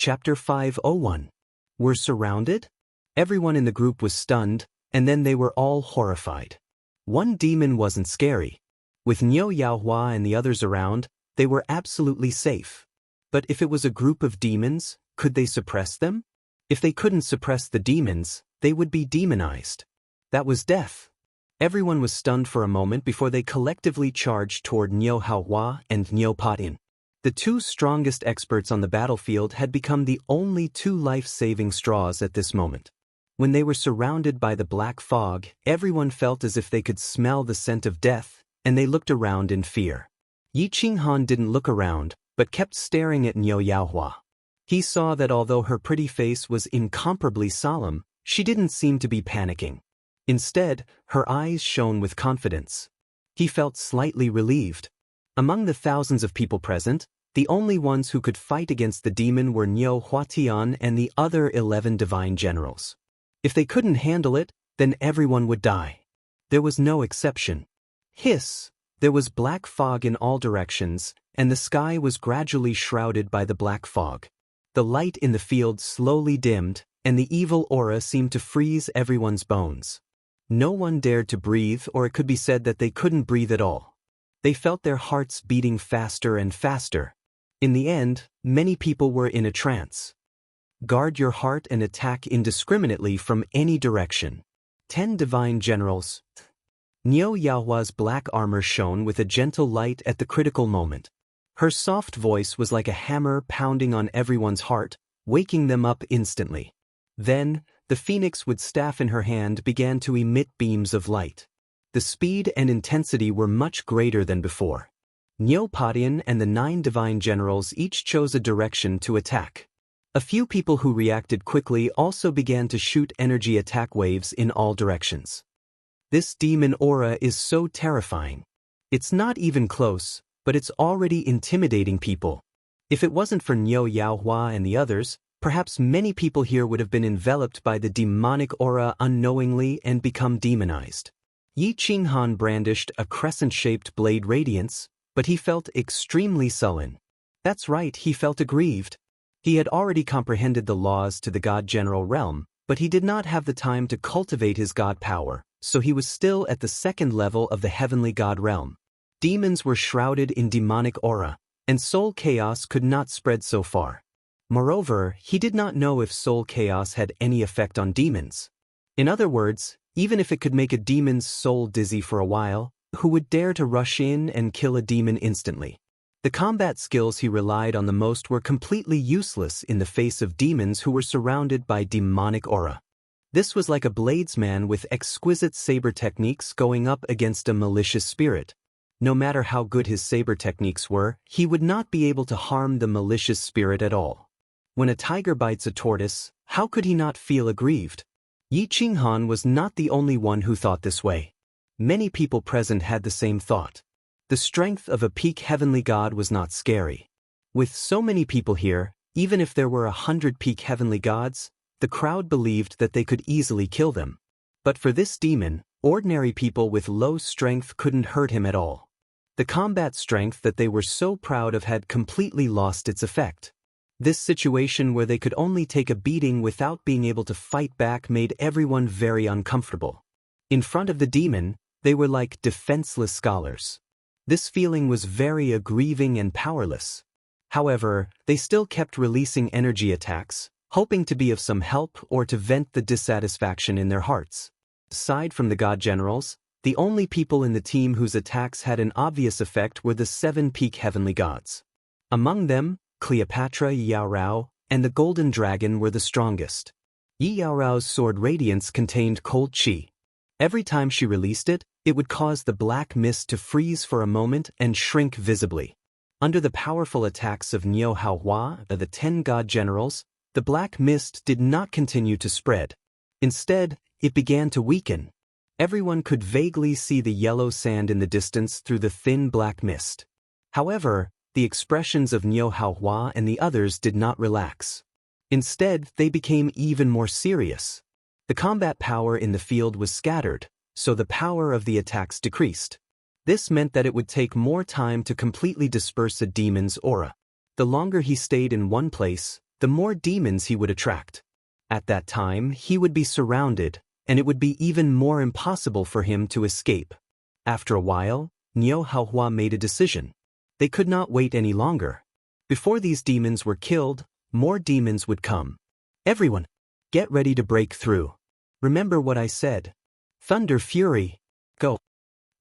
Chapter 501. We're surrounded? Everyone in the group was stunned, and then they were all horrified. One demon wasn't scary. With Niu Yaohua and the others around, they were absolutely safe. But if it was a group of demons, could they suppress them? If they couldn't suppress the demons, they would be demonized. That was death. Everyone was stunned for a moment before they collectively charged toward Niu Yaohua and Niu Patin. The two strongest experts on the battlefield had become the only two life-saving straws at this moment. When they were surrounded by the black fog, everyone felt as if they could smell the scent of death, and they looked around in fear. Yi Qinghan didn't look around, but kept staring at Niu Yaohua. He saw that although her pretty face was incomparably solemn, she didn't seem to be panicking. Instead, her eyes shone with confidence. He felt slightly relieved. Among the thousands of people present, the only ones who could fight against the demon were Niu Huatian and the other 11 divine generals. If they couldn't handle it, then everyone would die. There was no exception. Hiss! There was black fog in all directions, and the sky was gradually shrouded by the black fog. The light in the field slowly dimmed, and the evil aura seemed to freeze everyone's bones. No one dared to breathe, or it could be said that they couldn't breathe at all. They felt their hearts beating faster and faster. In the end, many people were in a trance. Guard your heart and attack indiscriminately from any direction. 10 divine generals. Niu Yaohua's black armor shone with a gentle light at the critical moment. Her soft voice was like a hammer pounding on everyone's heart, waking them up instantly. Then, the phoenix with staff in her hand began to emit beams of light. The speed and intensity were much greater than before. Niu Patin and the 9 divine generals each chose a direction to attack. A few people who reacted quickly also began to shoot energy attack waves in all directions. This demon aura is so terrifying. It's not even close, but it's already intimidating people. If it wasn't for Niu Yaohua and the others, perhaps many people here would have been enveloped by the demonic aura unknowingly and become demonized. Yi Qinghan brandished a crescent-shaped blade radiance, but he felt extremely sullen. That's right, he felt aggrieved. He had already comprehended the laws to the God-General realm, but he did not have the time to cultivate his God power, so he was still at the second level of the heavenly God realm. Demons were shrouded in demonic aura, and soul chaos could not spread so far. Moreover, he did not know if soul chaos had any effect on demons. In other words, even if it could make a demon's soul dizzy for a while, who would dare to rush in and kill a demon instantly? The combat skills he relied on the most were completely useless in the face of demons who were surrounded by demonic aura. This was like a bladesman with exquisite saber techniques going up against a malicious spirit. No matter how good his saber techniques were, he would not be able to harm the malicious spirit at all. When a tiger bites a tortoise, how could he not feel aggrieved? Yi Qinghan was not the only one who thought this way. Many people present had the same thought. The strength of a peak heavenly god was not scary. With so many people here, even if there were 100 peak heavenly gods, the crowd believed that they could easily kill them. But for this demon, ordinary people with low strength couldn't hurt him at all. The combat strength that they were so proud of had completely lost its effect. This situation where they could only take a beating without being able to fight back made everyone very uncomfortable. In front of the demon, they were like defenseless scholars. This feeling was very aggrieving and powerless. However, they still kept releasing energy attacks, hoping to be of some help or to vent the dissatisfaction in their hearts. Aside from the god generals, the only people in the team whose attacks had an obvious effect were the 7 peak heavenly gods. Among them, Cleopatra, Yaorao, and the golden dragon were the strongest. Yi Yaorao's sword radiance contained cold qi. Every time she released it, it would cause the black mist to freeze for a moment and shrink visibly. Under the powerful attacks of Niu Yaohua, the 10 god generals, the black mist did not continue to spread. Instead, it began to weaken. Everyone could vaguely see the yellow sand in the distance through the thin black mist. However, the expressions of Niu Yaohua and the others did not relax. Instead, they became even more serious. The combat power in the field was scattered, so the power of the attacks decreased. This meant that it would take more time to completely disperse a demon's aura. The longer he stayed in one place, the more demons he would attract. At that time, he would be surrounded, and it would be even more impossible for him to escape. After a while, Niu Haohua made a decision. They could not wait any longer. Before these demons were killed, more demons would come. Everyone, get ready to break through. Remember what I said. Thunder Fury, go.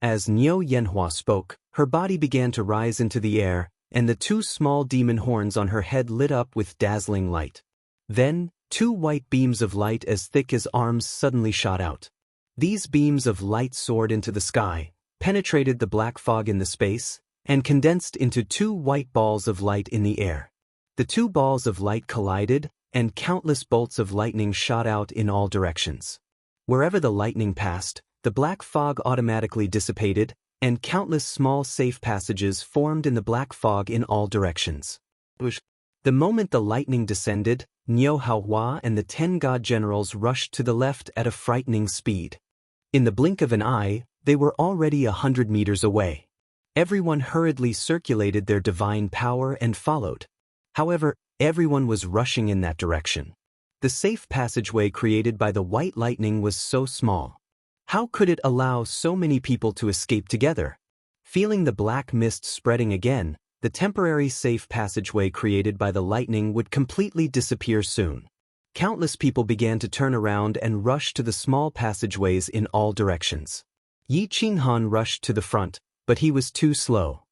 As Niu Yanhua spoke, her body began to rise into the air, and the two small demon horns on her head lit up with dazzling light. Then, two white beams of light as thick as arms suddenly shot out. These beams of light soared into the sky, penetrated the black fog in the space, and condensed into two white balls of light in the air. The two balls of light collided, and countless bolts of lightning shot out in all directions. Wherever the lightning passed, the black fog automatically dissipated, and countless small safe passages formed in the black fog in all directions. The moment the lightning descended, Niu Haohua and the 10 god generals rushed to the left at a frightening speed. In the blink of an eye, they were already 100 meters away. Everyone hurriedly circulated their divine power and followed. However, everyone was rushing in that direction. The safe passageway created by the white lightning was so small. How could it allow so many people to escape together? Feeling the black mist spreading again, the temporary safe passageway created by the lightning would completely disappear soon. Countless people began to turn around and rush to the small passageways in all directions. Yi Qinghan rushed to the front, but he was too slow.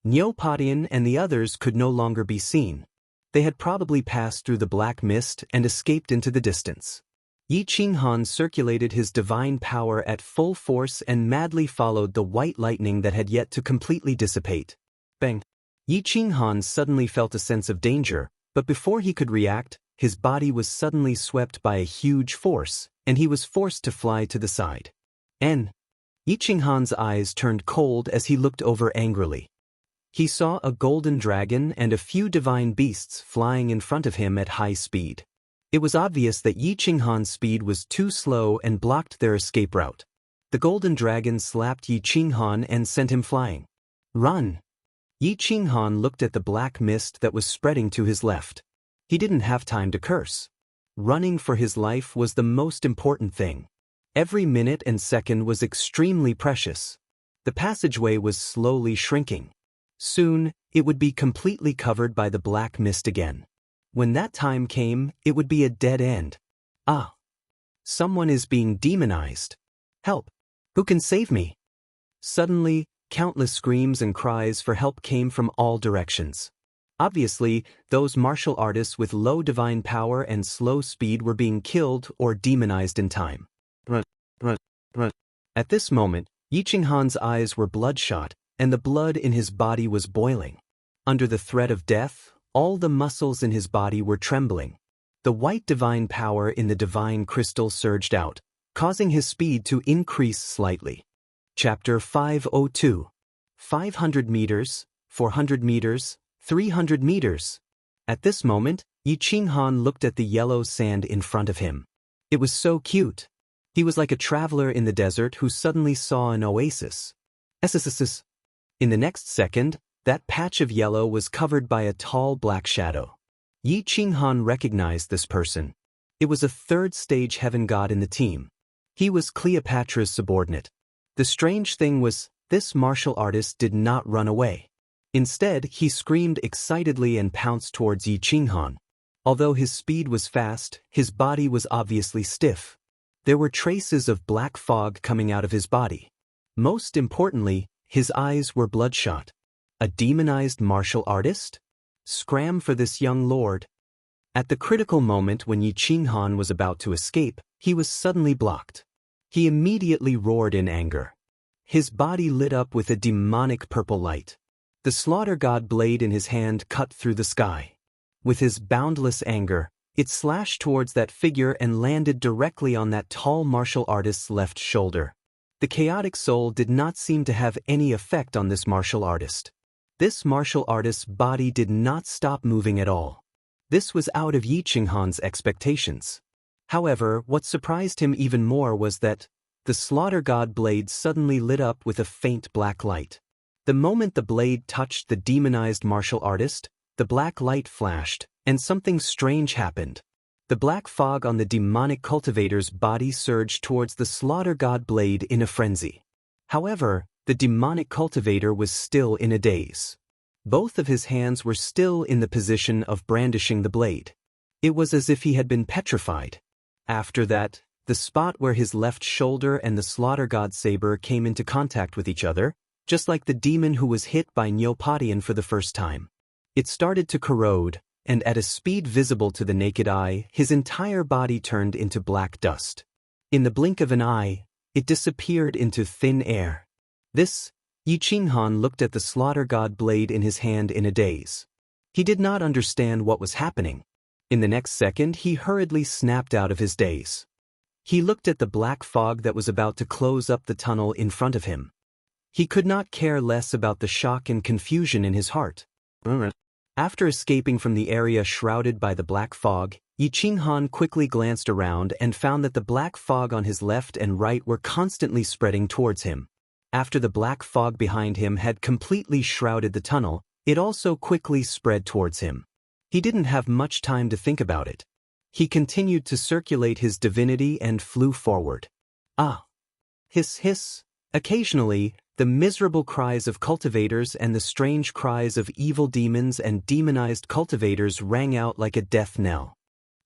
Niu Padian and the others could no longer be seen. They had probably passed through the black mist and escaped into the distance. Yi Qinghan circulated his divine power at full force and madly followed the white lightning that had yet to completely dissipate. Bang! Yi Qinghan suddenly felt a sense of danger, but before he could react, his body was suddenly swept by a huge force, and he was forced to fly to the side. Yi Qinghan's eyes turned cold as he looked over angrily. He saw a golden dragon and a few divine beasts flying in front of him at high speed. It was obvious that Yi Qinghan's speed was too slow and blocked their escape route. The golden dragon slapped Yi Qinghan and sent him flying. Run! Yi Qinghan looked at the black mist that was spreading to his left. He didn't have time to curse. Running for his life was the most important thing. Every minute and second was extremely precious. The passageway was slowly shrinking. Soon, it would be completely covered by the black mist again. When that time came, it would be a dead end. Ah! Someone is being demonized. Help! Who can save me? Suddenly, countless screams and cries for help came from all directions. Obviously, those martial artists with low divine power and slow speed were being killed or demonized in time. At this moment, Yi Qinghan's eyes were bloodshot, and the blood in his body was boiling. Under the threat of death, all the muscles in his body were trembling. The white divine power in the divine crystal surged out, causing his speed to increase slightly. Chapter 502. 500 meters, 400 meters, 300 meters. At this moment, Yi Qinghan looked at the yellow sand in front of him. It was so cute. He was like a traveler in the desert who suddenly saw an oasis. In the next second, that patch of yellow was covered by a tall black shadow. Yi Qinghan recognized this person. It was a third-stage heaven god in the team. He was Cleopatra's subordinate. The strange thing was, this martial artist did not run away. Instead, he screamed excitedly and pounced towards Yi Qinghan. Although his speed was fast, his body was obviously stiff. There were traces of black fog coming out of his body. Most importantly, his eyes were bloodshot. A demonized martial artist? Scram for this young lord. At the critical moment when Yi Qinghan was about to escape, he was suddenly blocked. He immediately roared in anger. His body lit up with a demonic purple light. The slaughter god blade in his hand cut through the sky. With his boundless anger, it slashed towards that figure and landed directly on that tall martial artist's left shoulder. The chaotic soul did not seem to have any effect on this martial artist. This martial artist's body did not stop moving at all. This was out of Yi Qinghan's expectations. However, what surprised him even more was that the slaughter god blade suddenly lit up with a faint black light. The moment the blade touched the demonized martial artist, the black light flashed, And something strange happened. The black fog on the demonic cultivator's body surged towards the slaughter god blade in a frenzy. However, the demonic cultivator was still in a daze. Both of his hands were still in the position of brandishing the blade. It was as if he had been petrified. After that, the spot where his left shoulder and the slaughter god saber came into contact with each other, just like the demon who was hit by Neopodian for the first time. It started to corrode, and at a speed visible to the naked eye, his entire body turned into black dust. In the blink of an eye, it disappeared into thin air. This, Yi Qinghan looked at the slaughter god blade in his hand in a daze. He did not understand what was happening. In the next second, he hurriedly snapped out of his daze. He looked at the black fog that was about to close up the tunnel in front of him. He could not care less about the shock and confusion in his heart. After escaping from the area shrouded by the black fog, Yi Qinghan quickly glanced around and found that the black fog on his left and right were constantly spreading towards him. After the black fog behind him had completely shrouded the tunnel, it also quickly spread towards him. He didn't have much time to think about it. He continued to circulate his divinity and flew forward. Ah! Hiss hiss! Occasionally, the miserable cries of cultivators and the strange cries of evil demons and demonized cultivators rang out like a death knell.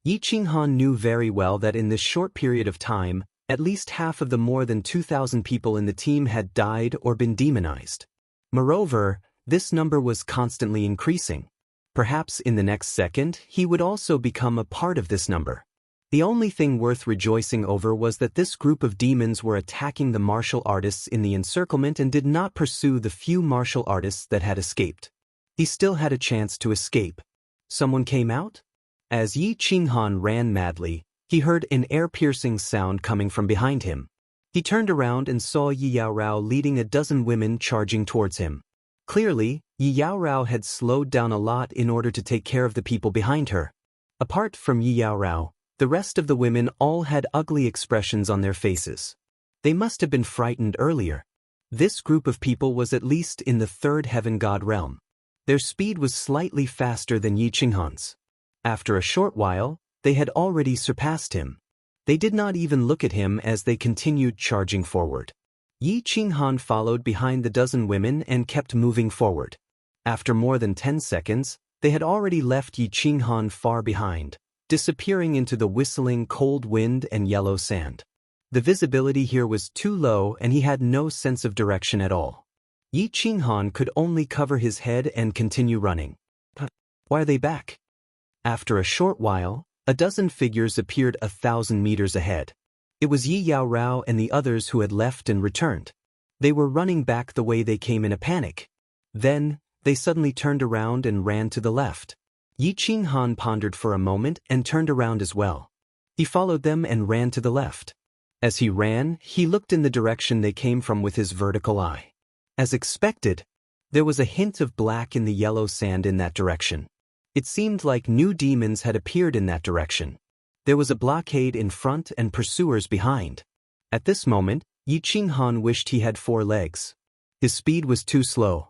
Yi Qinghan knew very well that in this short period of time, at least half of the more than 2,000 people in the team had died or been demonized. Moreover, this number was constantly increasing. Perhaps in the next second, he would also become a part of this number. The only thing worth rejoicing over was that this group of demons were attacking the martial artists in the encirclement and did not pursue the few martial artists that had escaped. He still had a chance to escape. Someone came out? As Yi Qinghan ran madly, he heard an air-piercing sound coming from behind him. He turned around and saw Yi Yaorao leading a dozen women charging towards him. Clearly, Yi Yaorao had slowed down a lot in order to take care of the people behind her. Apart from Yi Yaorao, the rest of the women all had ugly expressions on their faces. They must have been frightened earlier. This group of people was at least in the third heaven god realm. Their speed was slightly faster than Yi Qinghan's. After a short while, they had already surpassed him. They did not even look at him as they continued charging forward. Yi Qinghan followed behind the dozen women and kept moving forward. After more than 10 seconds, they had already left Yi Qinghan far behind, disappearing into the whistling cold wind and yellow sand. The visibility here was too low and he had no sense of direction at all. Yi Qinghan could only cover his head and continue running. Why are they back? After a short while, a dozen figures appeared 1,000 meters ahead. It was Yi Yaorao and the others who had left and returned. They were running back the way they came in a panic. Then, they suddenly turned around and ran to the left. Yi Qinghan pondered for a moment and turned around as well. He followed them and ran to the left. As he ran, he looked in the direction they came from with his vertical eye. As expected, there was a hint of black in the yellow sand in that direction. It seemed like new demons had appeared in that direction. There was a blockade in front and pursuers behind. At this moment, Yi Qinghan wished he had 4 legs. His speed was too slow.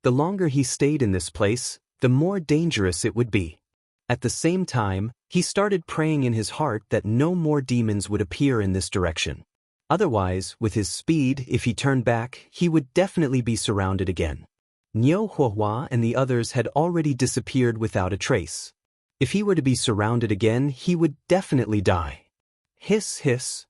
The longer he stayed in this place, the more dangerous it would be. At the same time, he started praying in his heart that no more demons would appear in this direction. Otherwise, with his speed, if he turned back, he would definitely be surrounded again. Niu Huahua and the others had already disappeared without a trace. If he were to be surrounded again, he would definitely die. Hiss hiss.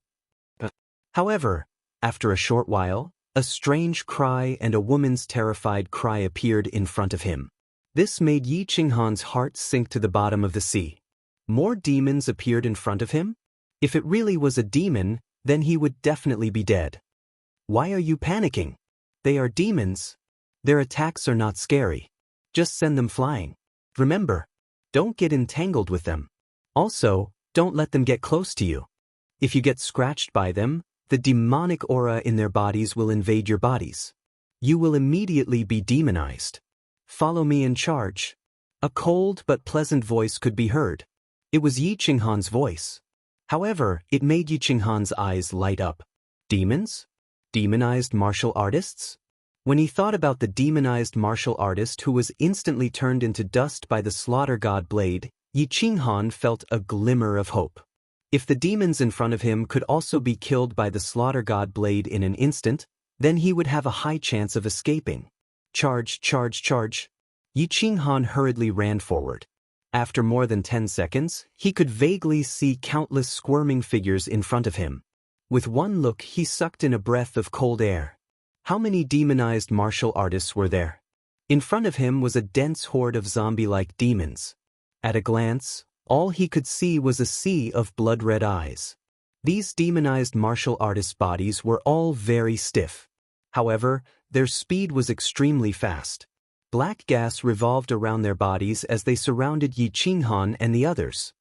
However, after a short while, a strange cry and a woman's terrified cry appeared in front of him. This made Yi Qinghan's heart sink to the bottom of the sea. More demons appeared in front of him? If it really was a demon, then he would definitely be dead. Why are you panicking? They are demons. Their attacks are not scary. Just send them flying. Remember, don't get entangled with them. Also, don't let them get close to you. If you get scratched by them, the demonic aura in their bodies will invade your bodies. You will immediately be demonized. Follow me and charge. A cold but pleasant voice could be heard. It was Yi Qinghan's voice. However, it made Yi Qinghan's eyes light up. Demons? Demonized martial artists? When he thought about the demonized martial artist who was instantly turned into dust by the slaughter god blade, Yi Qinghan felt a glimmer of hope. If the demons in front of him could also be killed by the slaughter god blade in an instant, then he would have a high chance of escaping. Charge, charge, charge. Yi Qinghan hurriedly ran forward. After more than 10 seconds, he could vaguely see countless squirming figures in front of him. With one look, he sucked in a breath of cold air. How many demonized martial artists were there? In front of him was a dense horde of zombie-like demons. At a glance, all he could see was a sea of blood-red eyes. These demonized martial artists' bodies were all very stiff. However, their speed was extremely fast. Black gas revolved around their bodies as they surrounded Yi Qinghan and the others.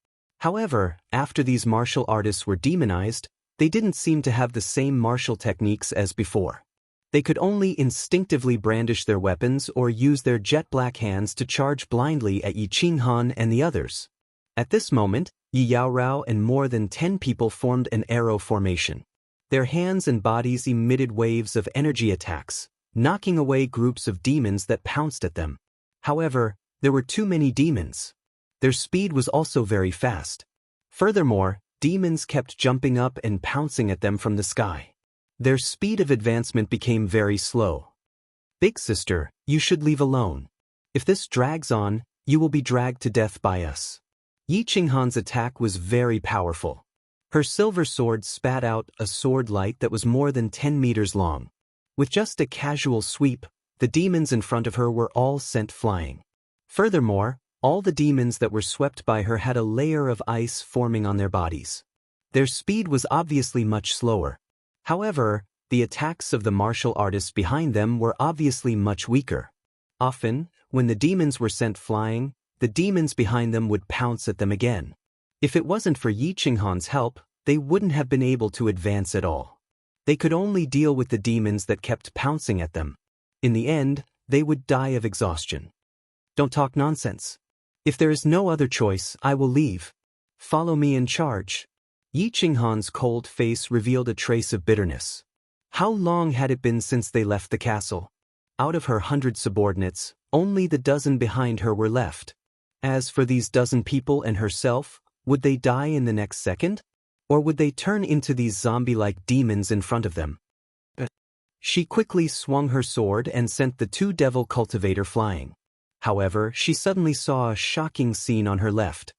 However, after these martial artists were demonized, they didn't seem to have the same martial techniques as before. They could only instinctively brandish their weapons or use their jet-black hands to charge blindly at Yi Qinghan and the others. At this moment, Yi Yaorao and more than 10 people formed an arrow formation. Their hands and bodies emitted waves of energy attacks, knocking away groups of demons that pounced at them. However, there were too many demons. Their speed was also very fast. Furthermore, demons kept jumping up and pouncing at them from the sky. Their speed of advancement became very slow. Big sister, you should leave alone. If this drags on, you will be dragged to death by us. Yi Qinghan's attack was very powerful. Her silver sword spat out a sword light that was more than 10 meters long. With just a casual sweep, the demons in front of her were all sent flying. Furthermore, all the demons that were swept by her had a layer of ice forming on their bodies. Their speed was obviously much slower. However, the attacks of the martial artists behind them were obviously much weaker. Often, when the demons were sent flying, the demons behind them would pounce at them again. If it wasn't for Yi Qinghan's help, they wouldn't have been able to advance at all. They could only deal with the demons that kept pouncing at them. In the end, they would die of exhaustion. Don't talk nonsense. If there is no other choice, I will leave. Follow me in charge. Yi Qinghan's cold face revealed a trace of bitterness. How long had it been since they left the castle? Out of her 100 subordinates, only the dozen behind her were left. As for these dozen people and herself, would they die in the next second? Or would they turn into these zombie-like demons in front of them? She quickly swung her sword and sent the 2 devil cultivator flying. However, she suddenly saw a shocking scene on her left.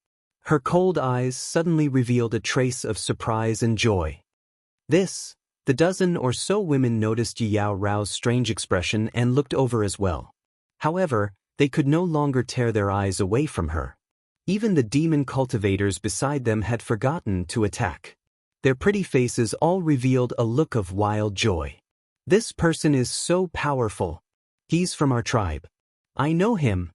Her cold eyes suddenly revealed a trace of surprise and joy. The dozen or so women noticed Yi Yaorao's strange expression and looked over as well. However, they could no longer tear their eyes away from her. Even the demon cultivators beside them had forgotten to attack. Their pretty faces all revealed a look of wild joy. This person is so powerful. He's from our tribe. I know him.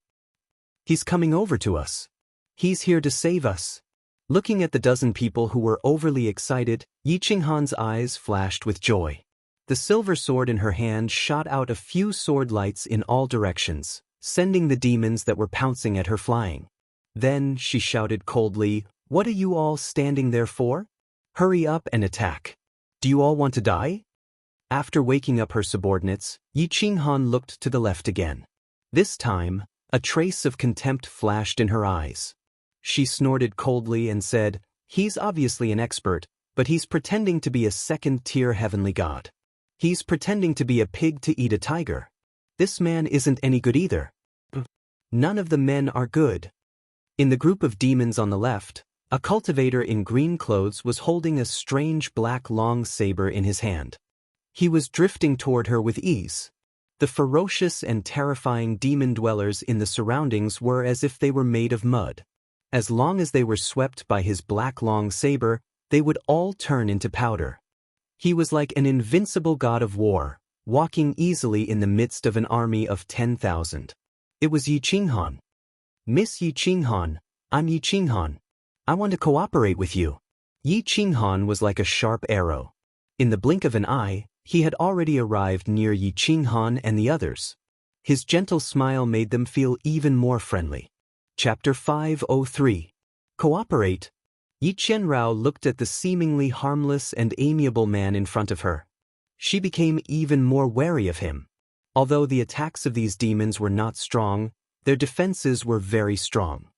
He's coming over to us. He's here to save us. Looking at the dozen people who were overly excited, Yi Qinghan's eyes flashed with joy. The silver sword in her hand shot out a few sword lights in all directions, sending the demons that were pouncing at her flying. Then she shouted coldly, "What are you all standing there for? Hurry up and attack. Do you all want to die?" After waking up her subordinates, Yi Qinghan looked to the left again. This time, a trace of contempt flashed in her eyes. She snorted coldly and said, "He's obviously an expert, but he's pretending to be a second-tier heavenly god. He's pretending to be a pig to eat a tiger. This man isn't any good either. None of the men are good." In the group of demons on the left, a cultivator in green clothes was holding a strange black long saber in his hand. He was drifting toward her with ease. The ferocious and terrifying demon dwellers in the surroundings were as if they were made of mud. As long as they were swept by his black long saber, they would all turn into powder. He was like an invincible god of war, walking easily in the midst of an army of 10,000. It was Yi Qinghan. "Miss Yi Qinghan, I'm Yi Qinghan. I want to cooperate with you." Yi Qinghan was like a sharp arrow. In the blink of an eye, he had already arrived near Yi Qinghan and the others. His gentle smile made them feel even more friendly. Chapter 503. Cooperate. Yi Qianrao looked at the seemingly harmless and amiable man in front of her. She became even more wary of him. Although the attacks of these demons were not strong, their defenses were very strong.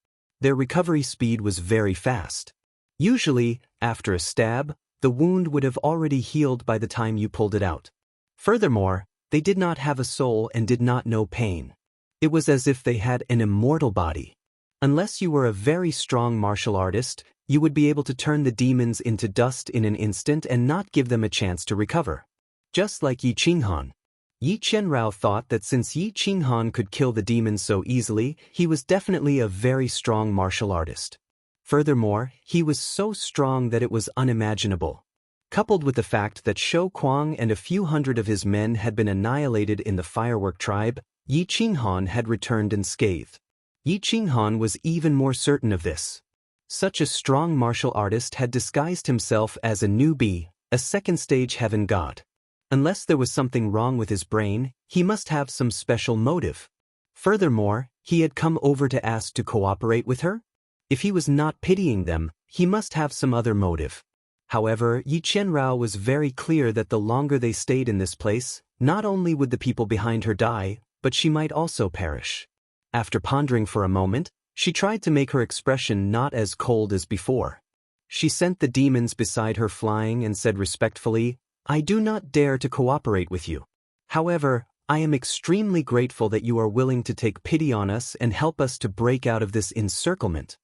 their recovery speed was very fast. Usually, after a stab, the wound would have already healed by the time you pulled it out. Furthermore, they did not have a soul and did not know pain. It was as if they had an immortal body. Unless you were a very strong martial artist, you would be able to turn the demons into dust in an instant and not give them a chance to recover. Just like Yi Qinghan. Yi Qianrao thought that since Yi Qinghan could kill the demons so easily, he was definitely a very strong martial artist. Furthermore, he was so strong that it was unimaginable. Coupled with the fact that Shou Kuang and a few hundred of his men had been annihilated in the firework tribe, Yi Qinghan had returned unscathed. Yi Qinghan was even more certain of this. Such a strong martial artist had disguised himself as a newbie, a second-stage heaven god. Unless there was something wrong with his brain, he must have some special motive. Furthermore, he had come over to ask to cooperate with her? If he was not pitying them, he must have some other motive. However, Yi Qianrao was very clear that the longer they stayed in this place, not only would the people behind her die, but she might also perish. After pondering for a moment, she tried to make her expression not as cold as before. She sent the demons beside her flying and said respectfully, "I do not dare to cooperate with you. However, I am extremely grateful that you are willing to take pity on us and help us to break out of this encirclement."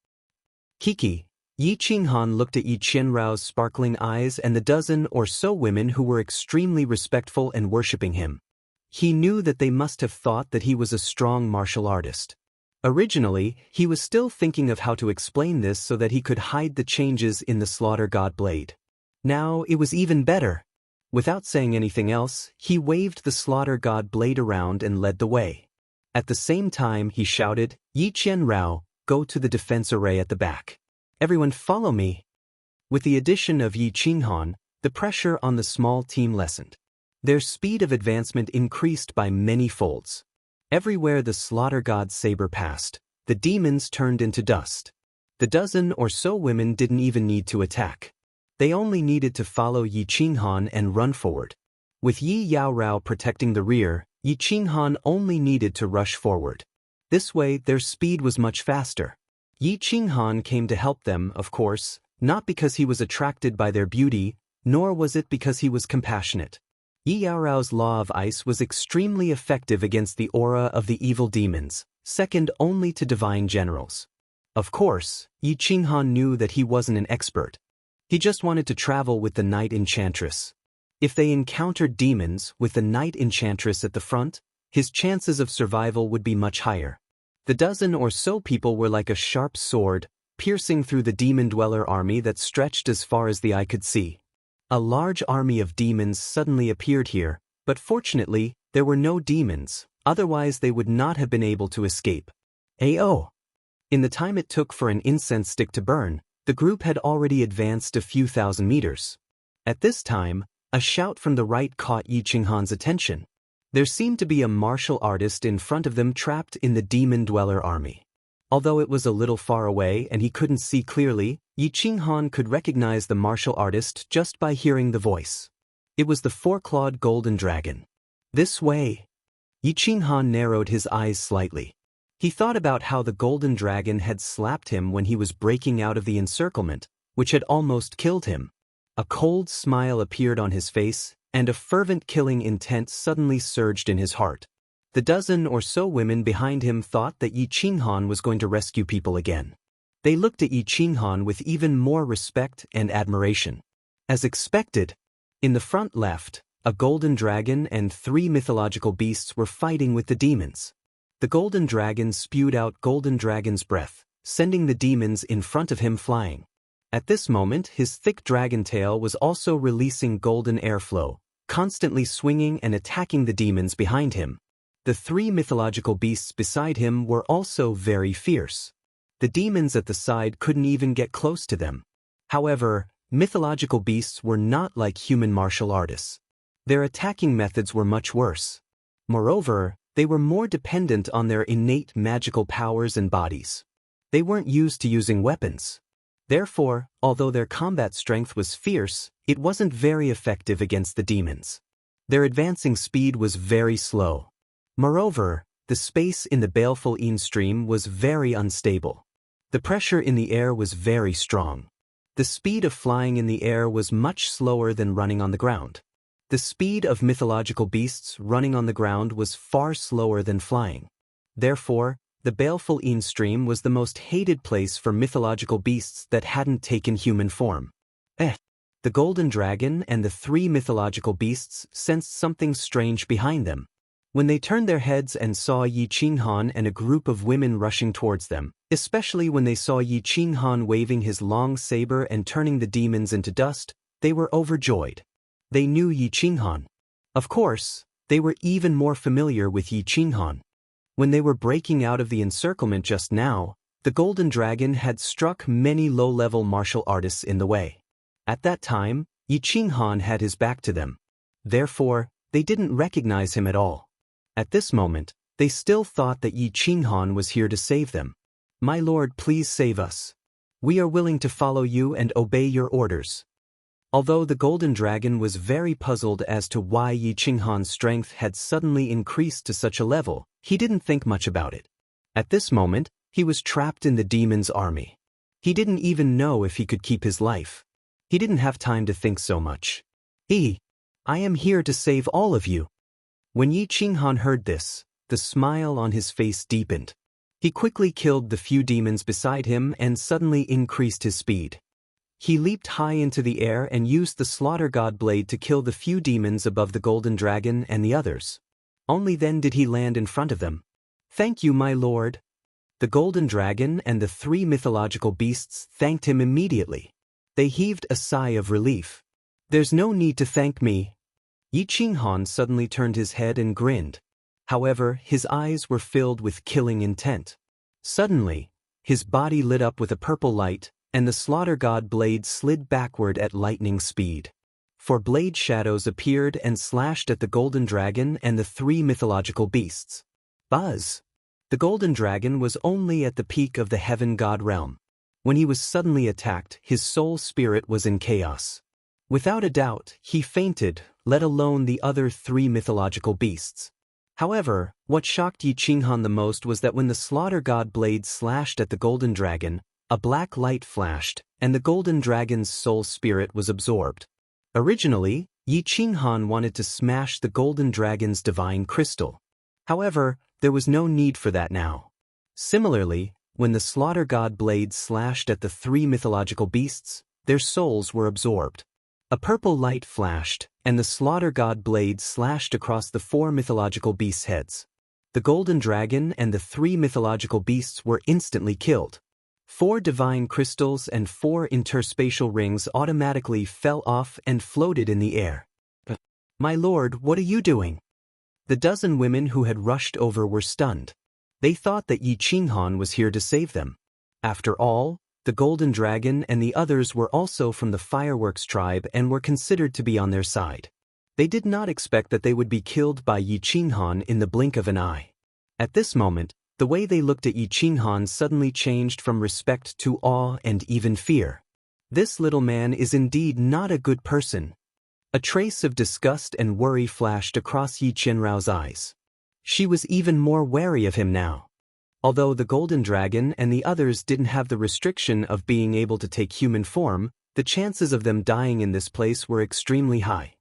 Kiki, Yi Qinghan looked at Yi Qianrao's sparkling eyes and the dozen or so women who were extremely respectful and worshipping him. He knew that they must have thought that he was a strong martial artist. Originally, he was still thinking of how to explain this so that he could hide the changes in the slaughter god blade. Now it was even better. Without saying anything else, he waved the slaughter god blade around and led the way. At the same time, he shouted, "Yi Qianrao, go to the defense array at the back. Everyone follow me." With the addition of Yi Qinghan, the pressure on the small team lessened. Their speed of advancement increased by many folds. Everywhere the slaughter god's saber passed, the demons turned into dust. The dozen or so women didn't even need to attack. They only needed to follow Yi Qinghan and run forward. With Yi Yaorao protecting the rear, Yi Qinghan only needed to rush forward. This way, their speed was much faster. Yi Qinghan came to help them, of course, not because he was attracted by their beauty, nor was it because he was compassionate. Yi Yaorao's law of ice was extremely effective against the aura of the evil demons, second only to divine generals. Of course, Yi Qinghan knew that he wasn't an expert. He just wanted to travel with the Night Enchantress. If they encountered demons with the Night Enchantress at the front, his chances of survival would be much higher. The dozen or so people were like a sharp sword, piercing through the demon-dweller army that stretched as far as the eye could see. A large army of demons suddenly appeared here, but fortunately, there were no demons, otherwise they would not have been able to escape. Ayo! In the time it took for an incense stick to burn, the group had already advanced a few thousand meters. At this time, a shout from the right caught Yi Qinghan's attention. There seemed to be a martial artist in front of them trapped in the demon-dweller army. Although it was a little far away and he couldn't see clearly, Yi Qinghan could recognize the martial artist just by hearing the voice. It was the four-clawed golden dragon. This way. Yi Qinghan narrowed his eyes slightly. He thought about how the golden dragon had slapped him when he was breaking out of the encirclement, which had almost killed him. A cold smile appeared on his face, and a fervent killing intent suddenly surged in his heart. The dozen or so women behind him thought that Yi Qinghan was going to rescue people again. They looked at Yi Qinghan with even more respect and admiration. As expected, in the front left, a golden dragon and 3 mythological beasts were fighting with the demons. The golden dragon spewed out golden dragon's breath, sending the demons in front of him flying. At this moment, his thick dragon tail was also releasing golden airflow, constantly swinging and attacking the demons behind him. The 3 mythological beasts beside him were also very fierce. The demons at the side couldn't even get close to them. However, mythological beasts were not like human martial artists. Their attacking methods were much worse. Moreover, they were more dependent on their innate magical powers and bodies. They weren't used to using weapons. Therefore, although their combat strength was fierce, it wasn't very effective against the demons. Their advancing speed was very slow. Moreover, the space in the baleful Yin stream was very unstable. The pressure in the air was very strong. The speed of flying in the air was much slower than running on the ground. The speed of mythological beasts running on the ground was far slower than flying. Therefore, the baleful Yin stream was the most hated place for mythological beasts that hadn't taken human form. The golden dragon and the 3 mythological beasts sensed something strange behind them. When they turned their heads and saw Yi Qinghan and a group of women rushing towards them, especially when they saw Yi Qinghan waving his long saber and turning the demons into dust, they were overjoyed. They knew Yi Qinghan. Of course, they were even more familiar with Yi Qinghan. When they were breaking out of the encirclement just now, the golden dragon had struck many low-level martial artists in the way. At that time, Yi Qinghan had his back to them. Therefore, they didn't recognize him at all. At this moment, they still thought that Yi Qinghan was here to save them. "My lord, please save us. We are willing to follow you and obey your orders." Although the golden dragon was very puzzled as to why Yi Qinghan's strength had suddenly increased to such a level, he didn't think much about it. At this moment, he was trapped in the demon's army. He didn't even know if he could keep his life. He didn't have time to think so much. I am here to save all of you." When Yi Qinghan heard this, the smile on his face deepened. He quickly killed the few demons beside him and suddenly increased his speed. He leaped high into the air and used the slaughter god blade to kill the few demons above the golden dragon and the others. Only then did he land in front of them. "Thank you, my lord." The golden dragon and the 3 mythological beasts thanked him immediately. They heaved a sigh of relief. "There's no need to thank me." Yi Qinghan suddenly turned his head and grinned. However, his eyes were filled with killing intent. Suddenly, his body lit up with a purple light, and the slaughter god blade slid backward at lightning speed. 4 blade shadows appeared and slashed at the golden dragon and the 3 mythological beasts. Buzz! The golden dragon was only at the peak of the heaven god realm. When he was suddenly attacked, his soul spirit was in chaos. Without a doubt, he fainted, let alone the other 3 mythological beasts. However, what shocked Yi Qinghan the most was that when the slaughter god blade slashed at the golden dragon, a black light flashed, and the golden dragon's soul spirit was absorbed. Originally, Yi Qinghan wanted to smash the golden dragon's divine crystal. However, there was no need for that now. Similarly, when the slaughter god blade slashed at the 3 mythological beasts, their souls were absorbed. A purple light flashed, and the slaughter god blade slashed across the 4 mythological beasts' heads. The golden dragon and the 3 mythological beasts were instantly killed. 4 divine crystals and 4 interspatial rings automatically fell off and floated in the air. "My lord, what are you doing?" The dozen women who had rushed over were stunned. They thought that Yi Qinghan was here to save them. After all, the golden dragon and the others were also from the fireworks tribe and were considered to be on their side. They did not expect that they would be killed by Yi Qinghan in the blink of an eye. At this moment, the way they looked at Yi Qinghan suddenly changed from respect to awe and even fear. "This little man is indeed not a good person." A trace of disgust and worry flashed across Yi Qianrao's eyes. She was even more wary of him now. Although the golden dragon and the others didn't have the restriction of being able to take human form, the chances of them dying in this place were extremely high.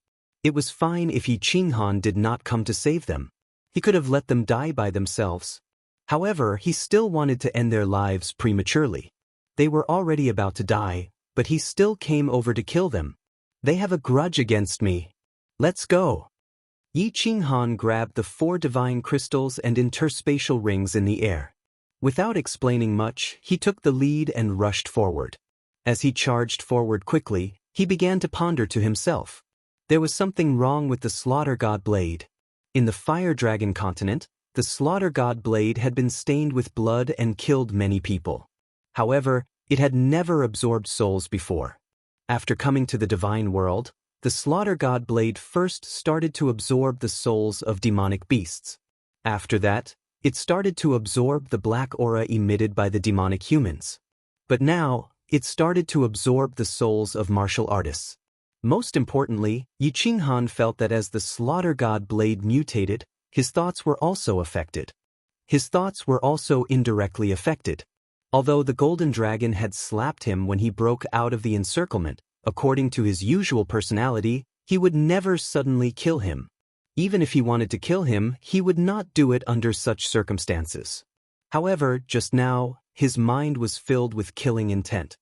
It was fine if Yi Qinghan did not come to save them. He could have let them die by themselves. However, he still wanted to end their lives prematurely. They were already about to die, but he still came over to kill them. "They have a grudge against me. Let's go." Yi Qinghan grabbed the 4 divine crystals and interspatial rings in the air. Without explaining much, he took the lead and rushed forward. As he charged forward quickly, he began to ponder to himself. There was something wrong with the slaughter god blade. In the fire dragon continent, the slaughter god blade had been stained with blood and killed many people. However, it had never absorbed souls before. After coming to the divine world, the slaughter god blade first started to absorb the souls of demonic beasts. After that, it started to absorb the black aura emitted by the demonic humans. But now, it started to absorb the souls of martial artists. Most importantly, Yi Qinghan felt that as the slaughter god blade mutated, his thoughts were also affected. His thoughts were also indirectly affected. Although the golden dragon had slapped him when he broke out of the encirclement, according to his usual personality, he would never suddenly kill him. Even if he wanted to kill him, he would not do it under such circumstances. However, just now, his mind was filled with killing intent.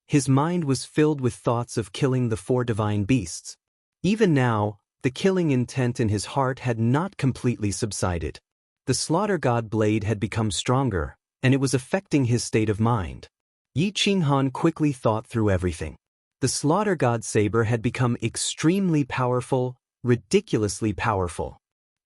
His mind was filled with thoughts of killing the 4 divine beasts. Even now, the killing intent in his heart had not completely subsided. The slaughter god blade had become stronger, and it was affecting his state of mind. Yi Qinghan quickly thought through everything. The slaughter god saber had become extremely powerful, ridiculously powerful.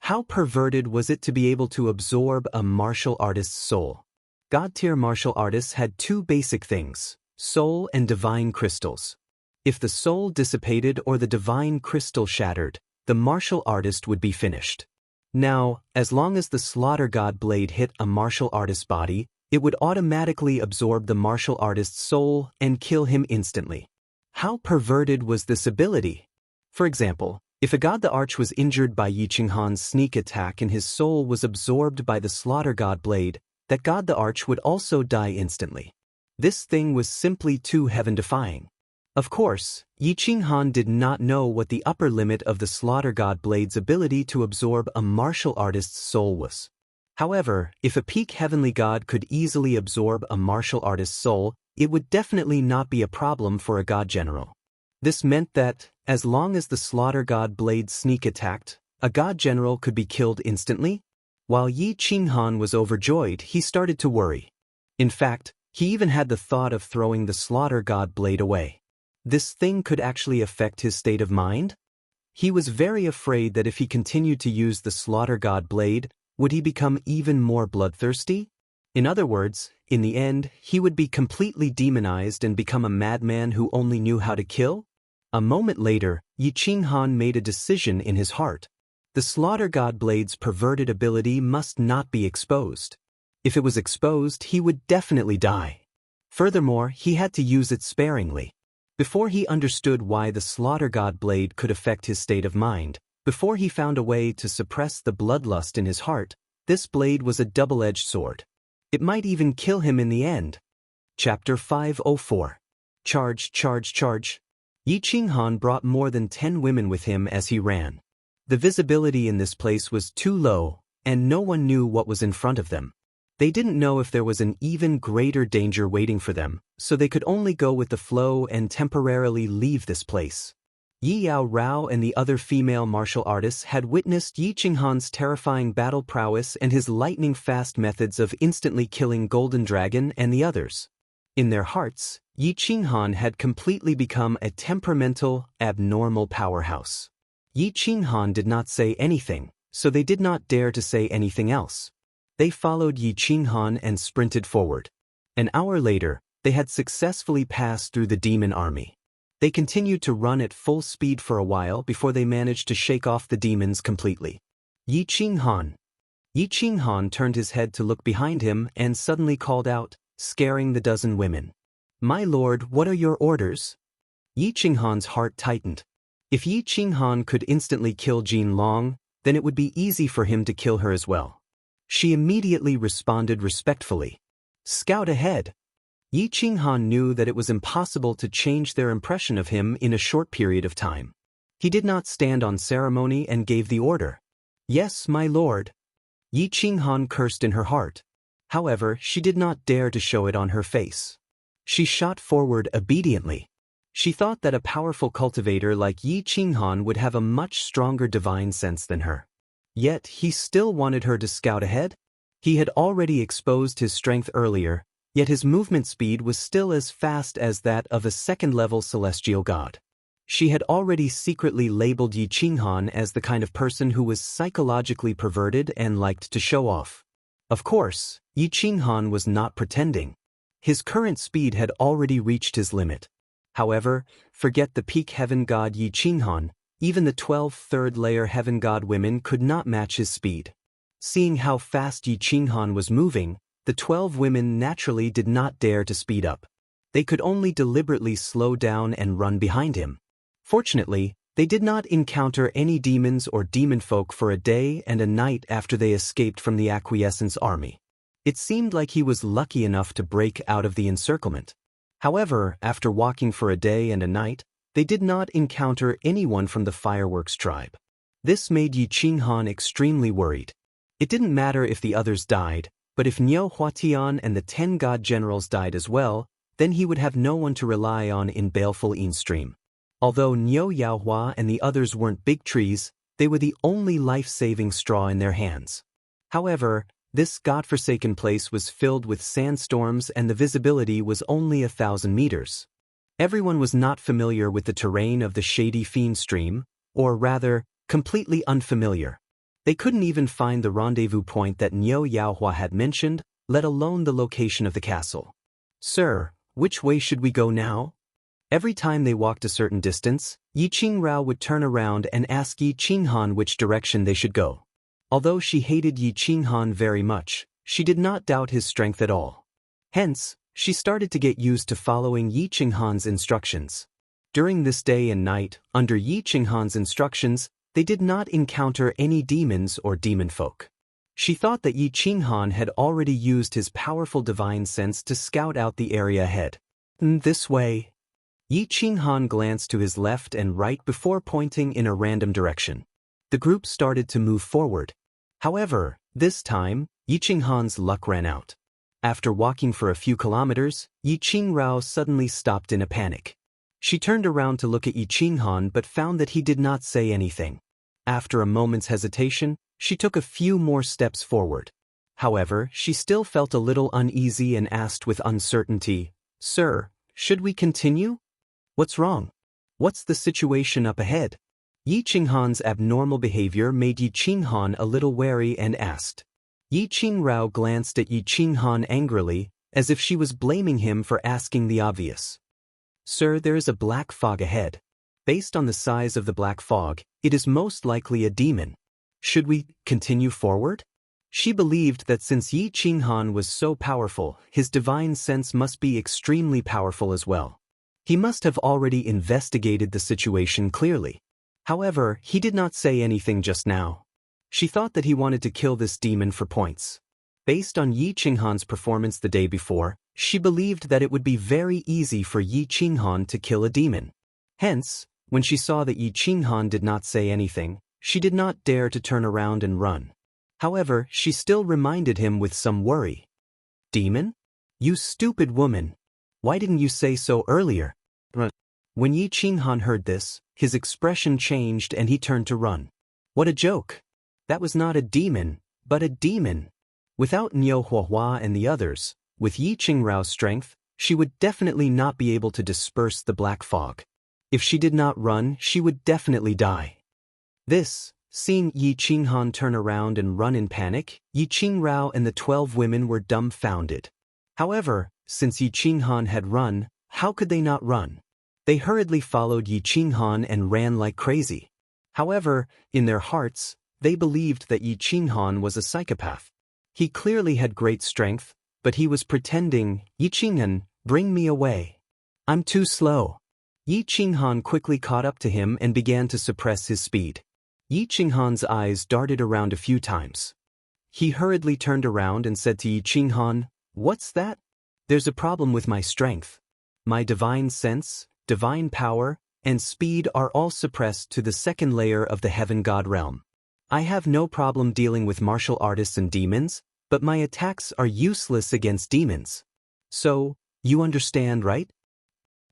How perverted was it to be able to absorb a martial artist's soul? God-tier martial artists had 2 basic things: soul and divine crystals. If the soul dissipated or the divine crystal shattered, the martial artist would be finished. Now, as long as the slaughter god blade hit a martial artist's body, it would automatically absorb the martial artist's soul and kill him instantly. How perverted was this ability? For example, if a god the Arch was injured by Yi Qinghan's sneak attack and his soul was absorbed by the slaughter god blade, that god the Arch would also die instantly. This thing was simply too heaven-defying. Of course, Yi Qinghan did not know what the upper limit of the slaughter god blade's ability to absorb a martial artist's soul was. However, if a peak heavenly god could easily absorb a martial artist's soul, it would definitely not be a problem for a god general. This meant that, as long as the slaughter god blade sneak attacked, a god general could be killed instantly. While Yi Qinghan was overjoyed, he started to worry. In fact, he even had the thought of throwing the slaughter god blade away. This thing could actually affect his state of mind? He was very afraid that if he continued to use the slaughter god blade, would he become even more bloodthirsty? In other words, in the end, he would be completely demonized and become a madman who only knew how to kill? A moment later, Yi Qinghan made a decision in his heart. The slaughter god blade's perverted ability must not be exposed. If it was exposed, he would definitely die. Furthermore, he had to use it sparingly. Before he understood why the slaughter god blade could affect his state of mind, before he found a way to suppress the bloodlust in his heart, this blade was a double-edged sword. It might even kill him in the end. Chapter 504. Charge, charge, charge. Yi Qinghan brought more than 10 women with him as he ran. The visibility in this place was too low, and no one knew what was in front of them. They didn't know if there was an even greater danger waiting for them, so they could only go with the flow and temporarily leave this place. Yi Yao Rao and the other female martial artists had witnessed Yi Qinghan's terrifying battle prowess and his lightning-fast methods of instantly killing Golden Dragon and the others. In their hearts, Yi Qinghan had completely become a temperamental, abnormal powerhouse. Yi Qinghan did not say anything, so they did not dare to say anything else. They followed Yi Qinghan and sprinted forward. An hour later, they had successfully passed through the demon army. They continued to run at full speed for a while before they managed to shake off the demons completely. Yi Qinghan. Yi Qinghan turned his head to look behind him and suddenly called out, scaring the dozen women. "My lord, what are your orders?" Yi Qinghan's heart tightened. If Yi Qinghan could instantly kill Jin Long, then it would be easy for him to kill her as well. She immediately responded respectfully. "Scout ahead." Yi Qinghan knew that it was impossible to change their impression of him in a short period of time. He did not stand on ceremony and gave the order. "Yes, my lord." Yi Qinghan cursed in her heart. However, she did not dare to show it on her face. She shot forward obediently. She thought that a powerful cultivator like Yi Qinghan would have a much stronger divine sense than her. Yet he still wanted her to scout ahead. He had already exposed his strength earlier, yet his movement speed was still as fast as that of a second-level celestial god. She had already secretly labeled Yi Qinghan as the kind of person who was psychologically perverted and liked to show off. Of course, Yi Qinghan was not pretending. His current speed had already reached his limit. However, forget the peak heaven god Yi Qinghan, even the 12 third-layer heaven god women could not match his speed. Seeing how fast Yi Qinghan was moving, the 12 women naturally did not dare to speed up. They could only deliberately slow down and run behind him. Fortunately, they did not encounter any demons or demon folk for a day and a night after they escaped from the Acquiescence army. It seemed like he was lucky enough to break out of the encirclement. However, after walking for a day and a night, they did not encounter anyone from the fireworks tribe. This made Yi Qinghan extremely worried. It didn't matter if the others died, but if Niu Huatian and the 10 god generals died as well, then he would have no one to rely on in baleful Stream. Although Niu Yaohua and the others weren't big trees, they were the only life-saving straw in their hands. However, this godforsaken place was filled with sandstorms and the visibility was only 1,000 meters. Everyone was not familiar with the terrain of the shady Fiend Stream, or rather, completely unfamiliar. They couldn't even find the rendezvous point that Niu Yaohua had mentioned, let alone the location of the castle. "Sir, which way should we go now?" Every time they walked a certain distance, Yi Qingrao would turn around and ask Yi Qinghan which direction they should go. Although she hated Yi Qinghan very much, she did not doubt his strength at all. Hence, she started to get used to following Yi Qinghan's instructions. During this day and night, under Yi Qinghan's instructions, they did not encounter any demons or demon folk. She thought that Yi Qinghan had already used his powerful divine sense to scout out the area ahead. "This way." Yi Qinghan glanced to his left and right before pointing in a random direction. The group started to move forward. However, this time, Yi Qinghan's luck ran out. After walking for a few kilometers, Yi Qingrao suddenly stopped in a panic. She turned around to look at Yi Qinghan but found that he did not say anything. After a moment's hesitation, she took a few more steps forward. However, she still felt a little uneasy and asked with uncertainty, "Sir, should we continue? What's wrong? What's the situation up ahead?" Yi Qinghan's abnormal behavior made Yi Qinghan a little wary and asked. Yi Qingrao glanced at Yi Qinghan angrily, as if she was blaming him for asking the obvious. "Sir, there is a black fog ahead. Based on the size of the black fog, it is most likely a demon. Should we continue forward?" She believed that since Yi Qinghan was so powerful, his divine sense must be extremely powerful as well. He must have already investigated the situation clearly. However, he did not say anything just now. She thought that he wanted to kill this demon for points. Based on Yi Qinghan's performance the day before, she believed that it would be very easy for Yi Qinghan to kill a demon. Hence, when she saw that Yi Qinghan did not say anything, she did not dare to turn around and run. However, she still reminded him with some worry. "Demon? You stupid woman. Why didn't you say so earlier?" When Yi Qinghan heard this, his expression changed and he turned to run. What a joke! That was not a demon, but a demon. Without Niu Huahua and the others, with Yi Qingrao's strength, she would definitely not be able to disperse the black fog. If she did not run, she would definitely die. Seeing Yi Qinghan turn around and run in panic, Yi Qingrao and the 12 women were dumbfounded. However, since Yi Qinghan had run, how could they not run? They hurriedly followed Yi Qinghan and ran like crazy. However, in their hearts, they believed that Yi Qinghan was a psychopath. He clearly had great strength, but he was pretending. "Yi Qinghan, bring me away. I'm too slow." Yi Qinghan quickly caught up to him and began to suppress his speed. Yi Qinghan's eyes darted around a few times. He hurriedly turned around and said to Yi Qinghan, "What's that?" "There's a problem with my strength. My divine sense, divine power, and speed are all suppressed to the second layer of the heaven god realm. I have no problem dealing with martial artists and demons, but my attacks are useless against demons. So, you understand, right?"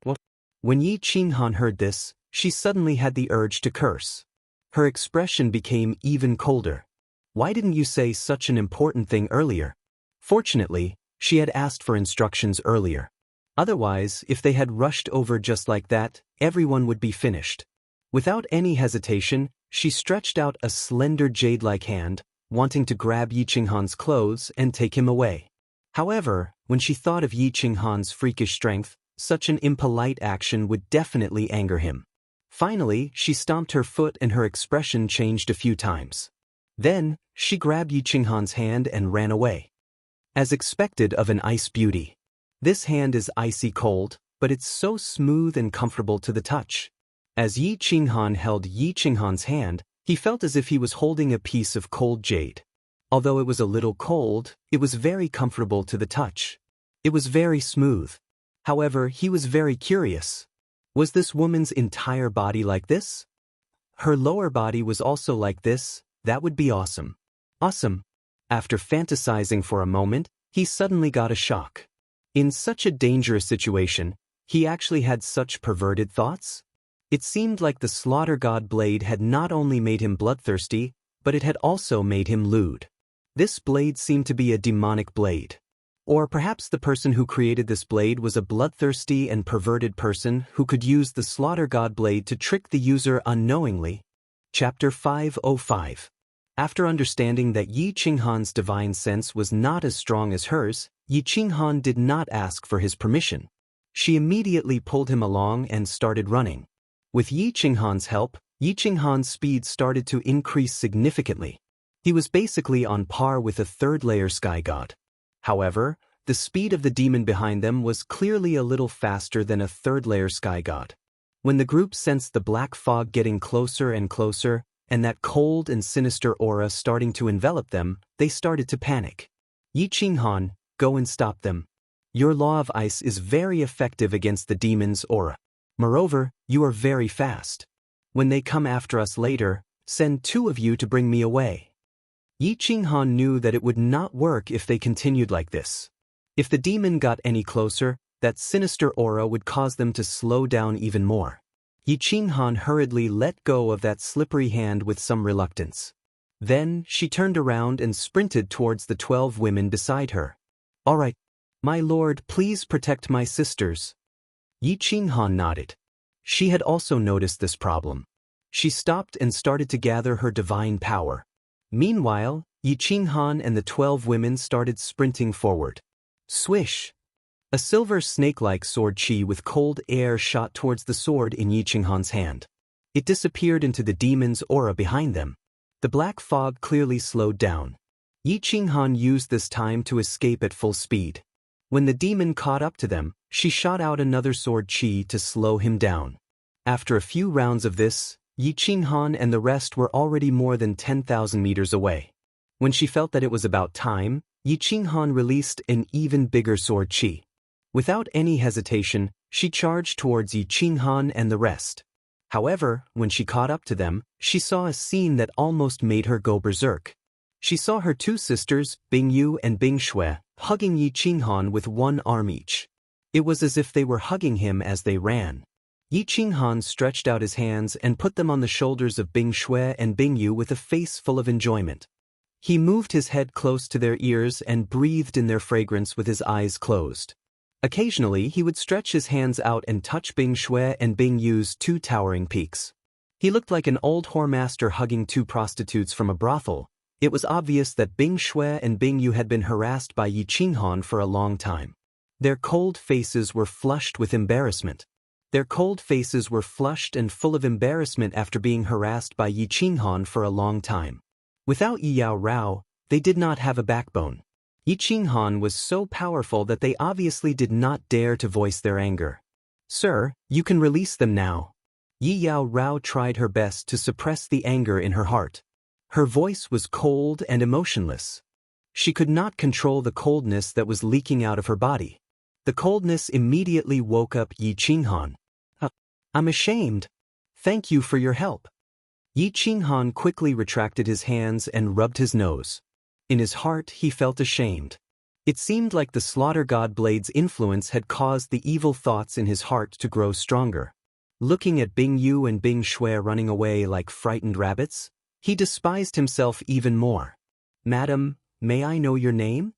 What? When Yi Qinghan heard this, she suddenly had the urge to curse. Her expression became even colder. "Why didn't you say such an important thing earlier?" Fortunately, she had asked for instructions earlier. Otherwise, if they had rushed over just like that, everyone would be finished. Without any hesitation, she stretched out a slender jade-like hand, wanting to grab Yi Qinghan's clothes and take him away. However, when she thought of Yi Qinghan's freakish strength, such an impolite action would definitely anger him. Finally, she stomped her foot and her expression changed a few times. Then, she grabbed Yi Qinghan's hand and ran away. As expected of an ice beauty. This hand is icy cold, but it's so smooth and comfortable to the touch. As Yi Qinghan held Yi Qinghan's hand, he felt as if he was holding a piece of cold jade. Although it was a little cold, it was very comfortable to the touch. It was very smooth. However, he was very curious. Was this woman's entire body like this? Her lower body was also like this. That would be awesome. Awesome. After fantasizing for a moment, he suddenly got a shock. In such a dangerous situation, he actually had such perverted thoughts? It seemed like the slaughter god blade had not only made him bloodthirsty, but it had also made him lewd. This blade seemed to be a demonic blade. Or perhaps the person who created this blade was a bloodthirsty and perverted person who could use the slaughter god blade to trick the user unknowingly. Chapter 505. After understanding that Yi Qinghan's divine sense was not as strong as hers, Yi Qinghan did not ask for his permission. She immediately pulled him along and started running. With Yi Qinghan's help, Yi Qinghan's speed started to increase significantly. He was basically on par with a third-layer sky god. However, the speed of the demon behind them was clearly a little faster than a third-layer sky god. When the group sensed the black fog getting closer and closer, and that cold and sinister aura starting to envelop them, they started to panic. Yi Qinghan, go and stop them. Your law of ice is very effective against the demon's aura. Moreover, you are very fast. When they come after us later, send 2 of you to bring me away. Yi Qinghan knew that it would not work if they continued like this. If the demon got any closer, that sinister aura would cause them to slow down even more. Yi Qinghan hurriedly let go of that slippery hand with some reluctance. Then, she turned around and sprinted towards the 12 women beside her. All right, my lord, please protect my sisters. Yi Qinghan nodded. She had also noticed this problem. She stopped and started to gather her divine power. Meanwhile, Yi Qinghan and the 12 women started sprinting forward. Swish! A silver snake-like sword chi with cold air shot towards the sword in Yi Qinghan's hand. It disappeared into the demon's aura behind them. The black fog clearly slowed down. Yi Qinghan used this time to escape at full speed. When the demon caught up to them, she shot out another sword chi to slow him down. After a few rounds of this, Yi Qinghan and the rest were already more than 10,000 meters away. When she felt that it was about time, Yi Qinghan released an even bigger sword chi. Without any hesitation, she charged towards Yi Qinghan and the rest. However, when she caught up to them, she saw a scene that almost made her go berserk. She saw her 2 sisters, Bingyu and Bingshui, hugging Yi Qinghan with one arm each. It was as if they were hugging him as they ran. Yi Qinghan stretched out his hands and put them on the shoulders of Bingshui and Bingyu with a face full of enjoyment. He moved his head close to their ears and breathed in their fragrance with his eyes closed. Occasionally, he would stretch his hands out and touch Bingshui and Bingyu's 2 towering peaks. He looked like an old whoremaster hugging 2 prostitutes from a brothel. It was obvious that Bingshui and Bingyu had been harassed by Yi Qinghan for a long time. Their cold faces were flushed with embarrassment. Their cold faces were flushed and full of embarrassment after being harassed by Yi Qinghan for a long time. Without Yi Yao Rao, they did not have a backbone. Yi Qinghan was so powerful that they obviously did not dare to voice their anger. Sir, you can release them now. Yi Yao Rao tried her best to suppress the anger in her heart. Her voice was cold and emotionless. She could not control the coldness that was leaking out of her body. The coldness immediately woke up Yi Qinghan. I'm ashamed. Thank you for your help. Yi Qinghan quickly retracted his hands and rubbed his nose. In his heart, he felt ashamed. It seemed like the slaughter god blade's influence had caused the evil thoughts in his heart to grow stronger. Looking at Bingyu and Bingshui running away like frightened rabbits, he despised himself even more. Madam, may I know your name?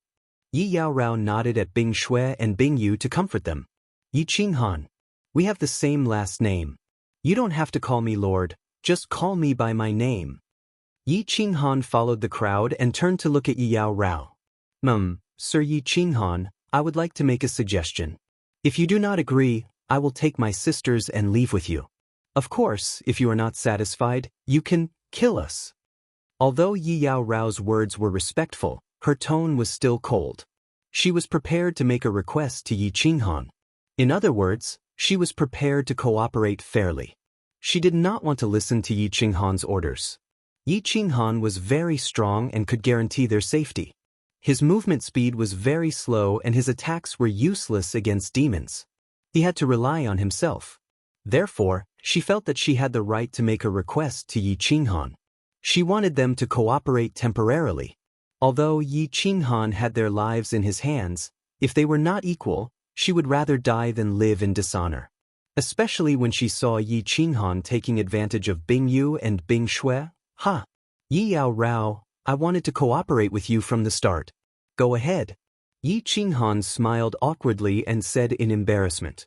Yi Yao Rao nodded at Bingshui and Bingyu to comfort them. Yi Qinghan. We have the same last name. You don't have to call me Lord, just call me by my name. Yi Qinghan followed the crowd and turned to look at Yi Yao Rao. Sir Yi Qinghan, I would like to make a suggestion. If you do not agree, I will take my sisters and leave with you. Of course, if you are not satisfied, you can kill us. Although Yi Yao Rao's words were respectful, her tone was still cold. She was prepared to make a request to Yi Qinghan. In other words, she was prepared to cooperate fairly. She did not want to listen to Yi Qinghan's orders. Yi Qinghan was very strong and could guarantee their safety. His movement speed was very slow and his attacks were useless against demons. He had to rely on himself. Therefore, she felt that she had the right to make a request to Yi Qinghan. She wanted them to cooperate temporarily. Although Yi Qinghan had their lives in his hands, if they were not equal, she would rather die than live in dishonor. Especially when she saw Yi Qinghan taking advantage of Bing Yu and Bing Shui. Ha! Yi Yao Rao, I wanted to cooperate with you from the start. Go ahead. Yi Qinghan smiled awkwardly and said in embarrassment.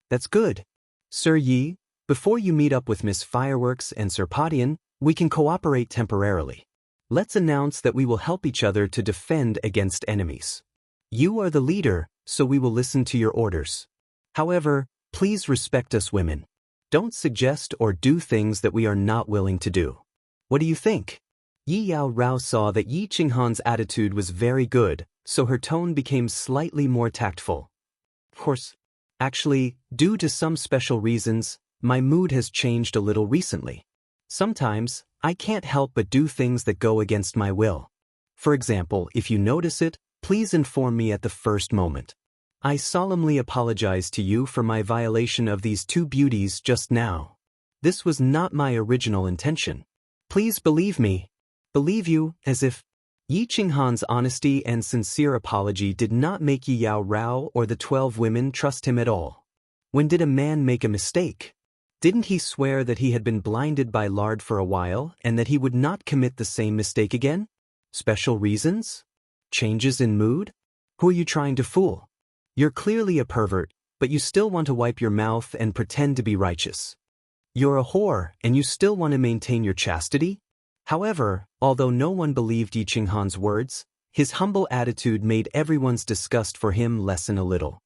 That's good. Sir Yi, before you meet up with Miss Fireworks and Sir Padian, we can cooperate temporarily. Let's announce that we will help each other to defend against enemies. You are the leader, so we will listen to your orders. However, please respect us women. Don't suggest or do things that we are not willing to do. What do you think? Yi Yao Rao saw that Yi Qinghan's attitude was very good, so her tone became slightly more tactful. Of course, actually, due to some special reasons, my mood has changed a little recently. Sometimes, I can't help but do things that go against my will. For example, if you notice it, please inform me at the first moment. I solemnly apologize to you for my violation of these two beauties just now. This was not my original intention. Please believe me. Believe you, as if. Yi Qinghan's honesty and sincere apology did not make Yi Yao Rao or the 12 women trust him at all. When did a man make a mistake? Didn't he swear that he had been blinded by lard for a while and that he would not commit the same mistake again? Special reasons? Changes in mood? Who are you trying to fool? You're clearly a pervert, but you still want to wipe your mouth and pretend to be righteous. You're a whore and you still want to maintain your chastity? However, although no one believed Yi Qinghan's words, his humble attitude made everyone's disgust for him lessen a little.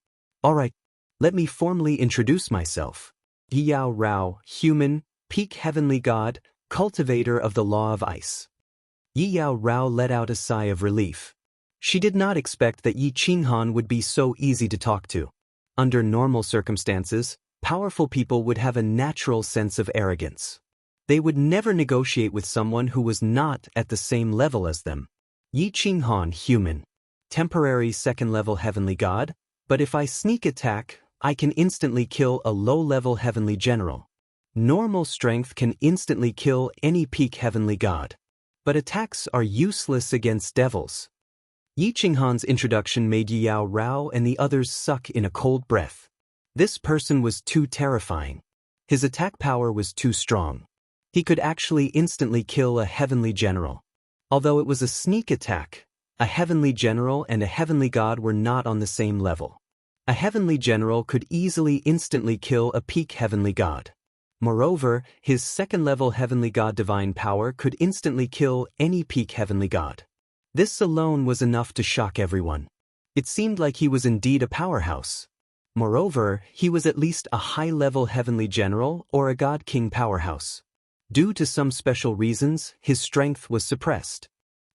Alright, let me formally introduce myself. Yi Yao Rao, human, peak heavenly god, cultivator of the law of ice. Yi Yao Rao let out a sigh of relief. She did not expect that Yi Qinghan would be so easy to talk to. Under normal circumstances, powerful people would have a natural sense of arrogance. They would never negotiate with someone who was not at the same level as them. Yi Qinghan, human. Temporary second-level heavenly god, but if I sneak attack, I can instantly kill a low-level heavenly general. Normal strength can instantly kill any peak heavenly god. But attacks are useless against devils. Yi Qinghan's introduction made Yi Yao Rao and the others suck in a cold breath. This person was too terrifying. His attack power was too strong. He could actually instantly kill a heavenly general. Although it was a sneak attack, a heavenly general and a heavenly god were not on the same level. A heavenly general could easily instantly kill a peak heavenly god. Moreover, his second-level heavenly god divine power could instantly kill any peak heavenly god. This alone was enough to shock everyone. It seemed like he was indeed a powerhouse. Moreover, he was at least a high-level heavenly general or a god-king powerhouse. Due to some special reasons, his strength was suppressed.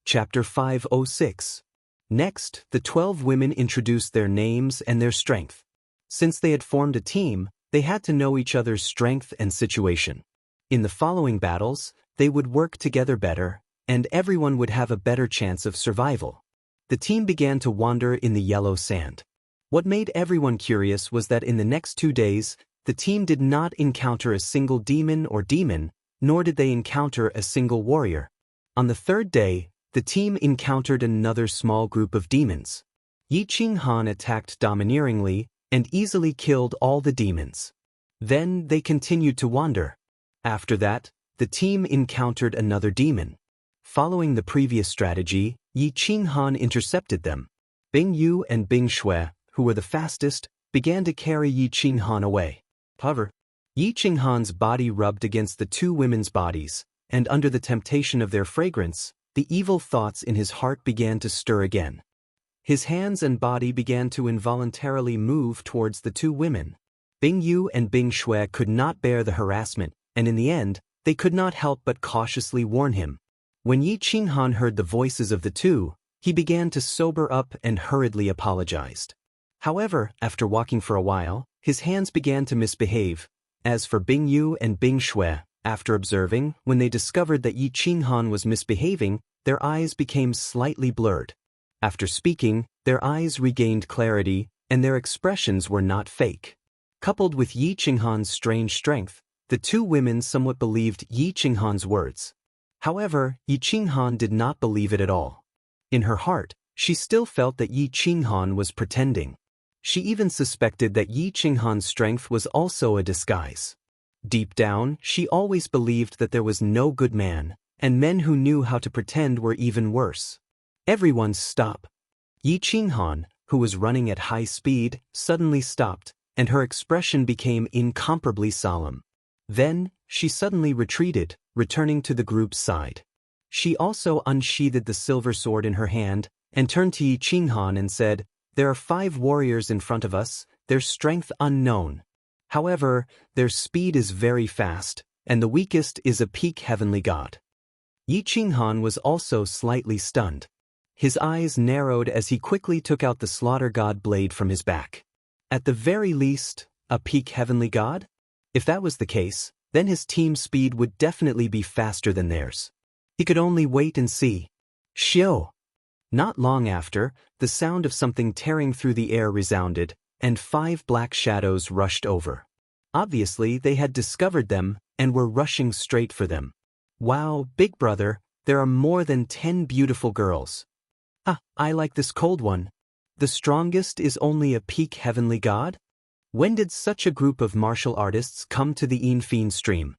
Chapter 506. Next, the 12 women introduced their names and their strength. Since they had formed a team, they had to know each other's strength and situation. In the following battles, they would work together better, and everyone would have a better chance of survival. The team began to wander in the yellow sand. What made everyone curious was that in the next 2 days, the team did not encounter a single demon or demon, nor did they encounter a single warrior. On the 3rd day, the team encountered another small group of demons. Yi Qinghan attacked domineeringly and easily killed all the demons. Then they continued to wander. After that, the team encountered another demon. Following the previous strategy, Yi Qinghan intercepted them. Bing Yu and Bing Shui, who were the fastest, began to carry Yi Qinghan away. However, Yi Qinghan's body rubbed against the 2 women's bodies, and under the temptation of their fragrance, the evil thoughts in his heart began to stir again. His hands and body began to involuntarily move towards the 2 women. Bing Yu and Bing Shui could not bear the harassment, and in the end, they could not help but cautiously warn him. When Yi Qinghan heard the voices of the 2, he began to sober up and hurriedly apologized. However, after walking for a while, his hands began to misbehave. As for Bing Yu and Bing Shui, After observing, when they discovered that Yi Qinghan was misbehaving, their eyes became slightly blurred. After speaking, their eyes regained clarity, and their expressions were not fake. Coupled with Yi Qinghan's strange strength, the two women somewhat believed Yi Qinghan's words. However, Yi Qinghan did not believe it at all. In her heart, she still felt that Yi Qinghan was pretending. She even suspected that Yi Qinghan's strength was also a disguise. Deep down, she always believed that there was no good man, and men who knew how to pretend were even worse. Everyone stop. Yi Qinghan, who was running at high speed, suddenly stopped, and her expression became incomparably solemn. Then, she suddenly retreated, returning to the group's side. She also unsheathed the silver sword in her hand, and turned to Yi Qinghan and said, "There are 5 warriors in front of us, their strength unknown. However, their speed is very fast, and the weakest is a peak heavenly god." Yi Qinghan was also slightly stunned. His eyes narrowed as he quickly took out the slaughter god blade from his back. At the very least, a peak heavenly god? If that was the case, then his team's speed would definitely be faster than theirs. He could only wait and see. Xiao! Not long after, the sound of something tearing through the air resounded, and 5 black shadows rushed over. Obviously, they had discovered them and were rushing straight for them. "Wow, big brother, there are more than 10 beautiful girls. I like this cold one. The strongest is only a peak heavenly god? When did such a group of martial artists come to the Infine stream?"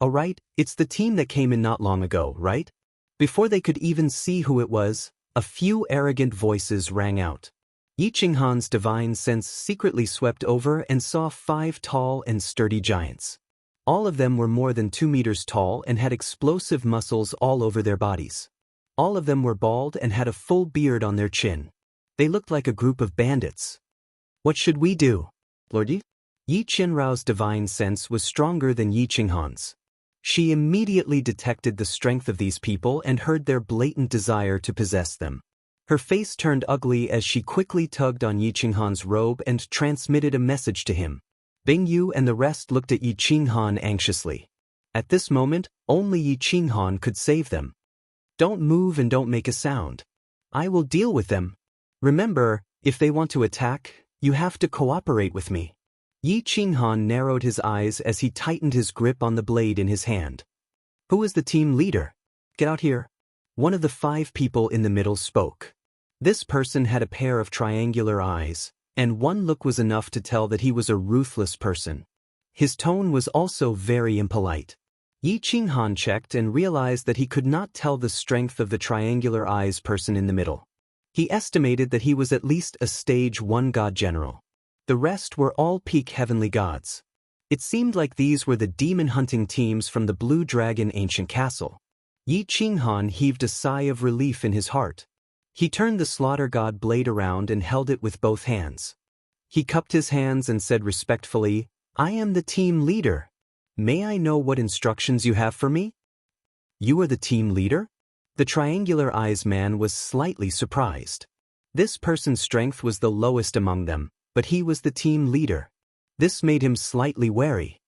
Alright, it's the team that came in not long ago, right? Before they could even see who it was, a few arrogant voices rang out. Yi Qinghan's divine sense secretly swept over and saw 5 tall and sturdy giants. All of them were more than 2 meters tall and had explosive muscles all over their bodies. All of them were bald and had a full beard on their chin. They looked like a group of bandits. "What should we do, Lord Yi?" Yi Qinrao's divine sense was stronger than Yi Qinghan's. She immediately detected the strength of these people and heard their blatant desire to possess them. Her face turned ugly as she quickly tugged on Yi Qinghan's robe and transmitted a message to him. Bing Yu and the rest looked at Yi Qinghan anxiously. At this moment, only Yi Qinghan could save them. "Don't move and don't make a sound. I will deal with them. Remember, if they want to attack, you have to cooperate with me." Yi Qinghan narrowed his eyes as he tightened his grip on the blade in his hand. "Who is the team leader? Get out here." One of the 5 people in the middle spoke. This person had a pair of triangular eyes, and one look was enough to tell that he was a ruthless person. His tone was also very impolite. Yi Qinghan checked and realized that he could not tell the strength of the triangular eyes person in the middle. He estimated that he was at least a stage 1 god general. The rest were all peak heavenly gods. It seemed like these were the demon hunting teams from the Blue Dragon ancient castle. Yi Qinghan heaved a sigh of relief in his heart. He turned the slaughter god blade around and held it with both hands. He cupped his hands and said respectfully, "I am the team leader. May I know what instructions you have for me?" "You are the team leader?" The triangular eyes man was slightly surprised. This person's strength was the lowest among them, but he was the team leader. This made him slightly wary.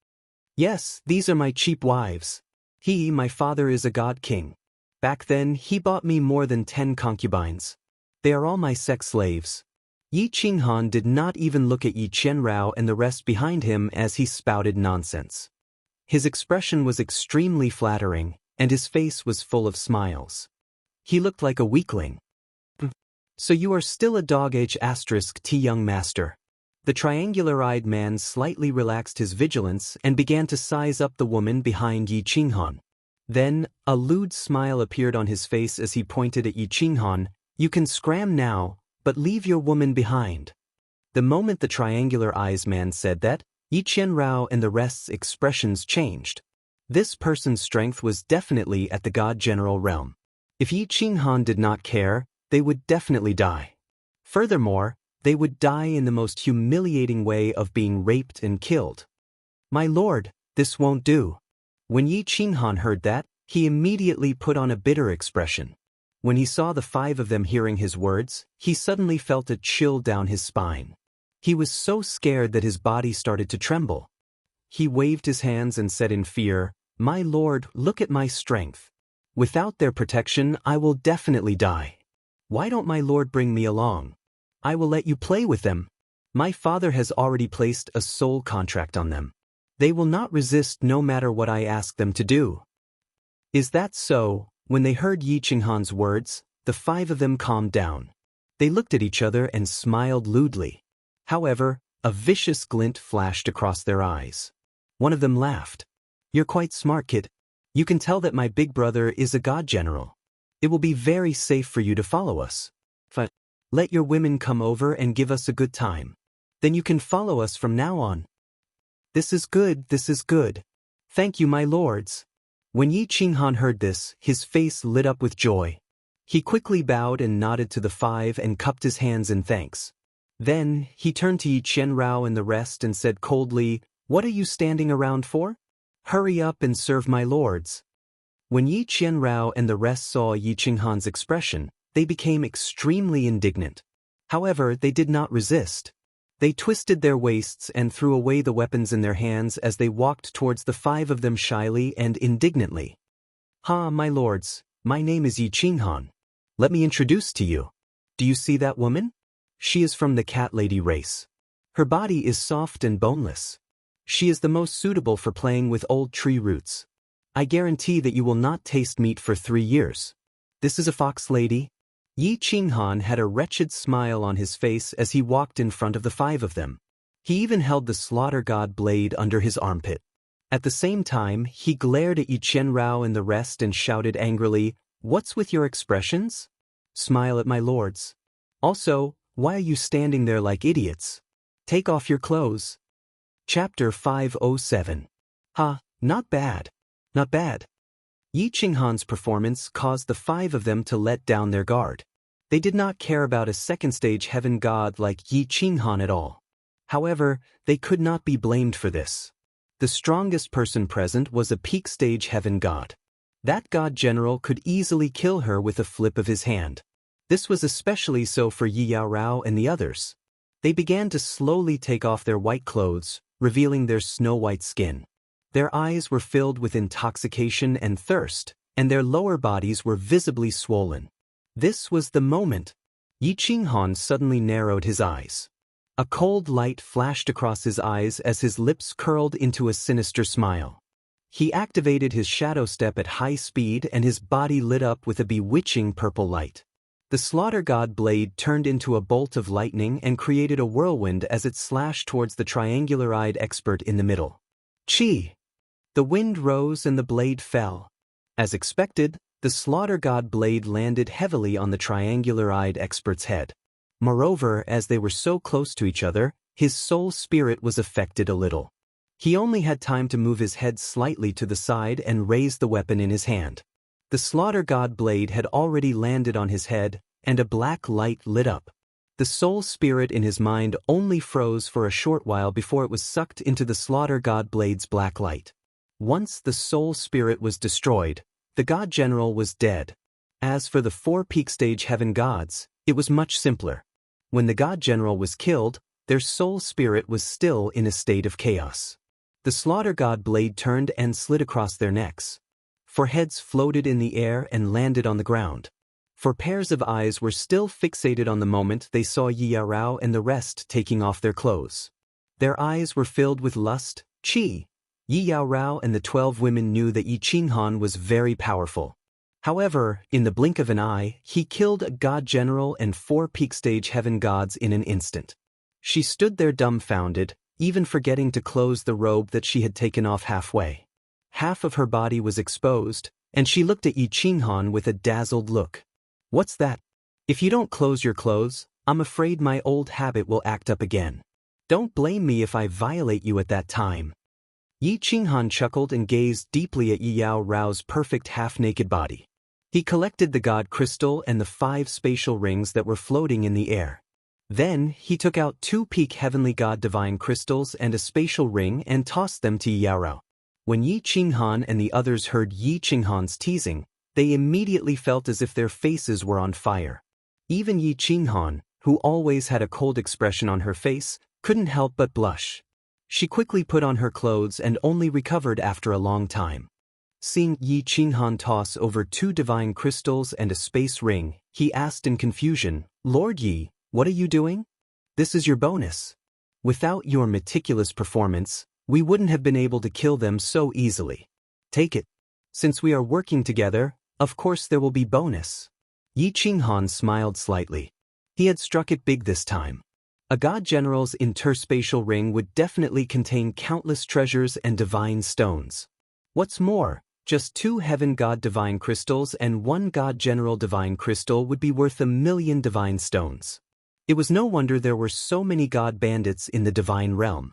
"Yes, these are my cheap wives. My father is a god king. Back then, he bought me more than 10 concubines. They are all my sex slaves." Yi Qinghan did not even look at Yi Qianrao and the rest behind him as he spouted nonsense. His expression was extremely flattering, and his face was full of smiles. He looked like a weakling. "So you are still a dog-age *T young master." The triangular-eyed man slightly relaxed his vigilance and began to size up the woman behind Yi Qinghan. Then, a lewd smile appeared on his face as he pointed at Yi Qinghan. "You can scram now, but leave your woman behind." The moment the triangular eyes man said that, Yi Qianrao and the rest's expressions changed. This person's strength was definitely at the god general realm. If Yi Qinghan did not care, they would definitely die. Furthermore, they would die in the most humiliating way of being raped and killed. "My lord, this won't do." When Yi Qinghan heard that, he immediately put on a bitter expression. When he saw the 5 of them hearing his words, he suddenly felt a chill down his spine. He was so scared that his body started to tremble. he waved his hands and said in fear, "My lord, look at my strength. Without their protection, I will definitely die. Why don't my lord bring me along? I will let you play with them. My father has already placed a soul contract on them. They will not resist no matter what I ask them to do." "Is that so?" When they heard Yi Qinghan's words, the 5 of them calmed down. They looked at each other and smiled lewdly. However, a vicious glint flashed across their eyes. One of them laughed. "You're quite smart, kid. You can tell that my big brother is a god general. It will be very safe for you to follow us. But let your women come over and give us a good time. Then you can follow us from now on." This is good, this is good. Thank you, my lords." When Yi Qinghan heard this, his face lit up with joy. He quickly bowed and nodded to the 5 and cupped his hands in thanks. Then, he turned to Yi Qianrao and the rest and said coldly, "What are you standing around for? Hurry up and serve my lords." When Yi Qianrao and the rest saw Yi Qinghan's expression, they became extremely indignant. However, they did not resist. They twisted their waists and threw away the weapons in their hands as they walked towards the 5 of them shyly and indignantly. "Ha, my lords, my name is Yi Qinghan. Let me introduce to you. Do you see that woman? She is from the cat lady race. Her body is soft and boneless. She is the most suitable for playing with old tree roots. I guarantee that you will not taste meat for 3 years. This is a fox lady." Yi Qinghan had a wretched smile on his face as he walked in front of the 5 of them. He even held the slaughter god blade under his armpit. At the same time, he glared at Yi Qianrao and the rest and shouted angrily, "What's with your expressions? Smile at my lords. Also, why are you standing there like idiots? Take off your clothes." Chapter 507. Ha, not bad. Not bad. Yi Qinghan's performance caused the 5 of them to let down their guard. They did not care about a second-stage heaven god like Yi Qinghan at all. However, they could not be blamed for this. The strongest person present was a peak-stage heaven god. That god general could easily kill her with a flip of his hand. This was especially so for Yi Yaorao and the others. They began to slowly take off their white clothes, revealing their snow-white skin. Their eyes were filled with intoxication and thirst, and their lower bodies were visibly swollen. This was the moment. Yi Qinghan suddenly narrowed his eyes. A cold light flashed across his eyes as his lips curled into a sinister smile. He activated his shadow step at high speed and his body lit up with a bewitching purple light. The slaughter god blade turned into a bolt of lightning and created a whirlwind as it slashed towards the triangular-eyed expert in the middle. Chi! The wind rose and the blade fell. As expected, the slaughter god blade landed heavily on the triangular-eyed expert's head. Moreover, as they were so close to each other, his soul spirit was affected a little. He only had time to move his head slightly to the side and raise the weapon in his hand. The slaughter god blade had already landed on his head, and a black light lit up. The soul spirit in his mind only froze for a short while before it was sucked into the slaughter god blade's black light. Once the soul spirit was destroyed, the god general was dead. As for the 4 peak stage heaven gods, it was much simpler. When the god general was killed, their soul spirit was still in a state of chaos. The slaughter god blade turned and slid across their necks. 4 heads floated in the air and landed on the ground. 4 pairs of eyes were still fixated on the moment they saw Yi Yaorao and the rest taking off their clothes. Their eyes were filled with lust, qi. Yi Yaorao and the 12 women knew that Yi Qinghan was very powerful. However, in the blink of an eye, he killed a god general and 4 peak stage heaven gods in an instant. She stood there dumbfounded, even forgetting to close the robe that she had taken off halfway. Half of her body was exposed, and she looked at Yi Qinghan with a dazzled look. "What's that? If you don't close your clothes, I'm afraid my old habit will act up again. Don't blame me if I violate you at that time." Yi Qinghan chuckled and gazed deeply at Yi Yaorao's perfect half-naked body. He collected the god crystal and the 5 spatial rings that were floating in the air. Then, he took out 2 peak heavenly god divine crystals and a spatial ring and tossed them to Yi Yaorao. When Yi Qinghan and the others heard Yi Qinghan's teasing, they immediately felt as if their faces were on fire. Even Yi Qinghan, who always had a cold expression on her face, couldn't help but blush. She quickly put on her clothes and only recovered after a long time. Seeing Yi Qinghan toss over 2 divine crystals and a space ring, he asked in confusion, "Lord Yi, what are you doing? This is your bonus. Without your meticulous performance, we wouldn't have been able to kill them so easily. Take it. Since we are working together, of course there will be bonus." Yi Qinghan smiled slightly. He had struck it big this time. A god general's interspatial ring would definitely contain countless treasures and divine stones. What's more, just 2 heaven god divine crystals and 1 god general divine crystal would be worth 1,000,000 divine stones. It was no wonder there were so many god bandits in the divine realm.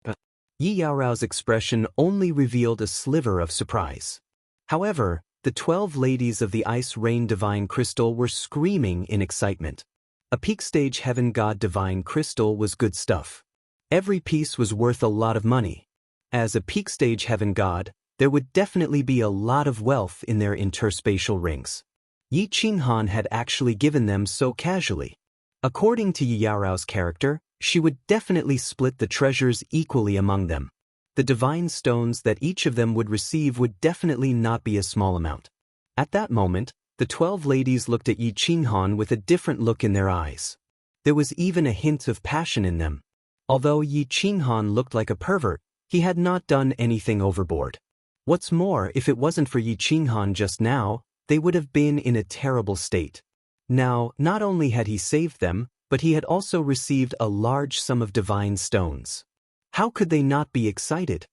But Yi Yaorao's expression only revealed a sliver of surprise. However, the 12 ladies of the Ice Rain divine crystal were screaming in excitement. A peak stage heaven god divine crystal was good stuff. Every piece was worth a lot of money. As a peak stage heaven god, there would definitely be a lot of wealth in their interspatial rings. Yi Qinghan had actually given them so casually. According to Yi Yaorao's character, she would definitely split the treasures equally among them. The divine stones that each of them would receive would definitely not be a small amount. At that moment, the 12 ladies looked at Yi Qinghan with a different look in their eyes. There was even a hint of passion in them. Although Yi Qinghan looked like a pervert, he had not done anything overboard. What's more, if it wasn't for Yi Qinghan just now, they would have been in a terrible state. Now, not only had he saved them, but he had also received a large sum of divine stones. How could they not be excited?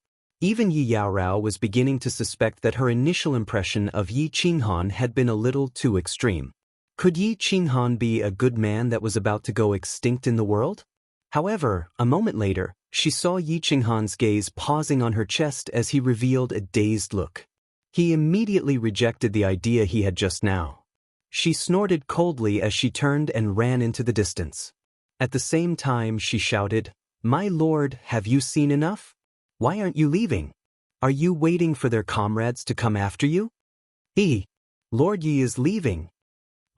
Even Yi Yaorao was beginning to suspect that her initial impression of Yi Qinghan had been a little too extreme. Could Yi Qinghan be a good man that was about to go extinct in the world? However, a moment later, she saw Yi Qinghan's gaze pausing on her chest as he revealed a dazed look. He immediately rejected the idea he had just now. She snorted coldly as she turned and ran into the distance. At the same time, she shouted, "My lord, have you seen enough? Why aren't you leaving? Are you waiting for their comrades to come after you?" Lord Yi is leaving."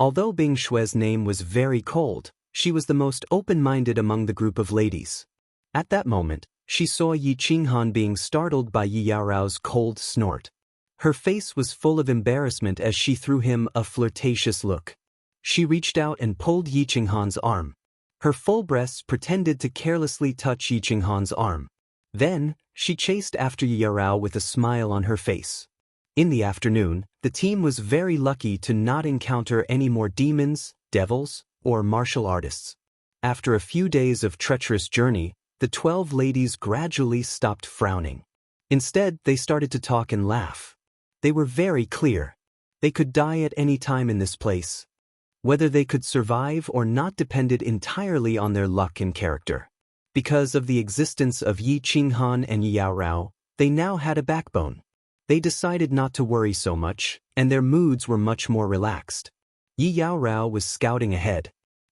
Although Bing Shue's name was very cold, she was the most open-minded among the group of ladies. At that moment, she saw Yi Qinghan being startled by Yi Yaorao's cold snort. Her face was full of embarrassment as she threw him a flirtatious look. She reached out and pulled Yi Qinghan's arm. Her full breasts pretended to carelessly touch Yi Qinghan's arm. Then, she chased after Yi Yaorao with a smile on her face. In the afternoon, the team was very lucky to not encounter any more demons, devils, or martial artists. After a few days of treacherous journey, the 12 ladies gradually stopped frowning. Instead, they started to talk and laugh. They were very clear. They could die at any time in this place. Whether they could survive or not depended entirely on their luck and character. Because of the existence of Yi Qinghan and Yi Yaorao, they now had a backbone. They decided not to worry so much, and their moods were much more relaxed. Yi Yaorao was scouting ahead.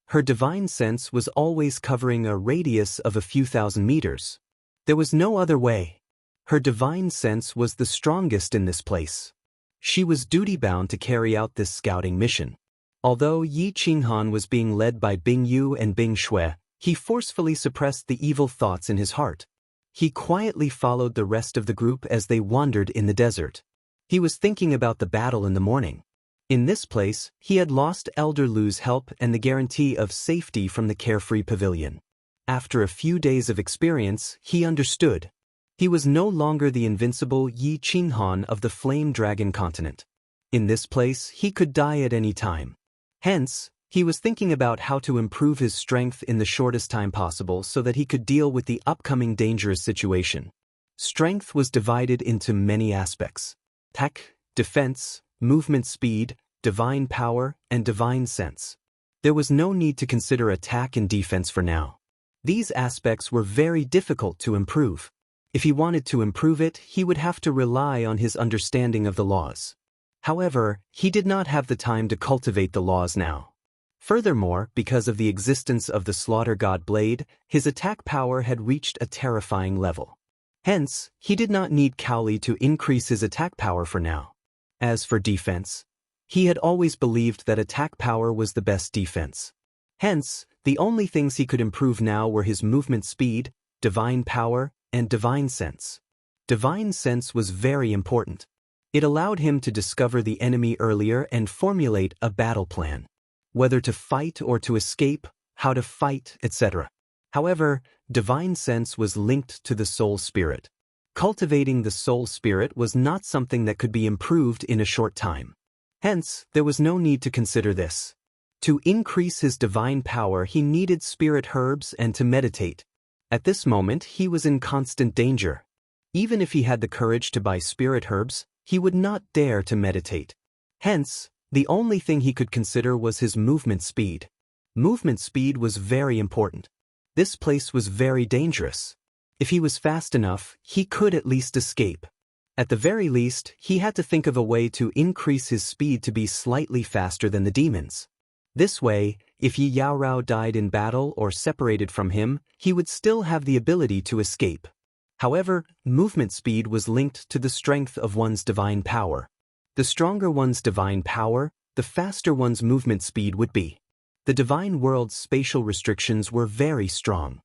Her divine sense was always covering a radius of a few thousand meters. There was no other way. Her divine sense was the strongest in this place. She was duty-bound to carry out this scouting mission. Although Yi Qinghan was being led by Bing Yu and Bing Shue, he forcefully suppressed the evil thoughts in his heart. He quietly followed the rest of the group as they wandered in the desert. He was thinking about the battle in the morning. In this place, he had lost Elder Lu's help and the guarantee of safety from the carefree pavilion. After a few days of experience, he understood. He was no longer the invincible Yi Qinghan of the Flame Dragon continent. In this place, he could die at any time. Hence, he was thinking about how to improve his strength in the shortest time possible so that he could deal with the upcoming dangerous situation. Strength was divided into many aspects: attack, defense, movement speed, divine power, and divine sense. There was no need to consider attack and defense for now. These aspects were very difficult to improve. If he wanted to improve it, he would have to rely on his understanding of the laws. However, he did not have the time to cultivate the laws now. Furthermore, because of the existence of the Slaughter God Blade, his attack power had reached a terrifying level. Hence, he did not need Cowley to increase his attack power for now. As for defense, he had always believed that attack power was the best defense. Hence, the only things he could improve now were his movement speed, divine power, and divine sense. Divine sense was very important. It allowed him to discover the enemy earlier and formulate a battle plan. Whether to fight or to escape, how to fight, etc. However, divine sense was linked to the soul spirit. Cultivating the soul spirit was not something that could be improved in a short time. Hence, there was no need to consider this. To increase his divine power, he needed spirit herbs and to meditate. At this moment, he was in constant danger. Even if he had the courage to buy spirit herbs, he would not dare to meditate. Hence, the only thing he could consider was his movement speed. Movement speed was very important. This place was very dangerous. If he was fast enough, he could at least escape. At the very least, he had to think of a way to increase his speed to be slightly faster than the demons. This way, if Yi Yaorao died in battle or separated from him, he would still have the ability to escape. However, movement speed was linked to the strength of one's divine power. The stronger one's divine power, the faster one's movement speed would be. The divine world's spatial restrictions were very strong.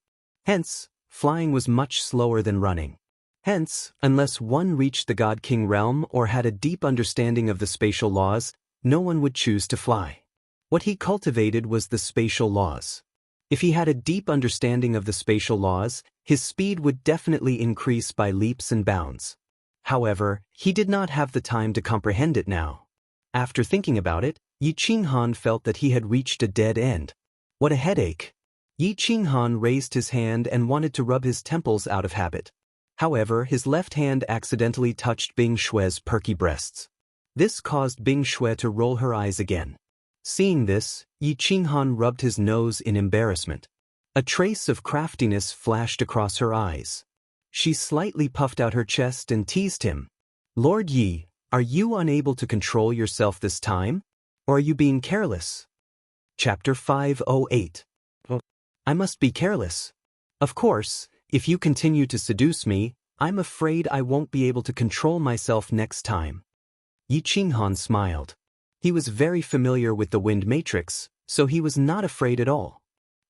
Hence, flying was much slower than running. Hence, unless one reached the God King realm or had a deep understanding of the spatial laws, no one would choose to fly. What he cultivated was the spatial laws. If he had a deep understanding of the spatial laws, his speed would definitely increase by leaps and bounds. However, he did not have the time to comprehend it now. After thinking about it, Yi Qinghan felt that he had reached a dead end. What a headache! Yi Qinghan raised his hand and wanted to rub his temples out of habit. However, his left hand accidentally touched Bing Shue's perky breasts. This caused Bing Shue to roll her eyes again. Seeing this, Yi Qinghan rubbed his nose in embarrassment. A trace of craftiness flashed across her eyes. She slightly puffed out her chest and teased him. "Lord Yi, are you unable to control yourself this time? Or are you being careless?" Chapter 508. I must be careless. Of course, if you continue to seduce me, I'm afraid I won't be able to control myself next time. Yi Qinghan smiled. He was very familiar with the wind matrix, so he was not afraid at all.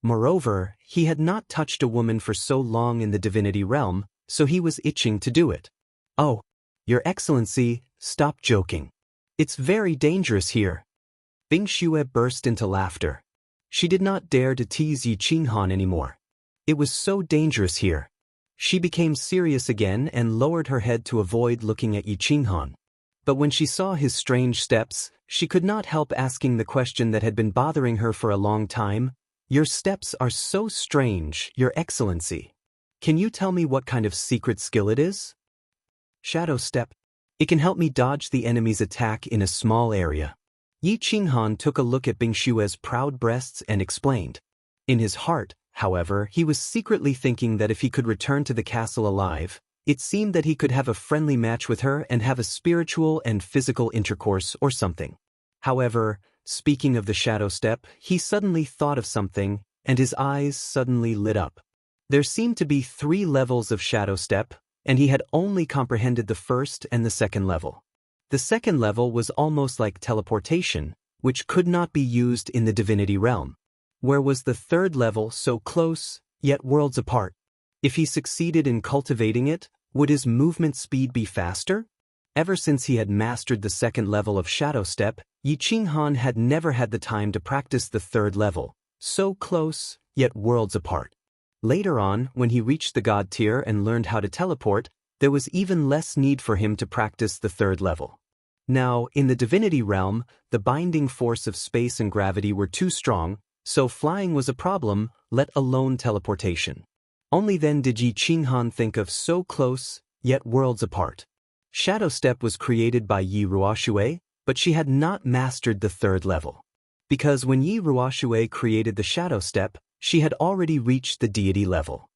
Moreover, he had not touched a woman for so long in the divinity realm, so he was itching to do it. "Oh, Your Excellency, stop joking. It's very dangerous here." Bing Shue burst into laughter. She did not dare to tease Yi Qinghan anymore. It was so dangerous here. She became serious again and lowered her head to avoid looking at Yi Qinghan. But when she saw his strange steps, she could not help asking the question that had been bothering her for a long time. "Your steps are so strange, Your Excellency. Can you tell me what kind of secret skill it is?" "Shadow step. It can help me dodge the enemy's attack in a small area." Yi Qinghan took a look at Bing Shue's proud breasts and explained. In his heart, however, he was secretly thinking that if he could return to the castle alive, it seemed that he could have a friendly match with her and have a spiritual and physical intercourse or something. However, speaking of the shadow step, he suddenly thought of something, and his eyes suddenly lit up. There seemed to be 3 levels of shadow step, and he had only comprehended the first and the second level. The second level was almost like teleportation, which could not be used in the divinity realm. Where was the third level so close, yet worlds apart? If he succeeded in cultivating it, would his movement speed be faster? Ever since he had mastered the second level of shadow step, Yi Qinghan had never had the time to practice the third level, so close, yet worlds apart. Later on, when he reached the god tier and learned how to teleport, there was even less need for him to practice the third level. Now, in the divinity realm, the binding force of space and gravity were too strong, so flying was a problem, let alone teleportation. Only then did Yi Qinghan think of so close, yet worlds apart. Shadow Step was created by Yi Ruoxue, but she had not mastered the third level. Because when Yi Ruoxue created the Shadow Step, she had already reached the deity level.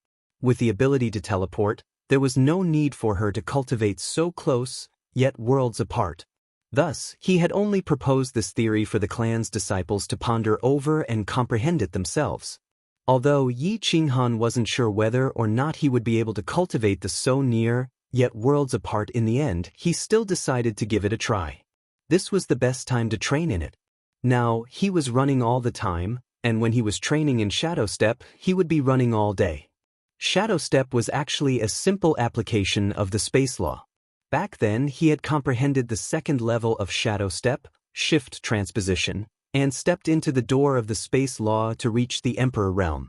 With the ability to teleport, there was no need for her to cultivate so close, yet worlds apart. Thus, he had only proposed this theory for the clan's disciples to ponder over and comprehend it themselves. Although Yi Qinghan wasn't sure whether or not he would be able to cultivate the so near, yet worlds apart in the end, he still decided to give it a try. This was the best time to train in it. Now, he was running all the time, and when he was training in Shadow Step, he would be running all day. Shadow step was actually a simple application of the space law. Back then he had comprehended the second level of shadow step, shift transposition, and stepped into the door of the space law to reach the Emperor realm.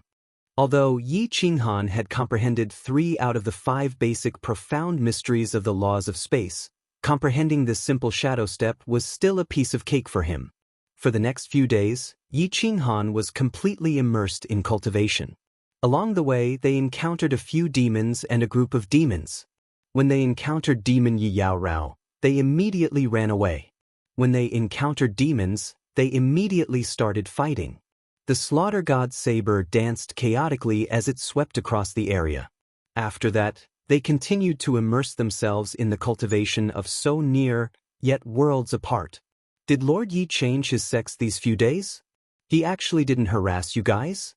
Although Yi Qinghan had comprehended 3 out of the 5 basic profound mysteries of the laws of space, comprehending this simple shadow step was still a piece of cake for him. For the next few days, Yi Qinghan was completely immersed in cultivation. Along the way, they encountered a few demons and a group of demons. When they encountered demon Yi Yao Rao, they immediately ran away. When they encountered demons, they immediately started fighting. The slaughter god saber danced chaotically as it swept across the area. After that, they continued to immerse themselves in the cultivation of so near, yet worlds apart. Did Lord Yi change his sex these few days? He actually didn't harass you guys?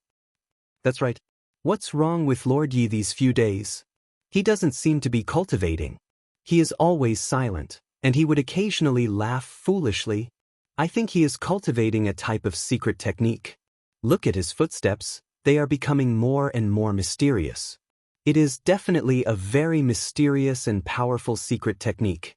That's right. What's wrong with Lord Yi these few days? He doesn't seem to be cultivating. He is always silent, and he would occasionally laugh foolishly. I think he is cultivating a type of secret technique. Look at his footsteps, they are becoming more and more mysterious. It is definitely a very mysterious and powerful secret technique.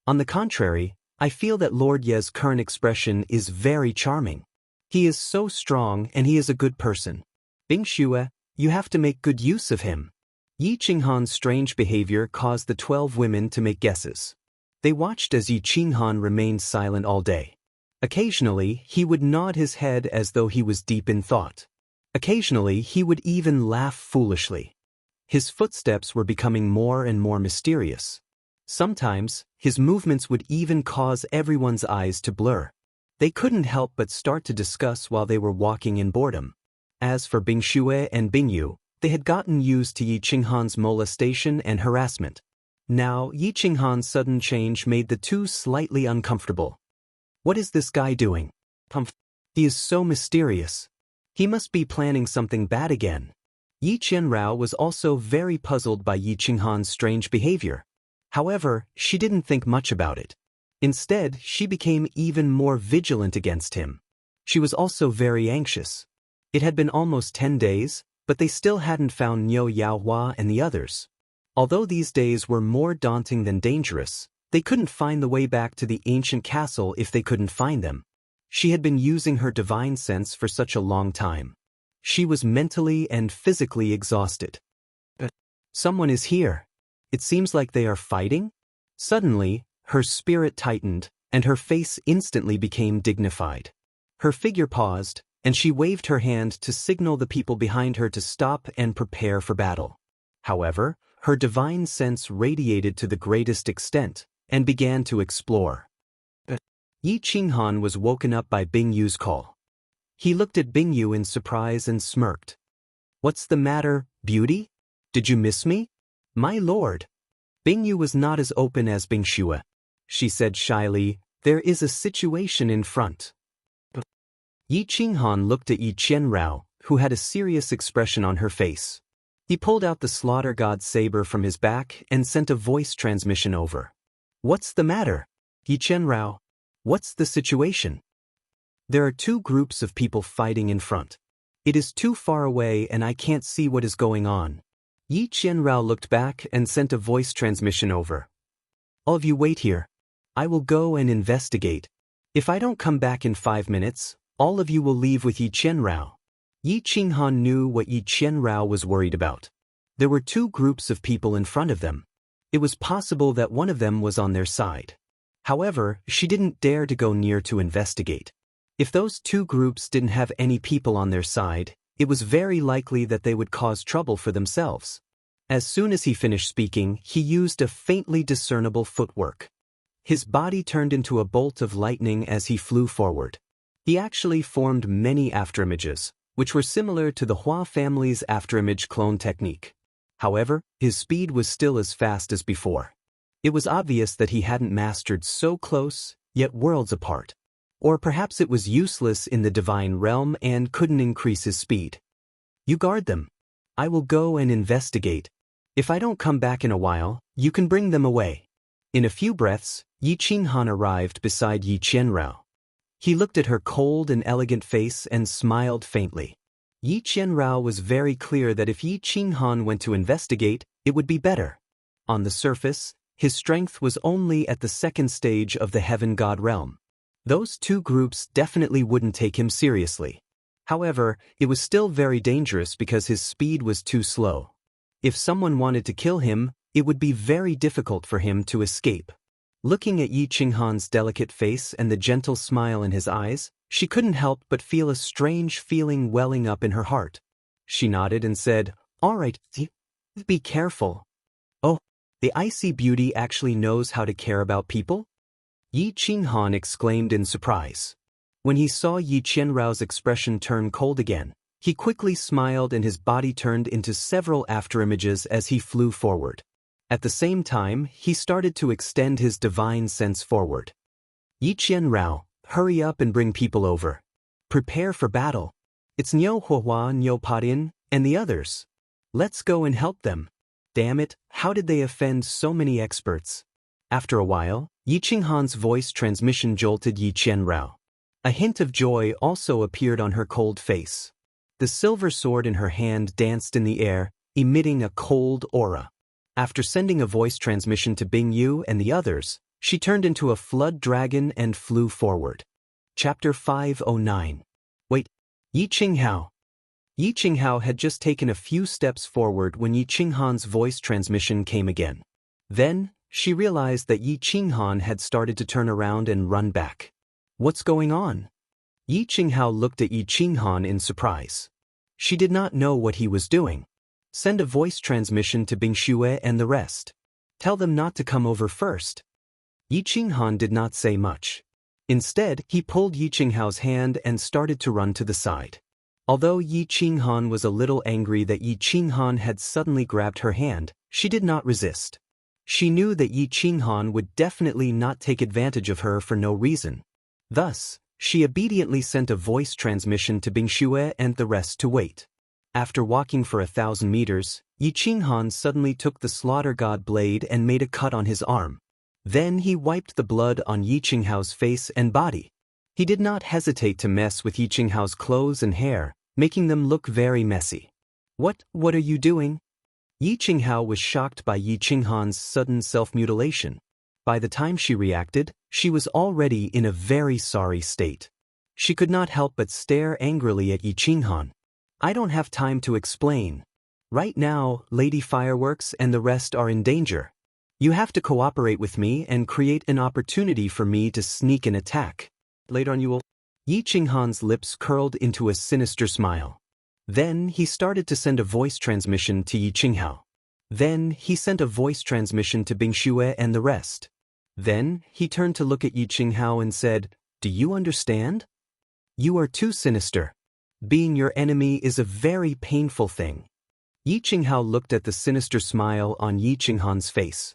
On the contrary, I feel that Lord Ye's current expression is very charming. He is so strong and he is a good person. Bing Xue, you have to make good use of him. Yi Qinghan's strange behavior caused the 12 women to make guesses. They watched as Yi Qinghan remained silent all day. Occasionally, he would nod his head as though he was deep in thought. Occasionally, he would even laugh foolishly. His footsteps were becoming more and more mysterious. Sometimes, his movements would even cause everyone's eyes to blur. They couldn't help but start to discuss while they were walking in boredom. As for Bing Xue and Bing Yu, they had gotten used to Yi Qinghan's molestation and harassment. Now, Yi Qinghan's sudden change made the two slightly uncomfortable. What is this guy doing? He is so mysterious. He must be planning something bad again. Yi Qianrao was also very puzzled by Yi Qinghan's strange behavior. However, she didn't think much about it. Instead, she became even more vigilant against him. She was also very anxious. It had been almost 10 days, but they still hadn't found Niu Yaohua and the others. Although these days were more daunting than dangerous, they couldn't find the way back to the ancient castle if they couldn't find them. She had been using her divine sense for such a long time. She was mentally and physically exhausted. Someone is here. It seems like they are fighting? Suddenly, her spirit tightened, and her face instantly became dignified. Her figure paused, and she waved her hand to signal the people behind her to stop and prepare for battle. However, her divine sense radiated to the greatest extent, and began to explore. Yi Qinghan was woken up by Bing Yu's call. He looked at Bing Yu in surprise and smirked. What's the matter, beauty? Did you miss me? My lord. Bing Yu was not as open as Bing Xue. She said shyly, there is a situation in front. Yi Qinghan looked at Yi Qianrao, who had a serious expression on her face. He pulled out the slaughter god's saber from his back and sent a voice transmission over. What's the matter? Yi Qianrao. What's the situation? There are 2 groups of people fighting in front. It is too far away and I can't see what is going on. Yi Qianrao looked back and sent a voice transmission over. All of you wait here. I will go and investigate. If I don't come back in 5 minutes, all of you will leave with Yi Qianrao. Yi Qinghan knew what Yi Qianrao was worried about. There were 2 groups of people in front of them. It was possible that one of them was on their side. However, she didn't dare to go near to investigate. If those 2 groups didn't have any people on their side, it was very likely that they would cause trouble for themselves. As soon as he finished speaking, he used a faintly discernible footwork. His body turned into a bolt of lightning as he flew forward. He actually formed many afterimages, which were similar to the Hua family's afterimage clone technique. However, his speed was still as fast as before. It was obvious that he hadn't mastered so close, yet worlds apart. Or perhaps it was useless in the divine realm and couldn't increase his speed. You guard them. I will go and investigate. If I don't come back in a while, you can bring them away. In a few breaths, Yi Qinghan arrived beside Yi Qianrao. He looked at her cold and elegant face and smiled faintly. Yi Qianrao was very clear that if Yi Qinghan went to investigate, it would be better. On the surface, his strength was only at the second stage of the heaven god realm. Those two groups definitely wouldn't take him seriously. However, it was still very dangerous because his speed was too slow. If someone wanted to kill him, it would be very difficult for him to escape. Looking at Yi Qinghan's delicate face and the gentle smile in his eyes, she couldn't help but feel a strange feeling welling up in her heart. She nodded and said, "All right, be careful." "Oh, the icy beauty actually knows how to care about people?" Yi Qinghan exclaimed in surprise. When he saw Yi Qianrao's expression turn cold again, he quickly smiled and his body turned into several afterimages as he flew forward. At the same time, he started to extend his divine sense forward. "Yi Qianrao, hurry up and bring people over. Prepare for battle. It's Niu Huahua, Niu Padian, and the others. Let's go and help them. Damn it, how did they offend so many experts?" After a while, Yi Qinghan's voice transmission jolted Yi Qianrao. A hint of joy also appeared on her cold face. The silver sword in her hand danced in the air, emitting a cold aura. After sending a voice transmission to Bing Yu and the others, she turned into a flood dragon and flew forward. Chapter 509. Wait, Yi Qinghao. Yi Qinghao had just taken a few steps forward when Yi Qinghan's voice transmission came again. Then, she realized that Yi Qinghan had started to turn around and run back. What's going on? Yi Qinghao looked at Yi Qinghan in surprise. She did not know what he was doing. Send a voice transmission to Bing Xue and the rest. Tell them not to come over first. Yi Qinghan did not say much. Instead, he pulled Yi Qinghao's hand and started to run to the side. Although Yi Qinghan was a little angry that Yi Qinghan had suddenly grabbed her hand, she did not resist. She knew that Yi Qinghan would definitely not take advantage of her for no reason. Thus, she obediently sent a voice transmission to Bing Xue and the rest to wait. After walking for 1,000 meters, Yi Qinghan suddenly took the slaughter god blade and made a cut on his arm. Then he wiped the blood on Yi Qinghao's face and body. He did not hesitate to mess with Yi Qinghao's clothes and hair, making them look very messy. What are you doing?" Yi Qinghao was shocked by Yi Qinghan's sudden self-mutilation. By the time she reacted, she was already in a very sorry state. She could not help but stare angrily at Yi Qinghan. "I don't have time to explain. Right now, Lady Fireworks and the rest are in danger. You have to cooperate with me and create an opportunity for me to sneak an attack. Later on you will..." Yi Qinghan's lips curled into a sinister smile. Then he started to send a voice transmission to Yi Qinghao. Then he sent a voice transmission to Bing Xue and the rest. Then he turned to look at Yi Qinghao and said, "Do you understand? You are too sinister. Being your enemy is a very painful thing." Yi Qinghao looked at the sinister smile on Yi Qinghan's face.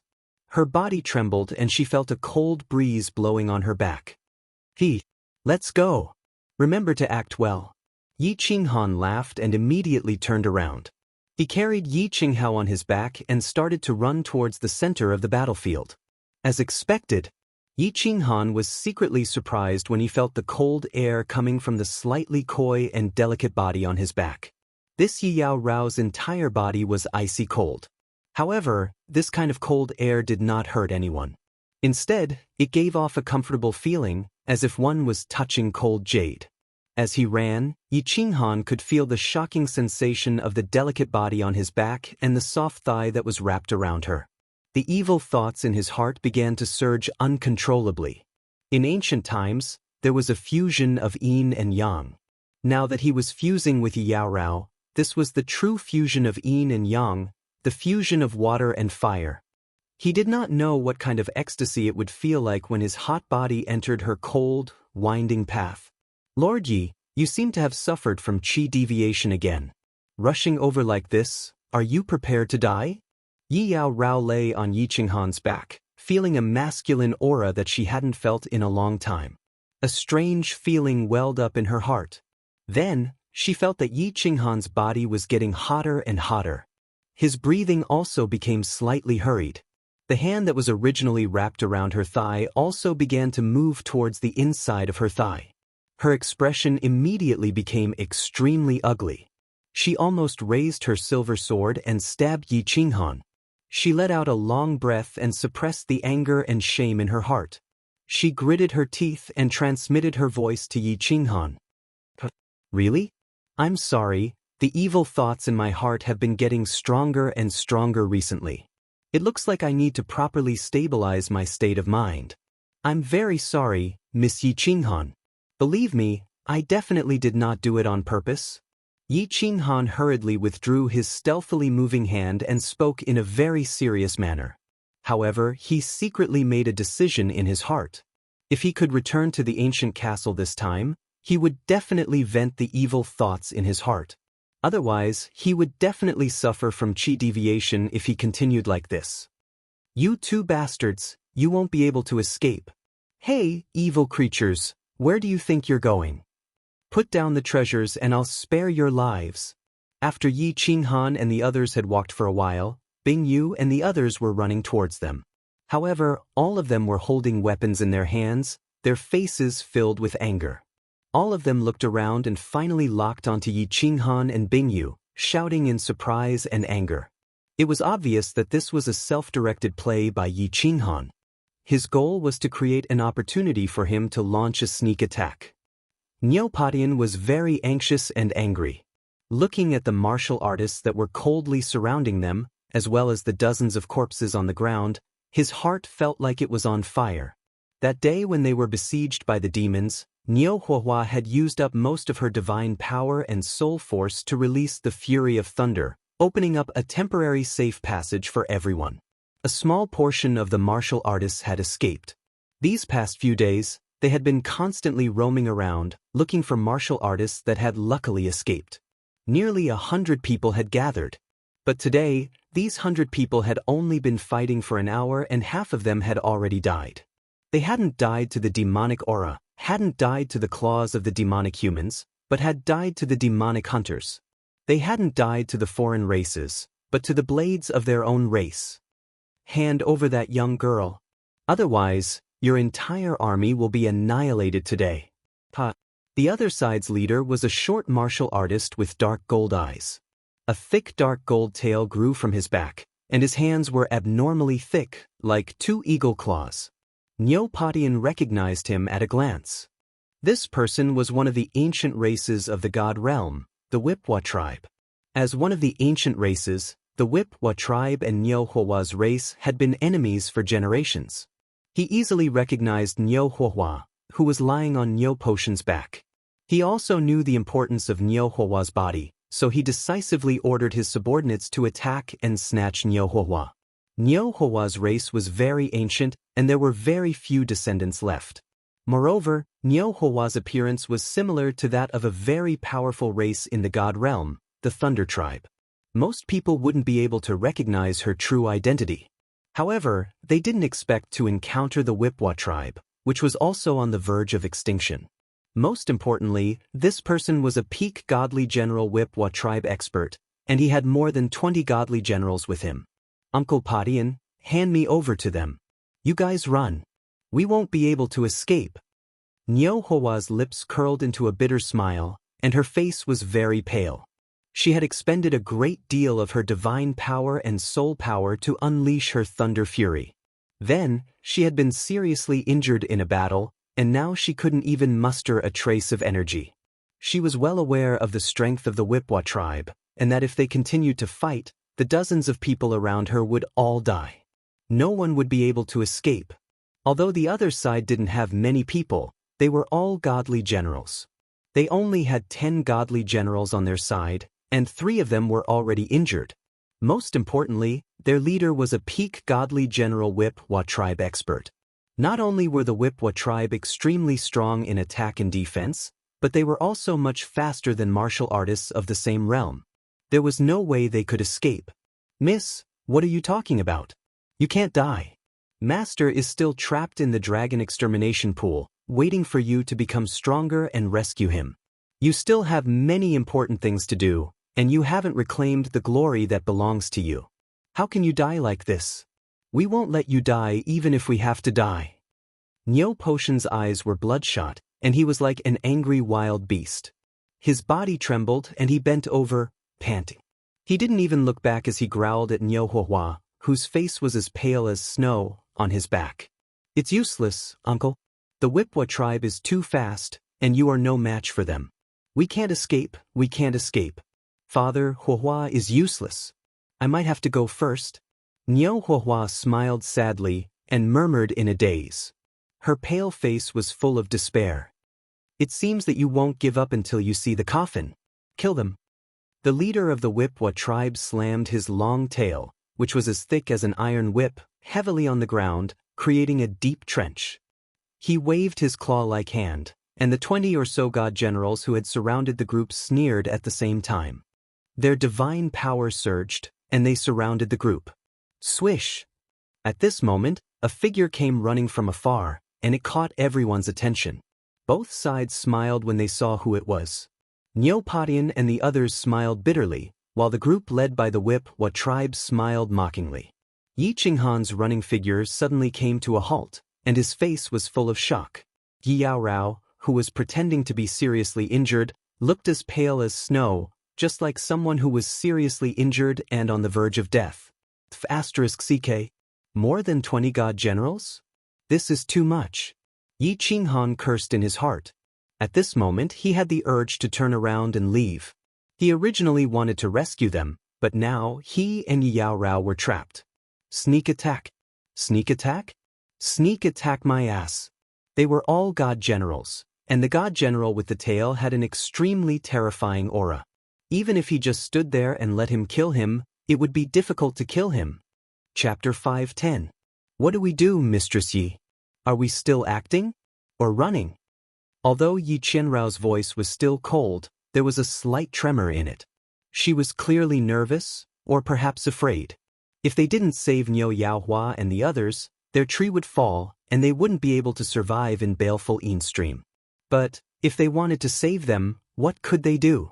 Her body trembled and she felt a cold breeze blowing on her back. Let's go. Remember to act well." Yi Qinghan laughed and immediately turned around. He carried Yi Qinghao on his back and started to run towards the center of the battlefield. As expected, Yi Qinghan was secretly surprised when he felt the cold air coming from the slightly coy and delicate body on his back. This Yi Yao Rao's entire body was icy cold. However, this kind of cold air did not hurt anyone. Instead, it gave off a comfortable feeling, as if one was touching cold jade. As he ran, Yi Qinghan could feel the shocking sensation of the delicate body on his back and the soft thigh that was wrapped around her. The evil thoughts in his heart began to surge uncontrollably. In ancient times, there was a fusion of yin and yang. Now that he was fusing with Yi Yao Rao, this was the true fusion of yin and yang, the fusion of water and fire. He did not know what kind of ecstasy it would feel like when his hot body entered her cold, winding path. "Lord Yi, you seem to have suffered from qi deviation again. Rushing over like this, are you prepared to die?" Yi Yao Rao lay on Yi Qinghan's back, feeling a masculine aura that she hadn't felt in a long time. A strange feeling welled up in her heart. Then, she felt that Yi Qinghan's body was getting hotter and hotter. His breathing also became slightly hurried. The hand that was originally wrapped around her thigh also began to move towards the inside of her thigh. Her expression immediately became extremely ugly. She almost raised her silver sword and stabbed Yi Qinghan. She let out a long breath and suppressed the anger and shame in her heart. She gritted her teeth and transmitted her voice to Yi Qinghan. Really? I'm sorry, the evil thoughts in my heart have been getting stronger and stronger recently. It looks like I need to properly stabilize my state of mind. I'm very sorry, Miss Yi Qinghan. Believe me, I definitely did not do it on purpose. Yi Qinghan hurriedly withdrew his stealthily moving hand and spoke in a very serious manner. However, he secretly made a decision in his heart. If he could return to the ancient castle this time, he would definitely vent the evil thoughts in his heart. Otherwise, he would definitely suffer from chi deviation if he continued like this. You two bastards, you won't be able to escape. Hey, evil creatures, where do you think you're going? Put down the treasures and I'll spare your lives. After Yi Qinghan and the others had walked for a while, Bing Yu and the others were running towards them. However, all of them were holding weapons in their hands, their faces filled with anger. All of them looked around and finally locked onto Yi Qinghan and Bing Yu, shouting in surprise and anger. It was obvious that this was a self-directed play by Yi Qinghan. His goal was to create an opportunity for him to launch a sneak attack. Neopatian was very anxious and angry. Looking at the martial artists that were coldly surrounding them, as well as the dozens of corpses on the ground, his heart felt like it was on fire. That day when they were besieged by the demons, Niu Huahua had used up most of her divine power and soul force to release the fury of thunder, opening up a temporary safe passage for everyone. A small portion of the martial artists had escaped. These past few days, they had been constantly roaming around, looking for martial artists that had luckily escaped. Nearly 100 people had gathered. But today, these 100 people had only been fighting for an hour and half of them had already died. They hadn't died to the demonic aura, hadn't died to the claws of the demonic humans, but had died to the demonic hunters. They hadn't died to the foreign races, but to the blades of their own race. Hand over that young girl. Otherwise, your entire army will be annihilated today. The other side's leader was a short martial artist with dark gold eyes. A thick dark gold tail grew from his back, and his hands were abnormally thick, like 2 eagle claws. Neopatian recognized him at a glance. This person was one of the ancient races of the God realm, the Wipwa tribe. As one of the ancient races, the Wipwa tribe and Niu Huahua's race had been enemies for generations. He easily recognized Niu Huahua, who was lying on Niu Potion's back. He also knew the importance of Niu Huahua's body, so he decisively ordered his subordinates to attack and snatch Niu Huahua. Niu Huahua's race was very ancient, and there were very few descendants left. Moreover, Niu Huahua's appearance was similar to that of a very powerful race in the God realm, the Thunder tribe. Most people wouldn't be able to recognize her true identity. However, they didn't expect to encounter the Wipwa tribe, which was also on the verge of extinction. Most importantly, this person was a peak godly general Wipwa tribe expert, and he had more than 20 godly generals with him. Uncle Patian, hand me over to them. You guys run. We won't be able to escape. Niu Huahua's lips curled into a bitter smile, and her face was very pale. She had expended a great deal of her divine power and soul power to unleash her thunder fury. Then, she had been seriously injured in a battle, and now she couldn't even muster a trace of energy. She was well aware of the strength of the Wipwa tribe, and that if they continued to fight, the dozens of people around her would all die. No one would be able to escape. Although the other side didn't have many people, they were all godly generals. They only had 10 godly generals on their side, and 3 of them were already injured. Most importantly, their leader was a peak godly general Wipwa tribe expert. Not only were the Wipwa tribe extremely strong in attack and defense, but they were also much faster than martial artists of the same realm. There was no way they could escape. Miss, what are you talking about? You can't die. Master is still trapped in the dragon extermination pool, waiting for you to become stronger and rescue him. You still have many important things to do, and you haven't reclaimed the glory that belongs to you. How can you die like this? We won't let you die even if we have to die. Niu Potion's eyes were bloodshot, and he was like an angry wild beast. His body trembled and he bent over, panting. He didn't even look back as he growled at Niu Huahua, whose face was as pale as snow, on his back. "It's useless, uncle. The Wipwa tribe is too fast, and you are no match for them. We can't escape, we can't escape. Father, Huahua is useless. I might have to go first." Niu Huahua smiled sadly and murmured in a daze. Her pale face was full of despair. "It seems that you won't give up until you see the coffin. Kill them." The leader of the Wipwa tribe slammed his long tail, which was as thick as an iron whip, heavily on the ground, creating a deep trench. He waved his claw-like hand, and the 20 or so god generals who had surrounded the group sneered at the same time. Their divine power surged, and they surrounded the group. Swish! At this moment, a figure came running from afar, and it caught everyone's attention. Both sides smiled when they saw who it was. Neopodian and the others smiled bitterly, while the group led by the Wipwa tribe smiled mockingly. Yi Qinghan's running figure suddenly came to a halt, and his face was full of shock. Yi Yaorao, who was pretending to be seriously injured, looked as pale as snow, just like someone who was seriously injured and on the verge of death. *CK. More than 20 god generals? This is too much. Yi Qinghan cursed in his heart. At this moment he had the urge to turn around and leave. He originally wanted to rescue them, but now he and Yi Yaorao were trapped. Sneak attack. Sneak attack? Sneak attack my ass. They were all god generals, and the god general with the tail had an extremely terrifying aura. Even if he just stood there and let him kill him, it would be difficult to kill him. Chapter 5:10. What do we do, Mistress Yi? Are we still acting? Or running? Although Yi Qianrao's voice was still cold, there was a slight tremor in it. She was clearly nervous, or perhaps afraid. If they didn't save Niu Yaohua and the others, their tree would fall, and they wouldn't be able to survive in baleful Yin Stream. But, if they wanted to save them, what could they do?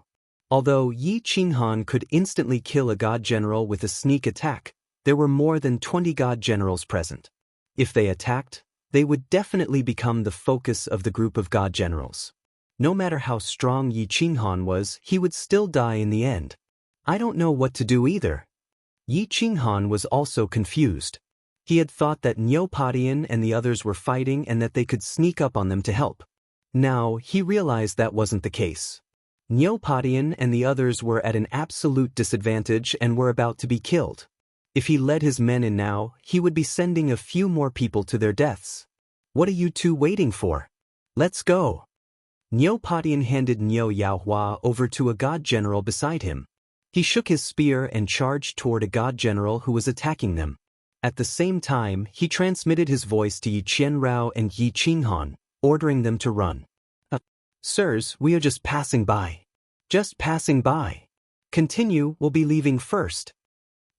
Although Yi Qinghan could instantly kill a god general with a sneak attack, there were more than 20 god generals present. If they attacked, they would definitely become the focus of the group of god generals. No matter how strong Yi Qinghan was, he would still die in the end. I don't know what to do either. Yi Qinghan was also confused. He had thought that Neopodian and the others were fighting and that they could sneak up on them to help. Now, he realized that wasn't the case. Neopodian and the others were at an absolute disadvantage and were about to be killed. If he led his men in now, he would be sending a few more people to their deaths. What are you two waiting for? Let's go. Neopodian handed Niu Yaohua over to a god general beside him. He shook his spear and charged toward a god general who was attacking them. At the same time, he transmitted his voice to Yi Qianrao and Yi Qinghan, ordering them to run. Sirs, we are just passing by. Just passing by. Continue, we'll be leaving first.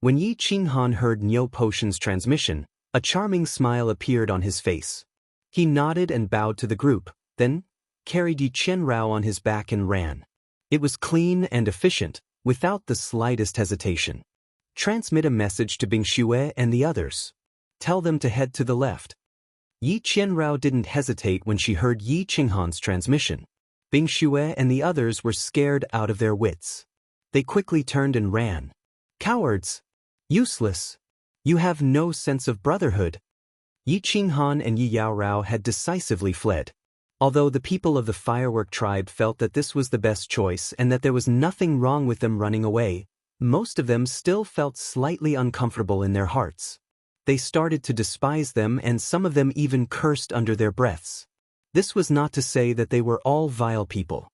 When Yi Qinghan heard Niu Potion's transmission, a charming smile appeared on his face. He nodded and bowed to the group, then carried Yi Qianrao on his back and ran. It was clean and efficient, without the slightest hesitation. Transmit a message to Bing Xue and the others. Tell them to head to the left. Yi Qianrao didn't hesitate when she heard Yi Qinghan's transmission. Bing Xue and the others were scared out of their wits. They quickly turned and ran. Cowards! Useless! You have no sense of brotherhood. Yi Qinghan and Yi Yaorao had decisively fled. Although the people of the firework tribe felt that this was the best choice and that there was nothing wrong with them running away, most of them still felt slightly uncomfortable in their hearts. They started to despise them, and some of them even cursed under their breaths. This was not to say that they were all vile people.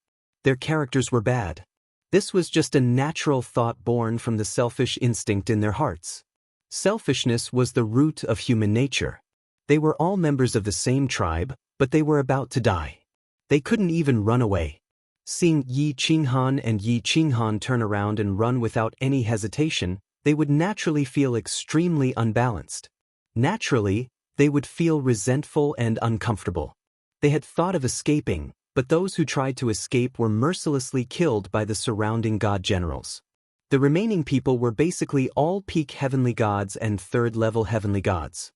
Their characters were bad. This was just a natural thought born from the selfish instinct in their hearts. Selfishness was the root of human nature. They were all members of the same tribe, but they were about to die. They couldn't even run away. Seeing Yi Qinghan and Yi Qinghan turn around and run without any hesitation, they would naturally feel extremely unbalanced. Naturally, they would feel resentful and uncomfortable. They had thought of escaping, but those who tried to escape were mercilessly killed by the surrounding god generals. The remaining people were basically all peak heavenly gods and third-level heavenly gods.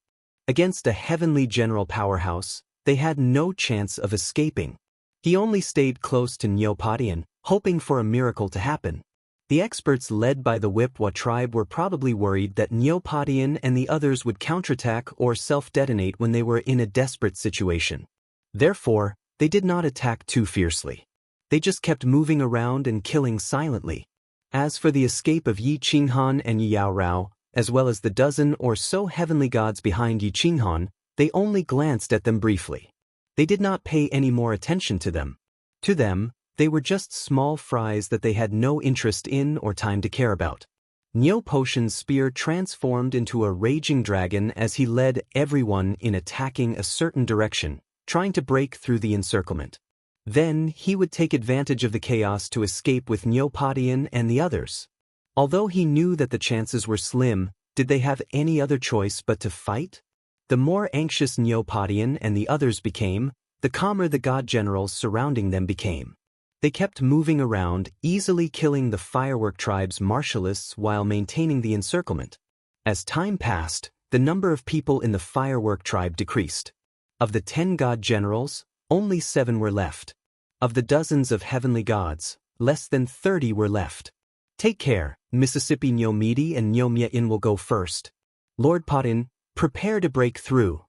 Against a heavenly general powerhouse, they had no chance of escaping. He only stayed close to Neopodian, hoping for a miracle to happen. The experts led by the Wipwa tribe were probably worried that Neopodian and the others would counterattack or self-detonate when they were in a desperate situation. Therefore, they did not attack too fiercely. They just kept moving around and killing silently. As for the escape of Yi Qinghan and Yao Rao, as well as the dozen or so heavenly gods behind Yi Qinghan, they only glanced at them briefly. They did not pay any more attention to them. To them, they were just small fries that they had no interest in or time to care about. Niu Potion's spear transformed into a raging dragon as he led everyone in attacking a certain direction, trying to break through the encirclement. Then he would take advantage of the chaos to escape with Neopodian and the others. Although he knew that the chances were slim, did they have any other choice but to fight? The more anxious Neopodian and the others became, the calmer the god generals surrounding them became. They kept moving around, easily killing the firework tribe's martialists while maintaining the encirclement. As time passed, the number of people in the firework tribe decreased. Of the 10 god generals, only 7 were left. Of the dozens of heavenly gods, less than 30 were left. Take care, Mississippi Nyomidi and Nyomyein will go first. Lord Podin, prepare to break through.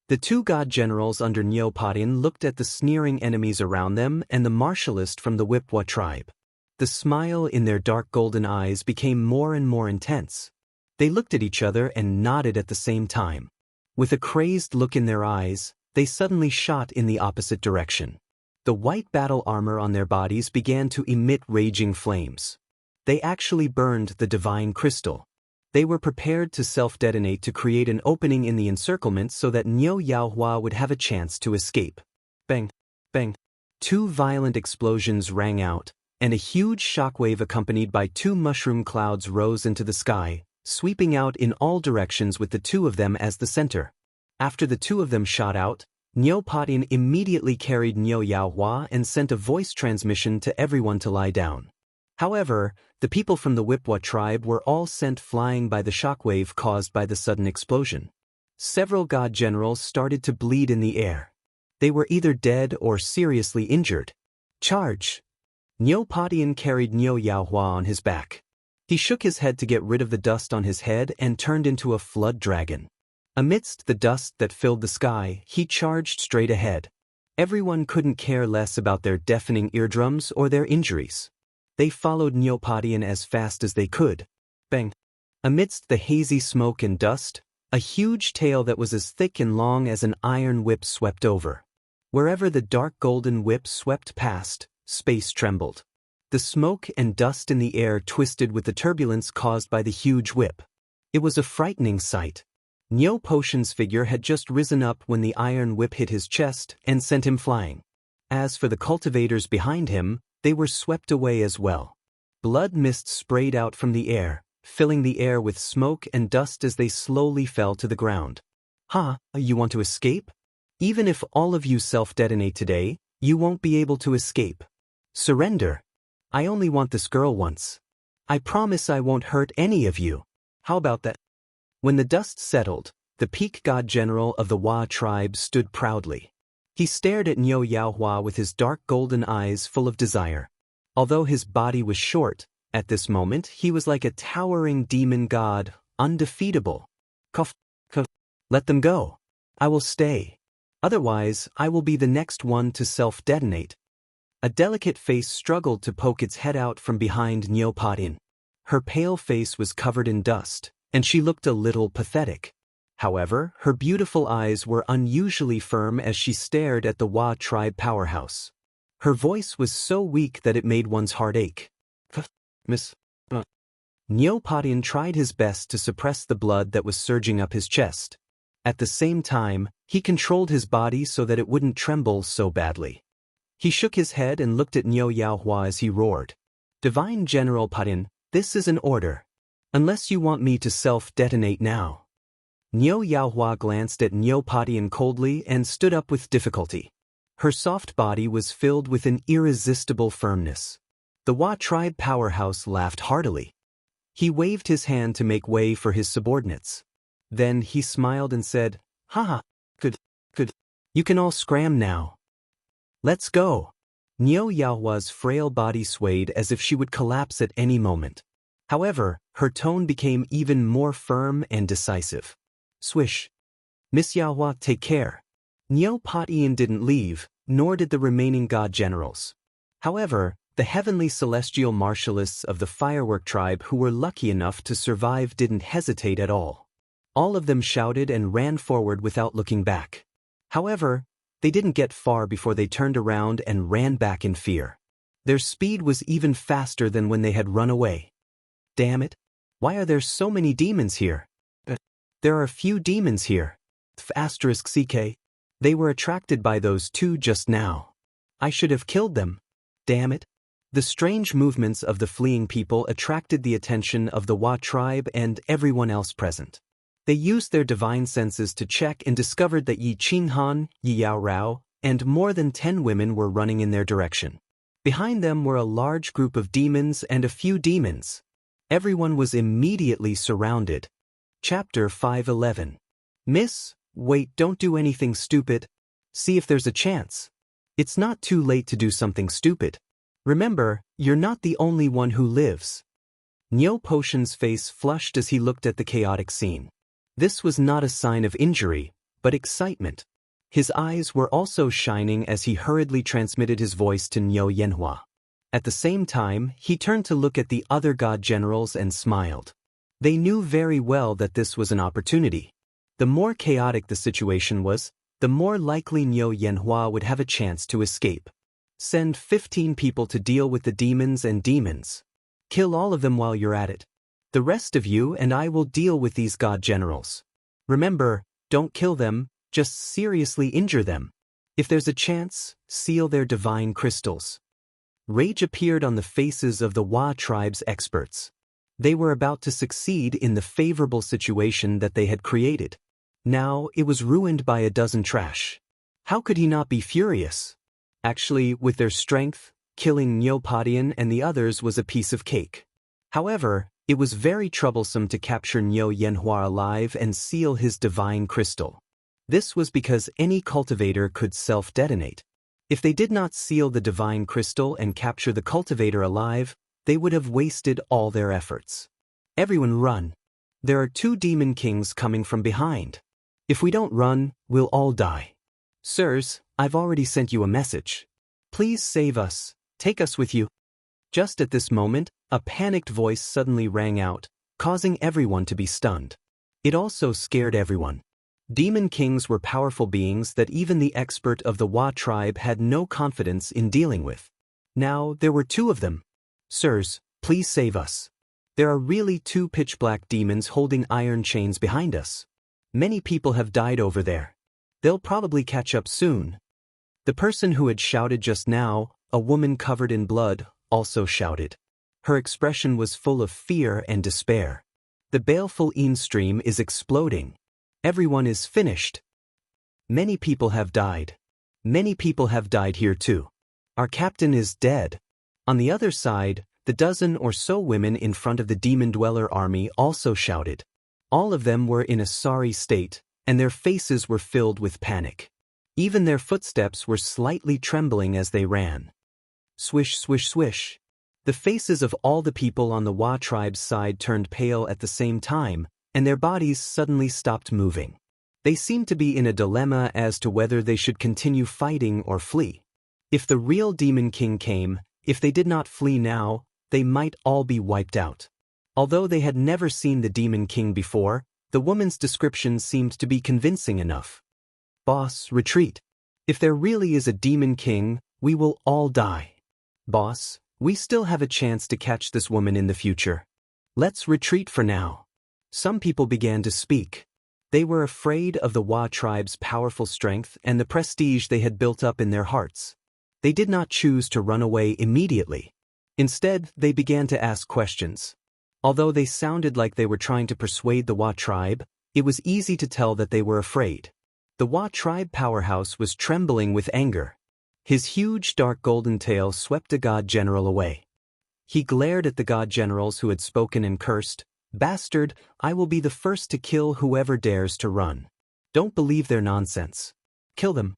The 2 god generals under Neopodian looked at the sneering enemies around them and the martialist from the Wipwa tribe. The smile in their dark golden eyes became more and more intense. They looked at each other and nodded at the same time. With a crazed look in their eyes, they suddenly shot in the opposite direction. The white battle armor on their bodies began to emit raging flames. They actually burned the divine crystal. They were prepared to self-detonate to create an opening in the encirclement so that Niu Yaohua would have a chance to escape. Bang! Bang! 2 violent explosions rang out, and a huge shockwave accompanied by 2 mushroom clouds rose into the sky, sweeping out in all directions with the 2 of them as the center. After the 2 of them shot out, Neopodian immediately carried Niu Yaohua and sent a voice transmission to everyone to lie down. However, the people from the Wipwa tribe were all sent flying by the shockwave caused by the sudden explosion. Several god generals started to bleed in the air. They were either dead or seriously injured. Charge! Neopodian carried Niu Yaohua on his back. He shook his head to get rid of the dust on his head and turned into a flood dragon. Amidst the dust that filled the sky, he charged straight ahead. Everyone couldn't care less about their deafening eardrums or their injuries. They followed Neopodian as fast as they could. Bang! Amidst the hazy smoke and dust, a huge tail that was as thick and long as an iron whip swept over. Wherever the dark golden whip swept past, space trembled. The smoke and dust in the air twisted with the turbulence caused by the huge whip. It was a frightening sight. Niu Potion's figure had just risen up when the iron whip hit his chest and sent him flying. As for the cultivators behind him, they were swept away as well. Blood mist sprayed out from the air, filling the air with smoke and dust as they slowly fell to the ground. Ha, you want to escape? Even if all of you self-detonate today, you won't be able to escape. Surrender. I only want this girl once. I promise I won't hurt any of you. How about that? When the dust settled, the peak god general of the Wa tribe stood proudly. He stared at Niu Yaohua with his dark golden eyes full of desire. Although his body was short, at this moment he was like a towering demon god, undefeatable. Cough. Let them go. I will stay. Otherwise, I will be the next one to self-detonate. A delicate face struggled to poke its head out from behind Neopodian. Her pale face was covered in dust, and she looked a little pathetic. However, her beautiful eyes were unusually firm as she stared at the Wa tribe powerhouse. Her voice was so weak that it made one's heart ache. Miss. Neopodian tried his best to suppress the blood that was surging up his chest. At the same time, he controlled his body so that it wouldn't tremble so badly. He shook his head and looked at Niu Yaohua as he roared. Divine General Podin, this is an order. Unless you want me to self-detonate now. Niu Yaohua glanced at Neopodian coldly and stood up with difficulty. Her soft body was filled with an irresistible firmness. The Wa tribe powerhouse laughed heartily. He waved his hand to make way for his subordinates. Then he smiled and said, "Haha, good. You can all scram now. Let's go." Niu Yaohua's frail body swayed as if she would collapse at any moment. However, her tone became even more firm and decisive. Swish. Miss Yaohua, take care. Niu Patian didn't leave, nor did the remaining god generals. However, the heavenly celestial martialists of the firework tribe who were lucky enough to survive didn't hesitate at all. All of them shouted and ran forward without looking back. However, they didn't get far before they turned around and ran back in fear. Their speed was even faster than when they had run away. Damn it! Why are there so many demons here? There are few demons here. *CK. They were attracted by those two just now. I should have killed them. Damn it! The strange movements of the fleeing people attracted the attention of the Wa tribe and everyone else present. They used their divine senses to check and discovered that Yi Qinghan, Yi Yao Rao, and more than 10 women were running in their direction. Behind them were a large group of demons and a few demons. Everyone was immediately surrounded. Chapter 511. Miss, wait, don't do anything stupid. See if there's a chance. It's not too late to do something stupid. Remember, you're not the only one who lives. Niu Potion's face flushed as he looked at the chaotic scene. This was not a sign of injury, but excitement. His eyes were also shining as he hurriedly transmitted his voice to Niu Yanhua. At the same time, he turned to look at the other god generals and smiled. They knew very well that this was an opportunity. The more chaotic the situation was, the more likely Niu Yanhua would have a chance to escape. Send 15 people to deal with the demons and demons. Kill all of them while you're at it. The rest of you and I will deal with these god generals. Remember, don't kill them, just seriously injure them. If there's a chance, seal their divine crystals. Rage appeared on the faces of the Wa tribe's experts. They were about to succeed in the favorable situation that they had created. Now it was ruined by a dozen trash. How could he not be furious? Actually, with their strength, killing Niu Patian and the others was a piece of cake. However, it was very troublesome to capture Niu Yanhua alive and seal his divine crystal. This was because any cultivator could self-detonate. If they did not seal the divine crystal and capture the cultivator alive, they would have wasted all their efforts. Everyone run. There are 2 demon kings coming from behind. If we don't run, we'll all die. Sirs, I've already sent you a message. Please save us, take us with you. Just at this moment, a panicked voice suddenly rang out, causing everyone to be stunned. It also scared everyone. Demon kings were powerful beings that even the expert of the Wa tribe had no confidence in dealing with. Now there were 2 of them. Sirs, please save us. There are really 2 pitch-black demons holding iron chains behind us. Many people have died over there. They'll probably catch up soon. The person who had shouted just now, a woman covered in blood, also shouted. Her expression was full of fear and despair. The baleful Yin stream is exploding. Everyone is finished. Many people have died. Many people have died here too. Our captain is dead. On the other side, the dozen or so women in front of the demon dweller army also shouted. All of them were in a sorry state, and their faces were filled with panic. Even their footsteps were slightly trembling as they ran. Swish, swish, swish. The faces of all the people on the Wa tribe's side turned pale at the same time, and their bodies suddenly stopped moving. They seemed to be in a dilemma as to whether they should continue fighting or flee. If the real Demon King came, if they did not flee now, they might all be wiped out. Although they had never seen the Demon King before, the woman's description seemed to be convincing enough. Boss, retreat. If there really is a Demon King, we will all die. Boss, we still have a chance to catch this woman in the future. Let's retreat for now. Some people began to speak. They were afraid of the Wa tribe's powerful strength and the prestige they had built up in their hearts. They did not choose to run away immediately. Instead, they began to ask questions. Although they sounded like they were trying to persuade the Wa tribe, it was easy to tell that they were afraid. The Wa tribe powerhouse was trembling with anger. His huge dark golden tail swept a god general away. He glared at the god generals who had spoken and cursed. Bastard, I will be the first to kill whoever dares to run. Don't believe their nonsense. Kill them.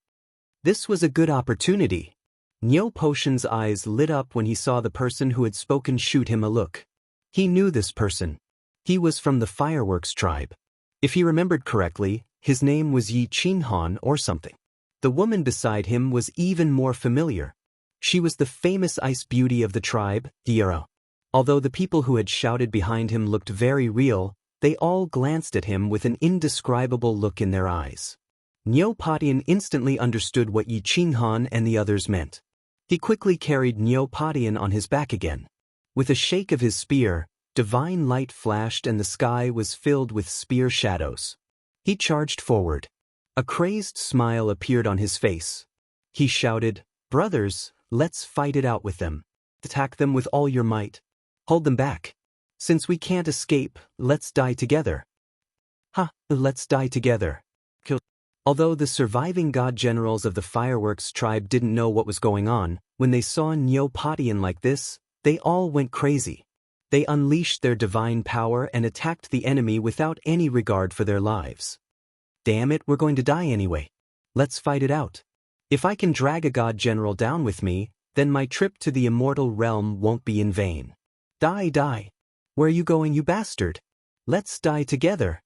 This was a good opportunity. Nyo Potion's eyes lit up when he saw the person who had spoken shoot him a look. He knew this person. He was from the Fireworks tribe. If he remembered correctly, his name was Yi Qinhan or something. The woman beside him was even more familiar. She was the famous ice beauty of the tribe, Diera. Although the people who had shouted behind him looked very real, they all glanced at him with an indescribable look in their eyes. Nyo Patian instantly understood what Yi Qinhan and the others meant. He quickly carried Nyo Patian on his back again. With a shake of his spear, divine light flashed and the sky was filled with spear shadows. He charged forward. A crazed smile appeared on his face. He shouted, "Brothers, let's fight it out with them. Attack them with all your might. Hold them back. Since we can't escape, let's die together." Let's die together. Although the surviving god generals of the Fireworks tribe didn't know what was going on, when they saw Nyo Patian like this, they all went crazy. They unleashed their divine power and attacked the enemy without any regard for their lives. Damn it, we're going to die anyway. Let's fight it out. If I can drag a god general down with me, then my trip to the immortal realm won't be in vain. Die. Where are you going, you bastard? Let's die together.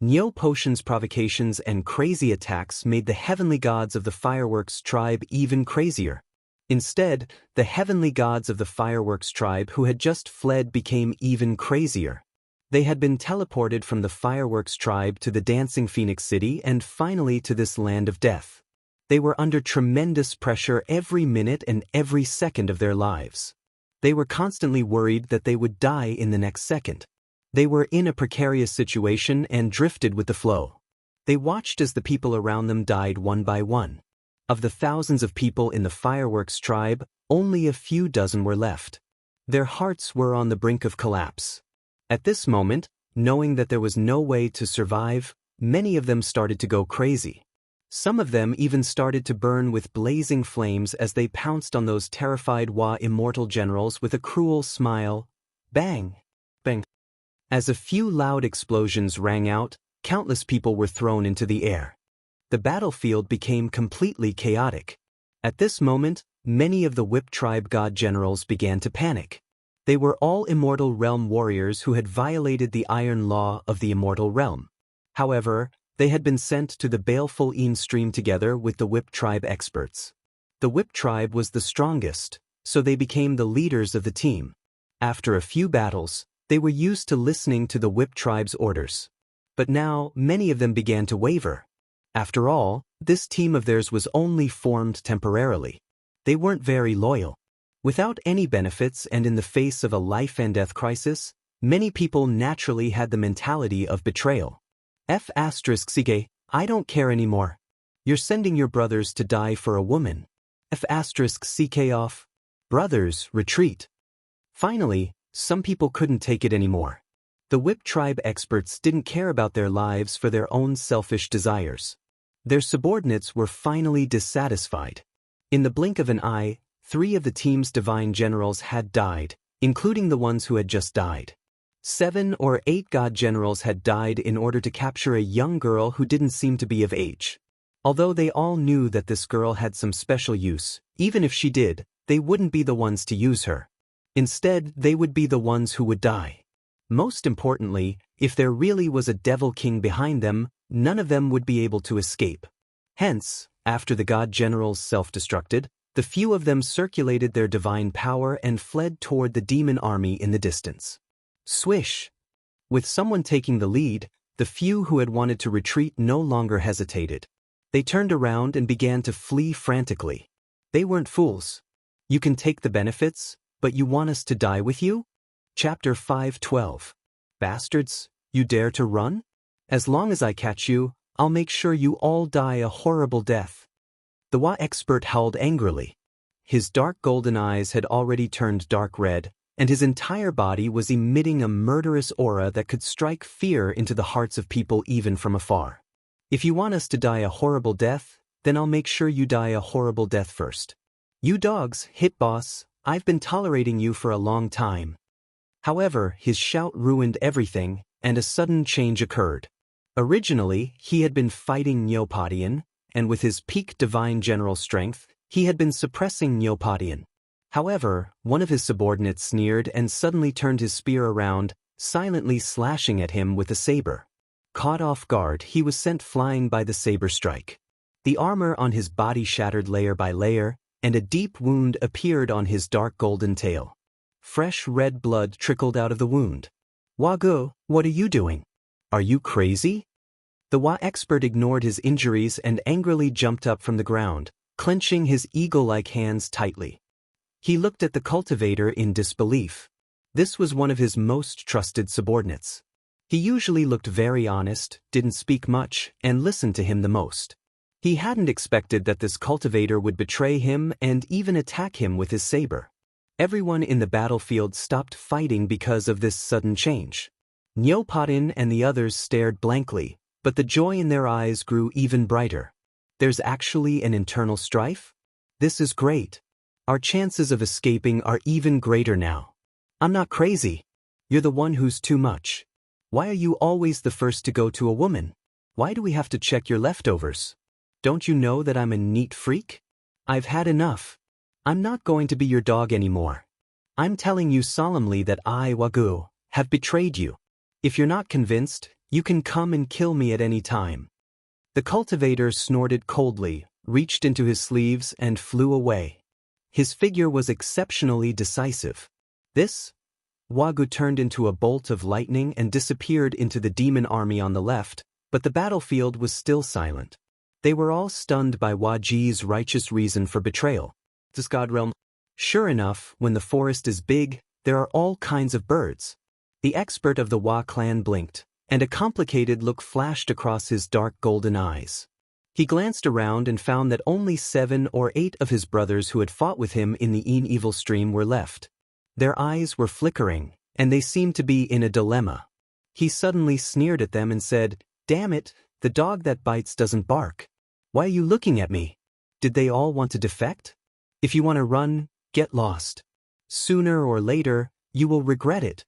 Nyo Potion's provocations and crazy attacks made the heavenly gods of the Fireworks tribe even crazier. Instead, the heavenly gods of the Fireworks tribe who had just fled became even crazier. They had been teleported from the Fireworks tribe to the Dancing Phoenix City and finally to this land of death. They were under tremendous pressure every minute and every second of their lives. They were constantly worried that they would die in the next second. They were in a precarious situation and drifted with the flow. They watched as the people around them died one by one. Of the thousands of people in the Fireworks tribe, only a few dozen were left. Their hearts were on the brink of collapse. At this moment, knowing that there was no way to survive, many of them started to go crazy. Some of them even started to burn with blazing flames as they pounced on those terrified Immortal generals with a cruel smile. Bang! Bang! As a few loud explosions rang out, countless people were thrown into the air. The battlefield became completely chaotic. At this moment, many of the Whip tribe god generals began to panic. They were all Immortal Realm warriors who had violated the iron law of the Immortal Realm. However, they had been sent to the baleful Een stream together with the Whip tribe experts. The Whip tribe was the strongest, so they became the leaders of the team. After a few battles, they were used to listening to the Whip tribe's orders. But now, many of them began to waver. After all, this team of theirs was only formed temporarily. They weren't very loyal. Without any benefits and in the face of a life-and-death crisis, many people naturally had the mentality of betrayal. F***ck, I don't care anymore. You're sending your brothers to die for a woman. F***ck off. Brothers, retreat. Finally, some people couldn't take it anymore. The Whip tribe experts didn't care about their lives for their own selfish desires. Their subordinates were finally dissatisfied. In the blink of an eye, 3 of the team's divine generals had died, including the ones who had just died. 7 or 8 god generals had died in order to capture a young girl who didn't seem to be of age. Although they all knew that this girl had some special use, even if she did, they wouldn't be the ones to use her. Instead, they would be the ones who would die. Most importantly, if there really was a devil king behind them, none of them would be able to escape. Hence, after the god generals self-destructed, the few of them circulated their divine power and fled toward the demon army in the distance. Swish! With someone taking the lead, the few who had wanted to retreat no longer hesitated. They turned around and began to flee frantically. They weren't fools. You can take the benefits, but you want us to die with you? Chapter 5:12. Bastards, you dare to run? As long as I catch you, I'll make sure you all die a horrible death. The expert howled angrily. His dark golden eyes had already turned dark red, and his entire body was emitting a murderous aura that could strike fear into the hearts of people even from afar. If you want us to die a horrible death, then I'll make sure you die a horrible death first. You dogs, hit boss, I've been tolerating you for a long time. However, his shout ruined everything, and a sudden change occurred. Originally, he had been fighting Nyo Patian, and with his peak divine general strength, He had been suppressing Neopodian. However, one of his subordinates sneered and suddenly turned his spear around, silently slashing at him with a saber. Caught off guard, he was sent flying by the saber strike. The armor on his body shattered layer by layer, and a deep wound appeared on his dark golden tail. Fresh red blood trickled out of the wound. Wagu, what are you doing? Are you crazy? The Wa expert ignored his injuries and angrily jumped up from the ground, clenching his eagle-like hands tightly. He looked at the cultivator in disbelief. This was one of his most trusted subordinates. He usually looked very honest, didn't speak much, and listened to him the most. He hadn't expected that this cultivator would betray him and even attack him with his saber. Everyone in the battlefield stopped fighting because of this sudden change. Neopodian and the others stared blankly, but the joy in their eyes grew even brighter. There's actually an internal strife? This is great. Our chances of escaping are even greater now. I'm not crazy. You're the one who's too much. Why are you always the first to go to a woman? Why do we have to check your leftovers? Don't you know that I'm a neat freak? I've had enough. I'm not going to be your dog anymore. I'm telling you solemnly that I, Wagu, have betrayed you. If you're not convinced, you can come and kill me at any time. The cultivator snorted coldly, reached into his sleeves, and flew away. His figure was exceptionally decisive. This? Wagu turned into a bolt of lightning and disappeared into the demon army on the left, but the battlefield was still silent. They were all stunned by Waji's righteous reason for betrayal. This god realm. Sure enough, when the forest is big, there are all kinds of birds. The expert of the Wa clan blinked, and a complicated look flashed across his dark golden eyes. He glanced around and found that only 7 or 8 of his brothers who had fought with him in the evil stream were left. Their eyes were flickering, and they seemed to be in a dilemma. He suddenly sneered at them and said, "Damn it, the dog that bites doesn't bark. Why are you looking at me? Did they all want to defect? If you want to run, get lost. Sooner or later, you will regret it."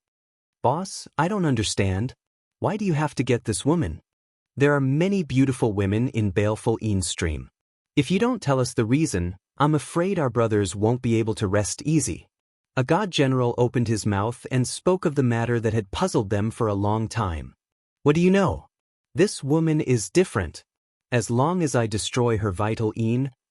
"Boss, I don't understand. Why do you have to get this woman? There are many beautiful women in baleful stream. If you don't tell us the reason, I'm afraid our brothers won't be able to rest easy." A god general opened his mouth and spoke of the matter that had puzzled them for a long time. "What do you know? This woman is different. As long as I destroy her vital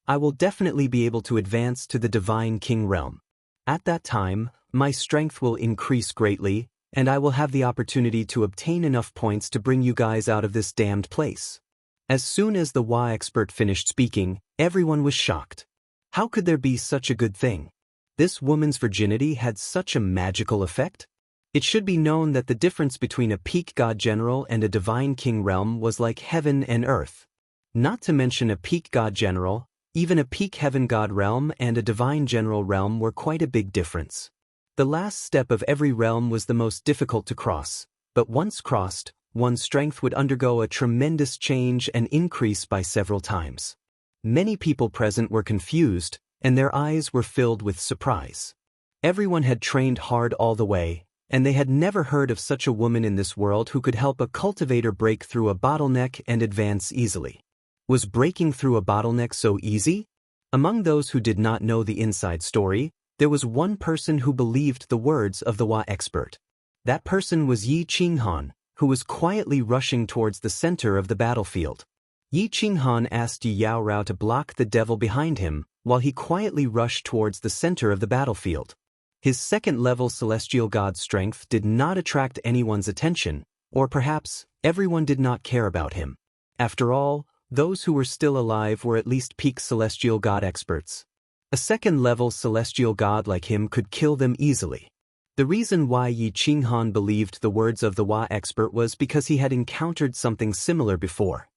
I will definitely be able to advance to the divine king realm. At that time, my strength will increase greatly, and I will have the opportunity to obtain enough points to bring you guys out of this damned place." As soon as the Wa expert finished speaking, everyone was shocked. How could there be such a good thing? This woman's virginity had such a magical effect? It should be known that the difference between a peak god general and a divine king realm was like heaven and earth. Not to mention a peak god general, even a peak heaven god realm and a divine general realm were quite a big difference. The last step of every realm was the most difficult to cross, but once crossed, one's strength would undergo a tremendous change and increase by several times. Many people present were confused, and their eyes were filled with surprise. Everyone had trained hard all the way, and they had never heard of such a woman in this world who could help a cultivator break through a bottleneck and advance easily. Was breaking through a bottleneck so easy? Among those who did not know the inside story, there was one person who believed the words of the Wa expert. That person was Yi Qinghan, who was quietly rushing towards the center of the battlefield. Yi Qinghan asked Yi Yao Rao to block the devil behind him, while he quietly rushed towards the center of the battlefield. His second-level celestial god strength did not attract anyone's attention, or perhaps everyone did not care about him. After all, those who were still alive were at least peak celestial god experts. A second-level celestial god like him could kill them easily. The reason why Yi Qinghan believed the words of the Wa expert was because he had encountered something similar before.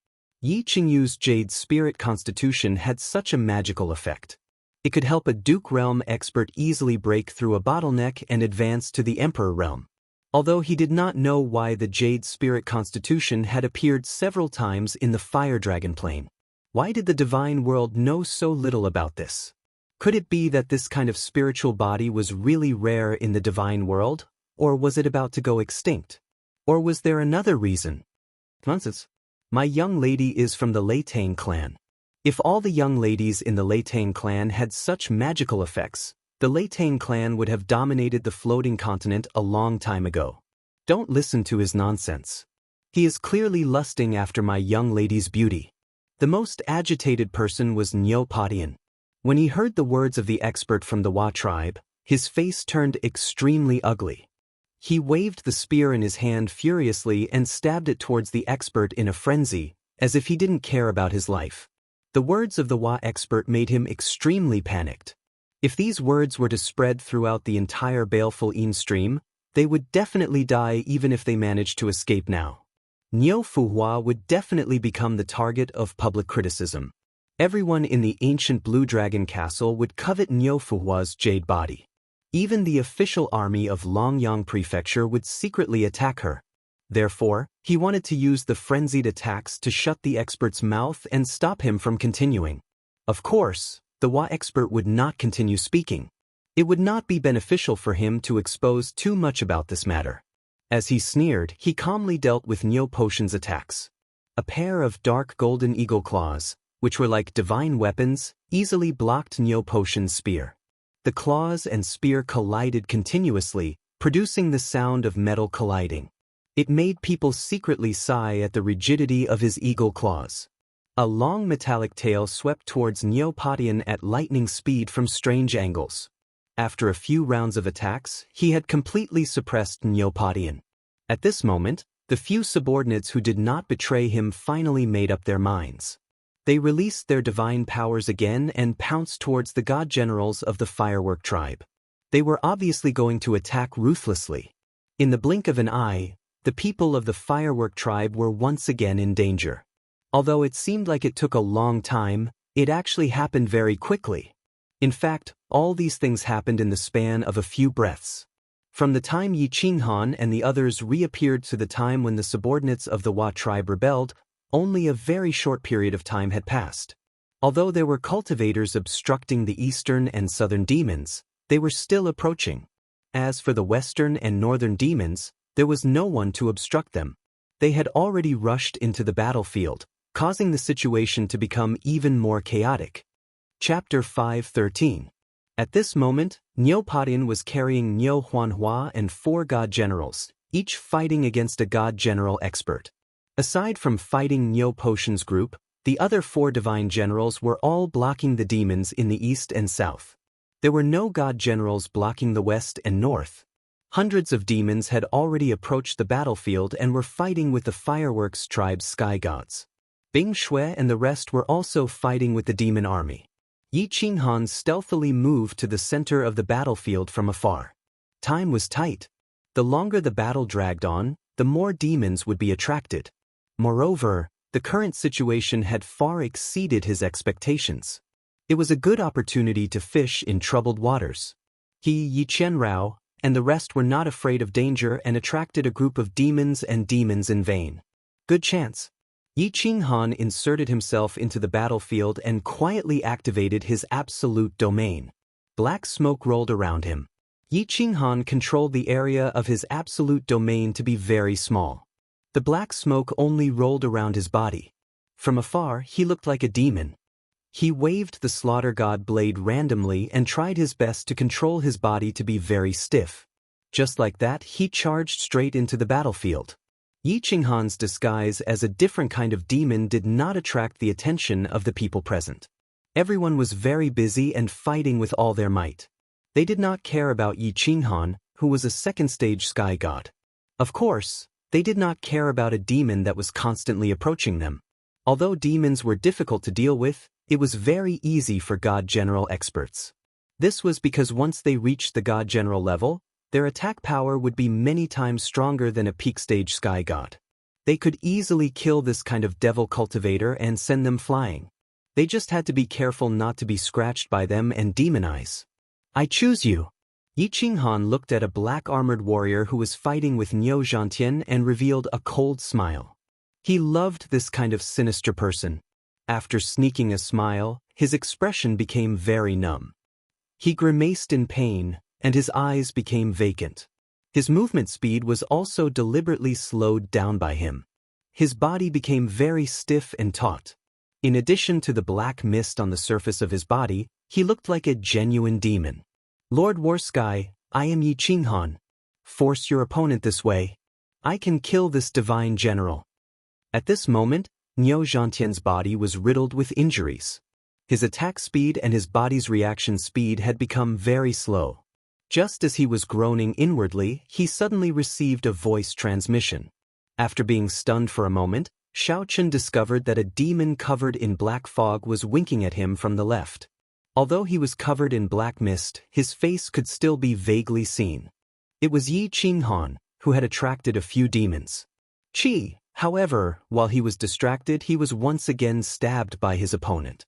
Yi Qingyu's Jade Spirit Constitution had such a magical effect. It could help a Duke Realm expert easily break through a bottleneck and advance to the Emperor Realm. Although he did not know why the Jade Spirit Constitution had appeared several times in the Fire Dragon plane. Why did the divine world know so little about this? Could it be that this kind of spiritual body was really rare in the divine world, or was it about to go extinct? Or was there another reason? Nonsense. My young lady is from the Leitang clan. If all the young ladies in the Leitang clan had such magical effects, the Leitang clan would have dominated the floating continent a long time ago. Don't listen to his nonsense. He is clearly lusting after my young lady's beauty. The most agitated person was Neopodian. When he heard the words of the expert from the Wa tribe, his face turned extremely ugly. He waved the spear in his hand furiously and stabbed it towards the expert in a frenzy, as if he didn't care about his life. The words of the Wa expert made him extremely panicked. If these words were to spread throughout the entire baleful Yin stream, they would definitely die even if they managed to escape now. Niu Fuhua would definitely become the target of public criticism. Everyone in the ancient Blue Dragon Castle would covet Niu Fuhua's jade body. Even the official army of Longyang Prefecture would secretly attack her. Therefore, he wanted to use the frenzied attacks to shut the expert's mouth and stop him from continuing. Of course, the Wa expert would not continue speaking. It would not be beneficial for him to expose too much about this matter. As he sneered, he calmly dealt with Neo Potion's attacks. A pair of dark golden eagle claws, which were like divine weapons, easily blocked Neo Potion's spear. The claws and spear collided continuously, producing the sound of metal colliding. It made people secretly sigh at the rigidity of his eagle claws. A long metallic tail swept towards Neopodian at lightning speed from strange angles. After a few rounds of attacks, he had completely suppressed Neopodian. At this moment, the few subordinates who did not betray him finally made up their minds. They released their divine powers again and pounced towards the god generals of the Firework tribe. They were obviously going to attack ruthlessly. In the blink of an eye, the people of the Firework tribe were once again in danger. Although it seemed like it took a long time, it actually happened very quickly. In fact, all these things happened in the span of a few breaths. From the time Yi Qinghan and the others reappeared to the time when the subordinates of the Wa tribe rebelled, only a very short period of time had passed. Although there were cultivators obstructing the eastern and southern demons, they were still approaching. As for the western and northern demons, there was no one to obstruct them. They had already rushed into the battlefield, causing the situation to become even more chaotic. Chapter 5:13. At this moment, Neopodian was carrying Niu Huanhua and 4 god generals, each fighting against a god general expert. Aside from fighting Niu Potion's group, the other 4 divine generals were all blocking the demons in the east and south. There were no god generals blocking the west and north. Hundreds of demons had already approached the battlefield and were fighting with the Fireworks tribe's sky gods. Bing Shui and the rest were also fighting with the demon army. Yi Qinghan stealthily moved to the center of the battlefield from afar. Time was tight. The longer the battle dragged on, the more demons would be attracted. Moreover, the current situation had far exceeded his expectations. It was a good opportunity to fish in troubled waters. He, Yi Qianrao, and the rest were not afraid of danger and attracted a group of demons and demons in vain. Good chance. Yi Qinghan inserted himself into the battlefield and quietly activated his absolute domain. Black smoke rolled around him. Yi Qinghan controlled the area of his absolute domain to be very small. The black smoke only rolled around his body. From afar, he looked like a demon. He waved the slaughter god blade randomly and tried his best to control his body to be very stiff. Just like that, he charged straight into the battlefield. Yi Qinghan's disguise as a different kind of demon did not attract the attention of the people present. Everyone was very busy and fighting with all their might. They did not care about Yi Qinghan, who was a second-stage sky god. Of course, they did not care about a demon that was constantly approaching them. Although demons were difficult to deal with, it was very easy for god general experts. This was because once they reached the god general level, their attack power would be many times stronger than a peak-stage sky god. They could easily kill this kind of devil cultivator and send them flying. They just had to be careful not to be scratched by them and demonize. I choose you. Yi Qinghan looked at a black-armored warrior who was fighting with Niu Zhantian and revealed a cold smile. He loved this kind of sinister person. After sneaking a smile, his expression became very numb. He grimaced in pain, and his eyes became vacant. His movement speed was also deliberately slowed down by him. His body became very stiff and taut. In addition to the black mist on the surface of his body, he looked like a genuine demon. Lord Warsky, I am Yi Qinghan. Force your opponent this way. I can kill this divine general. At this moment, Niu Zhantian's body was riddled with injuries. His attack speed and his body's reaction speed had become very slow. Just as he was groaning inwardly, he suddenly received a voice transmission. After being stunned for a moment, Xiaochen discovered that a demon covered in black fog was winking at him from the left. Although he was covered in black mist, his face could still be vaguely seen. It was Yi Qinghan, who had attracted a few demons. Qi, however, while he was distracted, he was once again stabbed by his opponent.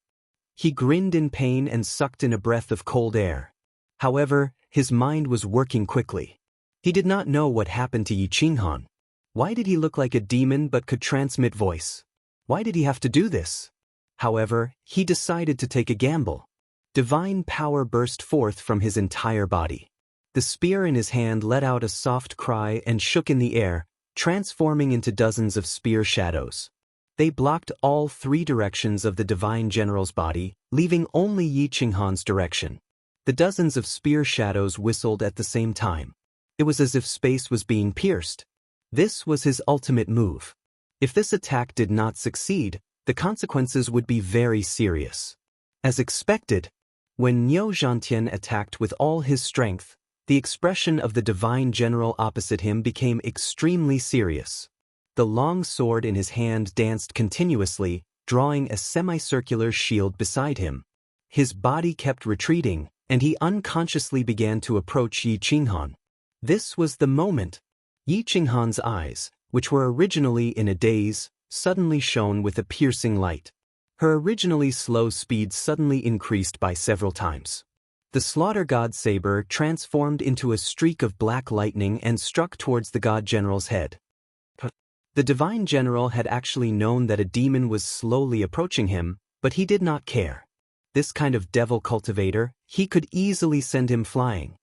He grinned in pain and sucked in a breath of cold air. However, his mind was working quickly. He did not know what happened to Yi Qinghan. Why did he look like a demon but could transmit voice? Why did he have to do this? However, he decided to take a gamble. Divine power burst forth from his entire body. The spear in his hand let out a soft cry and shook in the air, transforming into dozens of spear shadows. They blocked all three directions of the divine general's body, leaving only Yi Qinghan's direction. The dozens of spear shadows whistled at the same time. It was as if space was being pierced. This was his ultimate move. If this attack did not succeed, the consequences would be very serious. As expected, when Niu Zhantian attacked with all his strength, the expression of the divine general opposite him became extremely serious. The long sword in his hand danced continuously, drawing a semicircular shield beside him. His body kept retreating, and he unconsciously began to approach Yi Qinghan. This was the moment. Yi Qinghan's eyes, which were originally in a daze, suddenly shone with a piercing light. Her originally slow speed suddenly increased by several times. The slaughter god saber transformed into a streak of black lightning and struck towards the god general's head. The divine general had actually known that a demon was slowly approaching him, but he did not care. This kind of devil cultivator, he could easily send him flying.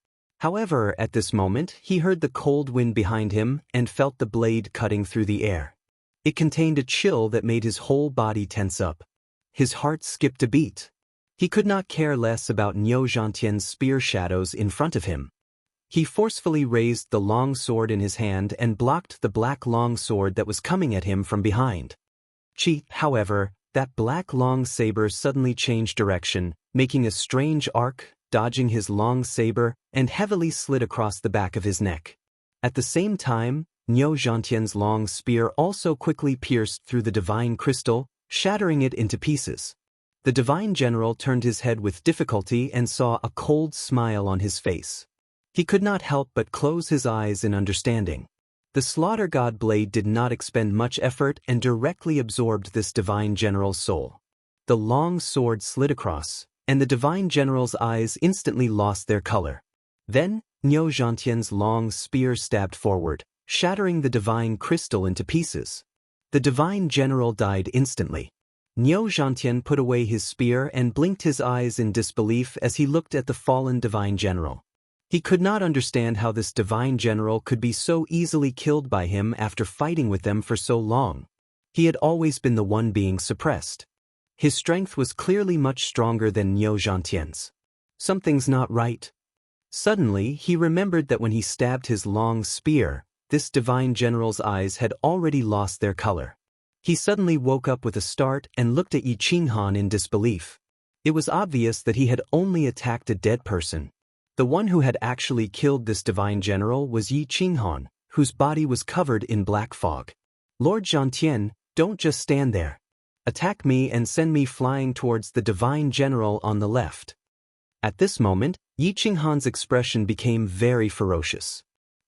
However, at this moment, he heard the cold wind behind him and felt the blade cutting through the air. It contained a chill that made his whole body tense up. His heart skipped a beat. He could not care less about Niu Zhantian's spear shadows in front of him. He forcefully raised the long sword in his hand and blocked the black long sword that was coming at him from behind. However, that black long saber suddenly changed direction, making a strange arc, dodging his long saber, and heavily slid across the back of his neck. At the same time, Niu Zhantian's long spear also quickly pierced through the divine crystal, shattering it into pieces. The divine general turned his head with difficulty and saw a cold smile on his face. He could not help but close his eyes in understanding. The slaughter god blade did not expend much effort and directly absorbed this divine general's soul. The long sword slid across, and the divine general's eyes instantly lost their color. Then, Niu Zhantian's long spear stabbed forward, shattering the divine crystal into pieces. The divine general died instantly. Niu Zhantian put away his spear and blinked his eyes in disbelief as he looked at the fallen divine general. He could not understand how this divine general could be so easily killed by him after fighting with them for so long. He had always been the one being suppressed. His strength was clearly much stronger than Niu Zhantian's. Something's not right. Suddenly, he remembered that when he stabbed his long spear, this divine general's eyes had already lost their color. He suddenly woke up with a start and looked at Yi Qinghan in disbelief. It was obvious that he had only attacked a dead person. The one who had actually killed this divine general was Yi Qinghan, whose body was covered in black fog. Lord Zhantian, don't just stand there. Attack me and send me flying towards the divine general on the left. At this moment, Yi Qinghan's expression became very ferocious.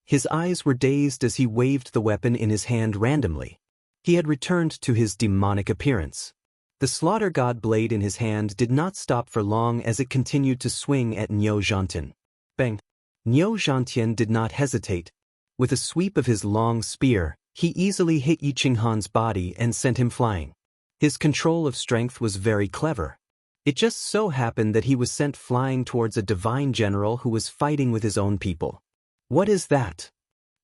His eyes were dazed as he waved the weapon in his hand randomly. He had returned to his demonic appearance. The slaughter god blade in his hand did not stop for long as it continued to swing at Niu Zhantian. Bang! Niu Zhantian did not hesitate. With a sweep of his long spear, he easily hit Yi Qinghan's body and sent him flying. His control of strength was very clever. It just so happened that he was sent flying towards a divine general who was fighting with his own people. What is that?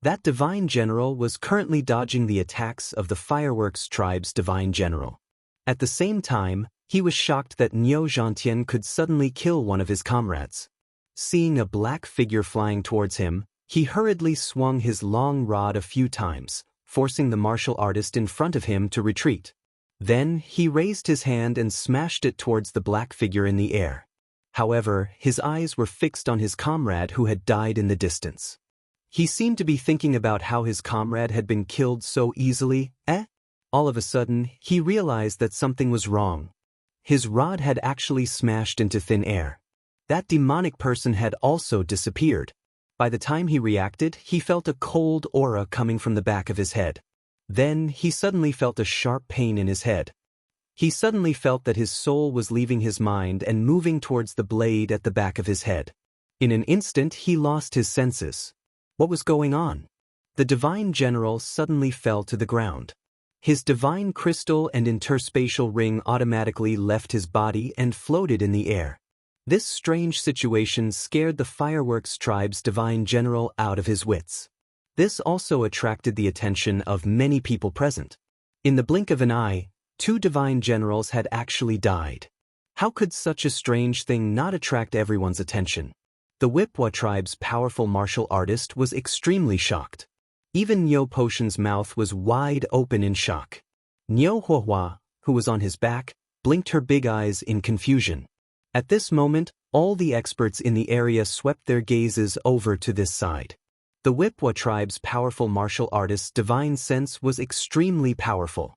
That divine general was currently dodging the attacks of the Fireworks tribe's divine general. At the same time, he was shocked that Niu Zhantian could suddenly kill one of his comrades. Seeing a black figure flying towards him, he hurriedly swung his long rod a few times, forcing the martial artist in front of him to retreat. Then, he raised his hand and smashed it towards the black figure in the air. However, his eyes were fixed on his comrade who had died in the distance. He seemed to be thinking about how his comrade had been killed so easily. All of a sudden, he realized that something was wrong. His rod had actually smashed into thin air. That demonic person had also disappeared. By the time he reacted, he felt a cold aura coming from the back of his head. Then, he suddenly felt a sharp pain in his head. He suddenly felt that his soul was leaving his mind and moving towards the blade at the back of his head. In an instant, he lost his senses. What was going on? The divine general suddenly fell to the ground. His divine crystal and interspatial ring automatically left his body and floated in the air. This strange situation scared the Fireworks tribe's divine general out of his wits. This also attracted the attention of many people present. In the blink of an eye, 2 divine generals had actually died. How could such a strange thing not attract everyone's attention? The Wipwa tribe's powerful martial artist was extremely shocked. Even Niu Potion's mouth was wide open in shock. Niu Huahua, who was on his back, blinked her big eyes in confusion. At this moment, all the experts in the area swept their gazes over to this side. The Wipwa tribe's powerful martial artist's divine sense was extremely powerful.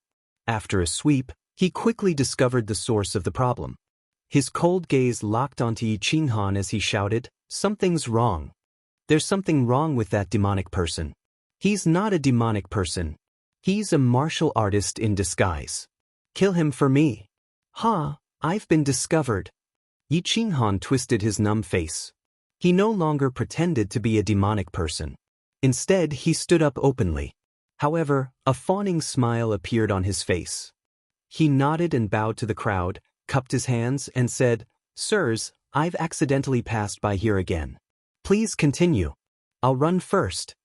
After a sweep, he quickly discovered the source of the problem. His cold gaze locked onto Yi Qinghan as he shouted, "Something's wrong. There's something wrong with that demonic person. He's not a demonic person. He's a martial artist in disguise. Kill him for me." "Ha, I've been discovered." Yi Qinghan twisted his numb face. He no longer pretended to be a demonic person. Instead, he stood up openly. However, a fawning smile appeared on his face. He nodded and bowed to the crowd, cupped his hands, and said, "Sirs, I've accidentally passed by here again. Please continue. I'll run first."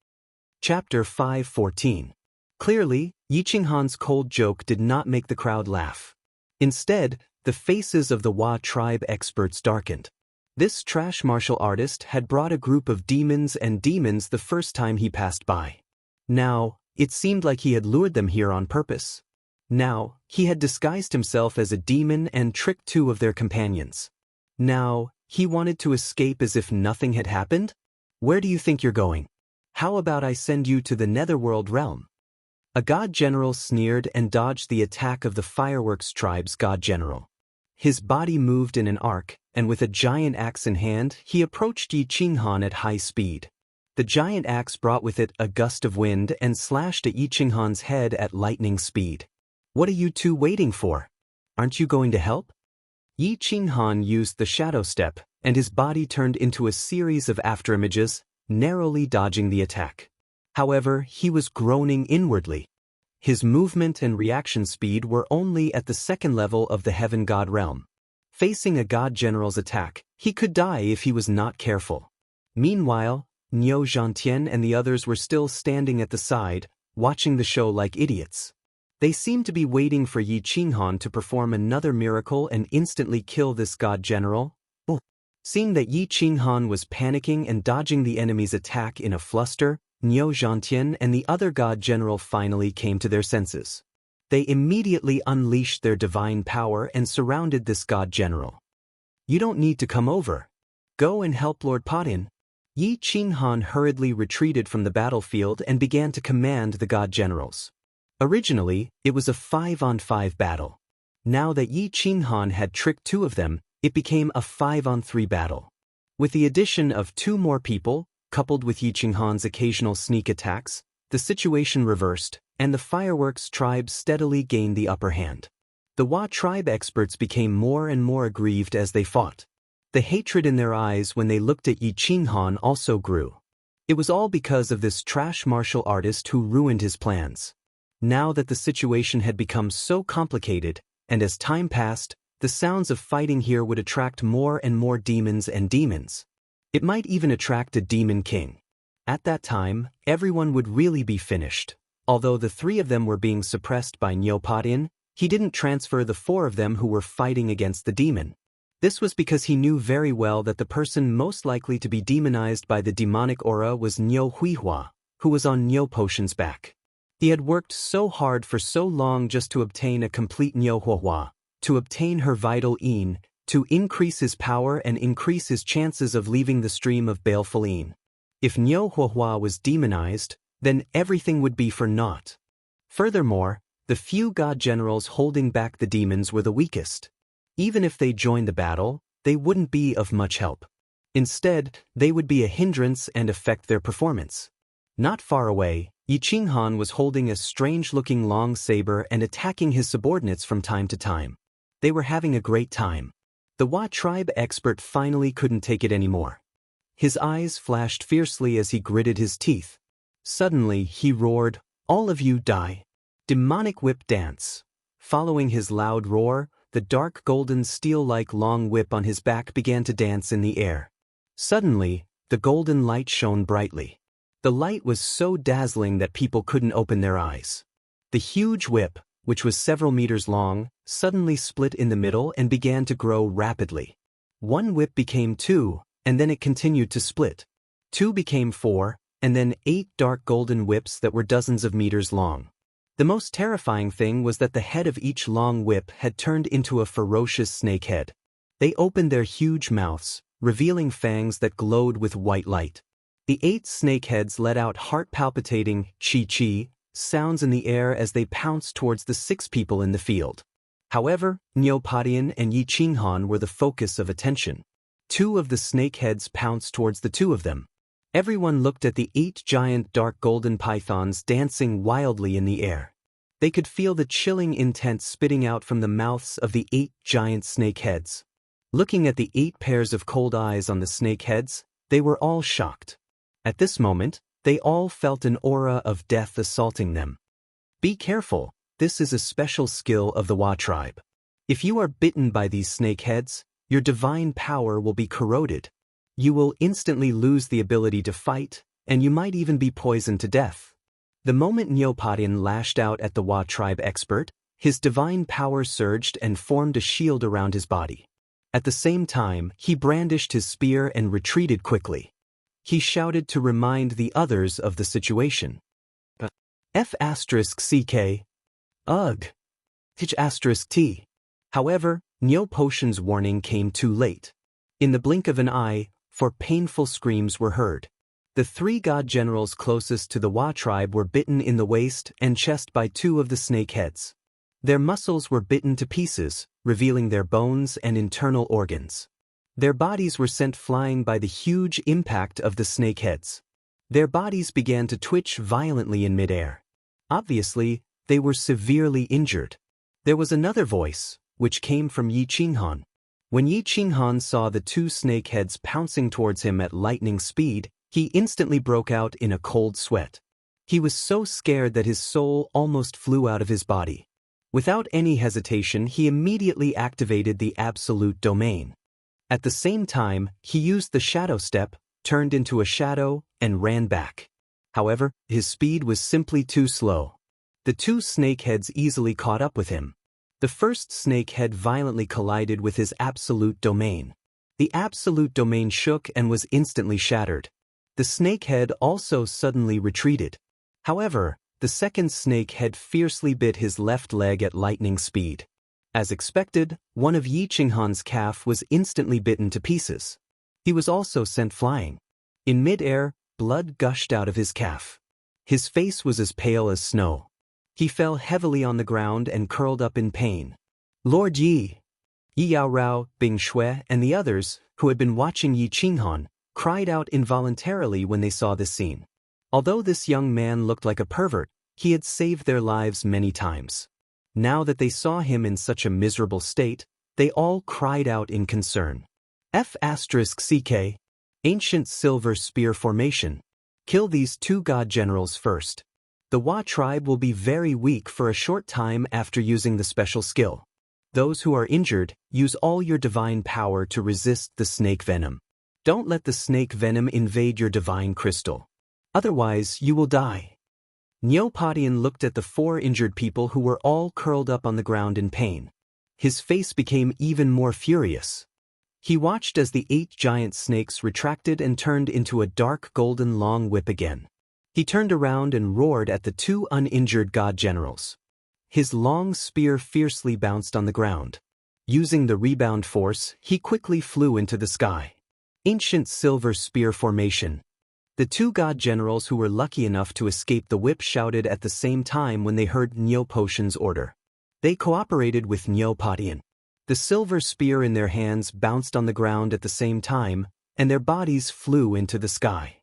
Chapter 5:14. Clearly, Yi Qinghan's cold joke did not make the crowd laugh. Instead, the faces of the Hua tribe experts darkened. This trash martial artist had brought a group of demons the first time he passed by. Now, it seemed like he had lured them here on purpose. Now, he had disguised himself as a demon and tricked 2 of their companions. Now, he wanted to escape as if nothing had happened? Where do you think you're going? How about I send you to the netherworld realm? A god general sneered and dodged the attack of the Fireworks tribe's god general. His body moved in an arc, and with a giant axe in hand, he approached Yi Qinghan at high speed. The giant axe brought with it a gust of wind and slashed at Yi Qinghan's head at lightning speed. "What are you 2 waiting for? Aren't you going to help?" Yi Qinghan used the shadow step, and his body turned into a series of afterimages, narrowly dodging the attack. However, he was groaning inwardly. His movement and reaction speed were only at the 2nd level of the Heaven God realm. Facing a god general's attack, he could die if he was not careful. Meanwhile, Niu Zhantian and the others were still standing at the side, watching the show like idiots. They seemed to be waiting for Yi Qinghan to perform another miracle and instantly kill this god general. Seeing that Yi Qinghan was panicking and dodging the enemy's attack in a fluster, Niu Zhantian and the other god general finally came to their senses. They immediately unleashed their divine power and surrounded this god general. "You don't need to come over. Go and help Lord Podin." Yi Qinghan hurriedly retreated from the battlefield and began to command the god generals. Originally, it was a 5-on-5 battle. Now that Yi Qinghan had tricked 2 of them, it became a 5-on-3 battle. With the addition of 2 more people, coupled with Yi Qinghan's occasional sneak attacks, the situation reversed, and the Fireworks tribe steadily gained the upper hand. The Hua tribe experts became more and more aggrieved as they fought. The hatred in their eyes when they looked at Yi Qinghan also grew. It was all because of this trash martial artist who ruined his plans. Now that the situation had become so complicated, and as time passed, the sounds of fighting here would attract more and more demons. It might even attract a demon king. At that time, everyone would really be finished. Although the 3 of them were being suppressed by Niu Podin, he didn't transfer the 4 of them who were fighting against the demon. This was because he knew very well that the person most likely to be demonized by the demonic aura was Niu Huihua, who was on Niu Potion's back. He had worked so hard for so long just to obtain a complete Niu Huihua, to obtain her vital yin, to increase his power and increase his chances of leaving the stream of baleful yin. If Niu Huihua was demonized, then everything would be for naught. Furthermore, the few god generals holding back the demons were the weakest. Even if they joined the battle, they wouldn't be of much help. Instead, they would be a hindrance and affect their performance. Not far away, Yi Qinghan was holding a strange-looking long saber and attacking his subordinates from time to time. They were having a great time. The Hua tribe expert finally couldn't take it anymore. His eyes flashed fiercely as he gritted his teeth. Suddenly, he roared, "All of you die!" Demonic whip dance. Following his loud roar, the dark golden steel-like long whip on his back began to dance in the air. Suddenly, the golden light shone brightly. The light was so dazzling that people couldn't open their eyes. The huge whip, which was several meters long, suddenly split in the middle and began to grow rapidly. 1 whip became 2, and then it continued to split. 2 became 4, and then 8 dark golden whips that were dozens of meters long. The most terrifying thing was that the head of each long whip had turned into a ferocious snake head. They opened their huge mouths, revealing fangs that glowed with white light. The 8 snake heads let out heart-palpitating chi-chi sounds in the air as they pounced towards the 6 people in the field. However, Niu Padian and Yi Qinghan were the focus of attention. 2 of the snake heads pounced towards the 2 of them. Everyone looked at the 8 giant dark golden pythons dancing wildly in the air. They could feel the chilling intent spitting out from the mouths of the 8 giant snake heads. Looking at the 8 pairs of cold eyes on the snake heads, they were all shocked. At this moment, they all felt an aura of death assaulting them. Be careful, this is a special skill of the Hua tribe. If you are bitten by these snake heads, your divine power will be corroded. You will instantly lose the ability to fight, and you might even be poisoned to death. The moment Niu Padian lashed out at the Hua tribe expert, his divine power surged and formed a shield around his body. At the same time, he brandished his spear and retreated quickly. He shouted to remind the others of the situation. F***CK. Ugh. H**T. However, Niu Potion's warning came too late. In the blink of an eye, 4 painful screams were heard. The 3 god generals closest to the Hua tribe were bitten in the waist and chest by 2 of the snake heads. Their muscles were bitten to pieces, revealing their bones and internal organs. Their bodies were sent flying by the huge impact of the snake heads. Their bodies began to twitch violently in midair. Obviously, they were severely injured. There was another voice, which came from Yi Qinghan. When Yi Qinghan saw the 2 snake heads pouncing towards him at lightning speed, he instantly broke out in a cold sweat. He was so scared that his soul almost flew out of his body. Without any hesitation, he immediately activated the absolute domain. At the same time, he used the shadow step, turned into a shadow, and ran back. However, his speed was simply too slow. The 2 snake heads easily caught up with him. The first snake head violently collided with his absolute domain. The absolute domain shook and was instantly shattered. The snake head also suddenly retreated. However, the second snake head fiercely bit his left leg at lightning speed. As expected, one of Yi Qinghan's calf was instantly bitten to pieces. He was also sent flying. In mid-air, blood gushed out of his calf. His face was as pale as snow. He fell heavily on the ground and curled up in pain. Lord Yi, Yi Yaorao, Bing Shui, and the others, who had been watching Yi Qinghan, cried out involuntarily when they saw this scene. Although this young man looked like a pervert, he had saved their lives many times. Now that they saw him in such a miserable state, they all cried out in concern. F***CK. Ancient Silver Spear Formation. Kill these 2 god generals first. The Hua tribe will be very weak for a short time after using the special skill. Those who are injured, use all your divine power to resist the snake venom. Don't let the snake venom invade your divine crystal. Otherwise, you will die. Neopodian looked at the 4 injured people who were all curled up on the ground in pain. His face became even more furious. He watched as the 8 giant snakes retracted and turned into a dark golden long whip again. He turned around and roared at the 2 uninjured god generals. His long spear fiercely bounced on the ground. Using the rebound force, he quickly flew into the sky. Ancient silver spear formation. The 2 god generals who were lucky enough to escape the whip shouted at the same time when they heard Neopodian's order. They cooperated with Neopodian. The silver spear in their hands bounced on the ground at the same time, and their bodies flew into the sky.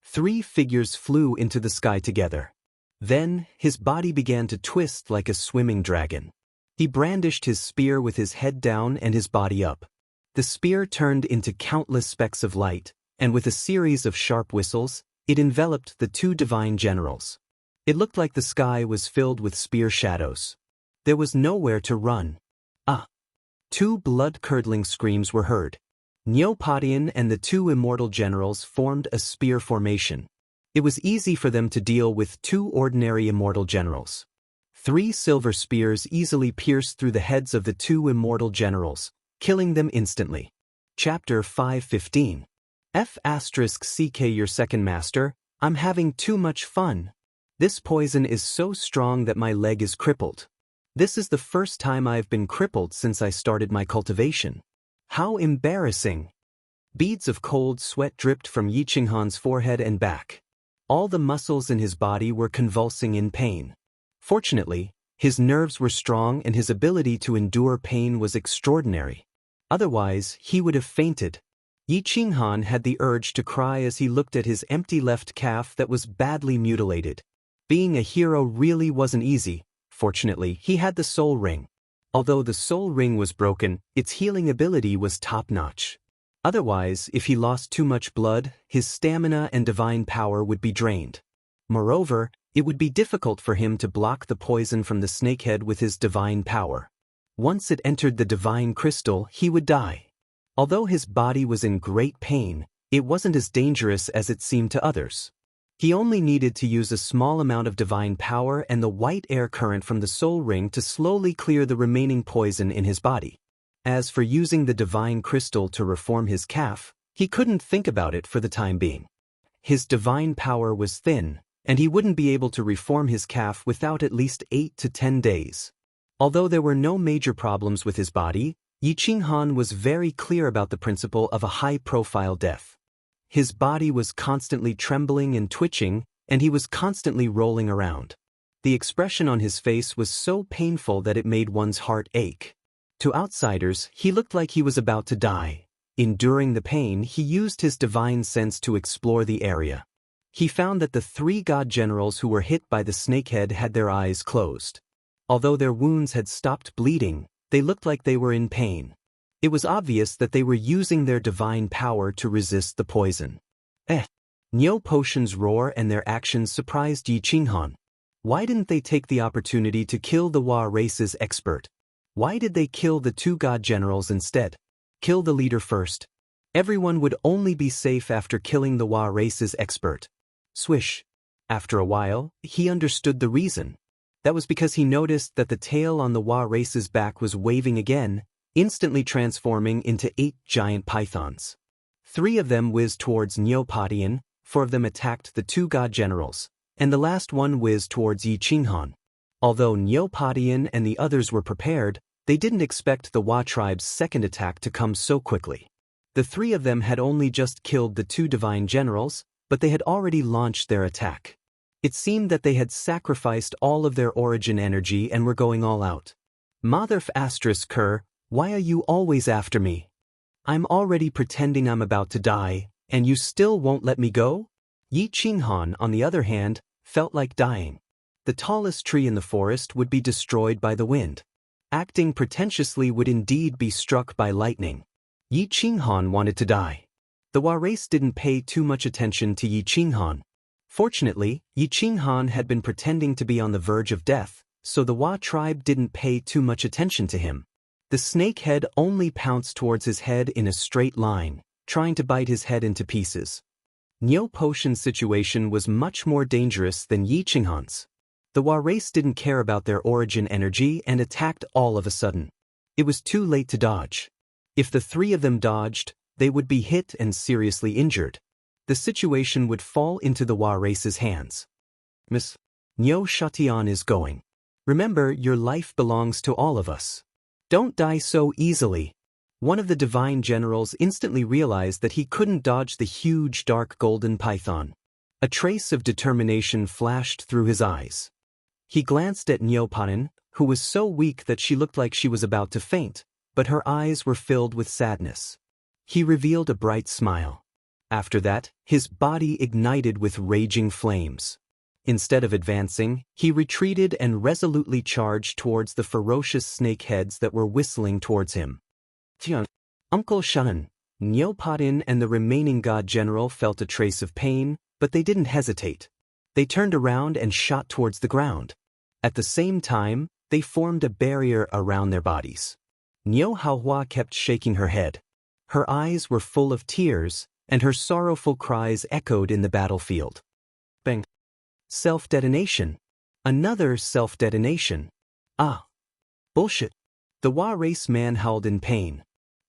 3 figures flew into the sky together. Then, his body began to twist like a swimming dragon. He brandished his spear with his head down and his body up. The spear turned into countless specks of light, and with a series of sharp whistles, it enveloped the 2 divine generals. It looked like the sky was filled with spear shadows. There was nowhere to run. 2 blood-curdling screams were heard. Neopodian and the 2 immortal generals formed a spear formation. It was easy for them to deal with 2 ordinary immortal generals. 3 silver spears easily pierced through the heads of the 2 immortal generals, killing them instantly. Chapter 5:15. F***CK Your second master, I'm having too much fun. This poison is so strong that my leg is crippled. This is the first time I've been crippled since I started my cultivation. How embarrassing. Beads of cold sweat dripped from Yi Qinghan's forehead and back. All the muscles in his body were convulsing in pain. Fortunately, his nerves were strong and his ability to endure pain was extraordinary. Otherwise, he would have fainted. Yi Qinghan had the urge to cry as he looked at his empty left calf that was badly mutilated. Being a hero really wasn't easy. Fortunately, he had the soul ring. Although the soul ring was broken, its healing ability was top-notch. Otherwise, if he lost too much blood, his stamina and divine power would be drained. Moreover, it would be difficult for him to block the poison from the snakehead with his divine power. Once it entered the divine crystal, he would die. Although his body was in great pain, it wasn't as dangerous as it seemed to others. He only needed to use a small amount of divine power and the white air current from the soul ring to slowly clear the remaining poison in his body. As for using the divine crystal to reform his calf, he couldn't think about it for the time being. His divine power was thin, and he wouldn't be able to reform his calf without at least 8 to 10 days. Although there were no major problems with his body, Yi Qinghan was very clear about the principle of a high-profile death. His body was constantly trembling and twitching, and he was constantly rolling around. The expression on his face was so painful that it made one's heart ache. To outsiders, he looked like he was about to die. Enduring the pain, he used his divine sense to explore the area. He found that the 3 god generals who were hit by the snakehead had their eyes closed. Although their wounds had stopped bleeding, they looked like they were in pain. It was obvious that they were using their divine power to resist the poison. Neopodian's roar and their actions surprised Yi Qinghan. Why didn't they take the opportunity to kill the Wa race's expert? Why did they kill the 2 god generals instead? Kill the leader first. Everyone would only be safe after killing the Wa race's expert. Swish. After a while, he understood the reason. That was because he noticed that the tail on the Wa race's back was waving again, instantly transforming into 8 giant pythons. 3 of them whizzed towards Neopodian, 4 of them attacked the 2 god generals, and the last one whizzed towards Yi Qinghan. Although Neopodian and the others were prepared, they didn't expect the Wa tribe's second attack to come so quickly. The 3 of them had only just killed the 2 divine generals, but they had already launched their attack. It seemed that they had sacrificed all of their origin energy and were going all out. Motherf **Ker, why are you always after me? I'm already pretending I'm about to die, and you still won't let me go? Yi Qinghan, on the other hand, felt like dying. The tallest tree in the forest would be destroyed by the wind. Acting pretentiously would indeed be struck by lightning. Yi Qinghan wanted to die. The Wa race didn't pay too much attention to Yi Qinghan. Fortunately, Yi Qinghan had been pretending to be on the verge of death, so the Wa tribe didn't pay too much attention to him. The snakehead only pounced towards his head in a straight line, trying to bite his head into pieces. Niu Potion's situation was much more dangerous than Yi Qinghan's. The Hua race didn't care about their origin energy and attacked all of a sudden. It was too late to dodge. If the three of them dodged, they would be hit and seriously injured. The situation would fall into the Hua race's hands. Miss Niu Shatian is going. Remember, your life belongs to all of us. Don't die so easily. One of the divine generals instantly realized that he couldn't dodge the huge dark golden python. A trace of determination flashed through his eyes. He glanced at Niu Potion, who was so weak that she looked like she was about to faint, but her eyes were filled with sadness. He revealed a bright smile. After that, his body ignited with raging flames. Instead of advancing, he retreated and resolutely charged towards the ferocious snake heads that were whistling towards him. Uncle Shan, Niu Potion and the remaining god general felt a trace of pain, but they didn't hesitate. They turned around and shot towards the ground. At the same time, they formed a barrier around their bodies. Niu Haohua kept shaking her head. Her eyes were full of tears, and her sorrowful cries echoed in the battlefield. Bang! Self-detonation. Another self-detonation. Ah! Bullshit! The Hua race man howled in pain.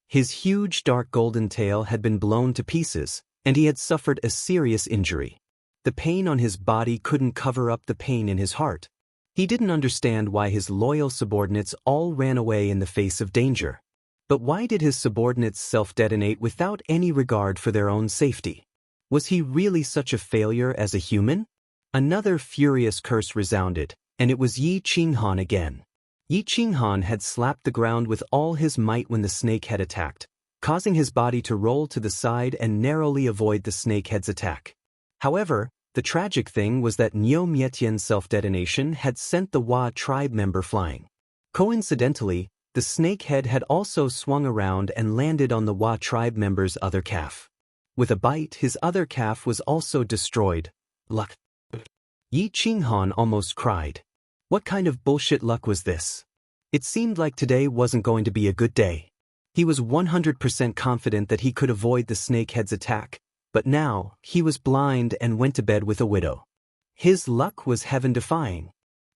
His huge dark golden tail had been blown to pieces, and he had suffered a serious injury. The pain on his body couldn't cover up the pain in his heart. He didn't understand why his loyal subordinates all ran away in the face of danger. But why did his subordinates self-detonate without any regard for their own safety? Was he really such a failure as a human? Another furious curse resounded, and it was Yi Qinghan again. Yi Qinghan had slapped the ground with all his might when the snake had attacked, causing his body to roll to the side and narrowly avoid the snakehead's attack. However, the tragic thing was that Niu Mietian's self-detonation had sent the Hua tribe member flying. Coincidentally, the snakehead had also swung around and landed on the Hua tribe member's other calf. With a bite, his other calf was also destroyed. Luck. Yi Qinghan almost cried. What kind of bullshit luck was this? It seemed like today wasn't going to be a good day. He was 100% confident that he could avoid the snakehead's attack, but now, he was blind and went to bed with a widow. His luck was heaven-defying.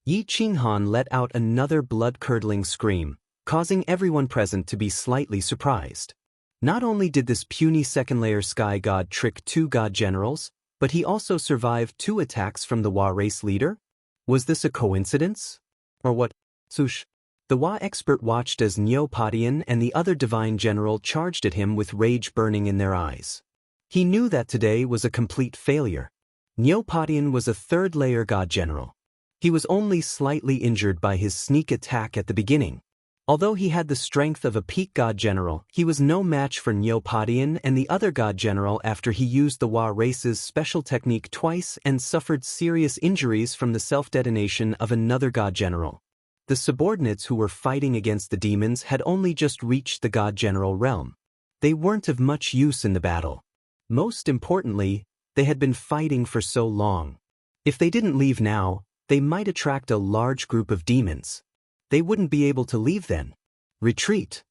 Yi Qinghan let out another blood-curdling scream, causing everyone present to be slightly surprised. Not only did this puny second-layer sky god trick two god generals, but he also survived two attacks from the Hua race leader? Was this a coincidence? Or what? Sush. The Hua expert watched as Niu Potion and the other divine general charged at him with rage burning in their eyes. He knew that today was a complete failure. Niu Potion was a third-layer god general. He was only slightly injured by his sneak attack at the beginning. Although he had the strength of a peak god general, he was no match for Niu Potion and the other god general after he used the Hua race's special technique twice and suffered serious injuries from the self-detonation of another god general. The subordinates who were fighting against the demons had only just reached the god general realm. They weren't of much use in the battle. Most importantly, they had been fighting for so long. If they didn't leave now, they might attract a large group of demons. They wouldn't be able to leave then. Retreat.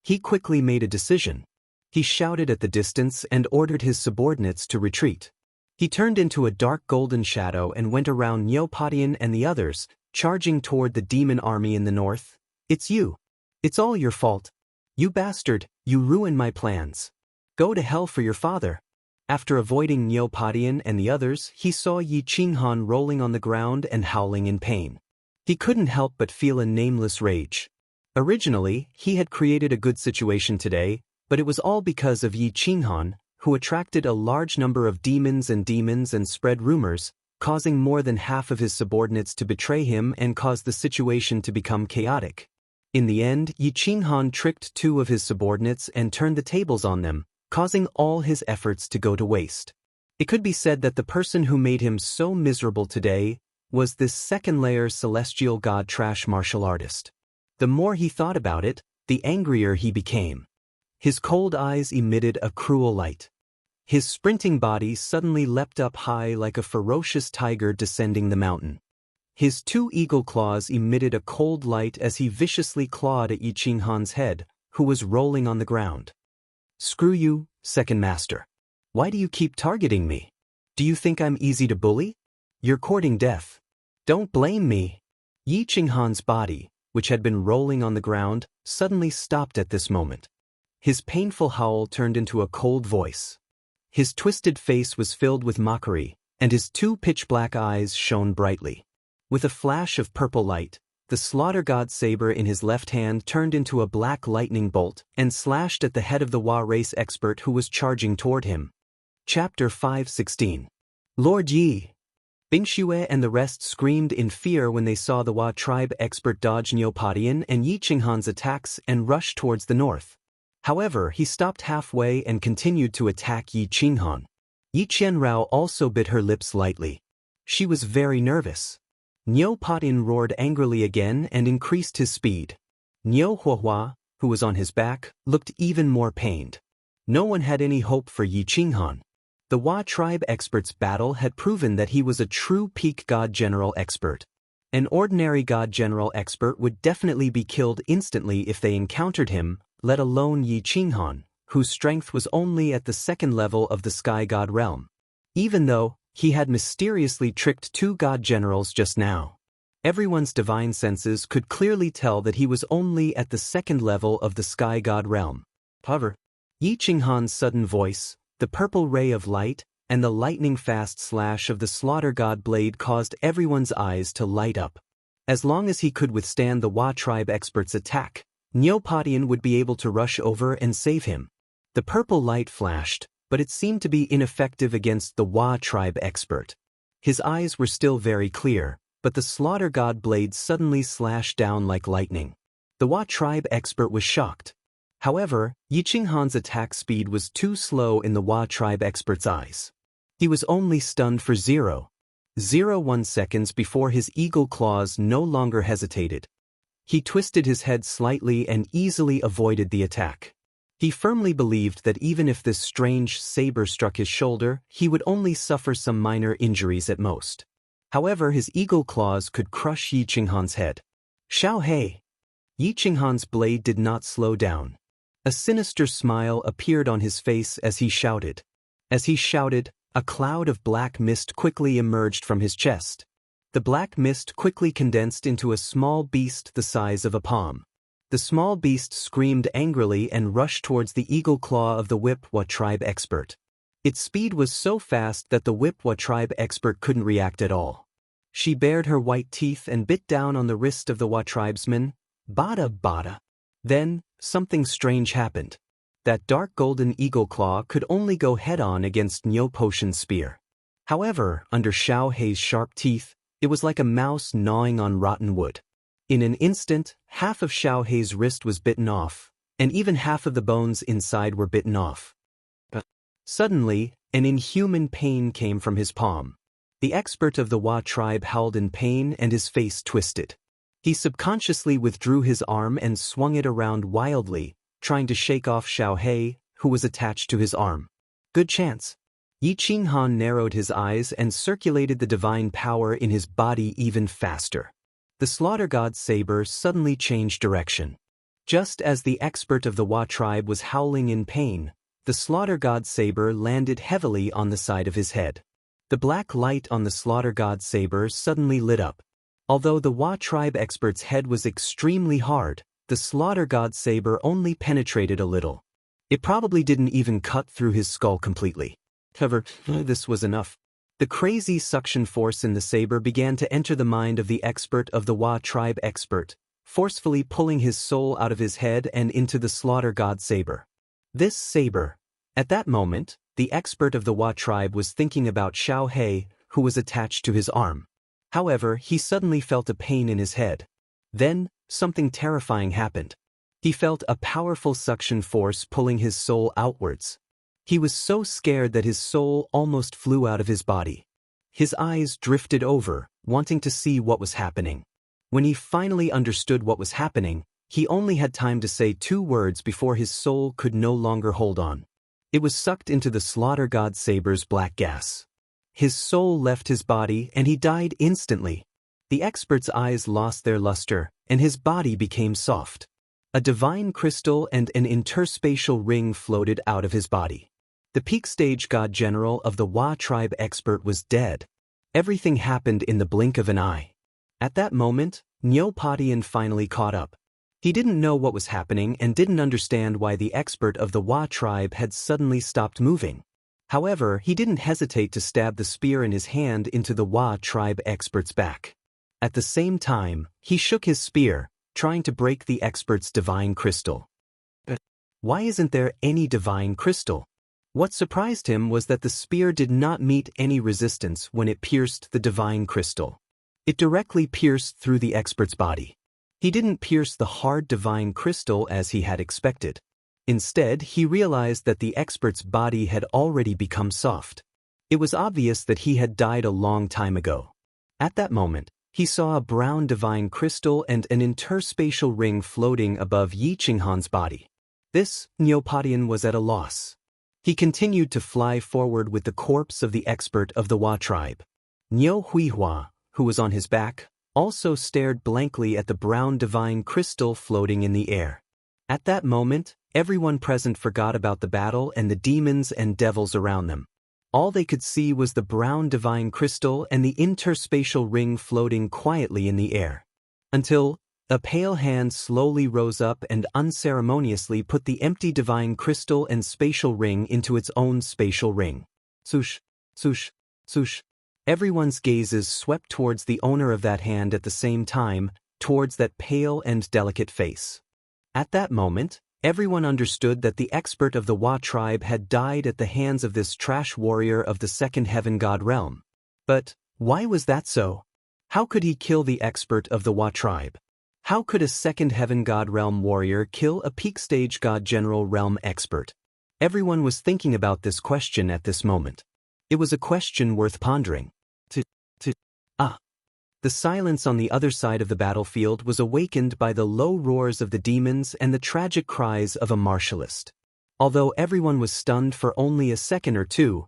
He quickly made a decision. He shouted at the distance and ordered his subordinates to retreat. He turned into a dark golden shadow and went around Niu Potion and the others, charging toward the demon army in the north. It's you. It's all your fault. You bastard, you ruined my plans. Go to hell for your father. After avoiding Niu Potion and the others, he saw Yi Qinghan rolling on the ground and howling in pain. He couldn't help but feel a nameless rage. Originally, he had created a good situation today, but it was all because of Yi Qinghan, who attracted a large number of demons and spread rumors, causing more than half of his subordinates to betray him and cause the situation to become chaotic. In the end, Yi Qinghan tricked two of his subordinates and turned the tables on them, causing all his efforts to go to waste. It could be said that the person who made him so miserable today was this second-layer celestial god trash martial artist. The more he thought about it, the angrier he became. His cold eyes emitted a cruel light. His sprinting body suddenly leapt up high like a ferocious tiger descending the mountain. His two eagle claws emitted a cold light as he viciously clawed at Yi Qinghan's head, who was rolling on the ground. Screw you, second master. Why do you keep targeting me? Do you think I'm easy to bully? You're courting death. Don't blame me. Yi Qinghan's body, which had been rolling on the ground, suddenly stopped at this moment. His painful howl turned into a cold voice. His twisted face was filled with mockery, and his two pitch-black eyes shone brightly. With a flash of purple light, the slaughter god saber in his left hand turned into a black lightning bolt and slashed at the head of the Hua race expert who was charging toward him. Chapter 5:16. Lord Yi. Bingxue and the rest screamed in fear when they saw the Hua tribe expert dodge Neopodian and Yi Qinghan's attacks and rush towards the north. However, he stopped halfway and continued to attack Yi Qinghan. Yi Qianrao also bit her lips lightly. She was very nervous. Neopodian roared angrily again and increased his speed. Niu Huahua, who was on his back, looked even more pained. No one had any hope for Yi Qinghan. The Hua tribe expert's battle had proven that he was a true peak god general expert. An ordinary god general expert would definitely be killed instantly if they encountered him, let alone Yi Qinghan, whose strength was only at the second level of the sky god realm. Even though he had mysteriously tricked two god generals just now. Everyone's divine senses could clearly tell that he was only at the second level of the sky god realm. However, Yi Qinghan's sudden voice, the purple ray of light, and the lightning-fast slash of the slaughter god blade caused everyone's eyes to light up. As long as he could withstand the Hua tribe expert's attack, Neopodian would be able to rush over and save him. The purple light flashed, but it seemed to be ineffective against the Hua tribe expert. His eyes were still very clear, but the slaughter god blade suddenly slashed down like lightning. The Hua tribe expert was shocked. However, Yi Qinghan's attack speed was too slow in the Hua tribe expert's eyes. He was only stunned for 0.01 seconds before his eagle claws no longer hesitated. He twisted his head slightly and easily avoided the attack. He firmly believed that even if this strange saber struck his shoulder, he would only suffer some minor injuries at most. However, his eagle claws could crush Yi Qinghan's head. Xiao He! Yi Qinghan's blade did not slow down. A sinister smile appeared on his face as he shouted. As he shouted, a cloud of black mist quickly emerged from his chest. The black mist quickly condensed into a small beast the size of a palm. The small beast screamed angrily and rushed towards the eagle claw of the Wipwa tribe expert. Its speed was so fast that the Wipwa tribe expert couldn't react at all. She bared her white teeth and bit down on the wrist of the Hua tribesman. Bada bada. Then, something strange happened. That dark golden eagle claw could only go head-on against Neopodian's spear. However, under Xiao He's sharp teeth, it was like a mouse gnawing on rotten wood. In an instant, half of Xiao He's wrist was bitten off, and even half of the bones inside were bitten off. But suddenly, an inhuman pain came from his palm. The expert of the Hua tribe howled in pain and his face twisted. He subconsciously withdrew his arm and swung it around wildly, trying to shake off Xiao He, who was attached to his arm. Good chance. Yi Qinghan narrowed his eyes and circulated the divine power in his body even faster. The slaughter god's saber suddenly changed direction. Just as the expert of the Hua tribe was howling in pain, the slaughter god's saber landed heavily on the side of his head. The black light on the slaughter god's saber suddenly lit up. Although the Hua tribe expert's head was extremely hard, the slaughter god's saber only penetrated a little. It probably didn't even cut through his skull completely. However, this was enough. The crazy suction force in the saber began to enter the mind of the expert of the Hua tribe expert, forcefully pulling his soul out of his head and into the slaughter god saber. This saber. At that moment, the expert of the Hua tribe was thinking about Xiao He, who was attached to his arm. However, he suddenly felt a pain in his head. Then, something terrifying happened. He felt a powerful suction force pulling his soul outwards. He was so scared that his soul almost flew out of his body. His eyes drifted over, wanting to see what was happening. When he finally understood what was happening, he only had time to say 2 words before his soul could no longer hold on. It was sucked into the slaughter god saber's black gas. His soul left his body and he died instantly. The expert's eyes lost their luster, and his body became soft. A divine crystal and an interspatial ring floated out of his body. The peak stage god general of the Hua tribe expert was dead. Everything happened in the blink of an eye. At that moment, Niu Patian finally caught up. He didn't know what was happening and didn't understand why the expert of the Hua tribe had suddenly stopped moving. However, he didn't hesitate to stab the spear in his hand into the Hua tribe expert's back. At the same time, he shook his spear, trying to break the expert's divine crystal. But why isn't there any divine crystal? What surprised him was that the spear did not meet any resistance when it pierced the divine crystal. It directly pierced through the expert's body. He didn't pierce the hard divine crystal as he had expected. Instead, he realized that the expert's body had already become soft. It was obvious that he had died a long time ago. At that moment, he saw a brown divine crystal and an interspatial ring floating above Yi Qinghan's body. This, Niu Patian was at a loss. He continued to fly forward with the corpse of the expert of the Hua tribe. Niu Huihua, who was on his back, also stared blankly at the brown divine crystal floating in the air. At that moment, everyone present forgot about the battle and the demons and devils around them. All they could see was the brown divine crystal and the interspatial ring floating quietly in the air. Until a pale hand slowly rose up and unceremoniously put the empty divine crystal and spatial ring into its own spatial ring. Swoosh, swoosh, swoosh. Everyone's gazes swept towards the owner of that hand at the same time, towards that pale and delicate face. At that moment, everyone understood that the expert of the Hua tribe had died at the hands of this trash warrior of the second heaven god realm. But why was that so? How could he kill the expert of the Hua tribe? How could a second heaven god realm warrior kill a peak stage god general realm expert? Everyone was thinking about this question at this moment. It was a question worth pondering. The silence on the other side of the battlefield was awakened by the low roars of the demons and the tragic cries of a martialist. Although everyone was stunned for only a second or two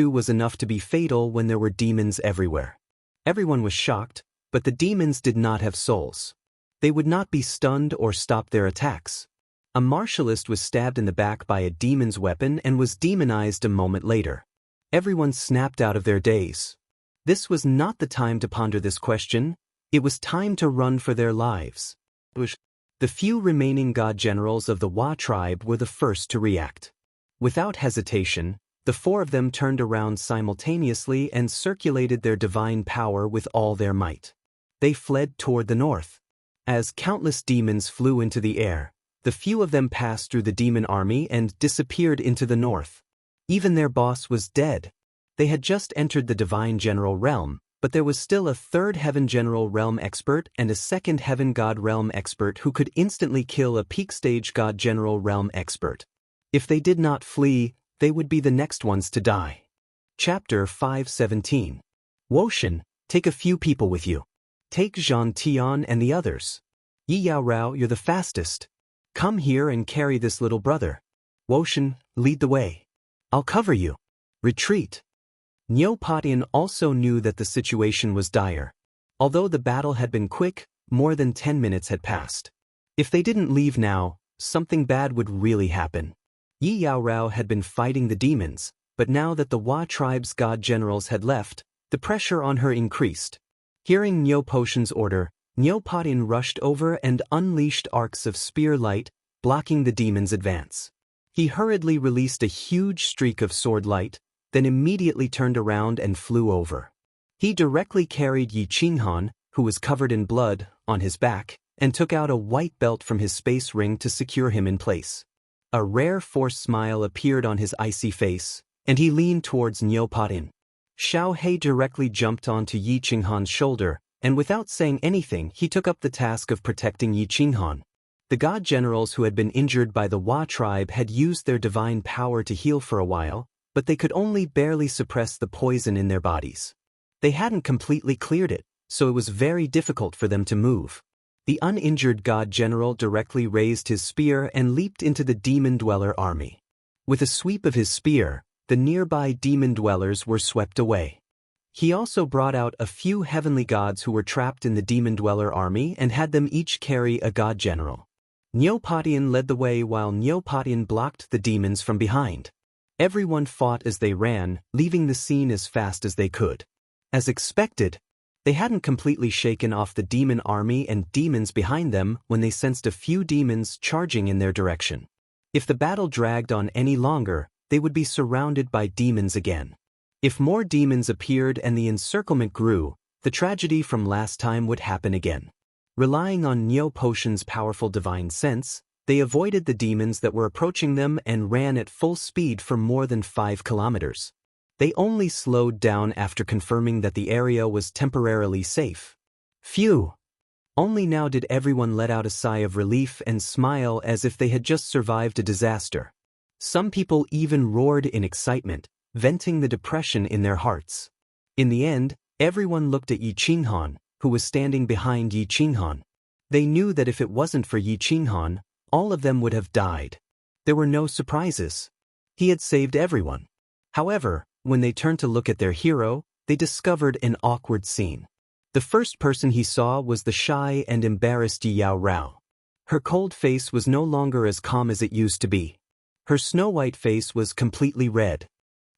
was enough to be fatal when there were demons everywhere. Everyone was shocked, but the demons did not have souls. They would not be stunned or stop their attacks. A martialist was stabbed in the back by a demon's weapon and was demonized a moment later. Everyone snapped out of their daze. This was not the time to ponder this question. It was time to run for their lives. The few remaining god generals of the Hua tribe were the first to react. Without hesitation, the four of them turned around simultaneously and circulated their divine power with all their might. They fled toward the north. As countless demons flew into the air, the few of them passed through the demon army and disappeared into the north. Even their boss was dead. They had just entered the divine general realm, but there was still a third heaven general realm expert and a second heaven god realm expert who could instantly kill a peak stage god general realm expert. If they did not flee, they would be the next ones to die. Chapter 517. Woshan, take a few people with you. Take Zhang Tian and the others. Yi Yao Rao, you're the fastest. Come here and carry this little brother. Woshan, lead the way. I'll cover you. Retreat. Niu Patian also knew that the situation was dire. Although the battle had been quick, more than 10 minutes had passed. If they didn't leave now, something bad would really happen. Yi Yao Rao had been fighting the demons, but now that the Hua tribe's god generals had left, the pressure on her increased. Hearing Niu Potion's order, Niu Patian rushed over and unleashed arcs of spear light, blocking the demon's advance. He hurriedly released a huge streak of sword light, then immediately turned around and flew over. He directly carried Yi Qinghan, who was covered in blood, on his back, and took out a white belt from his space ring to secure him in place. A rare forced smile appeared on his icy face, and he leaned towards Niu Patian. Xiao He directly jumped onto Yi Qinghan's shoulder, and without saying anything he took up the task of protecting Yi Qinghan. The god generals who had been injured by the Hua tribe had used their divine power to heal for a while, but they could only barely suppress the poison in their bodies. They hadn't completely cleared it, so it was very difficult for them to move. The uninjured god general directly raised his spear and leaped into the demon dweller army. With a sweep of his spear, the nearby demon dwellers were swept away. He also brought out a few heavenly gods who were trapped in the demon dweller army and had them each carry a god general. Niu Patian led the way while Niu Patian blocked the demons from behind. Everyone fought as they ran, leaving the scene as fast as they could. As expected, they hadn't completely shaken off the demon army and demons behind them when they sensed a few demons charging in their direction. If the battle dragged on any longer, they would be surrounded by demons again. If more demons appeared and the encirclement grew, the tragedy from last time would happen again. Relying on Neo Potion's powerful divine sense, they avoided the demons that were approaching them and ran at full speed for more than 5 kilometers. They only slowed down after confirming that the area was temporarily safe. Phew! Only now did everyone let out a sigh of relief and smile as if they had just survived a disaster. Some people even roared in excitement, venting the depression in their hearts. In the end, everyone looked at Yi Qinghan, who was standing behind Yi Qinghan. They knew that if it wasn't for Yi Qinghan, all of them would have died. There were no surprises. He had saved everyone. However, when they turned to look at their hero, they discovered an awkward scene. The first person he saw was the shy and embarrassed Yi Yao Rao. Her cold face was no longer as calm as it used to be. Her snow-white face was completely red.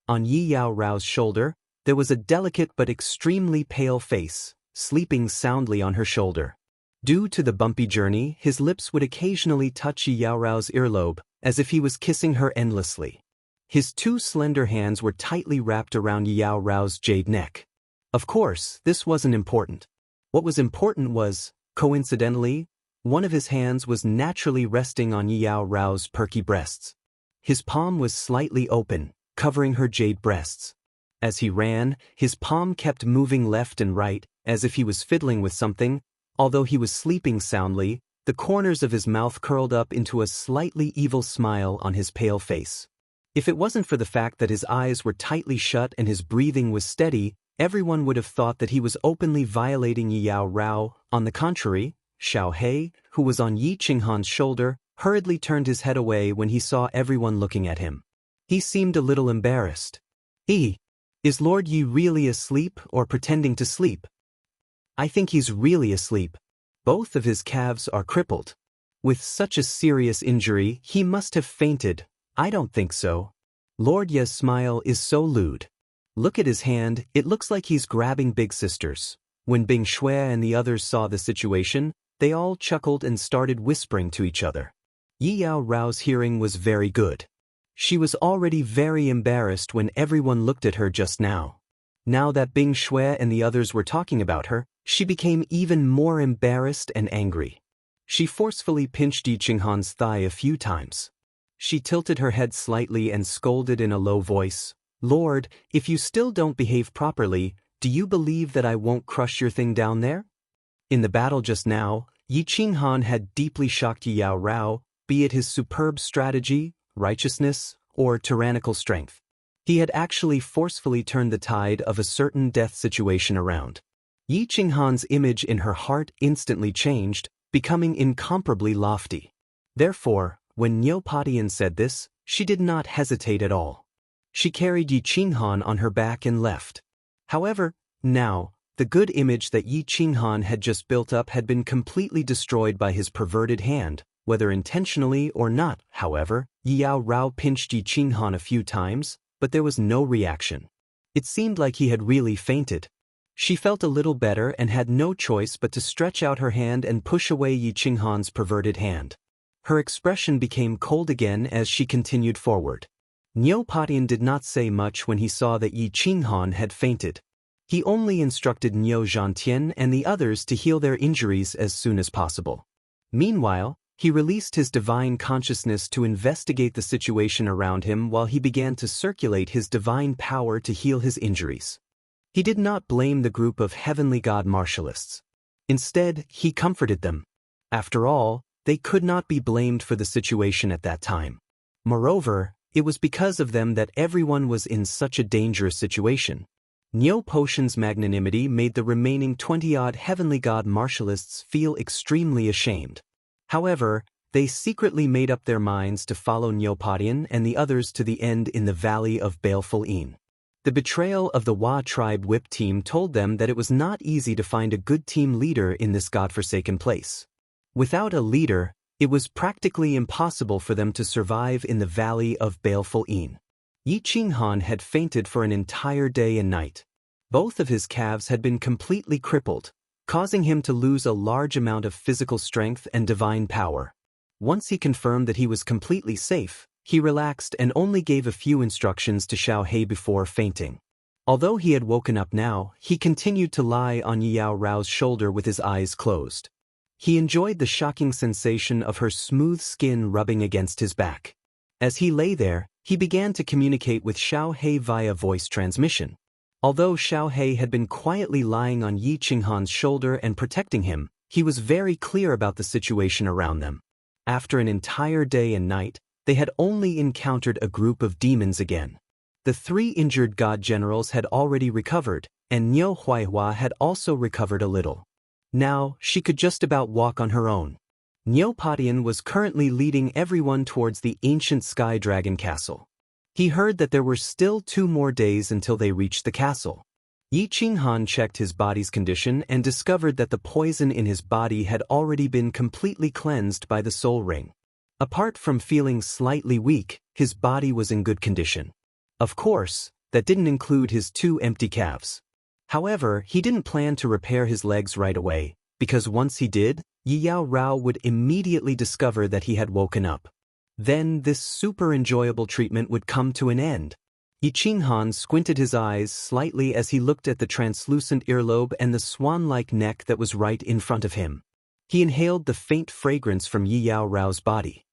On Yi Yao Rao's shoulder, there was a delicate but extremely pale face, sleeping soundly on her shoulder. Due to the bumpy journey, his lips would occasionally touch Yi Yao Rao's earlobe, as if he was kissing her endlessly. His 2 slender hands were tightly wrapped around Yi Yao Rao's jade neck. Of course, this wasn't important. What was important was, coincidentally, one of his hands was naturally resting on Yi Yao Rao's perky breasts. His palm was slightly open, covering her jade breasts. As he ran, his palm kept moving left and right, as if he was fiddling with something. Although he was sleeping soundly, the corners of his mouth curled up into a slightly evil smile on his pale face. If it wasn't for the fact that his eyes were tightly shut and his breathing was steady, everyone would have thought that he was openly violating Yi Yao Rao. On the contrary, Xiao He, who was on Yi Qinghan's shoulder, hurriedly turned his head away when he saw everyone looking at him. He seemed a little embarrassed. Is Lord Yi really asleep or pretending to sleep? I think he's really asleep. Both of his calves are crippled. With such a serious injury, he must have fainted. I don't think so. Lord Yi's smile is so lewd. Look at his hand, it looks like he's grabbing Big Sister's. When Bing Shui and the others saw the situation, they all chuckled and started whispering to each other. Yi Yao Rao's hearing was very good. She was already very embarrassed when everyone looked at her just now. Now that Bing Shui and the others were talking about her, she became even more embarrassed and angry. She forcefully pinched Yi Qinghan's thigh a few times. She tilted her head slightly and scolded in a low voice, "Lord, if you still don't behave properly, do you believe that I won't crush your thing down there?" In the battle just now, Yi Qinghan had deeply shocked Yi Yao Rao, be it his superb strategy, righteousness, or tyrannical strength. He had actually forcefully turned the tide of a certain death situation around. Yi Qinghan's image in her heart instantly changed, becoming incomparably lofty. Therefore, when Neopatian said this, she did not hesitate at all. She carried Yi Qinghan on her back and left. However, now, the good image that Yi Qinghan had just built up had been completely destroyed by his perverted hand, whether intentionally or not. However, Yi Yao Rao pinched Yi Qinghan a few times, but there was no reaction. It seemed like he had really fainted. She felt a little better and had no choice but to stretch out her hand and push away Yi Qinghan's perverted hand. Her expression became cold again as she continued forward. Neopatian did not say much when he saw that Yi Qinghan had fainted. He only instructed Niu Zhantian and the others to heal their injuries as soon as possible. Meanwhile, he released his divine consciousness to investigate the situation around him while he began to circulate his divine power to heal his injuries. He did not blame the group of heavenly god martialists. Instead, he comforted them. After all, they could not be blamed for the situation at that time. Moreover, it was because of them that everyone was in such a dangerous situation. Neo Potion's magnanimity made the remaining 20-odd heavenly god martialists feel extremely ashamed. However, they secretly made up their minds to follow Neopatian and the others to the end in the Valley of Baleful Een. The betrayal of the Wa tribe whip team told them that it was not easy to find a good team leader in this godforsaken place. Without a leader, it was practically impossible for them to survive in the Valley of Baleful Een. Yi Qinghan had fainted for an entire day and night. Both of his calves had been completely crippled, causing him to lose a large amount of physical strength and divine power. Once he confirmed that he was completely safe, he relaxed and only gave a few instructions to Xiaohei before fainting. Although he had woken up now, he continued to lie on Yao Rao's shoulder with his eyes closed. He enjoyed the shocking sensation of her smooth skin rubbing against his back. As he lay there, he began to communicate with Xiaohei via voice transmission. Although Xiaohei had been quietly lying on Yi Qinghan's shoulder and protecting him, he was very clear about the situation around them. After an entire day and night, they had only encountered a group of demons again. The 3 injured god generals had already recovered, and Niu Huaihua had also recovered a little. Now, she could just about walk on her own. Niu Patian was currently leading everyone towards the ancient Sky Dragon Castle. He heard that there were still 2 more days until they reached the castle. Yi Qinghan checked his body's condition and discovered that the poison in his body had already been completely cleansed by the soul ring. Apart from feeling slightly weak, his body was in good condition. Of course, that didn't include his 2 empty calves. However, he didn't plan to repair his legs right away, because once he did, Yao Rao would immediately discover that he had woken up. Then this super enjoyable treatment would come to an end. Yi Qinghan squinted his eyes slightly as he looked at the translucent earlobe and the swan-like neck that was right in front of him. He inhaled the faint fragrance from Yao Rao's body.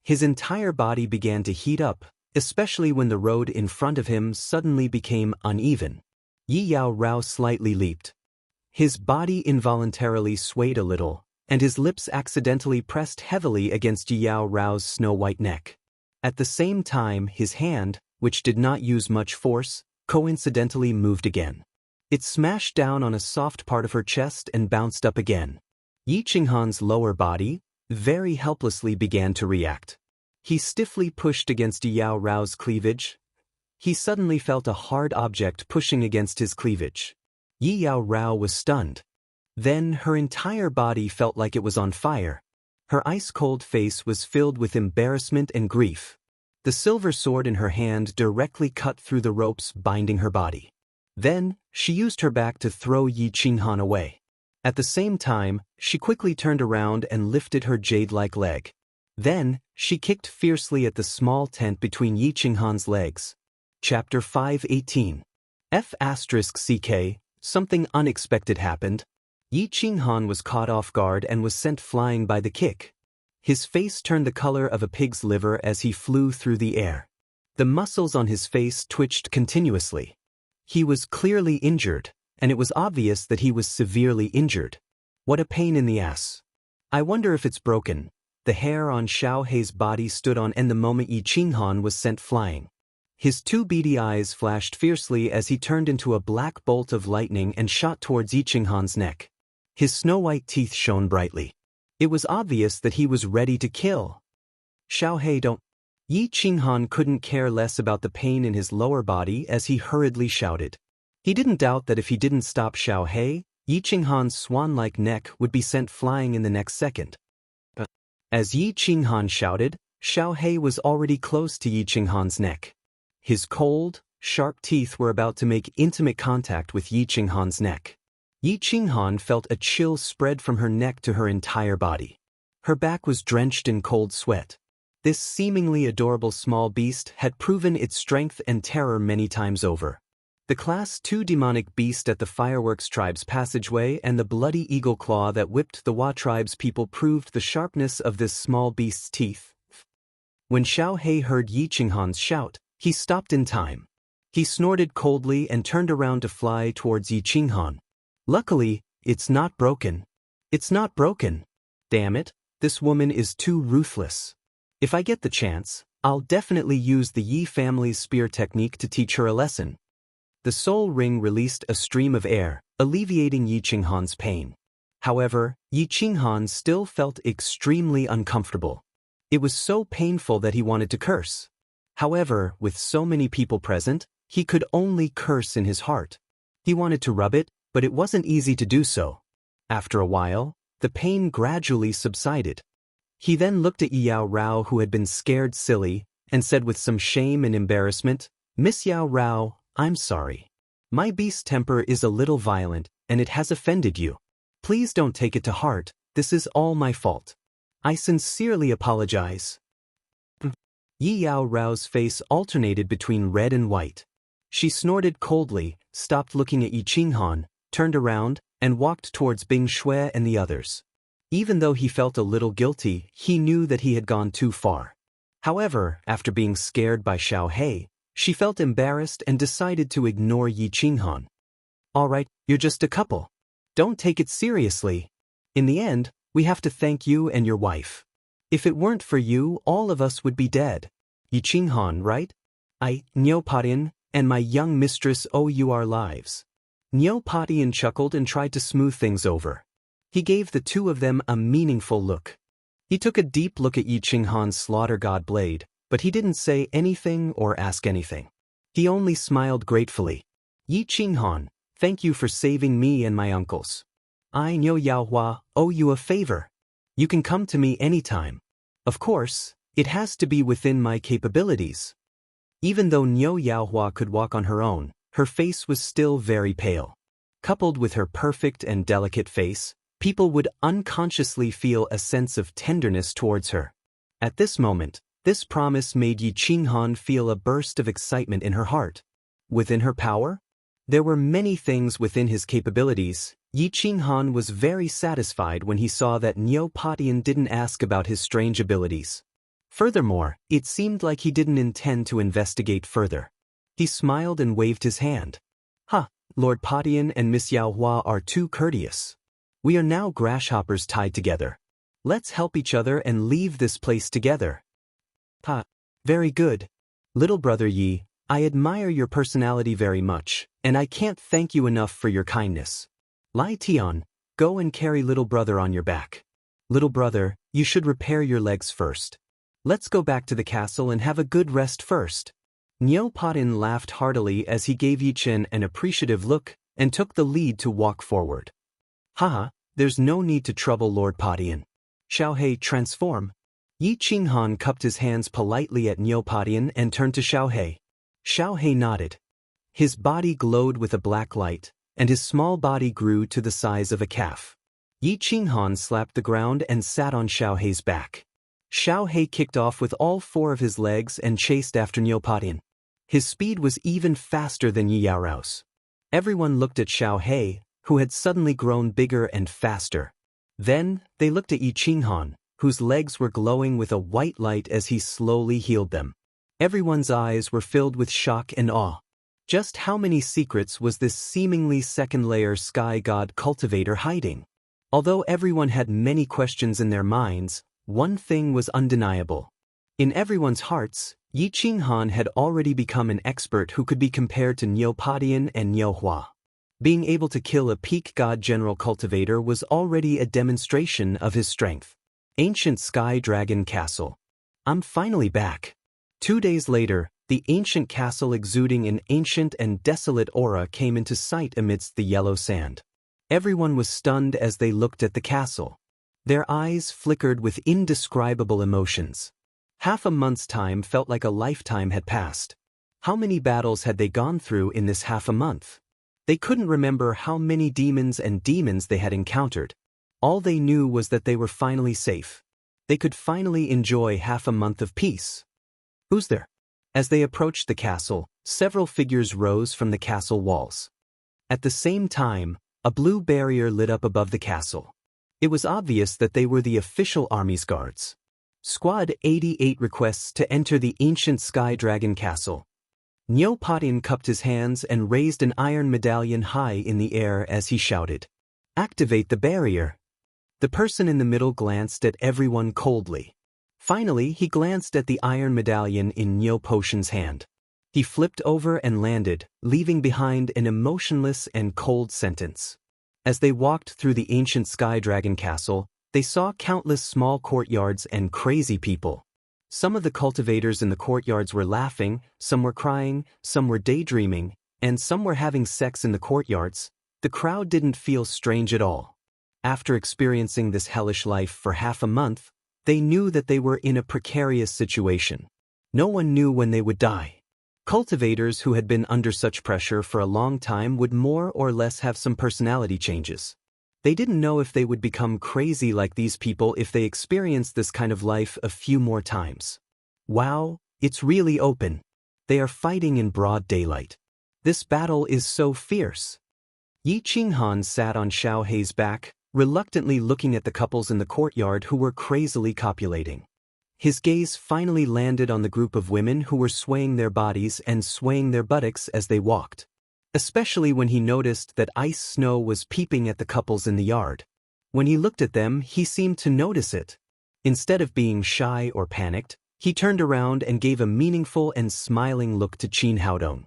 His entire body began to heat up, especially when the road in front of him suddenly became uneven. Yao Rao slightly leaped. His body involuntarily swayed a little, and his lips accidentally pressed heavily against Yao Rao's snow-white neck. At the same time, his hand, which did not use much force, coincidentally moved again. It smashed down on a soft part of her chest and bounced up again. Yi Qinghan's lower body, very helplessly began to react. He stiffly pushed against Yao Rao's cleavage. He suddenly felt a hard object pushing against his cleavage. Yao Rao was stunned. Then her entire body felt like it was on fire. Her ice-cold face was filled with embarrassment and grief. The silver sword in her hand directly cut through the ropes binding her body. Then, she used her back to throw Yi Qinghan away. At the same time, she quickly turned around and lifted her jade-like leg. Then, she kicked fiercely at the small tent between Yi Qinghan's legs. Chapter 518. F***CK, something unexpected happened. Yi Qinghan was caught off guard and was sent flying by the kick. His face turned the color of a pig's liver as he flew through the air. The muscles on his face twitched continuously. He was clearly injured, and it was obvious that he was severely injured. What a pain in the ass. I wonder if it's broken. The hair on Xiaohei's body stood on end the moment Yi Qinghan was sent flying. His 2 beady eyes flashed fiercely as he turned into a black bolt of lightning and shot towards Yi Qinghan's neck. His snow-white teeth shone brightly. It was obvious that he was ready to kill. Xiaohei, don't. Yi Qinghan couldn't care less about the pain in his lower body as he hurriedly shouted. He didn't doubt that if he didn't stop Xiaohei, Yi Qinghan's swan-like neck would be sent flying in the next second. But as Yi Qinghan shouted, Xiaohei was already close to Yi Qinghan's neck. His cold, sharp teeth were about to make intimate contact with Yi Qinghan's neck. Yi Qinghan felt a chill spread from her neck to her entire body. Her back was drenched in cold sweat. This seemingly adorable small beast had proven its strength and terror many times over. The Class 2 demonic beast at the Fireworks tribe's passageway and the bloody eagle claw that whipped the Wa tribe's people proved the sharpness of this small beast's teeth. When Xiaohei heard Yi Qinghan's shout, he stopped in time. He snorted coldly and turned around to fly towards Yi Qinghan. Luckily, it's not broken. It's not broken. Damn it, this woman is too ruthless. If I get the chance, I'll definitely use the Yi family's spear technique to teach her a lesson. The soul ring released a stream of air, alleviating Yi Qinghan's pain. However, Yi Qinghan still felt extremely uncomfortable. It was so painful that he wanted to curse. However, with so many people present, he could only curse in his heart. He wanted to rub it, but it wasn't easy to do so. After a while, the pain gradually subsided. He then looked at Yao Rao, who had been scared silly, and said with some shame and embarrassment, Miss Yao Rao, I'm sorry. My beast's temper is a little violent, and it has offended you. Please don't take it to heart, this is all my fault. I sincerely apologize. Yi Yao Rao's face alternated between red and white. She snorted coldly, stopped looking at Yi Qinghan, turned around, and walked towards Bing Shui and the others. Even though he felt a little guilty, he knew that he had gone too far. However, after being scared by Xiao He, she felt embarrassed and decided to ignore Yi Qinghan. Alright, you're just a couple. Don't take it seriously. In the end, we have to thank you and your wife. If it weren't for you, all of us would be dead. Yi Qinghan, right? I, Niu Padian, and my young mistress owe you our lives. Niu Padian chuckled and tried to smooth things over. He gave the two of them a meaningful look. He took a deep look at Yi Qinghan's slaughter god blade, but he didn't say anything or ask anything. He only smiled gratefully. Yi Qinghan, thank you for saving me and my uncles. I, Niu Yaohua, owe you a favor. You can come to me anytime. Of course, it has to be within my capabilities. Even though Niu Yaohua could walk on her own, her face was still very pale. Coupled with her perfect and delicate face, people would unconsciously feel a sense of tenderness towards her. At this moment, this promise made Yi Qinghan feel a burst of excitement in her heart. Within her power? There were many things within his capabilities. Yi Qinghan was very satisfied when he saw that Niu Padian didn't ask about his strange abilities. Furthermore, it seemed like he didn't intend to investigate further. He smiled and waved his hand. Lord Padian and Miss Yaohua are too courteous. We are now grasshoppers tied together. Let's help each other and leave this place together. Very good. Little brother Yi, I admire your personality very much, and I can't thank you enough for your kindness. Lai Tian, go and carry little brother on your back. Little brother, you should repair your legs first. Let's go back to the castle and have a good rest first. Niu Padian laughed heartily as he gave Yi Chen an appreciative look and took the lead to walk forward. There's no need to trouble Lord Padian. Xiao He, transform. Yi Qinghan cupped his hands politely at Niu Padian and turned to Xiao He. Xiao He nodded. His body glowed with a black light, and his small body grew to the size of a calf. Yi Qinghan slapped the ground and sat on Xiao He's back. Xiao He kicked off with all four of his legs and chased after Niu Padian. His speed was even faster than Yi Yaorao's. Everyone looked at Xiao He, who had suddenly grown bigger and faster. Then, they looked at Yi Qinghan, whose legs were glowing with a white light as he slowly healed them. Everyone's eyes were filled with shock and awe. Just how many secrets was this seemingly second-layer sky god cultivator hiding? Although everyone had many questions in their minds, one thing was undeniable. In everyone's hearts, Yi Qinghan had already become an expert who could be compared to Niu Padian and Niu Hua. Being able to kill a peak god general cultivator was already a demonstration of his strength. Ancient Sky Dragon Castle. I'm finally back. 2 days later, the ancient castle exuding an ancient and desolate aura came into sight amidst the yellow sand. Everyone was stunned as they looked at the castle. Their eyes flickered with indescribable emotions. Half a month's time felt like a lifetime had passed. How many battles had they gone through in this half a month? They couldn't remember how many demons they had encountered. All they knew was that they were finally safe. They could finally enjoy half a month of peace. Who's there? As they approached the castle, several figures rose from the castle walls. At the same time, a blue barrier lit up above the castle. It was obvious that they were the official army's guards. Squad 88 requests to enter the ancient Sky Dragon Castle. Niu Padian cupped his hands and raised an iron medallion high in the air as he shouted, "Activate the barrier." The person in the middle glanced at everyone coldly. Finally, he glanced at the iron medallion in Niu Potion's hand. He flipped over and landed, leaving behind an emotionless and cold sentence. As they walked through the ancient Sky Dragon Castle, they saw countless small courtyards and crazy people. Some of the cultivators in the courtyards were laughing, some were crying, some were daydreaming, and some were having sex in the courtyards. The crowd didn't feel strange at all. After experiencing this hellish life for half a month, they knew that they were in a precarious situation. No one knew when they would die. Cultivators who had been under such pressure for a long time would more or less have some personality changes. They didn't know if they would become crazy like these people if they experienced this kind of life a few more times. Wow, it's really open. They are fighting in broad daylight. This battle is so fierce. Yi Qinghan sat on Xiao Hei's back, reluctantly looking at the couples in the courtyard who were crazily copulating. His gaze finally landed on the group of women who were swaying their bodies and swaying their buttocks as they walked. Especially when he noticed that ice snow was peeping at the couples in the yard. When he looked at them, he seemed to notice it. Instead of being shy or panicked, he turned around and gave a meaningful and smiling look to Qin Haodong.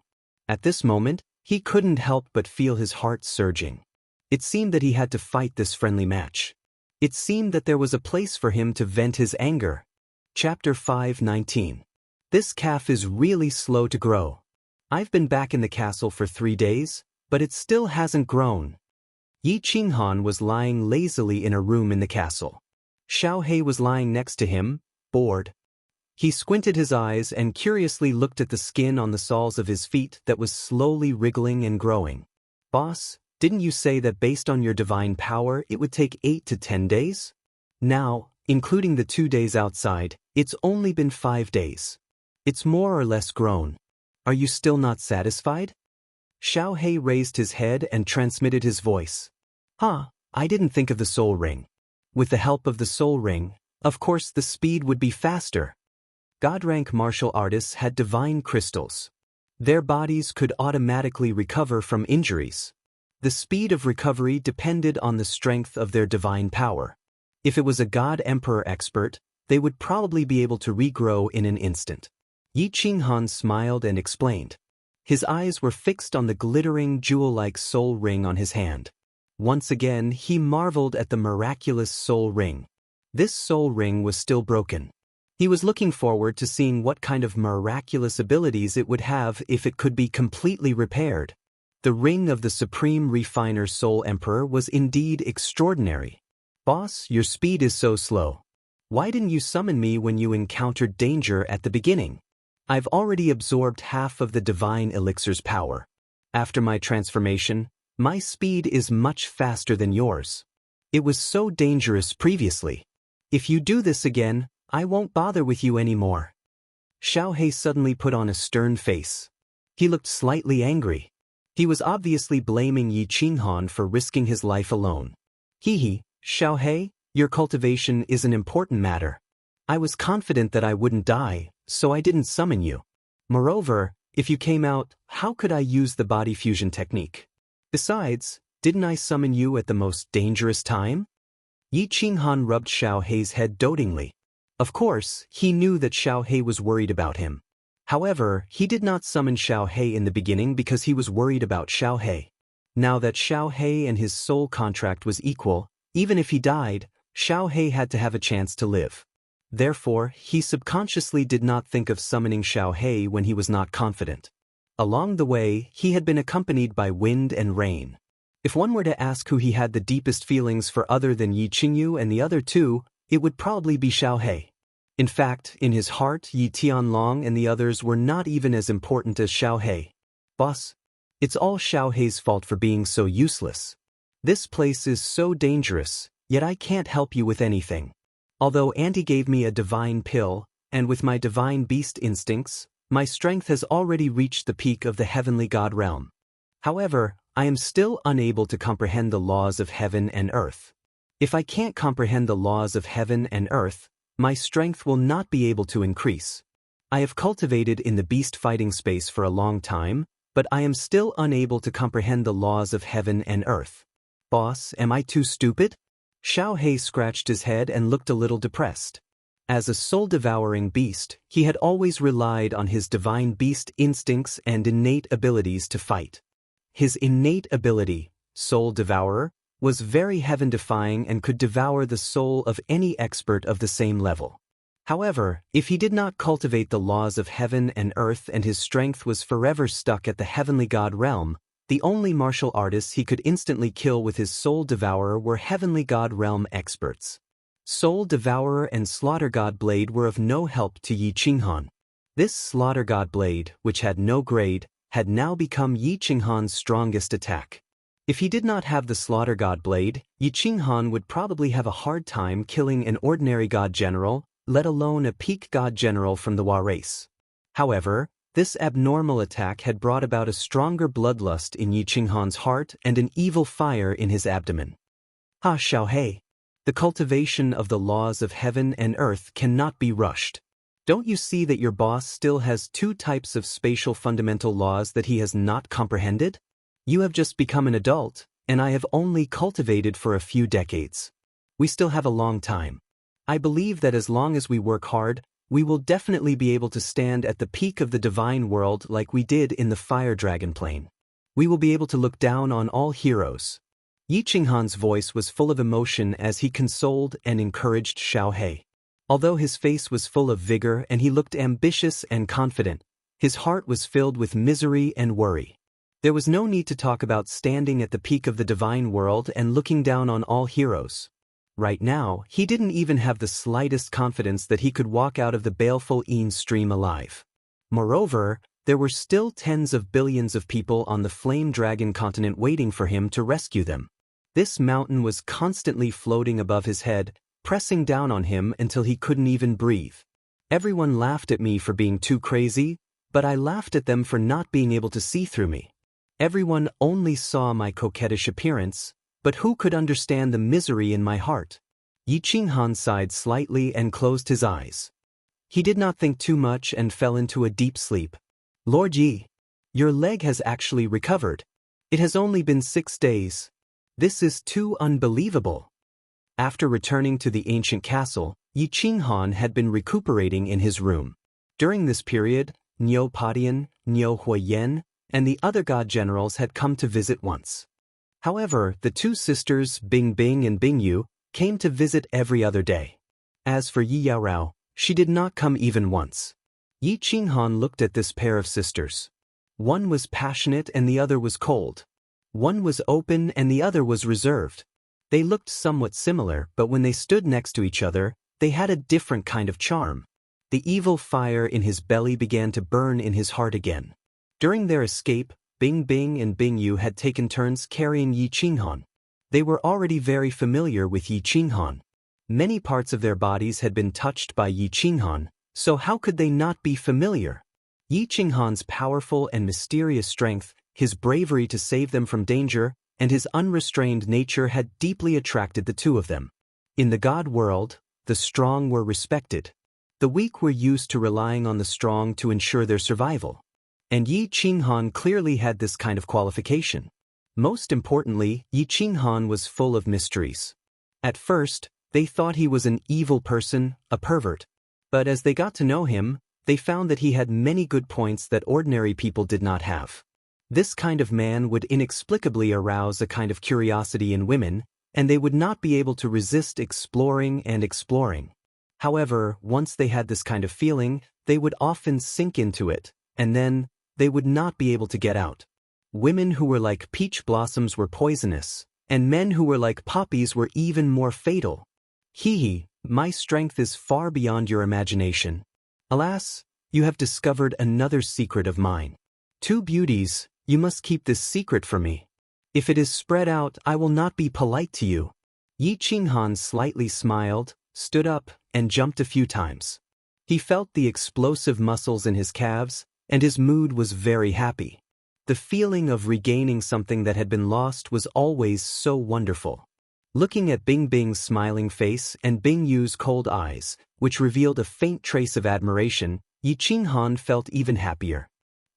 At this moment, he couldn't help but feel his heart surging. It seemed that he had to fight this friendly match. It seemed that there was a place for him to vent his anger. Chapter 5:19. This calf is really slow to grow. I've been back in the castle for 3 days, but it still hasn't grown. Yi Qinghan was lying lazily in a room in the castle. Xiao Hei was lying next to him, bored. He squinted his eyes and curiously looked at the skin on the soles of his feet that was slowly wriggling and growing. Boss, didn't you say that based on your divine power it would take 8 to 10 days? Now, including the 2 days outside, it's only been 5 days. It's more or less grown. Are you still not satisfied? Xiao Hei raised his head and transmitted his voice. I didn't think of the soul ring. With the help of the soul ring, of course the speed would be faster. God-rank martial artists had divine crystals. Their bodies could automatically recover from injuries. The speed of recovery depended on the strength of their divine power. If it was a God-Emperor expert, they would probably be able to regrow in an instant. Yi Qinghan smiled and explained. His eyes were fixed on the glittering jewel-like soul ring on his hand. Once again, he marveled at the miraculous soul ring. This soul ring was still broken. He was looking forward to seeing what kind of miraculous abilities it would have if it could be completely repaired. The ring of the Supreme Refiner Soul Emperor was indeed extraordinary. Boss, your speed is so slow. Why didn't you summon me when you encountered danger at the beginning? I've already absorbed half of the divine elixir's power. After my transformation, my speed is much faster than yours. It was so dangerous previously. If you do this again, I won't bother with you anymore. Xiao Hei suddenly put on a stern face. He looked slightly angry. He was obviously blaming Yi Qinghan for risking his life alone. Xiao Hei, your cultivation is an important matter. I was confident that I wouldn't die, so I didn't summon you. Moreover, if you came out, how could I use the body fusion technique? Besides, didn't I summon you at the most dangerous time? Yi Qinghan rubbed Xiao Hei's head dotingly. Of course, he knew that Xiao Hei was worried about him. However, he did not summon Xiao Hei in the beginning because he was worried about Xiao Hei. Now that Xiao Hei and his soul contract was equal, even if he died, Xiao Hei had to have a chance to live. Therefore, he subconsciously did not think of summoning Xiao Hei when he was not confident. Along the way, he had been accompanied by wind and rain. If one were to ask who he had the deepest feelings for other than Yi Qingyu and the other two, it would probably be Xiao Hei. In fact, in his heart, Yi Tianlong and the others were not even as important as Xiao Hei. Boss, it's all Xiao Hei's fault for being so useless. This place is so dangerous, yet I can't help you with anything. Although Auntie gave me a divine pill, and with my divine beast instincts, my strength has already reached the peak of the heavenly god realm. However, I am still unable to comprehend the laws of heaven and earth. If I can't comprehend the laws of heaven and earth, my strength will not be able to increase. I have cultivated in the beast fighting space for a long time, but I am still unable to comprehend the laws of heaven and earth. Boss, am I too stupid? Xiao Hei scratched his head and looked a little depressed. As a soul-devouring beast, he had always relied on his divine beast instincts and innate abilities to fight. His innate ability, Soul Devourer, was very heaven-defying and could devour the soul of any expert of the same level. However, if he did not cultivate the laws of heaven and earth and his strength was forever stuck at the heavenly god realm, the only martial artists he could instantly kill with his Soul Devourer were heavenly god realm experts. Soul Devourer and Slaughter God Blade were of no help to Yi Qinghan. This slaughter god blade, which had no grade, had now become Yi Qinghan's strongest attack. If he did not have the slaughter god blade, Yi Qinghan would probably have a hard time killing an ordinary god general, let alone a peak god general from the Hua race. However, this abnormal attack had brought about a stronger bloodlust in Yi Qinghan's heart and an evil fire in his abdomen. Ha Xiaohei. The cultivation of the laws of heaven and earth cannot be rushed. Don't you see that your boss still has two types of spatial fundamental laws that he has not comprehended? You have just become an adult, and I have only cultivated for a few decades. We still have a long time. I believe that as long as we work hard, we will definitely be able to stand at the peak of the divine world like we did in the fire dragon plane. We will be able to look down on all heroes. Yi Qinghan's voice was full of emotion as he consoled and encouraged Xiaohei. Although his face was full of vigor and he looked ambitious and confident, his heart was filled with misery and worry. There was no need to talk about standing at the peak of the divine world and looking down on all heroes. Right now, he didn't even have the slightest confidence that he could walk out of the baleful Een stream alive. Moreover, there were still tens of billions of people on the Flame Dragon continent waiting for him to rescue them. This mountain was constantly floating above his head, pressing down on him until he couldn't even breathe. Everyone laughed at me for being too crazy, but I laughed at them for not being able to see through me. Everyone only saw my coquettish appearance, but who could understand the misery in my heart? Yi Qinghan sighed slightly and closed his eyes. He did not think too much and fell into a deep sleep. Lord Yi, your leg has actually recovered. It has only been 6 days. This is too unbelievable. After returning to the ancient castle, Yi Qinghan had been recuperating in his room. During this period, Niu Padian, Niu Huiyan, and the other god generals had come to visit once. However, the two sisters, Bing Bing and Bing Yu, came to visit every other day. As for Yi Yaorao, she did not come even once. Yi Qinghan looked at this pair of sisters. One was passionate and the other was cold. One was open and the other was reserved. They looked somewhat similar, but when they stood next to each other, they had a different kind of charm. The evil fire in his belly began to burn in his heart again. During their escape, Bing Bing and Bing Yu had taken turns carrying Yi Qinghan. They were already very familiar with Yi Qinghan. Many parts of their bodies had been touched by Yi Qinghan, so how could they not be familiar? Yi Qinghan's powerful and mysterious strength, his bravery to save them from danger, and his unrestrained nature had deeply attracted the two of them. In the god world, the strong were respected. The weak were used to relying on the strong to ensure their survival. And Yi Qinghan clearly had this kind of qualification. Most importantly, Yi Qinghan was full of mysteries. At first, they thought he was an evil person, a pervert. But as they got to know him, they found that he had many good points that ordinary people did not have. This kind of man would inexplicably arouse a kind of curiosity in women, and they would not be able to resist exploring and exploring. However, once they had this kind of feeling, they would often sink into it, and then they would not be able to get out. Women who were like peach blossoms were poisonous, and men who were like poppies were even more fatal. Hee, my strength is far beyond your imagination. Alas, you have discovered another secret of mine. Two beauties, you must keep this secret from me. If it is spread out, I will not be polite to you. Yi Qinghan slightly smiled, stood up, and jumped a few times. He felt the explosive muscles in his calves, and his mood was very happy. The feeling of regaining something that had been lost was always so wonderful. Looking at Bing Bing's smiling face and Bing Yu's cold eyes, which revealed a faint trace of admiration, Yi Qinghan felt even happier.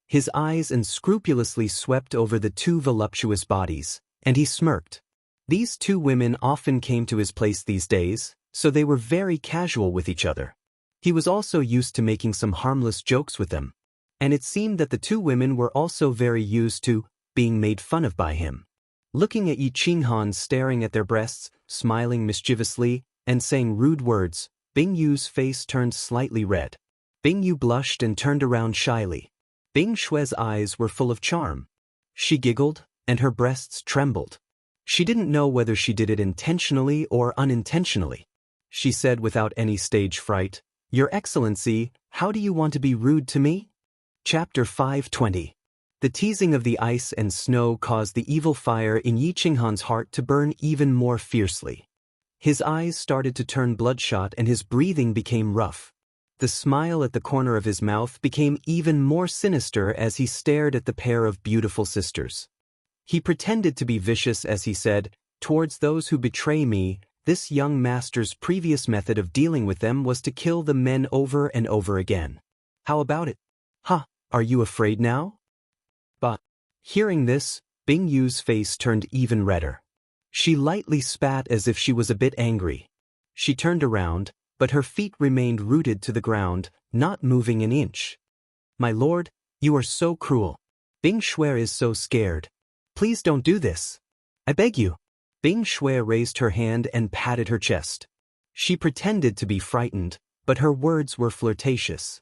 His eyes unscrupulously swept over the two voluptuous bodies, and he smirked. These two women often came to his place these days, so they were very casual with each other. He was also used to making some harmless jokes with them. And it seemed that the two women were also very used to being made fun of by him. Looking at Yi Qinghan staring at their breasts, smiling mischievously, and saying rude words, Bing Yu's face turned slightly red. Bing Yu blushed and turned around shyly. Bing Shue's eyes were full of charm. She giggled, and her breasts trembled. She didn't know whether she did it intentionally or unintentionally. She said without any stage fright, "Your Excellency, How do you want to be rude to me? Chapter 520. The teasing of the ice and snow caused the evil fire in Yi Qinghan's heart to burn even more fiercely. His eyes started to turn bloodshot and his breathing became rough. The smile at the corner of his mouth became even more sinister as he stared at the pair of beautiful sisters. He pretended to be vicious as he said, "Towards those who betray me, this young master's previous method of dealing with them was to kill the men over and over again. How about it? Ha, are you afraid now?" But, hearing this, Bing Yu's face turned even redder. She lightly spat as if she was a bit angry. She turned around, but her feet remained rooted to the ground, not moving an inch. "My lord, you are so cruel. Bing Shui is so scared. Please don't do this. I beg you." Bing Shui raised her hand and patted her chest. She pretended to be frightened, but her words were flirtatious.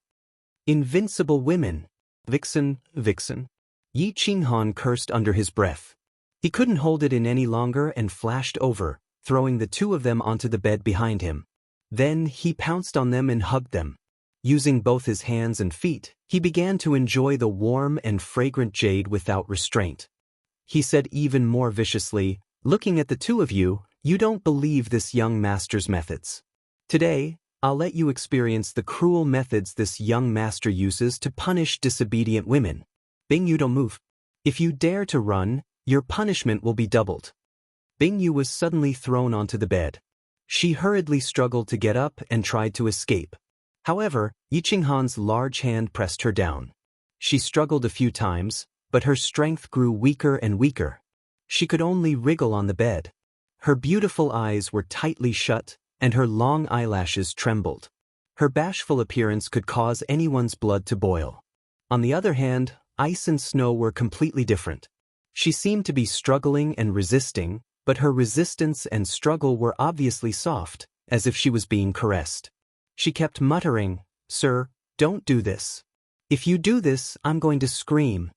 "Invincible women. Vixen, vixen." Yi Qinghan cursed under his breath. He couldn't hold it in any longer and flashed over, throwing the two of them onto the bed behind him. Then he pounced on them and hugged them. Using both his hands and feet, he began to enjoy the warm and fragrant jade without restraint. He said even more viciously, "Looking at the two of you, you don't believe this young master's methods. Today, I'll let you experience the cruel methods this young master uses to punish disobedient women. Bing Yu, don't move. If you dare to run, your punishment will be doubled." Bing Yu was suddenly thrown onto the bed. She hurriedly struggled to get up and tried to escape. However, Yi Qinghan's large hand pressed her down. She struggled a few times, but her strength grew weaker and weaker. She could only wriggle on the bed. Her beautiful eyes were tightly shut, and her long eyelashes trembled. Her bashful appearance could cause anyone's blood to boil. On the other hand, ice and snow were completely different. She seemed to be struggling and resisting, but her resistance and struggle were obviously soft, as if she was being caressed. She kept muttering, "Sir, don't do this. If you do this, I'm going to scream."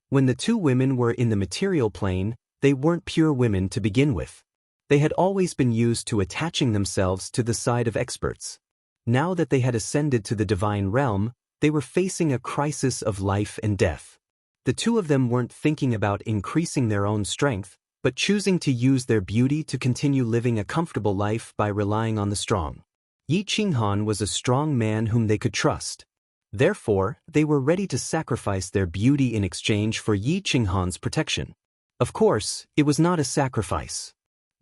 When the two women were in the material plane, they weren't pure women to begin with. They had always been used to attaching themselves to the side of experts. Now that they had ascended to the divine realm, they were facing a crisis of life and death. The two of them weren't thinking about increasing their own strength, but choosing to use their beauty to continue living a comfortable life by relying on the strong. Yi Qinghan was a strong man whom they could trust. Therefore, they were ready to sacrifice their beauty in exchange for Yi Qinghan's protection. Of course, it was not a sacrifice.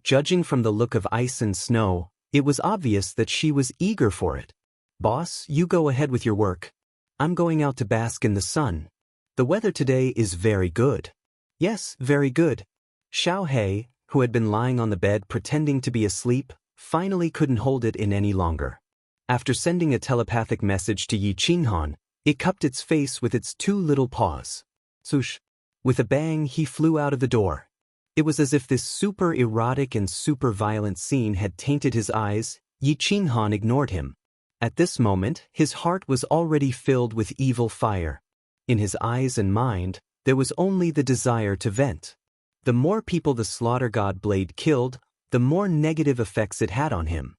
Judging from the look of ice and snow, it was obvious that she was eager for it. "Boss, you go ahead with your work. I'm going out to bask in the sun. The weather today is very good." "Yes, very good." Xiao He, who had been lying on the bed pretending to be asleep, finally couldn't hold it in any longer. After sending a telepathic message to Yi Qinghan, it cupped its face with its two little paws. Swoosh! With a bang, he flew out of the door. It was as if this super erotic and super violent scene had tainted his eyes. Yi Qinghan ignored him. At this moment, his heart was already filled with evil fire. In his eyes and mind, there was only the desire to vent. The more people the slaughter god blade killed, the more negative effects it had on him.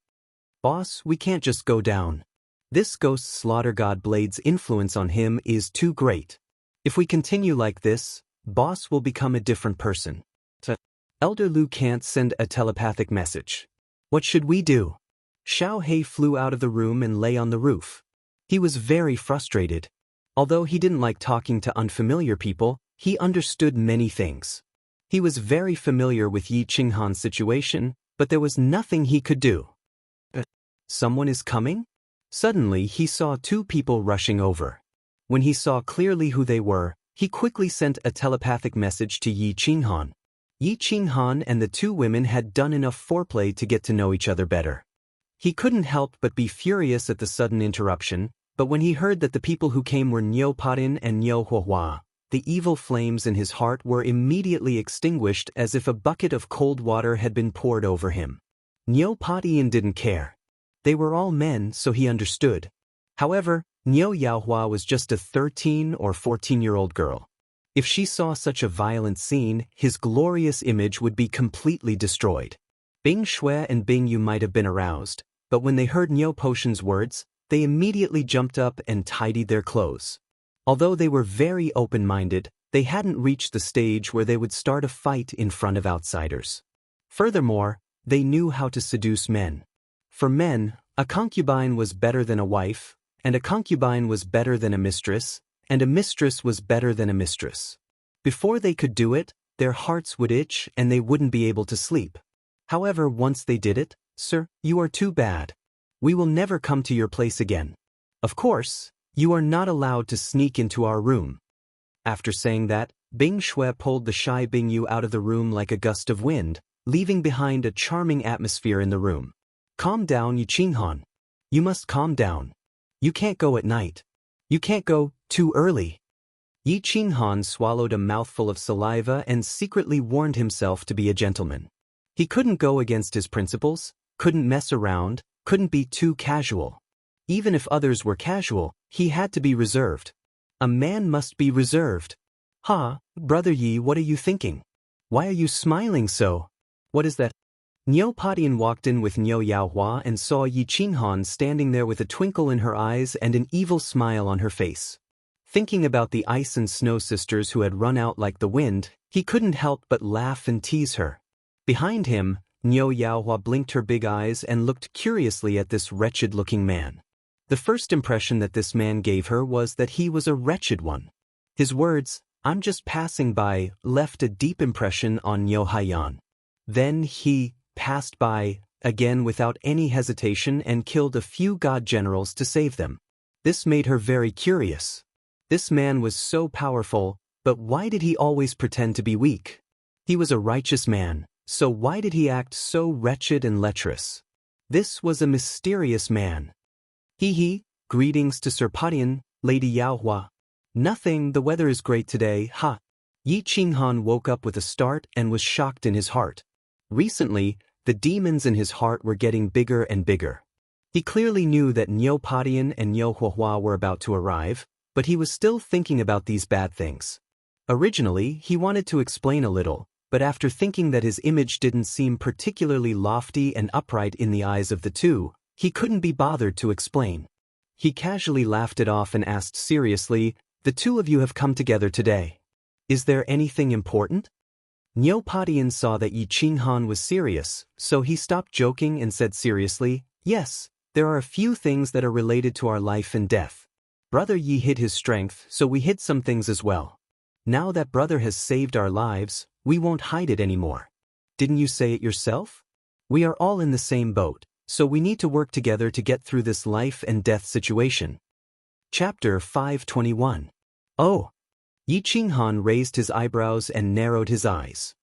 "Boss, we can't just go down. This ghost slaughter god blade's influence on him is too great. If we continue like this, boss will become a different person." Elder Lu can't send a telepathic message. "What should we do?" Xiao He flew out of the room and lay on the roof. He was very frustrated. Although he didn't like talking to unfamiliar people, he understood many things. He was very familiar with Yi Qinghan's situation, but there was nothing he could do. Someone is coming? Suddenly he saw two people rushing over. When he saw clearly who they were, he quickly sent a telepathic message to Yi Qinghan. Yi Qinghan and the two women had done enough foreplay to get to know each other better. He couldn't help but be furious at the sudden interruption, but when he heard that the people who came were Niu Patin and Niu Huahua, the evil flames in his heart were immediately extinguished as if a bucket of cold water had been poured over him. Niu Patin didn't care. They were all men, so he understood. However, Niu Yaohua was just a 13 or 14-year-old girl. If she saw such a violent scene, his glorious image would be completely destroyed. Bing Shui and Bing Yu might have been aroused, but when they heard Niu Potion's words, they immediately jumped up and tidied their clothes. Although they were very open-minded, they hadn't reached the stage where they would start a fight in front of outsiders. Furthermore, they knew how to seduce men. For men, a concubine was better than a wife, and a concubine was better than a mistress, and a mistress was better than a mistress. Before they could do it, their hearts would itch and they wouldn't be able to sleep. However, once they did it, "Sir, you are too bad. We will never come to your place again. Of course, you are not allowed to sneak into our room." After saying that, Bing Shui pulled the shy Bing Yu out of the room like a gust of wind, leaving behind a charming atmosphere in the room. "Calm down, Yi Qinghan. You must calm down. You can't go at night. You can't go too early." Yi Qinghan swallowed a mouthful of saliva and secretly warned himself to be a gentleman. He couldn't go against his principles, couldn't mess around, couldn't be too casual. Even if others were casual, he had to be reserved. A man must be reserved. "Ha, Brother Yi, what are you thinking? Why are you smiling so? What is that?" Niu Padian walked in with Niu Yaohua and saw Yi Qinghan standing there with a twinkle in her eyes and an evil smile on her face. Thinking about the ice and snow sisters who had run out like the wind, he couldn't help but laugh and tease her. Behind him, Niu Yaohua blinked her big eyes and looked curiously at this wretched-looking man. The first impression that this man gave her was that he was a wretched one. His words, "I'm just passing by," left a deep impression on Niu Haiyan. Then he passed by, again without any hesitation, and killed a few god generals to save them. This made her very curious. This man was so powerful, but why did he always pretend to be weak? He was a righteous man, so why did he act so wretched and lecherous? This was a mysterious man. "He, greetings to Sir Padian, Lady Yaohua." "Nothing, the weather is great today, ha." Yi Qinghan woke up with a start and was shocked in his heart. Recently, the demons in his heart were getting bigger and bigger. He clearly knew that Niu Padian and Niu Huahua were about to arrive, but he was still thinking about these bad things. Originally, he wanted to explain a little, but after thinking that his image didn't seem particularly lofty and upright in the eyes of the two, he couldn't be bothered to explain. He casually laughed it off and asked seriously, "The two of you have come together today. Is there anything important?" Niu Padian saw that Yi Qinghan was serious, so he stopped joking and said seriously, "Yes, there are a few things that are related to our life and death. Brother Yi hid his strength, so we hid some things as well. Now that brother has saved our lives, we won't hide it anymore. Didn't you say it yourself? We are all in the same boat, so we need to work together to get through this life and death situation." Chapter 521. "Oh." Yi Qinghan raised his eyebrows and narrowed his eyes.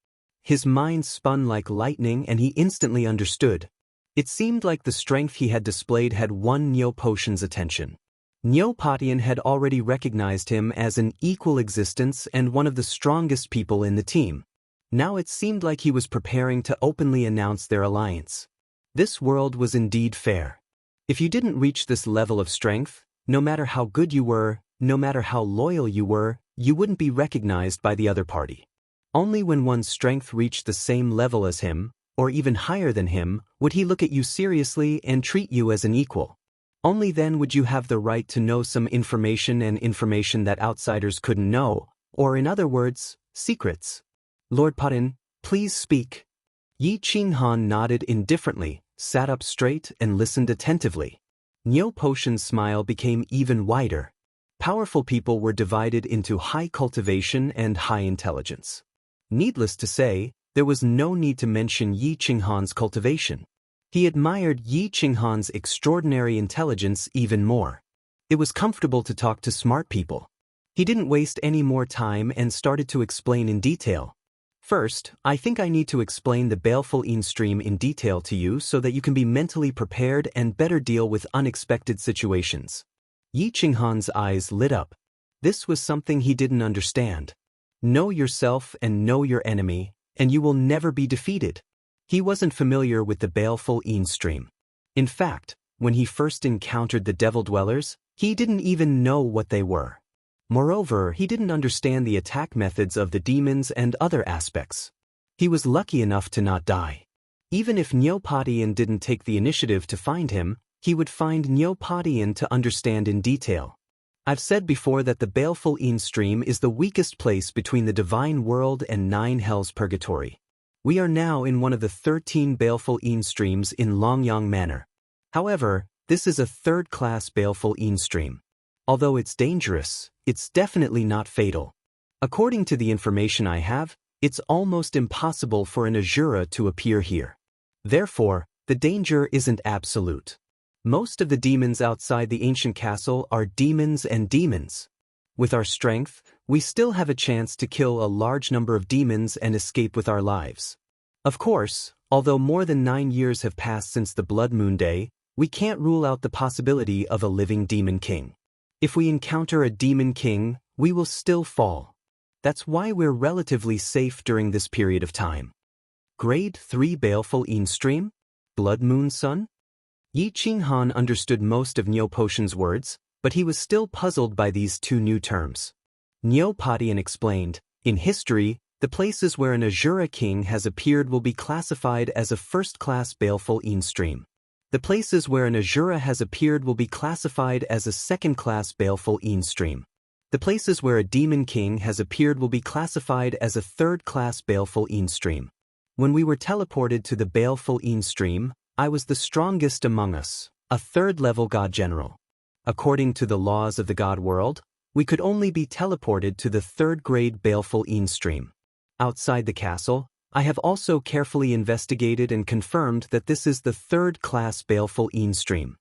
His mind spun like lightning and he instantly understood. It seemed like the strength he had displayed had won Niu Potion's attention. Niu Padian had already recognized him as an equal existence and one of the strongest people in the team. Now it seemed like he was preparing to openly announce their alliance. This world was indeed fair. If you didn't reach this level of strength, no matter how good you were, no matter how loyal you were, you wouldn't be recognized by the other party. Only when one's strength reached the same level as him, or even higher than him, would he look at you seriously and treat you as an equal. Only then would you have the right to know some information and information that outsiders couldn't know, or in other words, secrets. "Lord Padian, please speak." Yi Qinghan nodded indifferently, sat up straight and listened attentively. Niu Potion's smile became even wider. Powerful people were divided into high cultivation and high intelligence. Needless to say, there was no need to mention Yi Qinghan's cultivation. He admired Yi Qinghan's extraordinary intelligence even more. It was comfortable to talk to smart people. He didn't waste any more time and started to explain in detail. "First, I think I need to explain the baleful Yin stream in detail to you so that you can be mentally prepared and better deal with unexpected situations." Yi Qinghan's eyes lit up. This was something he didn't understand. Know yourself and know your enemy, and you will never be defeated. He wasn't familiar with the baleful Yin stream. In fact, when he first encountered the devil dwellers, he didn't even know what they were. Moreover, he didn't understand the attack methods of the demons and other aspects. He was lucky enough to not die. Even if Niu Padian didn't take the initiative to find him, he would find Neopodian to understand in detail. I've said before that the baleful Yin stream is the weakest place between the divine world and 9 hells purgatory. We are now in one of the 13 baleful Yin streams in Longyang Manor. However, this is a third-class baleful Yin stream. Although it's dangerous, it's definitely not fatal. According to the information I have, it's almost impossible for an Azura to appear here. Therefore, the danger isn't absolute. Most of the demons outside the ancient castle are demons and demons. With our strength, we still have a chance to kill a large number of demons and escape with our lives. Of course, although more than 9 years have passed since the Blood Moon Day, we can't rule out the possibility of a living demon king. If we encounter a demon king, we will still fall. That's why we're relatively safe during this period of time. Grade 3 Baleful Yin Stream? Blood Moon Sun? Yi Qinghan understood most of Neopotion's words, but he was still puzzled by these 2 new terms. Neopodian explained, in history, the places where an Azura king has appeared will be classified as a first-class Baleful Yin Stream. The places where an Azura has appeared will be classified as a second-class Baleful Yin Stream. The places where a demon king has appeared will be classified as a third-class Baleful Yin Stream. When we were teleported to the Baleful Yin Stream, I was the strongest among us, a third-level god general. According to the laws of the god world, we could only be teleported to the third-grade Baleful Yin Stream. Outside the castle, I have also carefully investigated and confirmed that this is the third-class Baleful Yin Stream.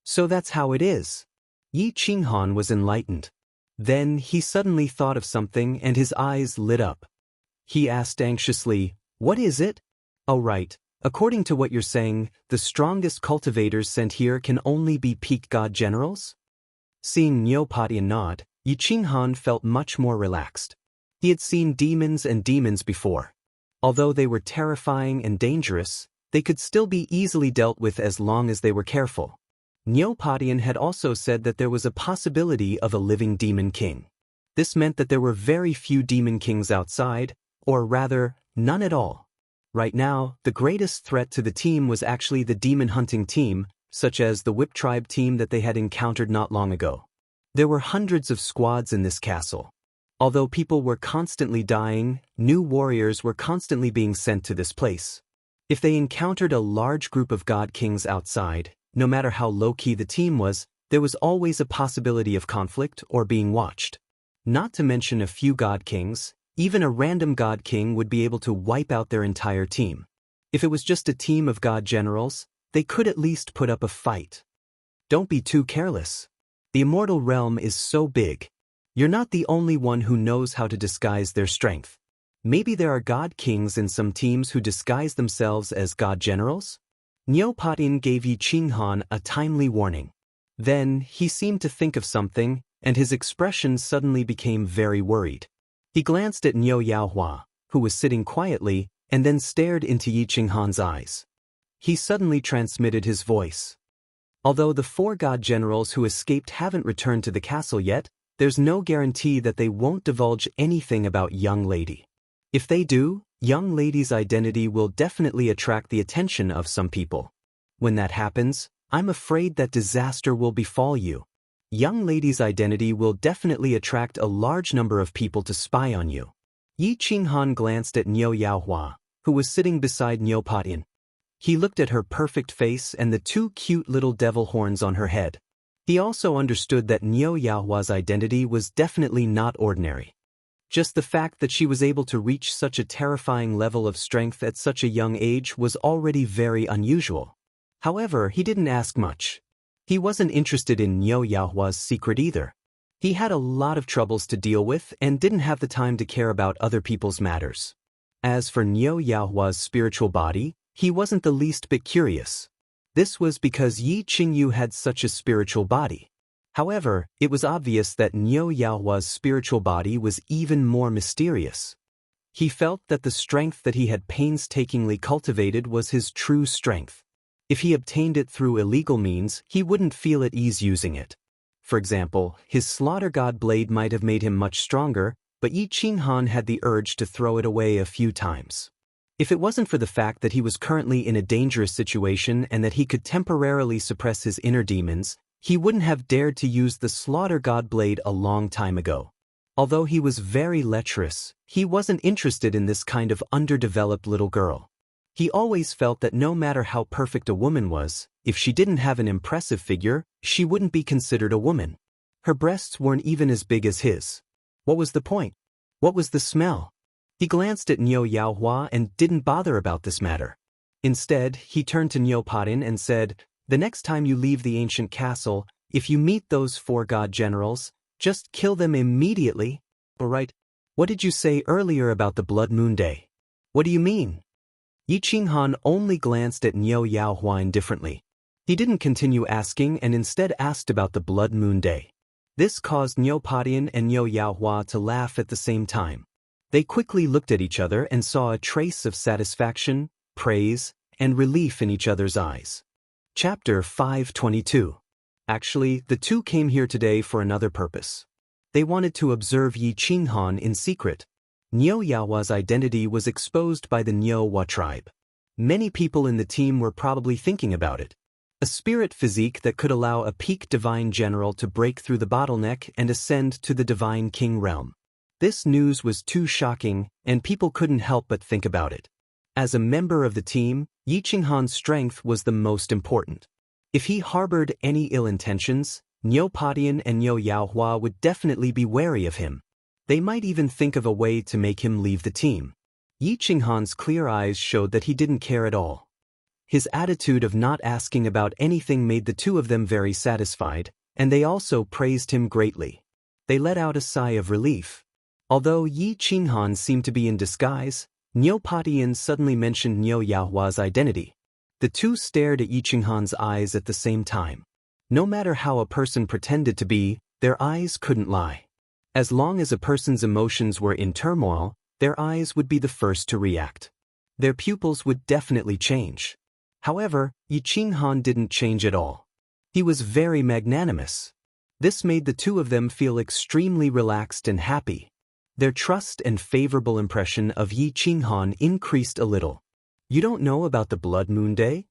So that's how it is. Yi Qinghan was enlightened. Then he suddenly thought of something and his eyes lit up. He asked anxiously, "What is it?" "Oh right. According to what you're saying, the strongest cultivators sent here can only be peak god generals?" Seeing Neopodian nod, Yi Qinghan felt much more relaxed. He had seen demons and demons before. Although they were terrifying and dangerous, they could still be easily dealt with as long as they were careful. Neopodian had also said that there was a possibility of a living demon king. This meant that there were very few demon kings outside, or rather, none at all. Right now, the greatest threat to the team was actually the demon hunting team, such as the Whip Tribe team that they had encountered not long ago. There were hundreds of squads in this castle. Although people were constantly dying, new warriors were constantly being sent to this place. If they encountered a large group of god kings outside, no matter how low-key the team was, there was always a possibility of conflict or being watched. Not to mention a few god kings, even a random god king would be able to wipe out their entire team. If it was just a team of god generals, they could at least put up a fight. Don't be too careless. The immortal realm is so big. You're not the only one who knows how to disguise their strength. Maybe there are god kings in some teams who disguise themselves as god generals? Neopodian gave Yi Qinghan a timely warning. Then, he seemed to think of something, and his expression suddenly became very worried. He glanced at Niu Yaohua, who was sitting quietly, and then stared into Yi Qinghan's eyes. He suddenly transmitted his voice. Although the 4 god generals who escaped haven't returned to the castle yet, there's no guarantee that they won't divulge anything about young lady. If they do, young lady's identity will definitely attract the attention of some people. When that happens, I'm afraid that disaster will befall you. Young lady's identity will definitely attract a large number of people to spy on you. Yi Qinghan glanced at Niu Yaohua, who was sitting beside Neopodian. He looked at her perfect face and the 2 cute little devil horns on her head. He also understood that Niu Yaohua's identity was definitely not ordinary. Just the fact that she was able to reach such a terrifying level of strength at such a young age was already very unusual. However, he didn't ask much. He wasn't interested in Niu Yaohua's secret either. He had a lot of troubles to deal with and didn't have the time to care about other people's matters. As for Niu Yaohua's spiritual body, he wasn't the least bit curious. This was because Yi Qingyu had such a spiritual body. However, it was obvious that Niu Yaohua's spiritual body was even more mysterious. He felt that the strength that he had painstakingly cultivated was his true strength. If he obtained it through illegal means, he wouldn't feel at ease using it. For example, his slaughter god blade might have made him much stronger, but Yi Qinghan had the urge to throw it away a few times. If it wasn't for the fact that he was currently in a dangerous situation and that he could temporarily suppress his inner demons, he wouldn't have dared to use the slaughter god blade a long time ago. Although he was very lecherous, he wasn't interested in this kind of underdeveloped little girl. He always felt that no matter how perfect a woman was, if she didn't have an impressive figure, she wouldn't be considered a woman. Her breasts weren't even as big as his. What was the point? What was the smell? He glanced at Niu Yaohua and didn't bother about this matter. Instead, he turned to Niu Patin and said, "The next time you leave the ancient castle, if you meet those 4 god generals, just kill them immediately." "Alright. What did you say earlier about the Blood Moon Day? What do you mean?" Yi Qinghan only glanced at Niu Yaohua indifferently. He didn't continue asking and instead asked about the Blood Moon Day. This caused Niu Patin and Niu Yaohua to laugh at the same time. They quickly looked at each other and saw a trace of satisfaction, praise, and relief in each other's eyes. Chapter 522. Actually, the two came here today for another purpose. They wanted to observe Yi Qinghan in secret. Niu Yaohua's identity was exposed by the Niuhua tribe. Many people in the team were probably thinking about it. A spirit physique that could allow a peak divine general to break through the bottleneck and ascend to the divine king realm. This news was too shocking, and people couldn't help but think about it. As a member of the team, Yi Qinghan's strength was the most important. If he harbored any ill intentions, Niu Patin and Niu Yaohua would definitely be wary of him. They might even think of a way to make him leave the team. Yi Qinghan's clear eyes showed that he didn't care at all. His attitude of not asking about anything made the two of them very satisfied, and they also praised him greatly. They let out a sigh of relief. Although Yi Qinghan seemed to be in disguise, Niu Patin suddenly mentioned Niu Yaohua's identity. The two stared at Yi Qinghan's eyes at the same time. No matter how a person pretended to be, their eyes couldn't lie. As long as a person's emotions were in turmoil, their eyes would be the first to react. Their pupils would definitely change. However, Yi Qinghan didn't change at all. He was very magnanimous. This made the two of them feel extremely relaxed and happy. Their trust and favorable impression of Yi Qinghan increased a little. "You don't know about the Blood Moon Day?"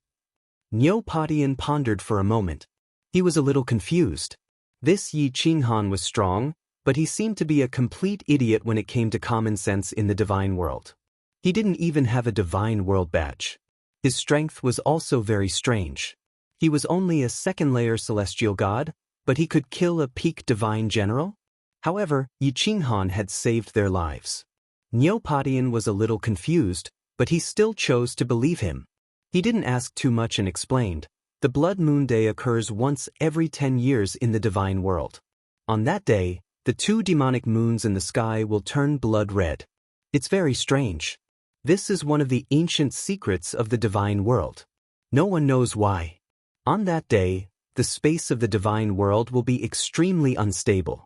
Niu Patin pondered for a moment. He was a little confused. This Yi Qinghan was strong, but he seemed to be a complete idiot when it came to common sense in the divine world. He didn't even have a divine world badge. His strength was also very strange. He was only a second-layer celestial god, but he could kill a peak divine general? However, Yi Qinghan had saved their lives. Niu Patin was a little confused, but he still chose to believe him. He didn't ask too much and explained, "The Blood Moon Day occurs once every 10 years in the divine world. On that day, the 2 demonic moons in the sky will turn blood red. It's very strange. This is one of the ancient secrets of the divine world. No one knows why. On that day, the space of the divine world will be extremely unstable.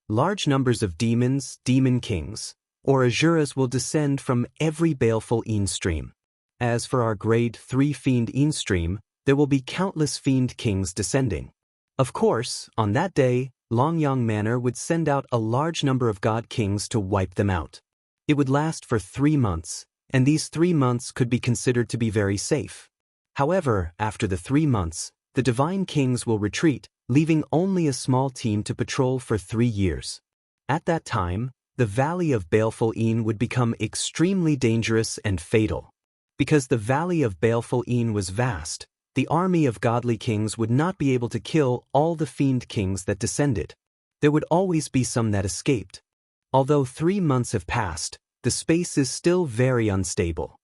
Large numbers of demons, demon kings, or asuras will descend from every baleful Yin stream. As for our grade 3 fiend Yin stream, there will be countless fiend kings descending. Of course, on that day, Longyang Manor would send out a large number of god kings to wipe them out. It would last for 3 months, and these 3 months could be considered to be very safe. However, after the 3 months, the divine kings will retreat, leaving only a small team to patrol for 3 years. At that time, the Valley of Baleful Yin would become extremely dangerous and fatal. Because the Valley of Baleful Yin was vast, the army of godly kings would not be able to kill all the fiend kings that descended. There would always be some that escaped. Although 3 months have passed, the space is still very unstable.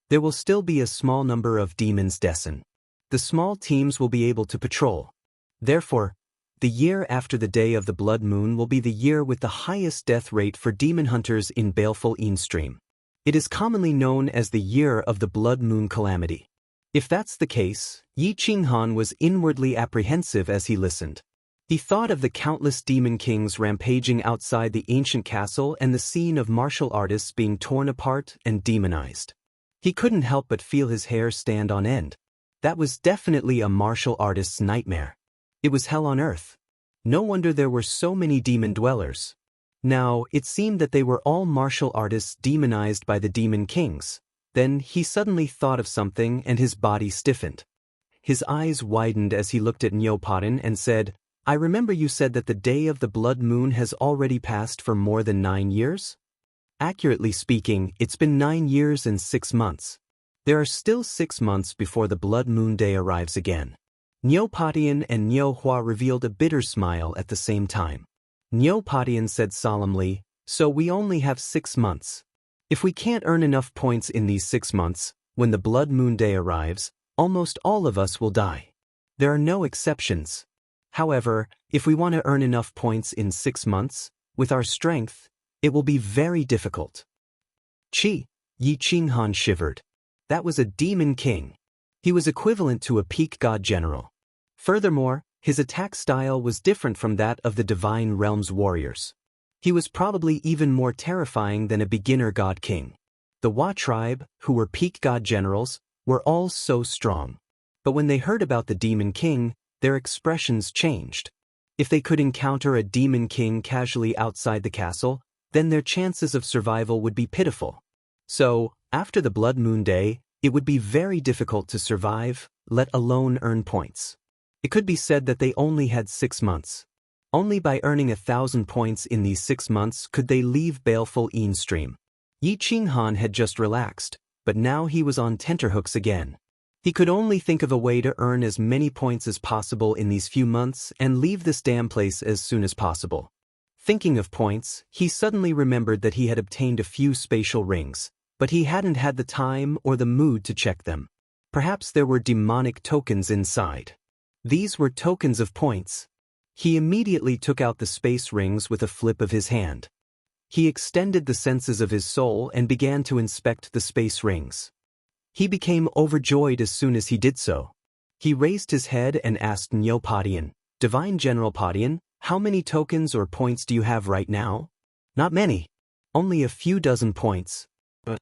There will still be a small number of demons descend. The small teams will be able to patrol. Therefore, the year after the day of the blood moon will be the year with the highest death rate for demon hunters in Baleful Yin stream. It is commonly known as the year of the blood moon calamity. If that's the case, Yi Qinghan was inwardly apprehensive as he listened. He thought of the countless demon kings rampaging outside the ancient castle and the scene of martial artists being torn apart and demonized. He couldn't help but feel his hair stand on end. That was definitely a martial artist's nightmare. It was hell on earth. No wonder there were so many demon dwellers. Now, it seemed that they were all martial artists demonized by the demon kings. Then he suddenly thought of something and his body stiffened. His eyes widened as he looked at Neopatin and said, I remember you said that the day of the blood moon has already passed for more than 9 years? Accurately speaking, it's been 9 years and 6 months. There are still 6 months before the blood moon day arrives again. Neopatian and Neo-Hua revealed a bitter smile at the same time. Neopatian said solemnly, so we only have 6 months. If we can't earn enough points in these 6 months, when the blood moon day arrives, almost all of us will die. There are no exceptions. However, if we want to earn enough points in 6 months, with our strength, it will be very difficult. Yi Qinghan shivered. That was a demon king. He was equivalent to a peak god general. Furthermore, his attack style was different from that of the Divine Realm's warriors. He was probably even more terrifying than a beginner god king. The Hua tribe, who were peak god generals, were all so strong. But when they heard about the demon king, their expressions changed. If they could encounter a demon king casually outside the castle, then their chances of survival would be pitiful. So, after the blood moon day, it would be very difficult to survive, let alone earn points. It could be said that they only had 6 months. Only by earning 1,000 points in these 6 months could they leave baleful Yin Stream. Yi Qinghan had just relaxed, but now he was on tenterhooks again. He could only think of a way to earn as many points as possible in these few months and leave this damn place as soon as possible. Thinking of points, he suddenly remembered that he had obtained a few spatial rings, but he hadn't had the time or the mood to check them. Perhaps there were demonic tokens inside. These were tokens of points. He immediately took out the space rings with a flip of his hand. He extended the senses of his soul and began to inspect the space rings. He became overjoyed as soon as he did so. He raised his head and asked Neopatian, Divine General Patian, how many tokens or points do you have right now? Not many. Only a few dozen points. But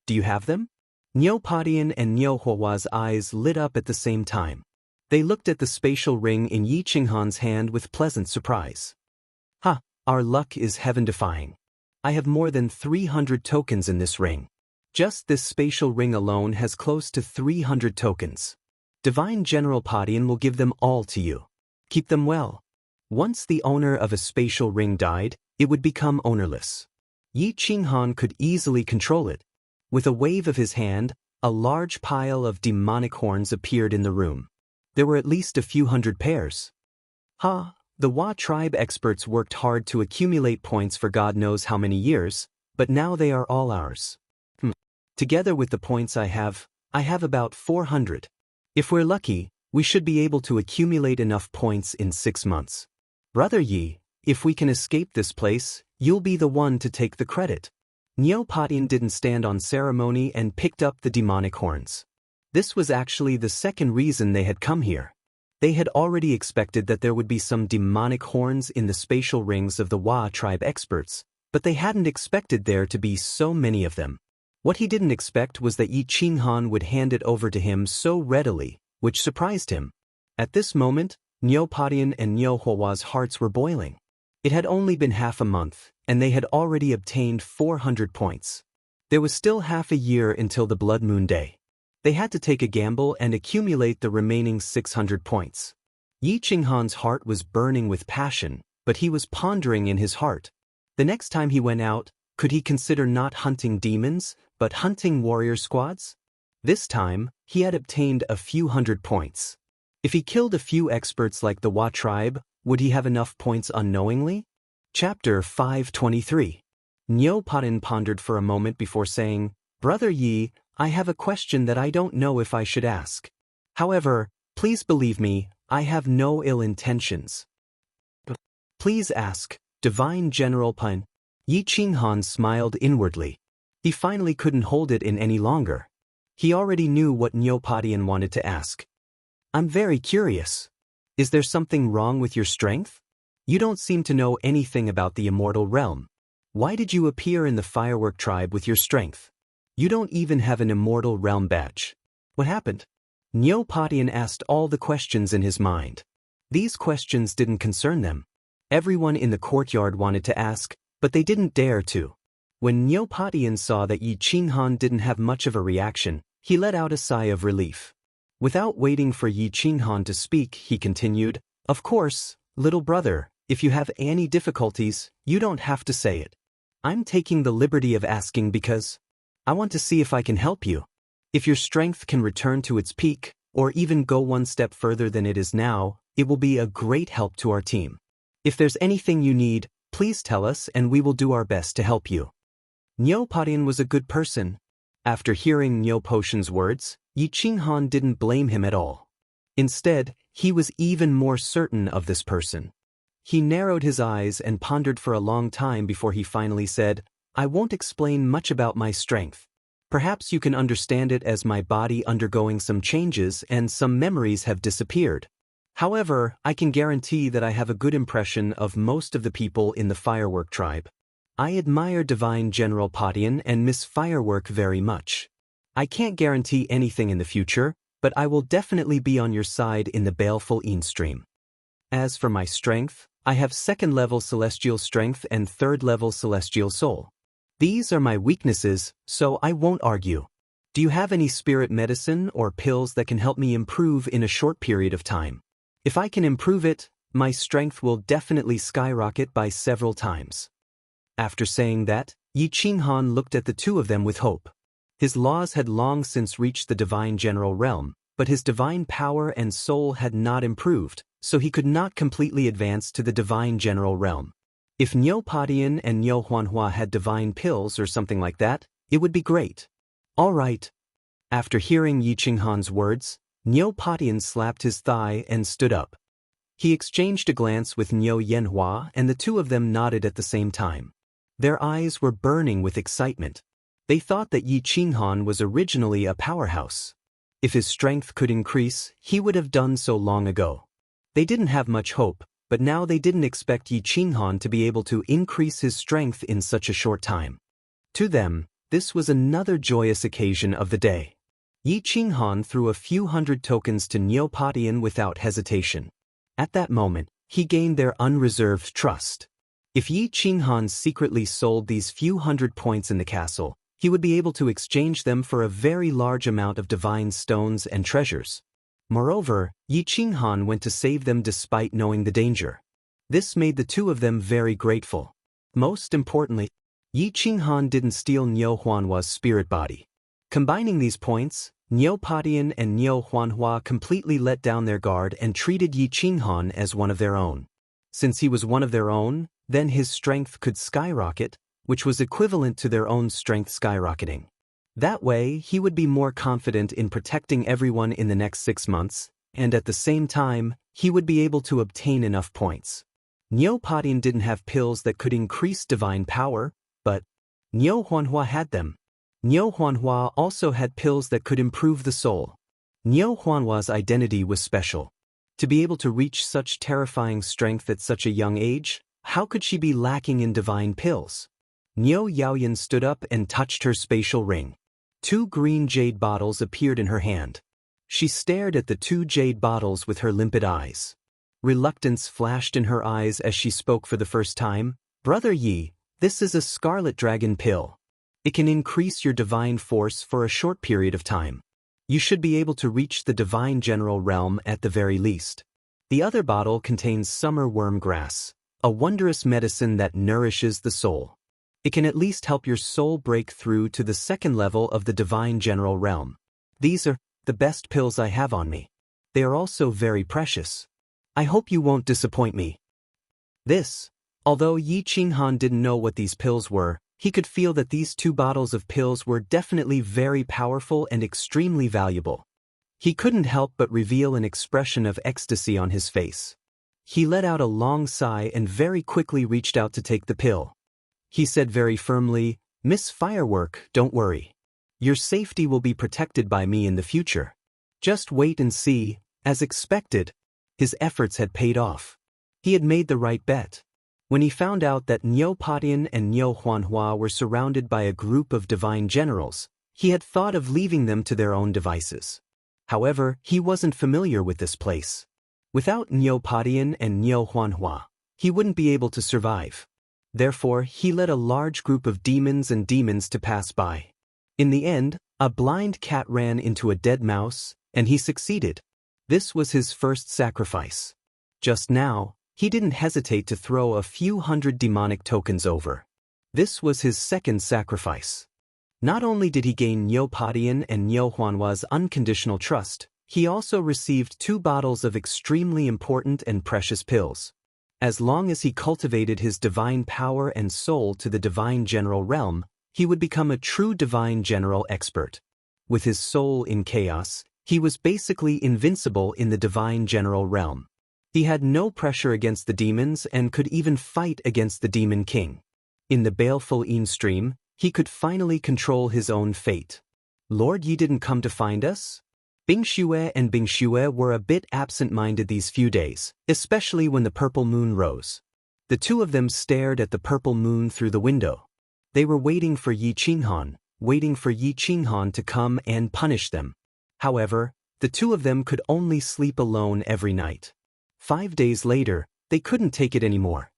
do you have them? Neopatian and Neo-Hua's eyes lit up at the same time. They looked at the spatial ring in Yi Qinghan's hand with pleasant surprise. Ha, our luck is heaven-defying. I have more than 300 tokens in this ring. Just this spatial ring alone has close to 300 tokens. Divine General Patian will give them all to you. Keep them well. Once the owner of a spatial ring died, it would become ownerless. Yi Qinghan could easily control it. With a wave of his hand, a large pile of demonic horns appeared in the room. There were at least a few hundred pairs. The Hua tribe experts worked hard to accumulate points for God knows how many years, but now they are all ours. Together with the points I have about 400. If we're lucky, we should be able to accumulate enough points in 6 months. Brother Yi, if we can escape this place, you'll be the one to take the credit. Neopatian didn't stand on ceremony and picked up the demonic horns. This was actually the second reason they had come here. They had already expected that there would be some demonic horns in the spatial rings of the Hua tribe experts, but they hadn't expected there to be so many of them. What he didn't expect was that Yi Qinghan would hand it over to him so readily, which surprised him. At this moment, Neopatian and Neo-Hua's hearts were boiling. It had only been half a month, and they had already obtained 400 points. There was still half a year until the blood moon day. They had to take a gamble and accumulate the remaining 600 points. Yi Qinghan's heart was burning with passion, but he was pondering in his heart. The next time he went out, could he consider not hunting demons, but hunting warrior squads? This time, he had obtained a few hundred points. If he killed a few experts like the Hua tribe, would he have enough points unknowingly? Chapter 523. Neopatian pondered for a moment before saying, Brother Yi, I have a question that I don't know if I should ask. However, please believe me, I have no ill intentions. Please ask, Divine General Pun. Yi Qinghan smiled inwardly. He finally couldn't hold it in any longer. He already knew what Neopatian wanted to ask. I'm very curious. Is there something wrong with your strength? You don't seem to know anything about the immortal realm. Why did you appear in the firework tribe with your strength? You don't even have an immortal realm badge. What happened? Neopatian asked all the questions in his mind. These questions didn't concern them. Everyone in the courtyard wanted to ask, but they didn't dare to. When Neopatian saw that Yi Qinghan didn't have much of a reaction, he let out a sigh of relief. Without waiting for Yi Qinghan to speak, he continued, "Of course, little brother, if you have any difficulties, you don't have to say it. I'm taking the liberty of asking because I want to see if I can help you. If your strength can return to its peak, or even go one step further than it is now, it will be a great help to our team. If there's anything you need, please tell us and we will do our best to help you." Neopatian was a good person. After hearing Neopotian's words, Yi Qinghan didn't blame him at all. Instead, he was even more certain of this person. He narrowed his eyes and pondered for a long time before he finally said, "I won't explain much about my strength. Perhaps you can understand it as my body undergoing some changes and some memories have disappeared. However, I can guarantee that I have a good impression of most of the people in the Firework tribe. I admire Divine General Patian and Miss Firework very much. I can't guarantee anything in the future, but I will definitely be on your side in the baleful stream. As for my strength, I have 2nd-level celestial strength and 3rd-level celestial soul. These are my weaknesses, so I won't argue. Do you have any spirit medicine or pills that can help me improve in a short period of time? If I can improve it, my strength will definitely skyrocket by several times." After saying that, Yi Qinghan looked at the two of them with hope. His laws had long since reached the divine general realm, but his divine power and soul had not improved, so he could not completely advance to the divine general realm. If Neopatian and Neo-Huanhua had divine pills or something like that, it would be great. All right. After hearing Yi Qinghan's words, Neopatian slapped his thigh and stood up. He exchanged a glance with Neo Yanhua and the two of them nodded at the same time. Their eyes were burning with excitement. They thought that Yi Qinghan was originally a powerhouse. If his strength could increase, he would have done so long ago. They didn't have much hope, but now they didn't expect Yi Qinghan to be able to increase his strength in such a short time. To them, this was another joyous occasion of the day. Yi Qinghan threw a few hundred tokens to Neopatian without hesitation. At that moment, he gained their unreserved trust. If Yi Qinghan secretly sold these few hundred points in the castle, he would be able to exchange them for a very large amount of divine stones and treasures. Moreover, Yi Qinghan went to save them despite knowing the danger. This made the two of them very grateful. Most importantly, Yi Qinghan didn't steal Neo Huanhua's spirit body. Combining these points, Neopatian and Neo Huanhua completely let down their guard and treated Yi Qinghan as one of their own. Since he was one of their own, then his strength could skyrocket, which was equivalent to their own strength skyrocketing. That way, he would be more confident in protecting everyone in the next 6 months, and at the same time, he would be able to obtain enough points. Neopatian didn't have pills that could increase divine power, but Neo Huanhua had them. Neo Huanhua also had pills that could improve the soul. Neo Huanhua's identity was special. To be able to reach such terrifying strength at such a young age, how could she be lacking in divine pills? Neo Yaoyan stood up and touched her spatial ring. 2 green jade bottles appeared in her hand. She stared at the 2 jade bottles with her limpid eyes. Reluctance flashed in her eyes as she spoke for the first time. "Brother Yi, this is a scarlet dragon pill. It can increase your divine force for a short period of time. You should be able to reach the divine general realm at the very least. The other bottle contains summer worm grass, a wondrous medicine that nourishes the soul. It can at least help your soul break through to the 2nd level of the divine general realm. These are the best pills I have on me. They are also very precious. I hope you won't disappoint me." Although Yi Qinghan didn't know what these pills were, he could feel that these 2 bottles of pills were definitely very powerful and extremely valuable. He couldn't help but reveal an expression of ecstasy on his face. He let out a long sigh and very quickly reached out to take the pill. He said very firmly, "Miss Firework, don't worry. Your safety will be protected by me in the future. Just wait and see." As expected, his efforts had paid off. He had made the right bet. When he found out that Neopatian and Neo Huanhua were surrounded by a group of divine generals, he had thought of leaving them to their own devices. However, he wasn't familiar with this place. Without Neopatian and Neo Huanhua, he wouldn't be able to survive. Therefore, he led a large group of demons to pass by. In the end, a blind cat ran into a dead mouse, and he succeeded. This was his first sacrifice. Just now, he didn't hesitate to throw a few hundred demonic tokens over. This was his second sacrifice. Not only did he gain Niu Padian and Niu Huanhua's unconditional trust, he also received 2 bottles of extremely important and precious pills. As long as he cultivated his divine power and soul to the divine general realm, he would become a true divine general expert. With his soul in chaos, he was basically invincible in the divine general realm. He had no pressure against the demons and could even fight against the demon king. In the baleful Yin stream, he could finally control his own fate. Lord Yi didn't come to find us? Bing Xue and Bing Xue were a bit absent-minded these few days, especially when the purple moon rose. The two of them stared at the purple moon through the window. They were waiting for Yi Qinghan, to come and punish them. However, the two of them could only sleep alone every night. 5 days later, they couldn't take it anymore.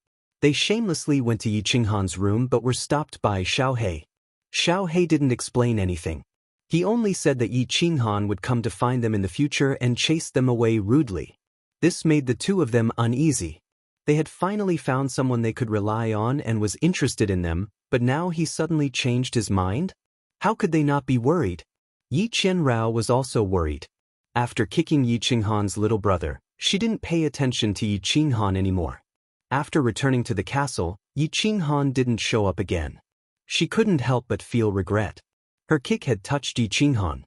They shamelessly went to Yi Qinghan's room but were stopped by Xiaohei. Xiaohei didn't explain anything. He only said that Yi Qinghan would come to find them in the future and chase them away rudely. This made the two of them uneasy. They had finally found someone they could rely on and was interested in them, but now he suddenly changed his mind? How could they not be worried? Yi Qianrao was also worried. After kicking Yi Qinghan's little brother, she didn't pay attention to Yi Qinghan anymore. After returning to the castle, Yi Qinghan didn't show up again. She couldn't help but feel regret. Her kick had touched Yi Qinghan.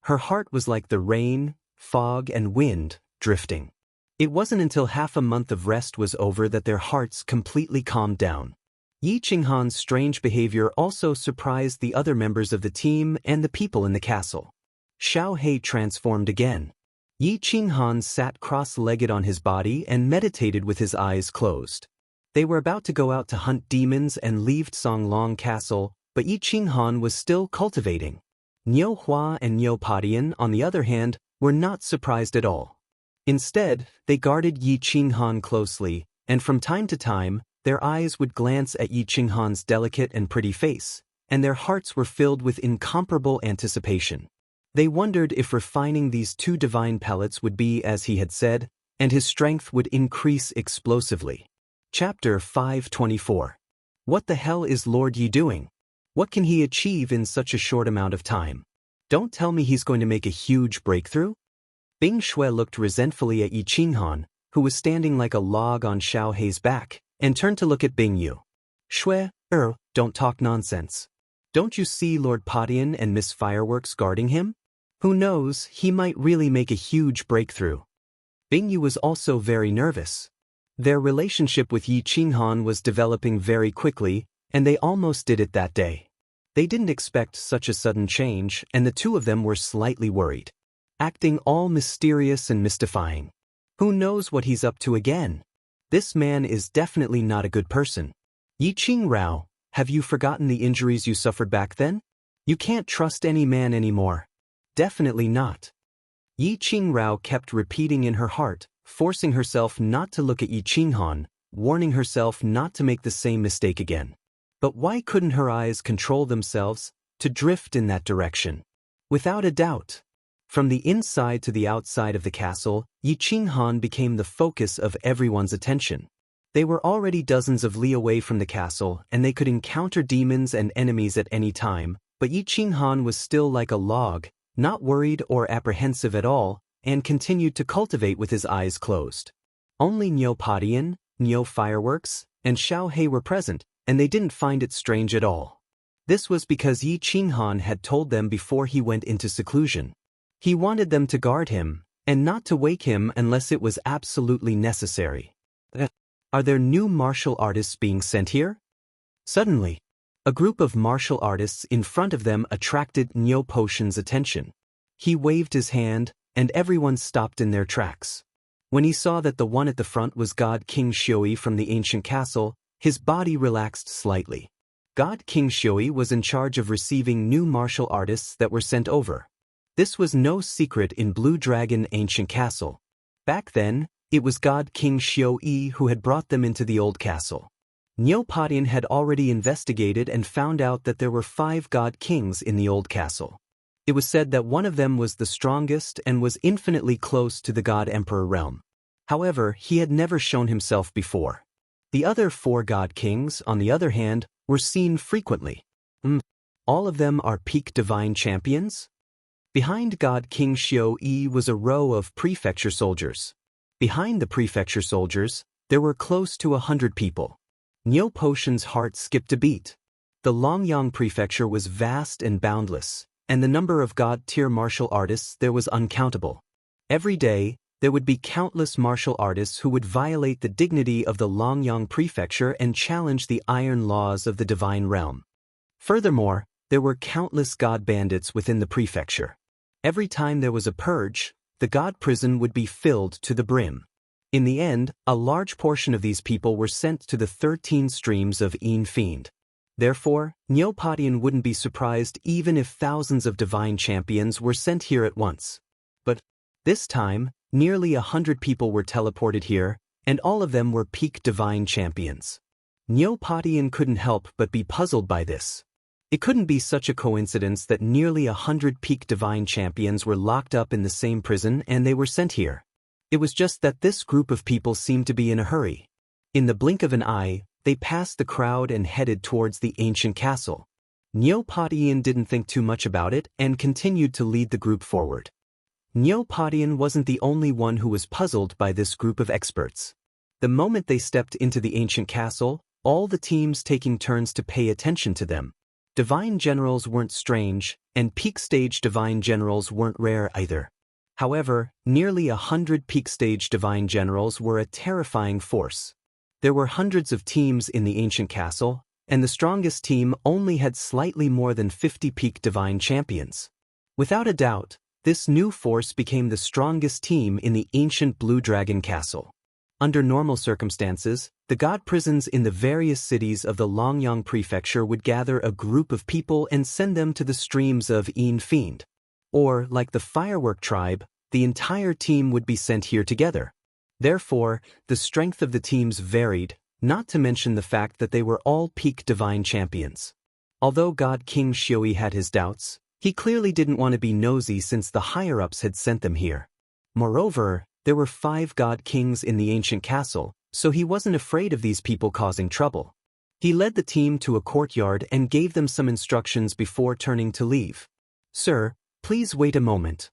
Her heart was like the rain, fog, and wind, drifting. It wasn't until half a month of rest was over that their hearts completely calmed down. Yi Qinghan's strange behavior also surprised the other members of the team and the people in the castle. Xiaohei transformed again. Yi Qinghan sat cross-legged on his body and meditated with his eyes closed. They were about to go out to hunt demons and leave Songlong Castle, but Yi Qinghan was still cultivating. Niu Hua and Niu Padian, on the other hand, were not surprised at all. Instead, they guarded Yi Qinghan closely, and from time to time, their eyes would glance at Yi Qinghan's delicate and pretty face, and their hearts were filled with incomparable anticipation. They wondered if refining these 2 divine pellets would be as he had said, and his strength would increase explosively. Chapter 524. What the hell is Lord Yi doing? What can he achieve in such a short amount of time? Don't tell me he's going to make a huge breakthrough? Bing Xue looked resentfully at Yi Qinghan, who was standing like a log on Xiaohei's back, and turned to look at Bing Yu. Xue, don't talk nonsense. Don't you see Lord Padian and Miss Fireworks guarding him? Who knows, he might really make a huge breakthrough. Bing Yu was also very nervous. Their relationship with Yi Qinghan was developing very quickly, and they almost did it that day. They didn't expect such a sudden change, and the two of them were slightly worried. Acting all mysterious and mystifying. Who knows what he's up to again? This man is definitely not a good person. Yi Qingrao, have you forgotten the injuries you suffered back then? You can't trust any man anymore. Definitely not. Yi Qingrao kept repeating in her heart, forcing herself not to look at Yi Qinghan, warning herself not to make the same mistake again. But why couldn't her eyes control themselves to drift in that direction? Without a doubt. From the inside to the outside of the castle, Yi Qinghan became the focus of everyone's attention. They were already dozens of li away from the castle, and they could encounter demons and enemies at any time, but Yi Qinghan was still like a log, not worried or apprehensive at all, and continued to cultivate with his eyes closed. Only Niu Padian, Niu Fireworks, and Xiaohei were present, and they didn't find it strange at all. This was because Yi Qinghan had told them before he went into seclusion. He wanted them to guard him, and not to wake him unless it was absolutely necessary. Are there new martial artists being sent here? Suddenly, a group of martial artists in front of them attracted Niu Potion's attention. He waved his hand, and everyone stopped in their tracks. When he saw that the one at the front was God King Xiui from the ancient castle, his body relaxed slightly. God King Xiui was in charge of receiving new martial artists that were sent over. This was no secret in Blue Dragon Ancient Castle. Back then, it was God King Xiui who had brought them into the old castle. Neopodian had already investigated and found out that there were 5 god kings in the old castle. It was said that one of them was the strongest and was infinitely close to the god emperor realm. However, he had never shown himself before. The other 4 god kings, on the other hand, were seen frequently. All of them are peak divine champions? Behind God King Xiao Yi was a row of prefecture soldiers. Behind the prefecture soldiers, there were close to 100 people. Niu Potion's heart skipped a beat. The Longyang prefecture was vast and boundless, and the number of god-tier martial artists there was uncountable. Every day, there would be countless martial artists who would violate the dignity of the Longyang prefecture and challenge the iron laws of the divine realm. Furthermore, there were countless god bandits within the prefecture. Every time there was a purge, the god prison would be filled to the brim. In the end, a large portion of these people were sent to the 13 streams of Yin Fiend. Therefore, Neopodian wouldn't be surprised even if thousands of divine champions were sent here at once. But this time, nearly 100 people were teleported here, and all of them were peak divine champions. Neopodian couldn't help but be puzzled by this. It couldn't be such a coincidence that nearly 100 peak divine champions were locked up in the same prison and they were sent here. It was just that this group of people seemed to be in a hurry. In the blink of an eye, they passed the crowd and headed towards the ancient castle. Neopodian didn't think too much about it and continued to lead the group forward. Neopodian wasn't the only one who was puzzled by this group of experts. The moment they stepped into the ancient castle, all the teams taking turns to pay attention to them. Divine generals weren't strange, and peak stage divine generals weren't rare either. However, nearly 100 peak stage divine generals were a terrifying force. There were hundreds of teams in the ancient castle, and the strongest team only had slightly more than 50 peak divine champions. Without a doubt, this new force became the strongest team in the ancient Blue Dragon Castle. Under normal circumstances, the god prisons in the various cities of the Longyang prefecture would gather a group of people and send them to the streams of Yin Fiend. Or, like the firework tribe, the entire team would be sent here together. Therefore, the strength of the teams varied, not to mention the fact that they were all peak divine champions. Although God King Xiaoyi had his doubts, he clearly didn't want to be nosy since the higher-ups had sent them here. Moreover, there were 5 god kings in the ancient castle, so he wasn't afraid of these people causing trouble. He led the team to a courtyard and gave them some instructions before turning to leave. "Sir, please wait a moment."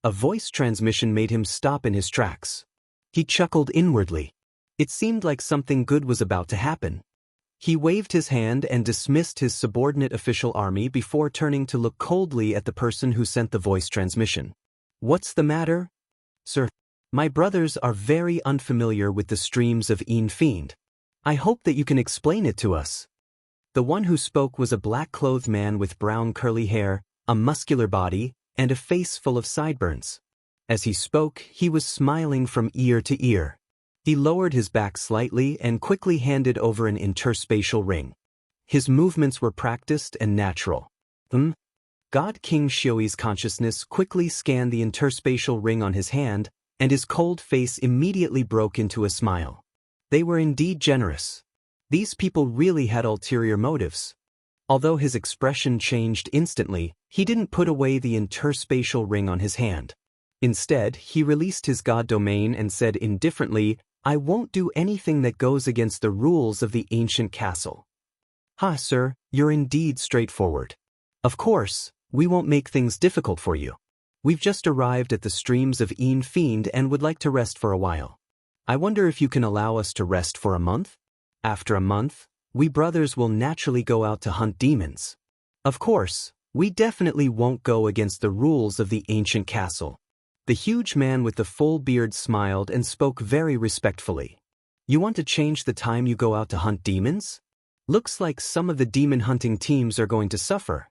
A voice transmission made him stop in his tracks. He chuckled inwardly. It seemed like something good was about to happen. He waved his hand and dismissed his subordinate official army before turning to look coldly at the person who sent the voice transmission. "What's the matter?" "Sir, my brothers are very unfamiliar with the streams of Yin Fiend. I hope that you can explain it to us." The one who spoke was a black-clothed man with brown curly hair, a muscular body, and a face full of sideburns. As he spoke, he was smiling from ear to ear. He lowered his back slightly and quickly handed over an interspatial ring. His movements were practiced and natural. God King Xiaoyi's consciousness quickly scanned the interspatial ring on his hand, and his cold face immediately broke into a smile. They were indeed generous. These people really had ulterior motives. Although his expression changed instantly, he didn't put away the interspatial ring on his hand. Instead, he released his god domain and said indifferently, "I won't do anything that goes against the rules of the ancient castle." "Ha, sir, you're indeed straightforward. Of course, we won't make things difficult for you. We've just arrived at the streams of Yin Fiend and would like to rest for a while. I wonder if you can allow us to rest for a month? After a month, we brothers will naturally go out to hunt demons. Of course, we definitely won't go against the rules of the ancient castle." The huge man with the full beard smiled and spoke very respectfully. "You want to change the time you go out to hunt demons? Looks like some of the demon hunting teams are going to suffer."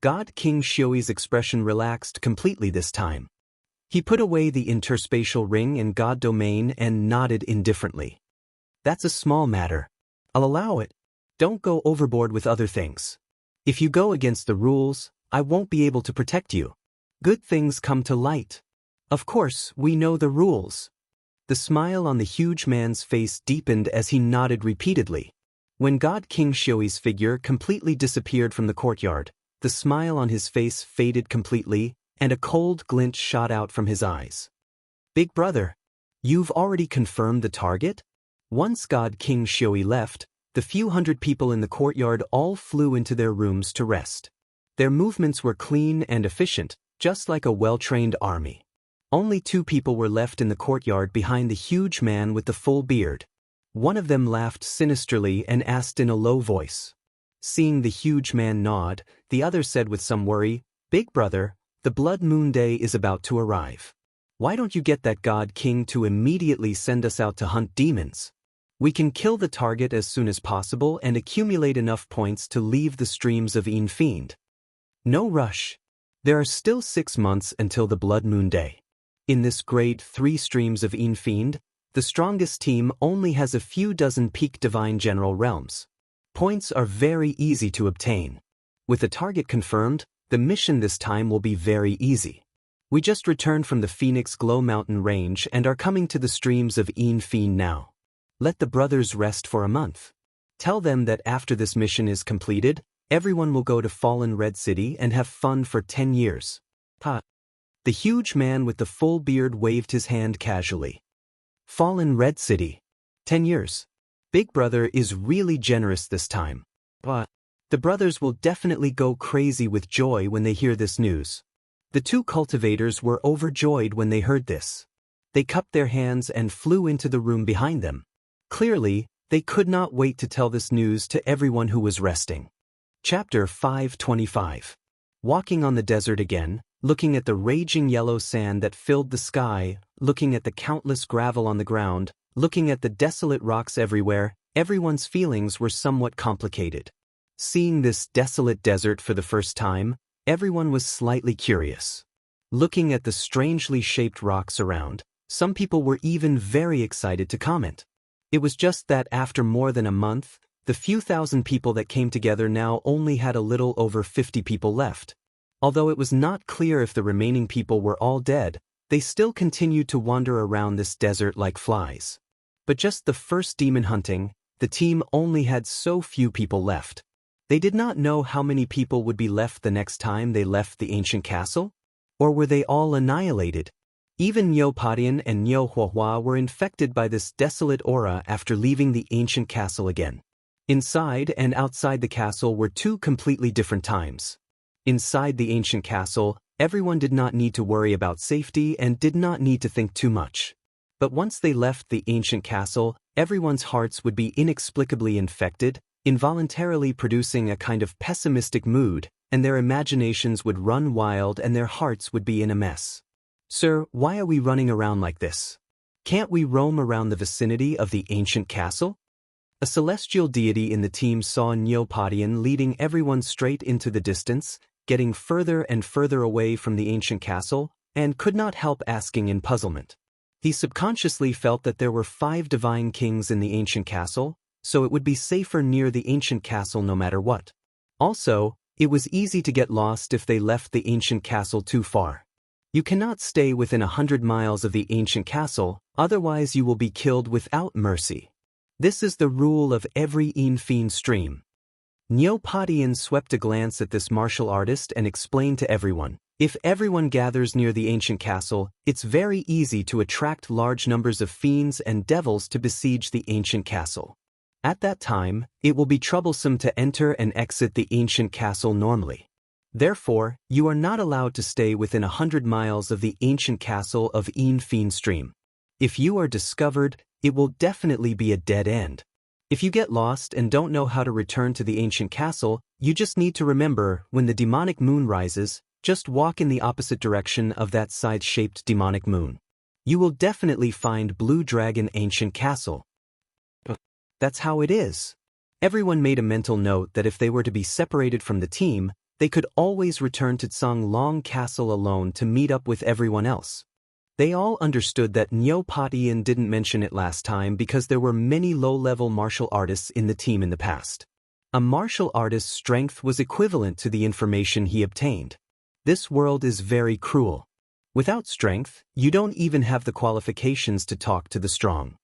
God King Xiaoyi's expression relaxed completely this time. He put away the interspatial ring and god domain and nodded indifferently. "That's a small matter. I'll allow it. Don't go overboard with other things. If you go against the rules, I won't be able to protect you. Good things come to light. Of course, we know the rules." The smile on the huge man's face deepened as he nodded repeatedly. When God King Xiui's figure completely disappeared from the courtyard, the smile on his face faded completely, and a cold glint shot out from his eyes. Big brother, you've already confirmed the target? Once God King Xiui left, the few hundred people in the courtyard all flew into their rooms to rest. Their movements were clean and efficient, just like a well-trained army. Only 2 people were left in the courtyard behind the huge man with the full beard. One of them laughed sinisterly and asked in a low voice. Seeing the huge man nod, the other said with some worry, "Big brother, the blood moon day is about to arrive. Why don't you get that God King to immediately send us out to hunt demons? We can kill the target as soon as possible and accumulate enough points to leave the streams of Fiend. No rush. There are still 6 months until the blood moon day. In this grade 3 streams of Fiend, the strongest team only has a few dozen peak divine general realms. Points are very easy to obtain. With the target confirmed, the mission this time will be very easy. We just returned from the Phoenix Glow Mountain range and are coming to the streams of Fiend now. Let the brothers rest for a month. Tell them that after this mission is completed, everyone will go to Fallen Red City and have fun for 10 years. Ha! The huge man with the full beard waved his hand casually. Fallen Red City. 10 years. Big brother is really generous this time. But the brothers will definitely go crazy with joy when they hear this news. The 2 cultivators were overjoyed when they heard this. They cupped their hands and flew into the room behind them. Clearly, they could not wait to tell this news to everyone who was resting. Chapter 525. Walking on the desert again, looking at the raging yellow sand that filled the sky, looking at the countless gravel on the ground, looking at the desolate rocks everywhere, everyone's feelings were somewhat complicated. Seeing this desolate desert for the first time, everyone was slightly curious. Looking at the strangely shaped rocks around, some people were even very excited to comment. It was just that after more than a month, the few thousand people that came together now only had a little over 50 people left. Although it was not clear if the remaining people were all dead, they still continued to wander around this desert like flies. But just the first demon hunting, the team only had so few people left. They did not know how many people would be left the next time they left the ancient castle? Or were they all annihilated? Even Niu Padian and Niu Huahua were infected by this desolate aura after leaving the ancient castle again. Inside and outside the castle were 2 completely different times. Inside the ancient castle, everyone did not need to worry about safety and did not need to think too much. But once they left the ancient castle, everyone's hearts would be inexplicably infected, involuntarily producing a kind of pessimistic mood, and their imaginations would run wild and their hearts would be in a mess. Sir, why are we running around like this? Can't we roam around the vicinity of the ancient castle? A celestial deity in the team saw Niu Padian leading everyone straight into the distance, getting further and further away from the ancient castle, and could not help asking in puzzlement. He subconsciously felt that there were 5 divine kings in the ancient castle, so it would be safer near the ancient castle no matter what. Also, it was easy to get lost if they left the ancient castle too far. You cannot stay within 100 miles of the ancient castle, otherwise you will be killed without mercy. This is the rule of every Fiend stream. Niu Padian swept a glance at this martial artist and explained to everyone, if everyone gathers near the ancient castle, it's very easy to attract large numbers of fiends and devils to besiege the ancient castle. At that time, it will be troublesome to enter and exit the ancient castle normally. Therefore, you are not allowed to stay within 100 miles of the ancient castle of Fiend stream. If you are discovered, it will definitely be a dead end. If you get lost and don't know how to return to the ancient castle, you just need to remember, when the demonic moon rises, just walk in the opposite direction of that side-shaped demonic moon. You will definitely find Blue Dragon Ancient Castle. That's how it is. Everyone made a mental note that if they were to be separated from the team, they could always return to Tsang Long Castle alone to meet up with everyone else. They all understood that Niu Padian didn't mention it last time because there were many low-level martial artists in the team in the past. A martial artist's strength was equivalent to the information he obtained. This world is very cruel. Without strength, you don't even have the qualifications to talk to the strong.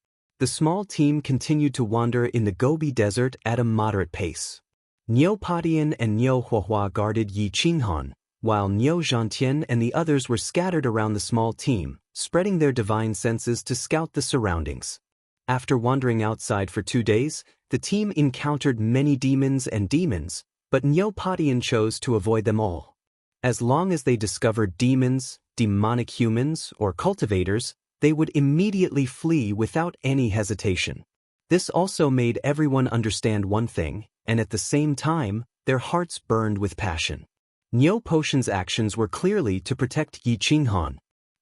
The small team continued to wander in the Gobi Desert at a moderate pace. Niu Patian and Niu Huahua guarded Yi Qinghan, while Niu Zhantian and the others were scattered around the small team, spreading their divine senses to scout the surroundings. After wandering outside for 2 days, the team encountered many demons, but Niu Patian chose to avoid them all. As long as they discovered demons, demonic humans, or cultivators, they would immediately flee without any hesitation. This also made everyone understand one thing, and at the same time, their hearts burned with passion. Niu Potion's actions were clearly to protect Yi Qinghan.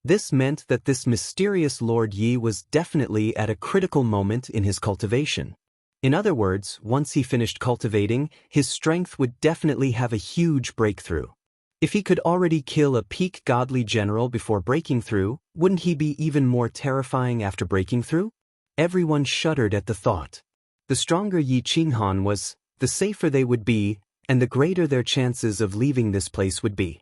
This meant that this mysterious Lord Yi was definitely at a critical moment in his cultivation. In other words, once he finished cultivating, his strength would definitely have a huge breakthrough. If he could already kill a peak godly general before breaking through, wouldn't he be even more terrifying after breaking through? Everyone shuddered at the thought. The stronger Yi Qinghan was, the safer they would be, and the greater their chances of leaving this place would be.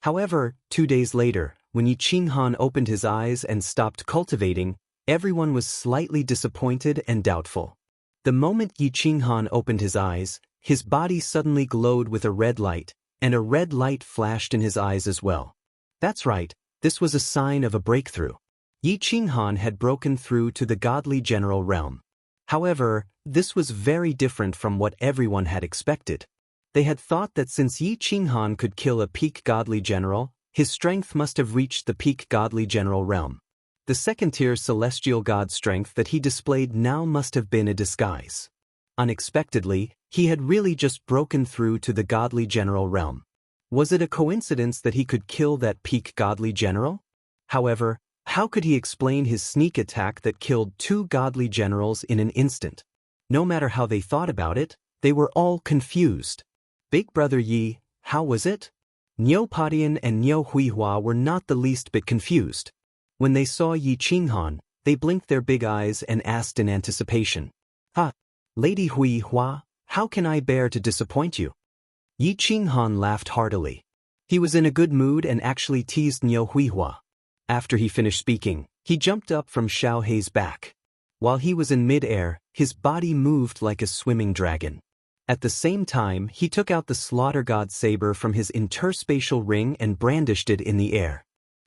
However, 2 days later, when Yi Qinghan opened his eyes and stopped cultivating, everyone was slightly disappointed and doubtful. The moment Yi Qinghan opened his eyes, his body suddenly glowed with a red light, and a red light flashed in his eyes as well. That's right, this was a sign of a breakthrough. Yi Qinghan had broken through to the godly general realm. However, this was very different from what everyone had expected. They had thought that since Yi Qinghan could kill a peak godly general, his strength must have reached the peak godly general realm. The second-tier celestial god strength that he displayed now must have been a disguise. Unexpectedly, he had really just broken through to the godly general realm. Was it a coincidence that he could kill that peak godly general? However, how could he explain his sneak attack that killed 2 godly generals in an instant? No matter how they thought about it, they were all confused. Big Brother Yi, how was it? Niu Patian and Niu Huihua were not the least bit confused. When they saw Yi Qinghan, they blinked their big eyes and asked in anticipation. Lady Huihua, how can I bear to disappoint you? Yi Qinghan laughed heartily. He was in a good mood and actually teased Niu Huihua. After he finished speaking, he jumped up from Xiao Hei's back. While he was in mid-air, his body moved like a swimming dragon. At the same time, he took out the slaughter god saber from his interspatial ring and brandished it in the air.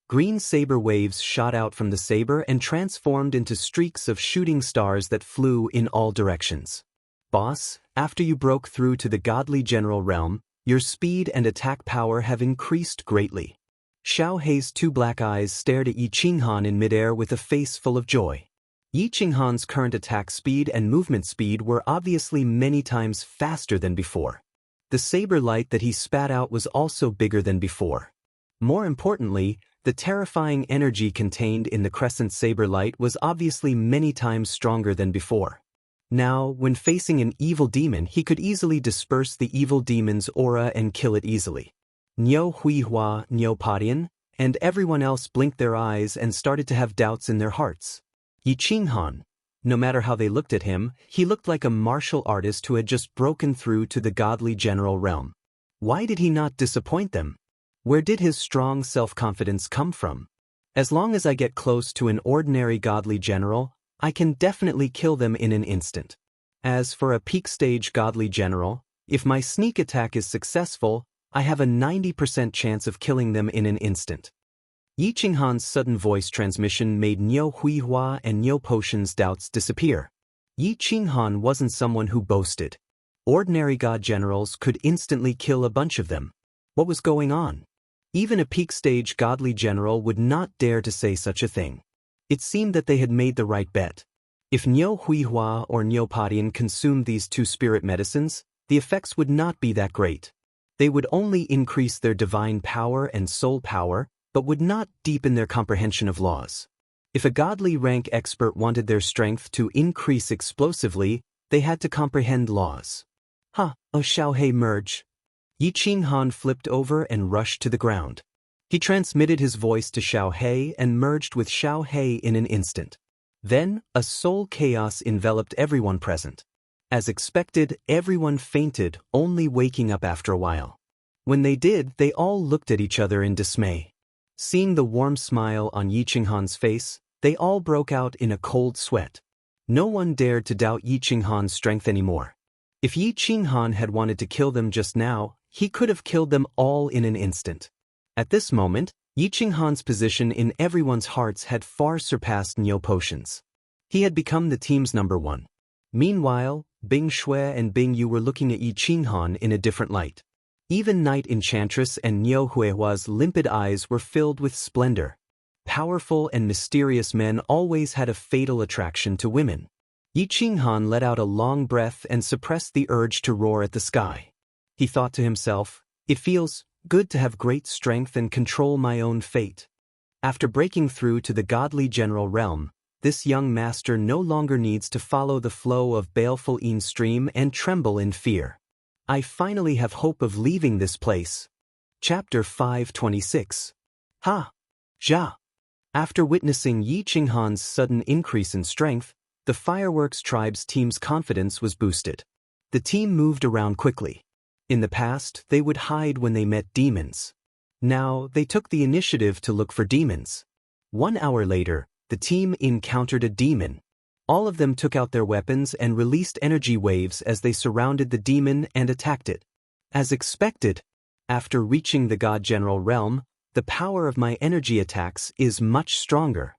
Green saber waves shot out from the saber and transformed into streaks of shooting stars that flew in all directions. Boss, after you broke through to the godly general realm, your speed and attack power have increased greatly. Xiao Hei's 2 black eyes stared at Yi Qinghan in midair with a face full of joy. Yi Qinghan's current attack speed and movement speed were obviously many times faster than before. The saber light that he spat out was also bigger than before. More importantly, the terrifying energy contained in the crescent saber light was obviously many times stronger than before. Now, when facing an evil demon, he could easily disperse the evil demon's aura and kill it easily. Niu Huihua, Niu Patian, and everyone else blinked their eyes and started to have doubts in their hearts. Yi Qinghan, no matter how they looked at him, he looked like a martial artist who had just broken through to the godly general realm. Why did he not disappoint them? Where did his strong self-confidence come from? As long as I get close to an ordinary godly general, I can definitely kill them in an instant. As for a peak stage godly general, if my sneak attack is successful, I have a 90% chance of killing them in an instant. Yi Qinghan's sudden voice transmission made Niu Huihua and Niu Potion's doubts disappear. Yi Qinghan wasn't someone who boasted. Ordinary god generals could instantly kill a bunch of them. What was going on? Even a peak stage godly general would not dare to say such a thing. It seemed that they had made the right bet. If Niu Huihua or Niu Patian consumed these 2 spirit medicines, the effects would not be that great. They would only increase their divine power and soul power, but would not deepen their comprehension of laws. If a godly rank expert wanted their strength to increase explosively, they had to comprehend laws. Xiao Hei merge. Yi Qinghan flipped over and rushed to the ground. He transmitted his voice to Xiao Hei and merged with Xiao Hei in an instant. Then, a soul chaos enveloped everyone present. As expected, everyone fainted, only waking up after a while. When they did, they all looked at each other in dismay. Seeing the warm smile on Yi Qinghan's face, they all broke out in a cold sweat. No one dared to doubt Yi Qinghan's strength anymore. If Yi Qinghan had wanted to kill them just now, he could have killed them all in an instant. At this moment, Yi Qinghan's position in everyone's hearts had far surpassed Niu Potion's. He had become the team's #1. Meanwhile, Bing Shui and Bing Yu were looking at Yi Qinghan in a different light. Even Night Enchantress and Niu Huihua's limpid eyes were filled with splendor. Powerful and mysterious men always had a fatal attraction to women. Yi Qinghan let out a long breath and suppressed the urge to roar at the sky. He thought to himself, "It feels good to have great strength and control my own fate." After breaking through to the godly general realm, this young master no longer needs to follow the flow of baleful Yin stream and tremble in fear. I finally have hope of leaving this place. Chapter 526. Ha! Ja! After witnessing Yi Qinghan's sudden increase in strength, the Fireworks Tribe's team's confidence was boosted. The team moved around quickly. In the past, they would hide when they met demons. Now, they took the initiative to look for demons. 1 hour later, the team encountered a demon. All of them took out their weapons and released energy waves as they surrounded the demon and attacked it. As expected, after reaching the God General realm, the power of my energy attacks is much stronger.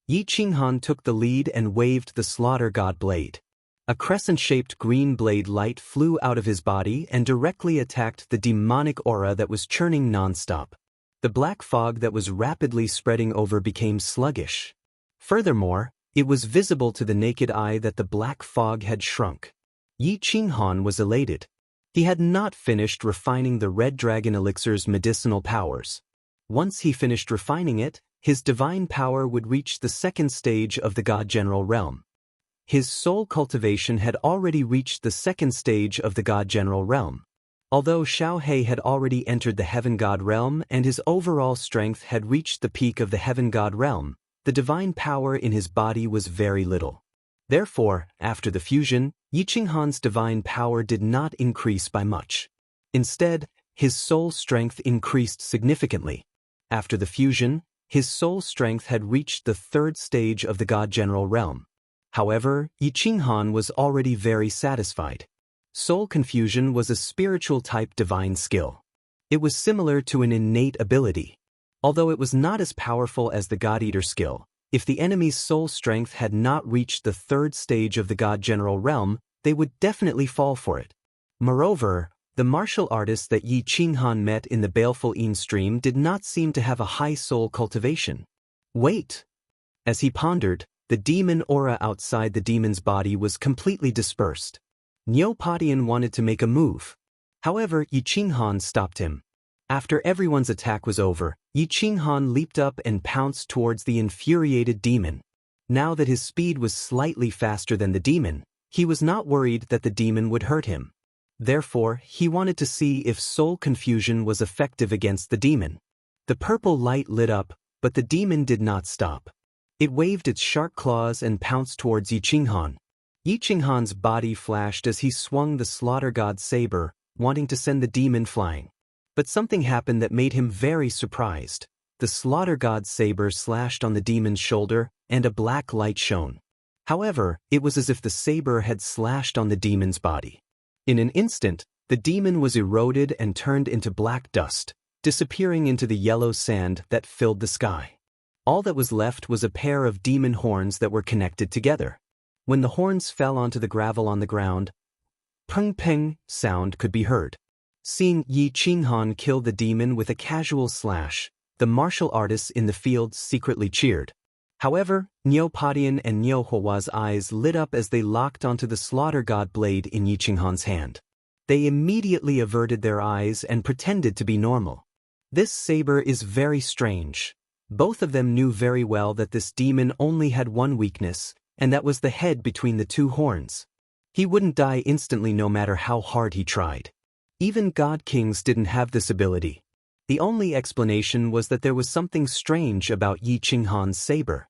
Yi Qinghan took the lead and waved the Slaughter God Blade. A crescent-shaped green blade light flew out of his body and directly attacked the demonic aura that was churning non-stop. The black fog that was rapidly spreading over became sluggish. Furthermore, it was visible to the naked eye that the black fog had shrunk. Yi Qinghan was elated. He had not finished refining the Red Dragon Elixir's medicinal powers. Once he finished refining it, his divine power would reach the second stage of the God General realm. His soul cultivation had already reached the second stage of the God General realm. Although Xiao He had already entered the Heaven God realm and his overall strength had reached the peak of the Heaven God realm, the divine power in his body was very little. Therefore, after the fusion, Yi Qinghan's divine power did not increase by much. Instead, his soul strength increased significantly. After the fusion, his soul strength had reached the third stage of the God General realm. However, Yi Qinghan was already very satisfied. Soul confusion was a spiritual-type divine skill. It was similar to an innate ability. Although it was not as powerful as the God Eater skill, if the enemy's soul strength had not reached the third stage of the God General realm, they would definitely fall for it. Moreover, the martial artist that Yi Qinghan met in the baleful Yin stream did not seem to have a high soul cultivation. Wait! As he pondered, the demon aura outside the demon's body was completely dispersed. Niu Potion wanted to make a move. However, Yi Qinghan stopped him. After everyone's attack was over, Yi Qinghan leaped up and pounced towards the infuriated demon. Now that his speed was slightly faster than the demon, he was not worried that the demon would hurt him. Therefore, he wanted to see if soul confusion was effective against the demon. The purple light lit up, but the demon did not stop. It waved its sharp claws and pounced towards Yi Qinghan. Yi Qinghan's body flashed as he swung the Slaughter God's saber, wanting to send the demon flying. But something happened that made him very surprised. The Slaughter God's saber slashed on the demon's shoulder, and a black light shone. However, it was as if the saber had slashed on the demon's body. In an instant, the demon was eroded and turned into black dust, disappearing into the yellow sand that filled the sky. All that was left was a pair of demon horns that were connected together. When the horns fell onto the gravel on the ground, peng peng sound could be heard. Seeing Yi Qinghan kill the demon with a casual slash, the martial artists in the field secretly cheered. However, Niu Potion and Niu Huihua's eyes lit up as they locked onto the Slaughter God blade in Yi Qinghan's hand. They immediately averted their eyes and pretended to be normal. This saber is very strange. Both of them knew very well that this demon only had one weakness, and that was the head between the two horns. He wouldn't die instantly no matter how hard he tried. Even God Kings didn't have this ability. The only explanation was that there was something strange about Yi Qinghan's saber.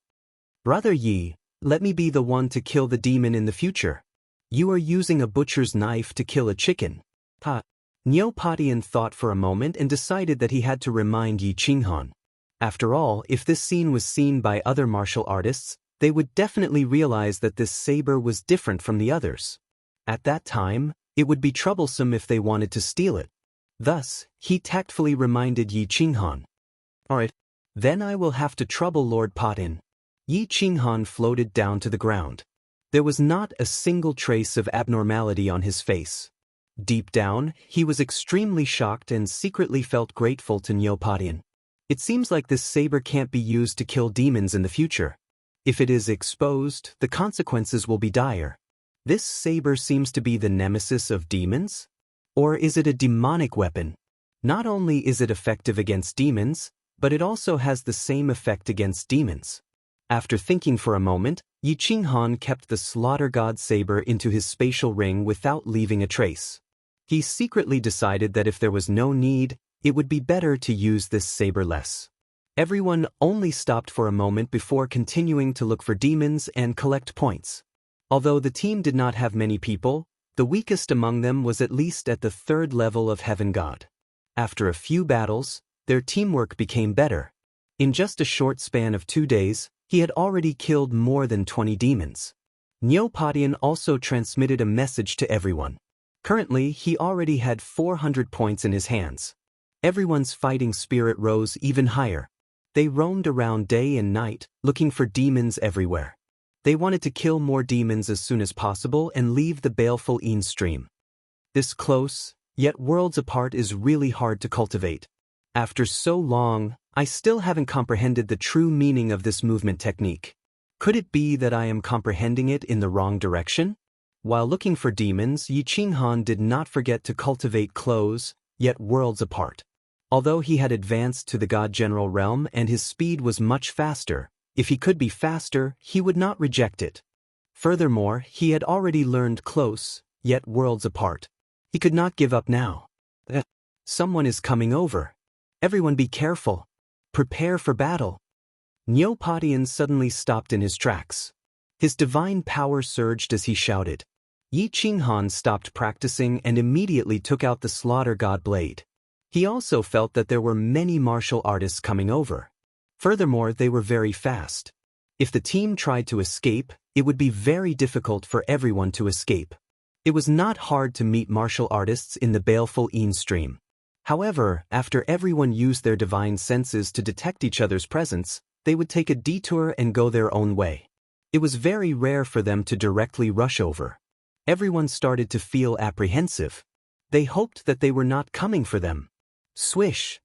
Brother Yi, let me be the one to kill the demon in the future. You are using a butcher's knife to kill a chicken. Niu Potion thought for a moment and decided that he had to remind Yi Qinghan. After all, if this scene was seen by other martial artists, they would definitely realize that this saber was different from the others. At that time, it would be troublesome if they wanted to steal it. Thus, he tactfully reminded Yi Qinghan. Alright, then I will have to trouble Lord Potin. Yi Qinghan floated down to the ground. There was not a single trace of abnormality on his face. Deep down, he was extremely shocked and secretly felt grateful to Niu Potin. It seems like this saber can't be used to kill demons in the future. If it is exposed, the consequences will be dire. This saber seems to be the nemesis of demons? Or is it a demonic weapon? Not only is it effective against demons, but it also has the same effect against demons. After thinking for a moment, Yi Qinghan kept the slaughter god saber into his spatial ring without leaving a trace. He secretly decided that if there was no need, it would be better to use this saber less. Everyone only stopped for a moment before continuing to look for demons and collect points. Although the team did not have many people, the weakest among them was at least at the 3rd level of Heaven God. After a few battles, their teamwork became better. In just a short span of 2 days, he had already killed more than 20 demons. Niu Potin also transmitted a message to everyone. Currently, he already had 400 points in his hands. Everyone's fighting spirit rose even higher. They roamed around day and night, looking for demons everywhere. They wanted to kill more demons as soon as possible and leave the baleful Yin stream. This close, yet worlds apart is really hard to cultivate. After so long, I still haven't comprehended the true meaning of this movement technique. Could it be that I am comprehending it in the wrong direction? While looking for demons, Yi Qinghan did not forget to cultivate close, yet worlds apart. Although he had advanced to the God General realm and his speed was much faster, if he could be faster, he would not reject it. Furthermore, he had already learned close, yet worlds apart. He could not give up now. Someone is coming over. Everyone be careful. Prepare for battle. Niu Potin suddenly stopped in his tracks. His divine power surged as he shouted. Yi Qinghan stopped practicing and immediately took out the slaughter god blade. He also felt that there were many martial artists coming over. Furthermore, they were very fast. If the team tried to escape, it would be very difficult for everyone to escape. It was not hard to meet martial artists in the baleful Yin stream. However, after everyone used their divine senses to detect each other's presence, they would take a detour and go their own way. It was very rare for them to directly rush over. Everyone started to feel apprehensive. They hoped that they were not coming for them. Swish!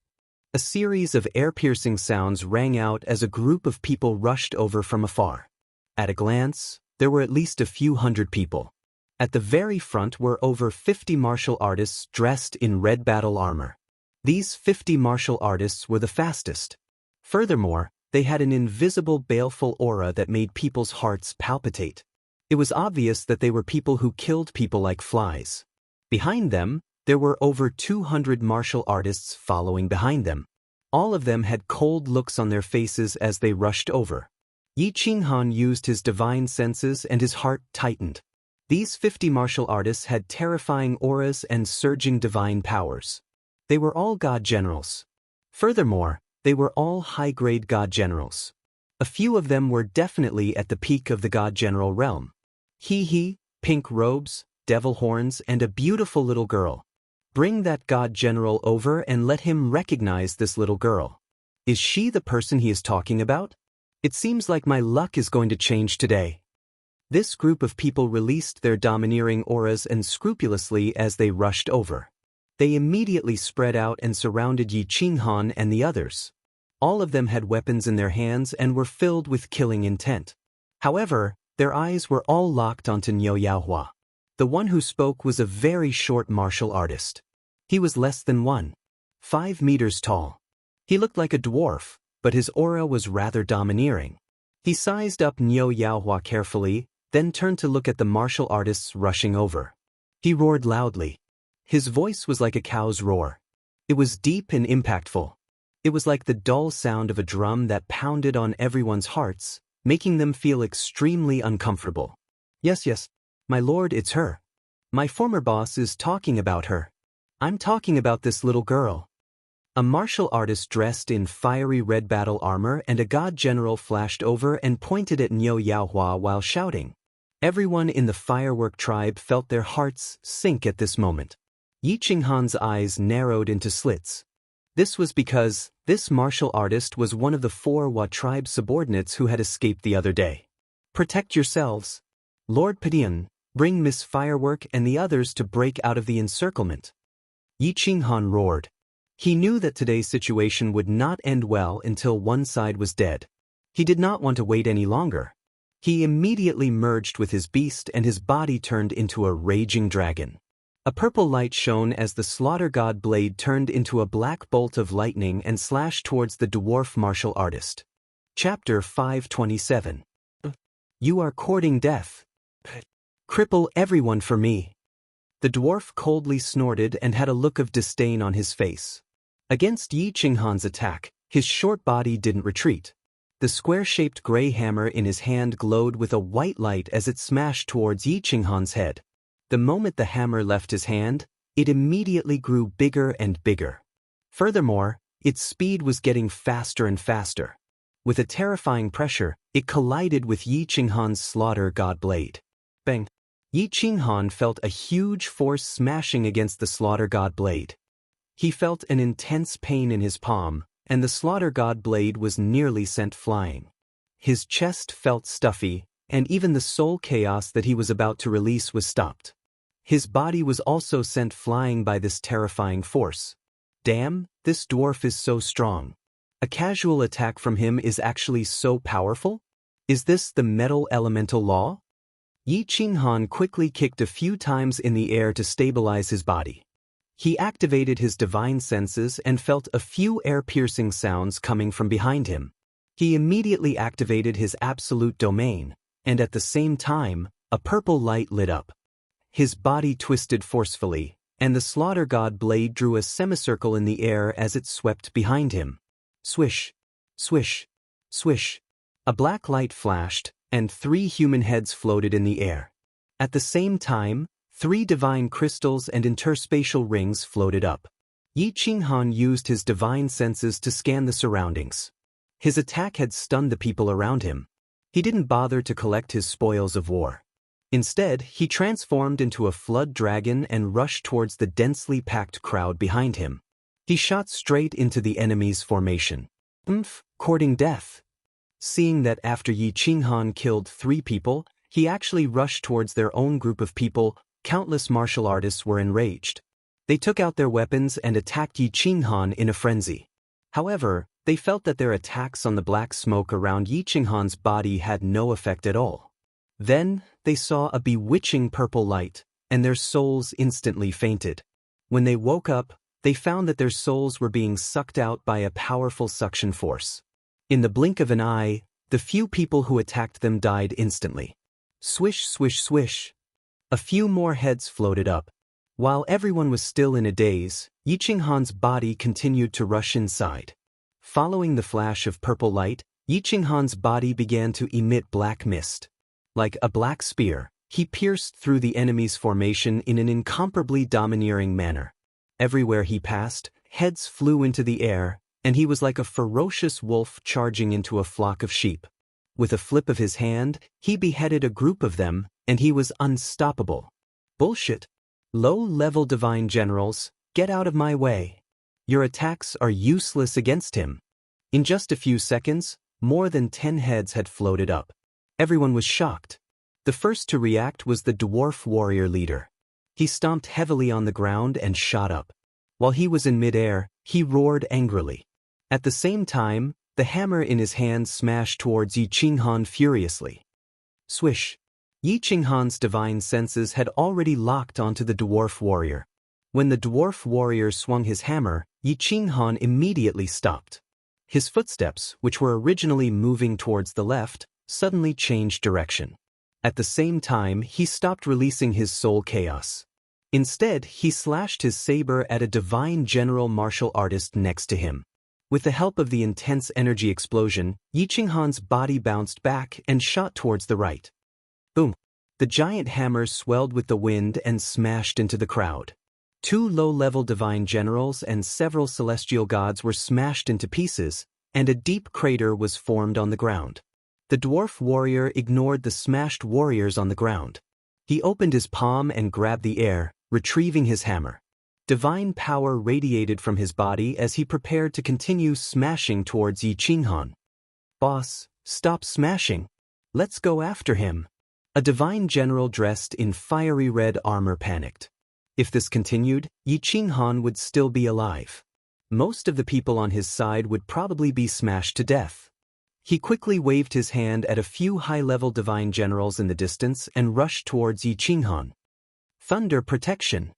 A series of air-piercing sounds rang out as a group of people rushed over from afar. At a glance, there were at least a few hundred people. At the very front were over 50 martial artists dressed in red battle armor. These 50 martial artists were the fastest. Furthermore, they had an invisible baleful aura that made people's hearts palpitate. It was obvious that they were people who killed people like flies. Behind them, there were over 200 martial artists following behind them. All of them had cold looks on their faces as they rushed over. Yi Qinghan used his divine senses and his heart tightened. These 50 martial artists had terrifying auras and surging divine powers. They were all god generals. Furthermore, they were all high-grade god generals. A few of them were definitely at the peak of the god general realm. Pink robes, devil horns, and a beautiful little girl. Bring that god general over and let him recognize this little girl. Is she the person he is talking about? It seems like my luck is going to change today. This group of people released their domineering auras unscrupulously as they rushed over. They immediately spread out and surrounded Yi Qinghan and the others. All of them had weapons in their hands and were filled with killing intent. However, their eyes were all locked onto Niu Yaohua. The one who spoke was a very short martial artist. He was less than 1.5 meters tall. He looked like a dwarf, but his aura was rather domineering. He sized up Niu Yaohua carefully, then turned to look at the martial artists rushing over. He roared loudly. His voice was like a cow's roar. It was deep and impactful. It was like the dull sound of a drum that pounded on everyone's hearts, making them feel extremely uncomfortable. Yes, my lord, it's her. My former boss is talking about her. I'm talking about this little girl. A martial artist dressed in fiery red battle armor and a god general flashed over and pointed at Niu Yaohua while shouting. Everyone in the firework tribe felt their hearts sink at this moment. Yi Qinghan's eyes narrowed into slits. This was because this martial artist was one of the 4 Hua tribe subordinates who had escaped the other day. Protect yourselves. Lord Padian, bring Miss Firework and the others to break out of the encirclement. Yi Qinghan roared. He knew that today's situation would not end well until one side was dead. He did not want to wait any longer. He immediately merged with his beast and his body turned into a raging dragon. A purple light shone as the slaughter god blade turned into a black bolt of lightning and slashed towards the dwarf martial artist. Chapter 527. You are courting death. Cripple everyone for me. The dwarf coldly snorted and had a look of disdain on his face. Against Yi Qinghan's attack, his short body didn't retreat. The square-shaped gray hammer in his hand glowed with a white light as it smashed towards Yi Qinghan's head. The moment the hammer left his hand, it immediately grew bigger and bigger. Furthermore, its speed was getting faster and faster. With a terrifying pressure, it collided with Yi Qinghan's slaughter god blade. Bang! Yi Qinghan felt a huge force smashing against the slaughter god blade. He felt an intense pain in his palm, and the slaughter god blade was nearly sent flying. His chest felt stuffy, and even the soul chaos that he was about to release was stopped. His body was also sent flying by this terrifying force. Damn, this dwarf is so strong. A casual attack from him is actually so powerful? Is this the metal elemental law? Yi Qinghan quickly kicked a few times in the air to stabilize his body. He activated his divine senses and felt a few air-piercing sounds coming from behind him. He immediately activated his absolute domain, and at the same time, a purple light lit up. His body twisted forcefully, and the slaughter god blade drew a semicircle in the air as it swept behind him. Swish, swish, swish. A black light flashed, and 3 human heads floated in the air. At the same time, 3 divine crystals and interspatial rings floated up. Yi Qinghan used his divine senses to scan the surroundings. His attack had stunned the people around him. He didn't bother to collect his spoils of war. Instead, he transformed into a flood dragon and rushed towards the densely packed crowd behind him. He shot straight into the enemy's formation. Courting death. Seeing that after Yi Qinghan killed 3 people, he actually rushed towards their own group of people, countless martial artists were enraged. They took out their weapons and attacked Yi Qinghan in a frenzy. However, they felt that their attacks on the black smoke around Yi Qinghan's body had no effect at all. Then, they saw a bewitching purple light, and their souls instantly fainted. When they woke up, they found that their souls were being sucked out by a powerful suction force. In the blink of an eye, the few people who attacked them died instantly. Swish, swish, swish. A few more heads floated up. While everyone was still in a daze, Yi Qinghan's body continued to rush inside. Following the flash of purple light, Yi Qinghan's body began to emit black mist. Like a black spear, he pierced through the enemy's formation in an incomparably domineering manner. Everywhere he passed, heads flew into the air, and he was like a ferocious wolf charging into a flock of sheep. With a flip of his hand, he beheaded a group of them, and he was unstoppable. Bullshit. Low-level divine generals, get out of my way. Your attacks are useless against him. In just a few seconds, more than 10 heads had floated up. Everyone was shocked. The first to react was the dwarf warrior leader. He stomped heavily on the ground and shot up. While he was in midair, he roared angrily. At the same time, the hammer in his hand smashed towards Yi Qinghan furiously. Swish. Yi Qinghan's divine senses had already locked onto the dwarf warrior. When the dwarf warrior swung his hammer, Yi Qinghan immediately stopped. His footsteps, which were originally moving towards the left, suddenly changed direction. At the same time, he stopped releasing his soul chaos. Instead, he slashed his saber at a divine general martial artist next to him. With the help of the intense energy explosion, Yi Qinghan's body bounced back and shot towards the right. Boom! The giant hammer swelled with the wind and smashed into the crowd. 2 low-level divine generals and several celestial gods were smashed into pieces, and a deep crater was formed on the ground. The dwarf warrior ignored the smashed warriors on the ground. He opened his palm and grabbed the air, retrieving his hammer. Divine power radiated from his body as he prepared to continue smashing towards Yi Qinghan. "Boss, stop smashing. Let's go after him." A divine general dressed in fiery red armor panicked. If this continued, Yi Qinghan would still be alive. Most of the people on his side would probably be smashed to death. He quickly waved his hand at a few high-level divine generals in the distance and rushed towards Yi Qinghan. Thunder protection.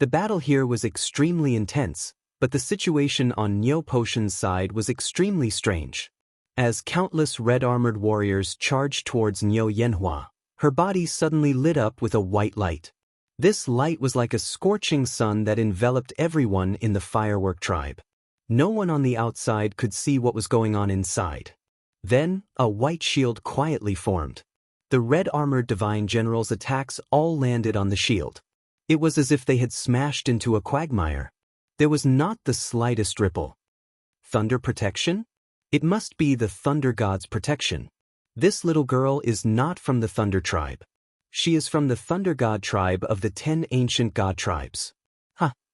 The battle here was extremely intense, but the situation on Niu Potion's side was extremely strange. As countless red-armored warriors charged towards Niu Yanhua, her body suddenly lit up with a white light. This light was like a scorching sun that enveloped everyone in the firework tribe. No one on the outside could see what was going on inside. Then, a white shield quietly formed. The red-armored divine generals' attacks all landed on the shield. It was as if they had smashed into a quagmire. There was not the slightest ripple. Thunder protection? It must be the Thunder God's protection. This little girl is not from the Thunder tribe. She is from the Thunder God tribe of the 10 ancient god tribes.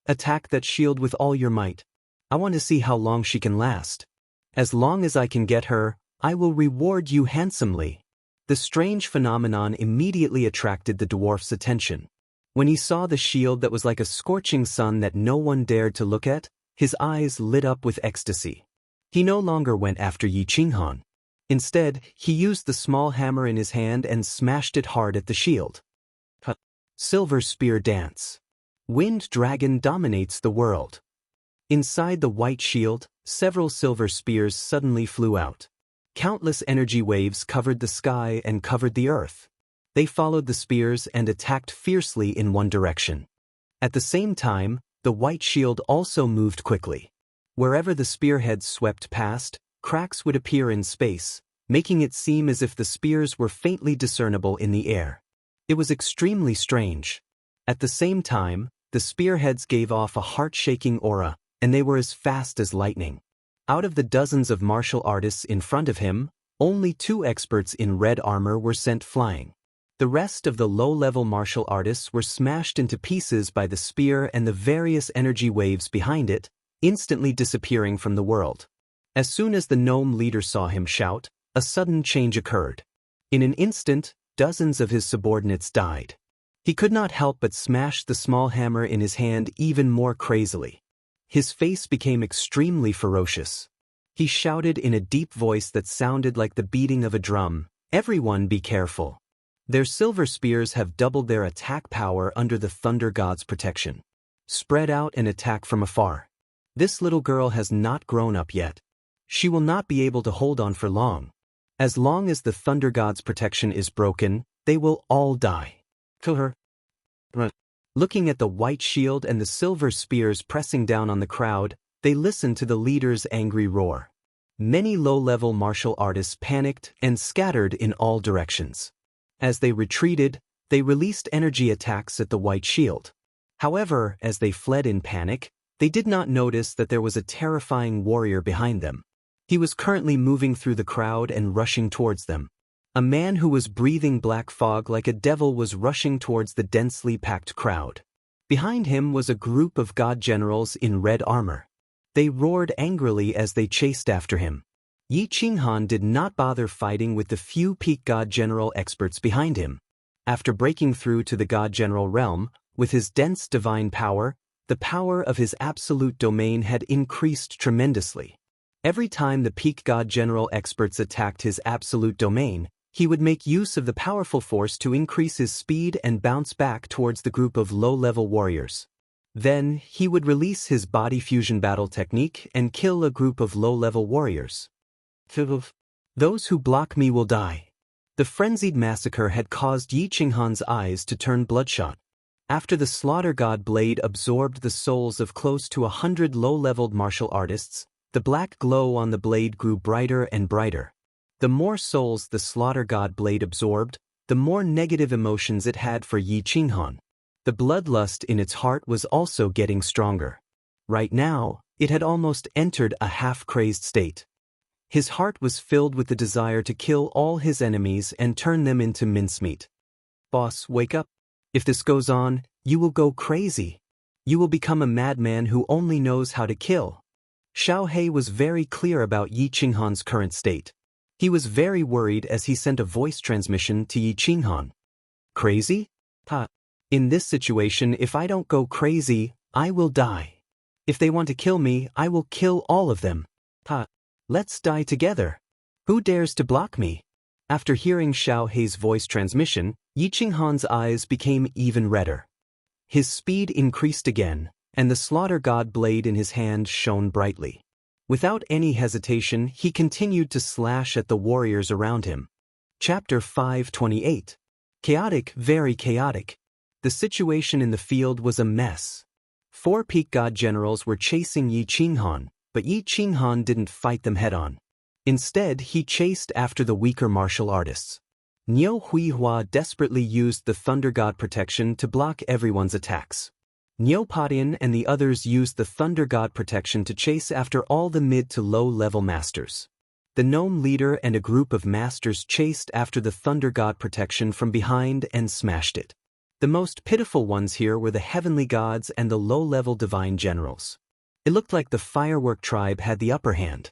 Attack that shield with all your might. I want to see how long she can last. As long as I can get her, I will reward you handsomely. The strange phenomenon immediately attracted the dwarf's attention. When he saw the shield that was like a scorching sun that no one dared to look at, his eyes lit up with ecstasy. He no longer went after Yi Qinghan. Instead, he used the small hammer in his hand and smashed it hard at the shield. Silver Spear Dance. Wind Dragon dominates the world. Inside the white shield, several silver spears suddenly flew out. Countless energy waves covered the sky and covered the earth. They followed the spears and attacked fiercely in one direction. At the same time, the white shield also moved quickly. Wherever the spearheads swept past, cracks would appear in space, making it seem as if the spears were faintly discernible in the air. It was extremely strange. At the same time, the spearheads gave off a heart-shaking aura, and they were as fast as lightning. Out of the dozens of martial artists in front of him, only 2 experts in red armor were sent flying. The rest of the low-level martial artists were smashed into pieces by the spear and the various energy waves behind it, instantly disappearing from the world. As soon as the gnome leader saw him shout, a sudden change occurred. In an instant, dozens of his subordinates died. He could not help but smash the small hammer in his hand even more crazily. His face became extremely ferocious. He shouted in a deep voice that sounded like the beating of a drum, "Everyone be careful. Their silver spears have doubled their attack power under the Thunder God's protection. Spread out and attack from afar. This little girl has not grown up yet. She will not be able to hold on for long. As long as the Thunder God's protection is broken, they will all die." Kill her. Looking at the white shield and the silver spears pressing down on the crowd, they listened to the leader's angry roar. Many low-level martial artists panicked and scattered in all directions. As they retreated, they released energy attacks at the white shield. However, as they fled in panic, they did not notice that there was a terrifying warrior behind them. He was currently moving through the crowd and rushing towards them. A man who was breathing black fog like a devil was rushing towards the densely packed crowd. Behind him was a group of god generals in red armor. They roared angrily as they chased after him. Yi Qinghan did not bother fighting with the few peak god general experts behind him. After breaking through to the god general realm, with his dense divine power, the power of his absolute domain had increased tremendously. Every time the peak god general experts attacked his absolute domain, he would make use of the powerful force to increase his speed and bounce back towards the group of low-level warriors. Then, he would release his body fusion battle technique and kill a group of low-level warriors. "Those who block me will die." The frenzied massacre had caused Yi Qinghan's eyes to turn bloodshot. After the slaughter god blade absorbed the souls of close to 100 low-leveled martial artists, the black glow on the blade grew brighter and brighter. The more souls the slaughter god blade absorbed, the more negative emotions it had for Yi Qinghan. The bloodlust in its heart was also getting stronger. Right now, it had almost entered a half-crazed state. His heart was filled with the desire to kill all his enemies and turn them into mincemeat. Boss, wake up. If this goes on, you will go crazy. You will become a madman who only knows how to kill. Xiao He was very clear about Yi Qinghan's current state. He was very worried as he sent a voice transmission to Yi Qinghan. Crazy? Ha. In this situation, if I don't go crazy, I will die. If they want to kill me, I will kill all of them. Ha. Let's die together. Who dares to block me? After hearing Xiao He's voice transmission, Yi Qinghan's eyes became even redder. His speed increased again, and the slaughter god blade in his hand shone brightly. Without any hesitation, he continued to slash at the warriors around him. Chapter 528. Chaotic, very chaotic. The situation in the field was a mess. 4 peak god generals were chasing Yi Qinghan, but Yi Qinghan didn't fight them head-on. Instead, he chased after the weaker martial artists. Niu Huihua desperately used the Thunder God protection to block everyone's attacks. Niu Padian and the others used the Thunder God protection to chase after all the mid to low-level masters. The gnome leader and a group of masters chased after the Thunder God protection from behind and smashed it. The most pitiful ones here were the heavenly gods and the low-level divine generals. It looked like the firework tribe had the upper hand.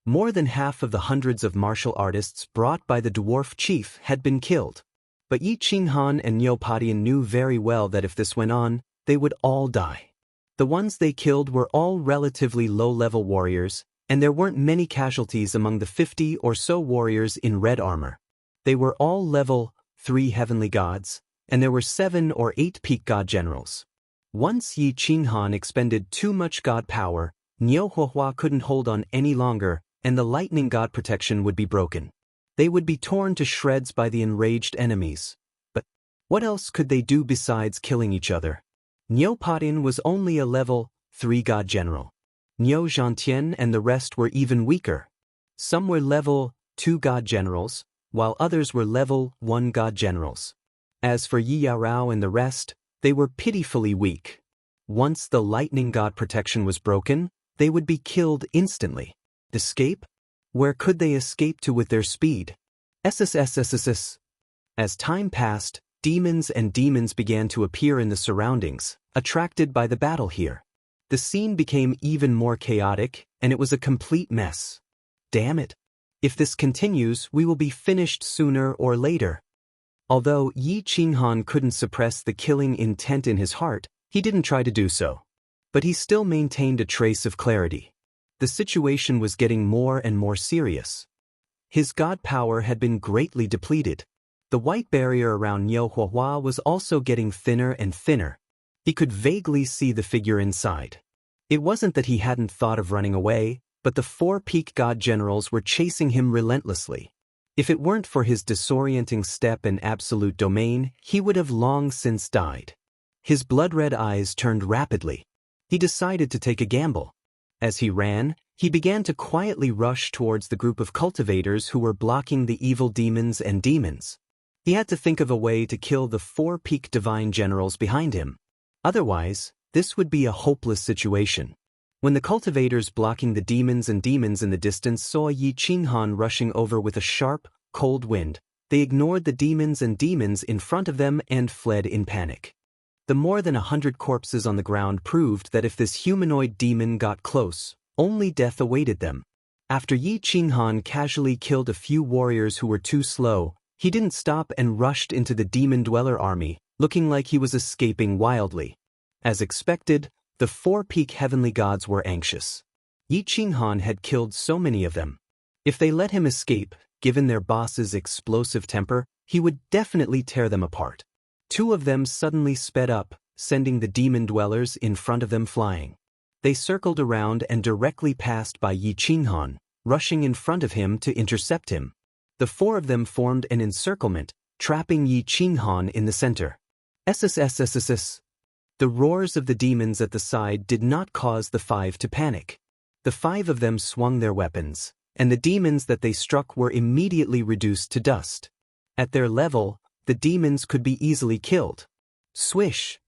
More than half of the hundreds of martial artists brought by the dwarf chief had been killed. But Yi Qinghan and Niu Padian knew very well that if this went on, they would all die. The ones they killed were all relatively low-level warriors, and there weren't many casualties among the 50 or so warriors in red armor. They were all level 3 heavenly gods, and there were 7 or 8 peak god generals. Once Yi Qinghan expended too much god power, Niu Huihua couldn't hold on any longer, and the lightning god protection would be broken. They would be torn to shreds by the enraged enemies. But what else could they do besides killing each other? Niu Padian was only a level 3 god general. Niu Zhantian and the rest were even weaker. Some were level 2 god generals, while others were level 1 god generals. As for Yi Yarao and the rest, they were pitifully weak. Once the lightning god protection was broken, they would be killed instantly. Escape? Where could they escape to with their speed? SSSSSS. As time passed, demons began to appear in the surroundings, attracted by the battle here. The scene became even more chaotic, and it was a complete mess. Damn it. If this continues, we will be finished sooner or later. Although Yi Qinghan couldn't suppress the killing intent in his heart, he didn't try to do so. But he still maintained a trace of clarity. The situation was getting more and more serious. His god power had been greatly depleted. The white barrier around Niu Huihua was also getting thinner and thinner. He could vaguely see the figure inside. It wasn't that he hadn't thought of running away, but the 4 peak god generals were chasing him relentlessly. If it weren't for his disorienting step and absolute domain, he would have long since died. His blood-red eyes turned rapidly. He decided to take a gamble. As he ran, he began to quietly rush towards the group of cultivators who were blocking the evil demons and demons. He had to think of a way to kill the 4 peak divine generals behind him. Otherwise, this would be a hopeless situation. When the cultivators blocking the demons in the distance saw Yi Qinghan rushing over with a sharp, cold wind, they ignored the demons in front of them and fled in panic. The more than 100 corpses on the ground proved that if this humanoid demon got close, only death awaited them. After Yi Qinghan casually killed a few warriors who were too slow, he didn't stop and rushed into the demon dweller army, looking like he was escaping wildly. As expected, the 4 peak heavenly gods were anxious. Yi Qinghan had killed so many of them. If they let him escape, given their boss's explosive temper, he would definitely tear them apart. 2 of them suddenly sped up, sending the demon dwellers in front of them flying. They circled around and directly passed by Yi Qinghan, rushing in front of him to intercept him. The 4 of them formed an encirclement, trapping Yi Qinghan in the center. SSSSSS. The roars of the demons at the side did not cause the 5 to panic. The 5 of them swung their weapons, and the demons that they struck were immediately reduced to dust. At their level, the demons could be easily killed. Swish!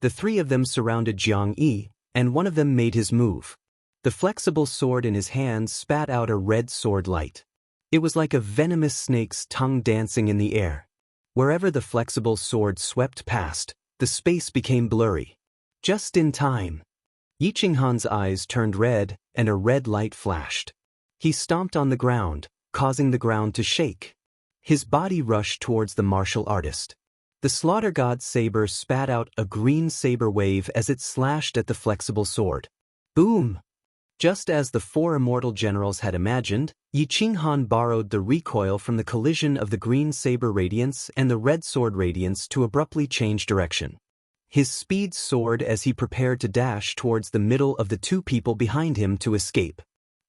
The three of them surrounded Jiang Yi, and one of them made his move. The flexible sword in his hands spat out a red sword light. It was like a venomous snake's tongue dancing in the air. Wherever the flexible sword swept past, the space became blurry. Just in time. Yi Qinghan's eyes turned red, and a red light flashed. He stomped on the ground, causing the ground to shake. His body rushed towards the martial artist. The slaughter god's saber spat out a green saber wave as it slashed at the flexible sword. Boom! Just as the four immortal generals had imagined, Yi Qinghan borrowed the recoil from the collision of the green saber radiance and the red sword radiance to abruptly change direction. His speed soared as he prepared to dash towards the middle of the two people behind him to escape.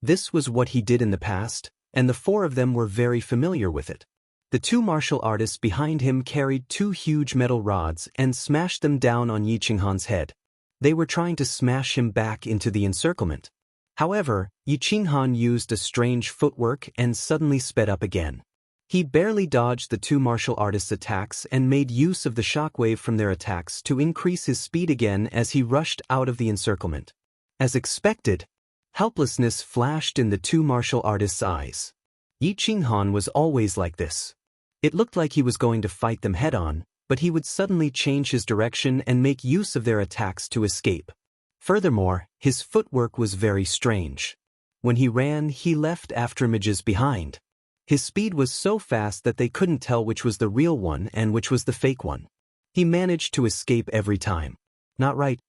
This was what he did in the past, and the four of them were very familiar with it. The two martial artists behind him carried two huge metal rods and smashed them down on Yi Qinghan's head. They were trying to smash him back into the encirclement. However, Yi Qinghan used a strange footwork and suddenly sped up again. He barely dodged the two martial artists' attacks and made use of the shockwave from their attacks to increase his speed again as he rushed out of the encirclement. As expected, helplessness flashed in the two martial artists' eyes. Yi Qinghan was always like this. It looked like he was going to fight them head-on, but he would suddenly change his direction and make use of their attacks to escape. Furthermore, his footwork was very strange. When he ran, he left afterimages behind. His speed was so fast that they couldn't tell which was the real one and which was the fake one. He managed to escape every time. Not right.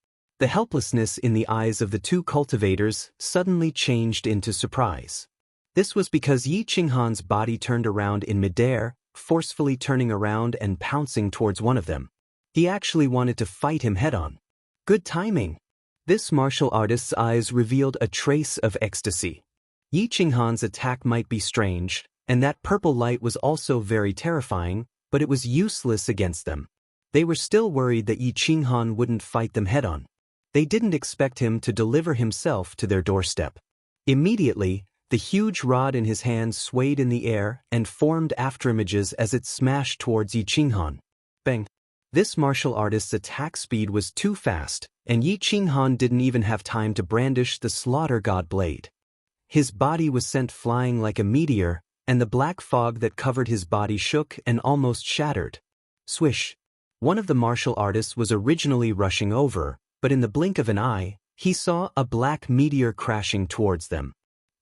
The helplessness in the eyes of the two cultivators suddenly changed into surprise. This was because Yi Qinghan's body turned around in midair, forcefully turning around and pouncing towards one of them. He actually wanted to fight him head-on. Good timing. This martial artist's eyes revealed a trace of ecstasy. Yi Qinghan's attack might be strange, and that purple light was also very terrifying, but it was useless against them. They were still worried that Yi Qinghan wouldn't fight them head-on. They didn't expect him to deliver himself to their doorstep. Immediately, the huge rod in his hand swayed in the air and formed afterimages as it smashed towards Yi Qinghan. Bang! This martial artist's attack speed was too fast, and Yi Qinghan didn't even have time to brandish the slaughter god blade. His body was sent flying like a meteor, and the black fog that covered his body shook and almost shattered. Swish! One of the martial artists was originally rushing over, but in the blink of an eye, he saw a black meteor crashing towards them.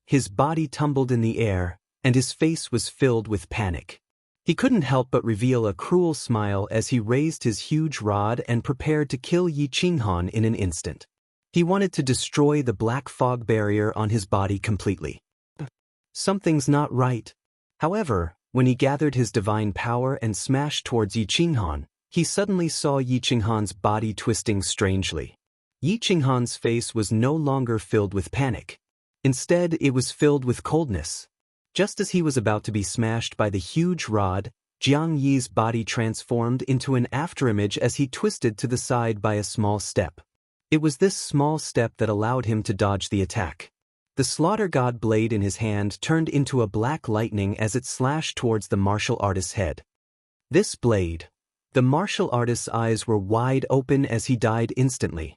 His body tumbled in the air, and his face was filled with panic. He couldn't help but reveal a cruel smile as he raised his huge rod and prepared to kill Yi Qinghan in an instant. He wanted to destroy the black fog barrier on his body completely. Something's not right. However, when he gathered his divine power and smashed towards Yi Qinghan, he suddenly saw Yi Qinghan's body twisting strangely. Yi Qinghan's face was no longer filled with panic. Instead, it was filled with coldness. Just as he was about to be smashed by the huge rod, Jiang Yi's body transformed into an afterimage as he twisted to the side by a small step. It was this small step that allowed him to dodge the attack. The slaughter god blade in his hand turned into a black lightning as it slashed towards the martial artist's head. This blade. The martial artist's eyes were wide open as he died instantly.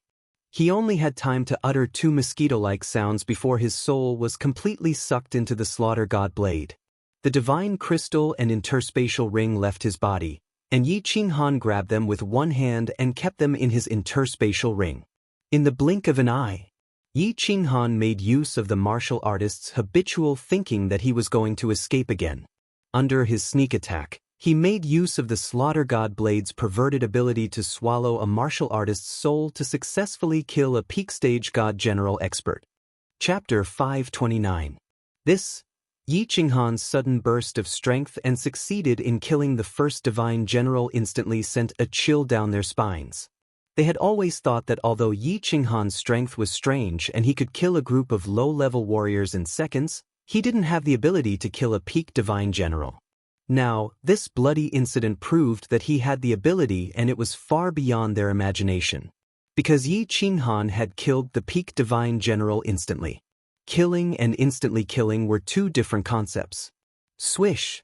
He only had time to utter two mosquito-like sounds before his soul was completely sucked into the slaughter god blade. The divine crystal and interspatial ring left his body, and Yi Qinghan grabbed them with one hand and kept them in his interspatial ring. In the blink of an eye, Yi Qinghan made use of the martial artist's habitual thinking that he was going to escape again. Under his sneak attack, he made use of the slaughter god blade's perverted ability to swallow a martial artist's soul to successfully kill a peak stage god general expert. Chapter 529. This, Yi Qinghan's sudden burst of strength and succeeded in killing the first divine general instantly sent a chill down their spines. They had always thought that although Yi Qinghan's strength was strange and he could kill a group of low-level warriors in seconds, he didn't have the ability to kill a peak divine general. Now, this bloody incident proved that he had the ability and it was far beyond their imagination. Because Yi Qinghan had killed the peak divine general instantly. Killing and instantly killing were two different concepts. Swish!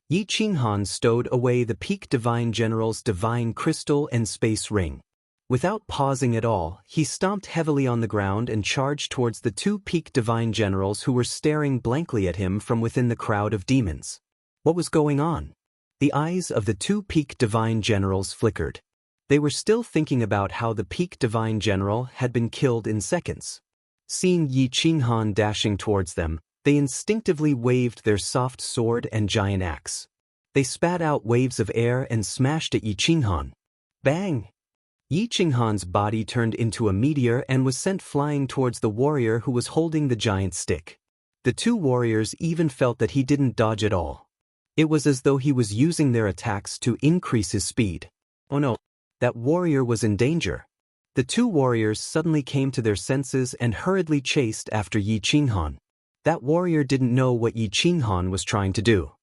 Yi Qinghan stowed away the peak divine general's divine crystal and space ring. Without pausing at all, he stomped heavily on the ground and charged towards the two peak divine generals who were staring blankly at him from within the crowd of demons. What was going on? The eyes of the two peak divine generals flickered. They were still thinking about how the peak divine general had been killed in seconds. Seeing Yi Qinghan dashing towards them, they instinctively waved their soft sword and giant axe. They spat out waves of air and smashed at Yi Qinghan. Bang! Yi Qinghan's body turned into a meteor and was sent flying towards the warrior who was holding the giant stick. The two warriors even felt that he didn't dodge at all. It was as though he was using their attacks to increase his speed. Oh no! That warrior was in danger. The two warriors suddenly came to their senses and hurriedly chased after Yi Qinghan. That warrior didn't know what Yi Qinghan was trying to do.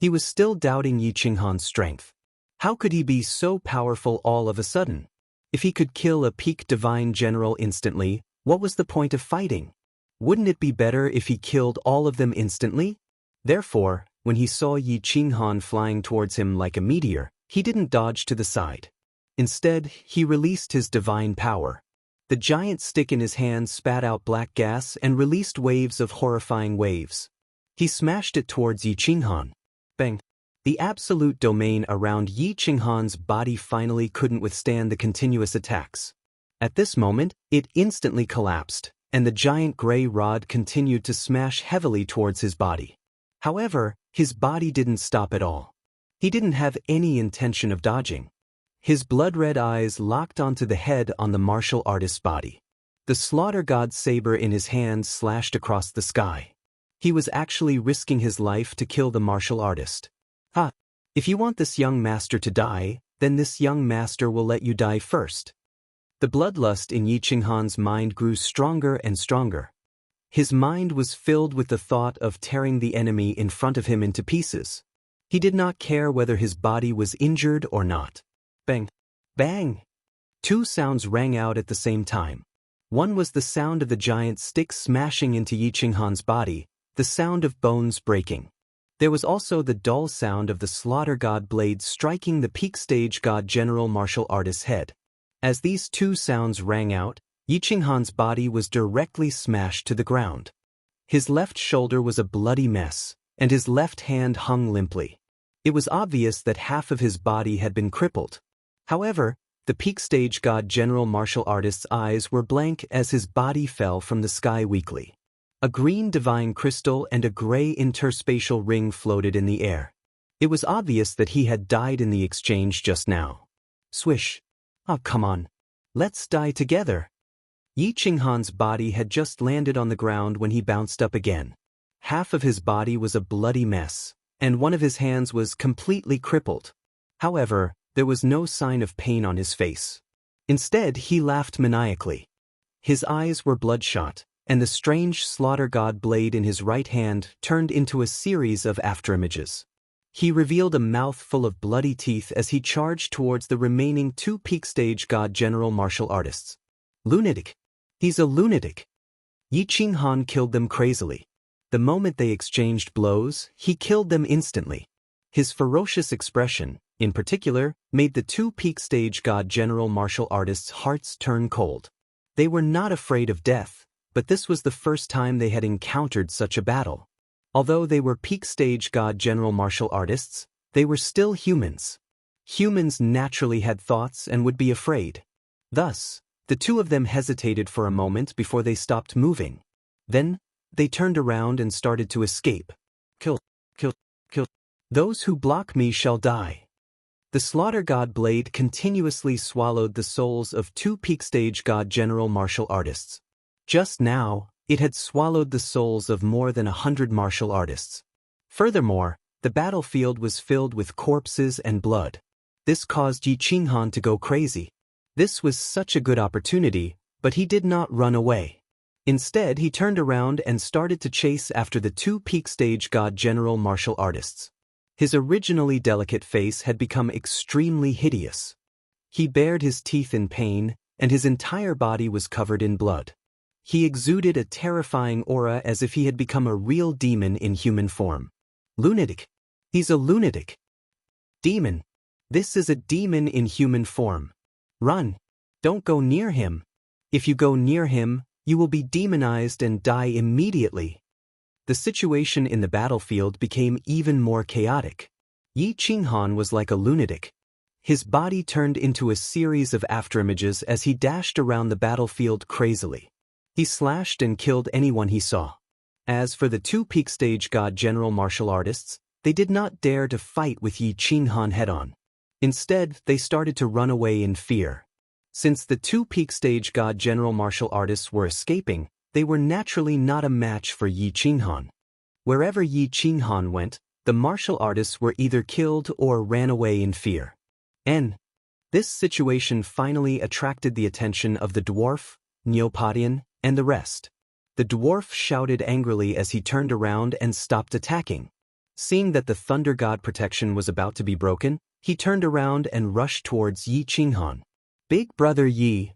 He was still doubting Yi Qinghan's strength. How could he be so powerful all of a sudden? If he could kill a peak divine general instantly, what was the point of fighting? Wouldn't it be better if he killed all of them instantly? Therefore, when he saw Yi Qinghan flying towards him like a meteor, he didn't dodge to the side. Instead, he released his divine power. The giant stick in his hand spat out black gas and released waves of horrifying waves. He smashed it towards Yi Qinghan. Bang! The absolute domain around Yi Qinghan's body finally couldn't withstand the continuous attacks. At this moment, it instantly collapsed, and the giant gray rod continued to smash heavily towards his body. However, his body didn't stop at all. He didn't have any intention of dodging. His blood-red eyes locked onto the head on the martial artist's body. The slaughter god's saber in his hand slashed across the sky. He was actually risking his life to kill the martial artist. Ha! If you want this young master to die, then this young master will let you die first. The bloodlust in Yi Qinghan's mind grew stronger and stronger. His mind was filled with the thought of tearing the enemy in front of him into pieces. He did not care whether his body was injured or not. Bang! Bang! Two sounds rang out at the same time. One was the sound of the giant stick smashing into Yi Qinghan's body, the sound of bones breaking. There was also the dull sound of the slaughter god blade striking the peak stage god general martial artist's head. As these two sounds rang out, Yi Qinghan's body was directly smashed to the ground. His left shoulder was a bloody mess, and his left hand hung limply. It was obvious that half of his body had been crippled. However, the peak stage god general martial artist's eyes were blank as his body fell from the sky weakly. A green divine crystal and a gray interspatial ring floated in the air. It was obvious that he had died in the exchange just now. Swish! Oh, come on. Let's die together. Yi Qinghan's body had just landed on the ground when he bounced up again. Half of his body was a bloody mess, and one of his hands was completely crippled. However, there was no sign of pain on his face. Instead, he laughed maniacally. His eyes were bloodshot, and the strange slaughter god blade in his right hand turned into a series of afterimages. He revealed a mouth full of bloody teeth as he charged towards the remaining two peak stage god general martial artists. Lunatic! He's a lunatic! Yi Qinghan killed them crazily. The moment they exchanged blows, he killed them instantly. His ferocious expression, in particular, made the two peak stage god general martial artists' hearts turn cold. They were not afraid of death, but this was the first time they had encountered such a battle. Although they were peak stage god general martial artists, they were still humans. Humans naturally had thoughts and would be afraid. Thus, the two of them hesitated for a moment before they stopped moving. Then, they turned around and started to escape. Kill, kill, kill. Those who block me shall die. The slaughter god blade continuously swallowed the souls of two peak stage god general martial artists. Just now, it had swallowed the souls of more than 100 martial artists. Furthermore, the battlefield was filled with corpses and blood. This caused Yi Qinghan to go crazy. This was such a good opportunity, but he did not run away. Instead, he turned around and started to chase after the two peak stage god general martial artists. His originally delicate face had become extremely hideous. He bared his teeth in pain, and his entire body was covered in blood. He exuded a terrifying aura as if he had become a real demon in human form. Lunatic! He's a lunatic! Demon! This is a demon in human form. Run! Don't go near him. If you go near him, you will be demonized and die immediately. The situation in the battlefield became even more chaotic. Yi Qinghan was like a lunatic. His body turned into a series of afterimages as he dashed around the battlefield crazily. He slashed and killed anyone he saw. As for the two peak stage god general martial artists, they did not dare to fight with Yi Qinghan head-on. Instead, they started to run away in fear. Since the two peak stage god general martial artists were escaping, they were naturally not a match for Yi Qinghan. Wherever Yi Qinghan went, the martial artists were either killed or ran away in fear. This situation finally attracted the attention of the dwarf, Neopodian, and the rest. The dwarf shouted angrily as he turned around and stopped attacking. Seeing that the thunder god protection was about to be broken, he turned around and rushed towards Yi Qinghan. Big brother Yi,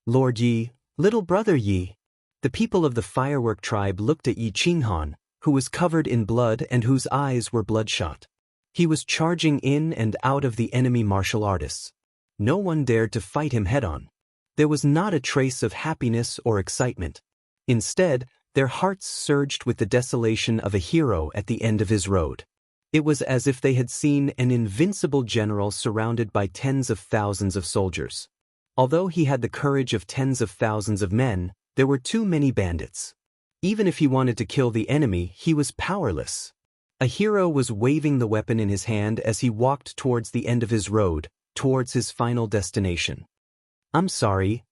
Lord Yi, little brother Yi. The people of the firework tribe looked at Yi Qinghan, who was covered in blood and whose eyes were bloodshot. He was charging in and out of the enemy martial artists. No one dared to fight him head-on. There was not a trace of happiness or excitement. Instead, their hearts surged with the desolation of a hero at the end of his road. It was as if they had seen an invincible general surrounded by tens of thousands of soldiers. Although he had the courage of tens of thousands of men, there were too many bandits. Even if he wanted to kill the enemy, he was powerless. A hero was waving the weapon in his hand as he walked towards the end of his road, towards his final destination. I'm sorry,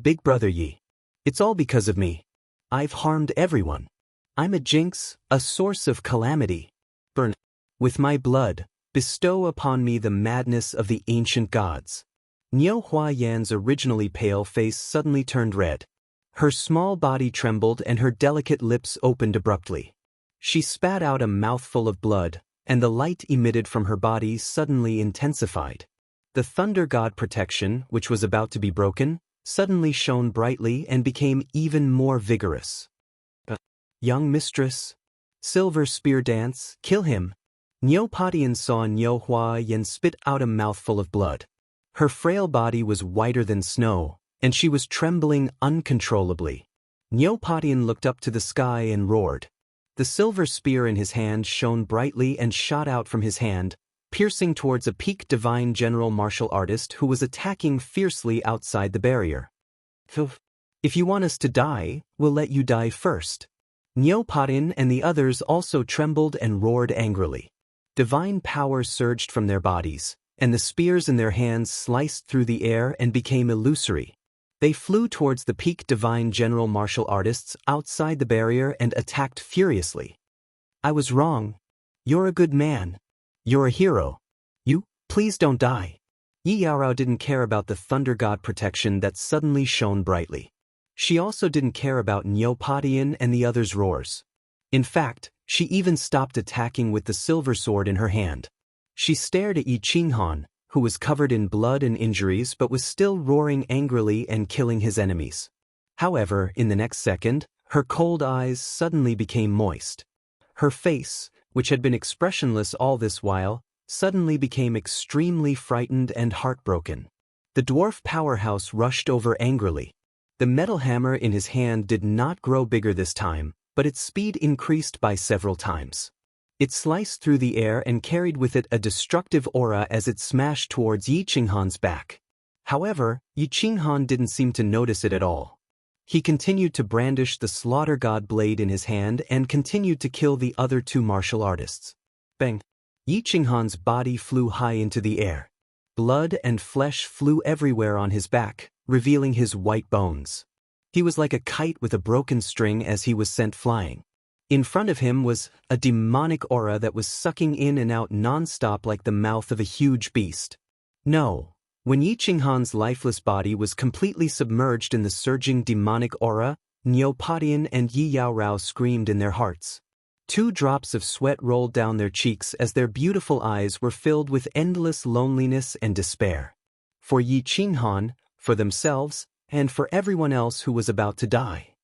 big brother Yi. It's all because of me. I've harmed everyone. I'm a jinx, a source of calamity. Burn. With my blood, bestow upon me the madness of the ancient gods. Niu Huayan's originally pale face suddenly turned red. Her small body trembled and her delicate lips opened abruptly. She spat out a mouthful of blood, and the light emitted from her body suddenly intensified. The thunder god protection, which was about to be broken, suddenly shone brightly and became even more vigorous. Young mistress, silver spear dance, kill him. Neopodian saw Niu Huayan spit out a mouthful of blood. Her frail body was whiter than snow, and she was trembling uncontrollably. Neopodian looked up to the sky and roared. The silver spear in his hand shone brightly and shot out from his hand, piercing towards a peak divine general martial artist who was attacking fiercely outside the barrier. If you want us to die, we'll let you die first. Neopodian and the others also trembled and roared angrily. Divine power surged from their bodies, and the spears in their hands sliced through the air and became illusory. They flew towards the peak divine general martial artists outside the barrier and attacked furiously. I was wrong. You're a good man. You're a hero. Please don't die. Yi Yaorao didn't care about the thunder god protection that suddenly shone brightly. She also didn't care about Neopodian and the others' roars. In fact, she even stopped attacking with the silver sword in her hand. She stared at Yi Qinghan, who was covered in blood and injuries but was still roaring angrily and killing his enemies. However, in the next second, her cold eyes suddenly became moist. Her face, which had been expressionless all this while, suddenly became extremely frightened and heartbroken. The dwarf powerhouse rushed over angrily. The metal hammer in his hand did not grow bigger this time, but its speed increased by several times. It sliced through the air and carried with it a destructive aura as it smashed towards Yi Qinghan's back. However, Yi Qinghan didn't seem to notice it at all. He continued to brandish the slaughter god blade in his hand and continued to kill the other two martial artists. Bang! Yi Qinghan's body flew high into the air. Blood and flesh flew everywhere on his back, revealing his white bones. He was like a kite with a broken string as he was sent flying. In front of him was a demonic aura that was sucking in and out non-stop like the mouth of a huge beast. No. When Yi Qinghan's lifeless body was completely submerged in the surging demonic aura, Neopodian and Yi Yaorao screamed in their hearts. 2 drops of sweat rolled down their cheeks as their beautiful eyes were filled with endless loneliness and despair. For Yi Qinghan, for themselves, and for everyone else who was about to die.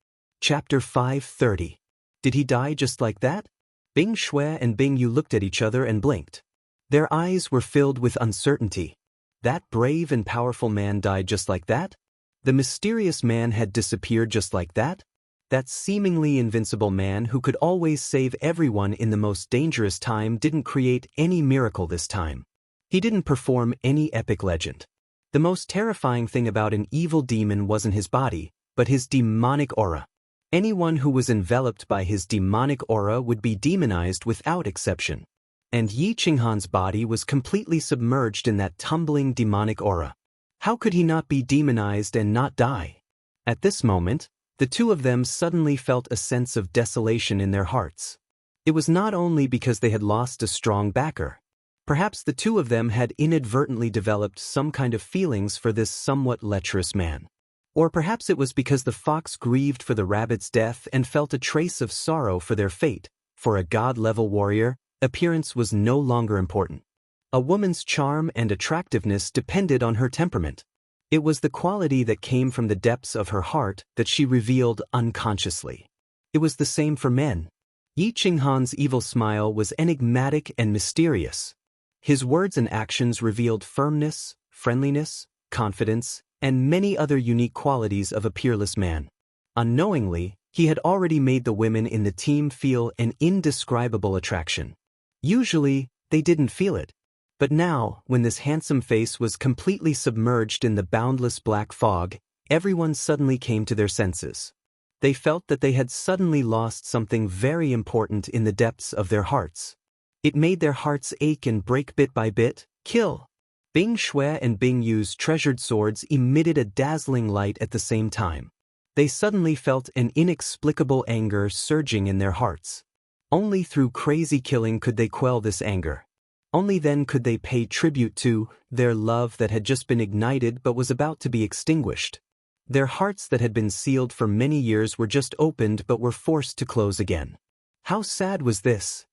Chapter 530. Did he die just like that? Bing Shui and Bing Yu looked at each other and blinked. Their eyes were filled with uncertainty. That brave and powerful man died just like that? The mysterious man had disappeared just like that? That seemingly invincible man who could always save everyone in the most dangerous time didn't create any miracle this time. He didn't perform any epic legend. The most terrifying thing about an evil demon wasn't his body, but his demonic aura. Anyone who was enveloped by his demonic aura would be demonized without exception. And Yi Qinghan's body was completely submerged in that tumbling demonic aura. How could he not be demonized and not die? At this moment, the two of them suddenly felt a sense of desolation in their hearts. It was not only because they had lost a strong backer. Perhaps the two of them had inadvertently developed some kind of feelings for this somewhat lecherous man. Or perhaps it was because the fox grieved for the rabbit's death and felt a trace of sorrow for their fate. For a god-level warrior, appearance was no longer important. A woman's charm and attractiveness depended on her temperament. It was the quality that came from the depths of her heart that she revealed unconsciously. It was the same for men. Yi Qinghan's evil smile was enigmatic and mysterious. His words and actions revealed firmness, friendliness, confidence, and many other unique qualities of a peerless man. Unknowingly, he had already made the women in the team feel an indescribable attraction. Usually, they didn't feel it. But now, when this handsome face was completely submerged in the boundless black fog, everyone suddenly came to their senses. They felt that they had suddenly lost something very important in the depths of their hearts. It made their hearts ache and break bit by bit. Kill! Bing Shui and Bing Yu's treasured swords emitted a dazzling light at the same time. They suddenly felt an inexplicable anger surging in their hearts. Only through crazy killing could they quell this anger. Only then could they pay tribute to their love that had just been ignited but was about to be extinguished. Their hearts that had been sealed for many years were just opened but were forced to close again. How sad was this?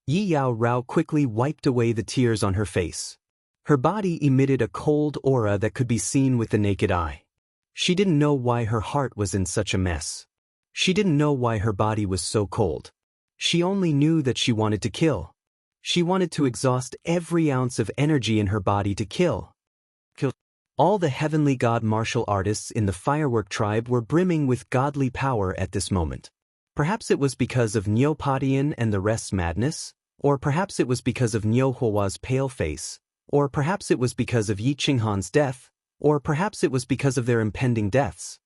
Yi Yao Rao quickly wiped away the tears on her face. Her body emitted a cold aura that could be seen with the naked eye. She didn't know why her heart was in such a mess. She didn't know why her body was so cold. She only knew that she wanted to kill. She wanted to exhaust every ounce of energy in her body to kill. All the heavenly god martial artists in the firework tribe were brimming with godly power at this moment. Perhaps it was because of Niu Padian and the rest's madness, or perhaps it was because of Niu Hua's pale face, or perhaps it was because of Yi Qinghan's death, or perhaps it was because of their impending deaths.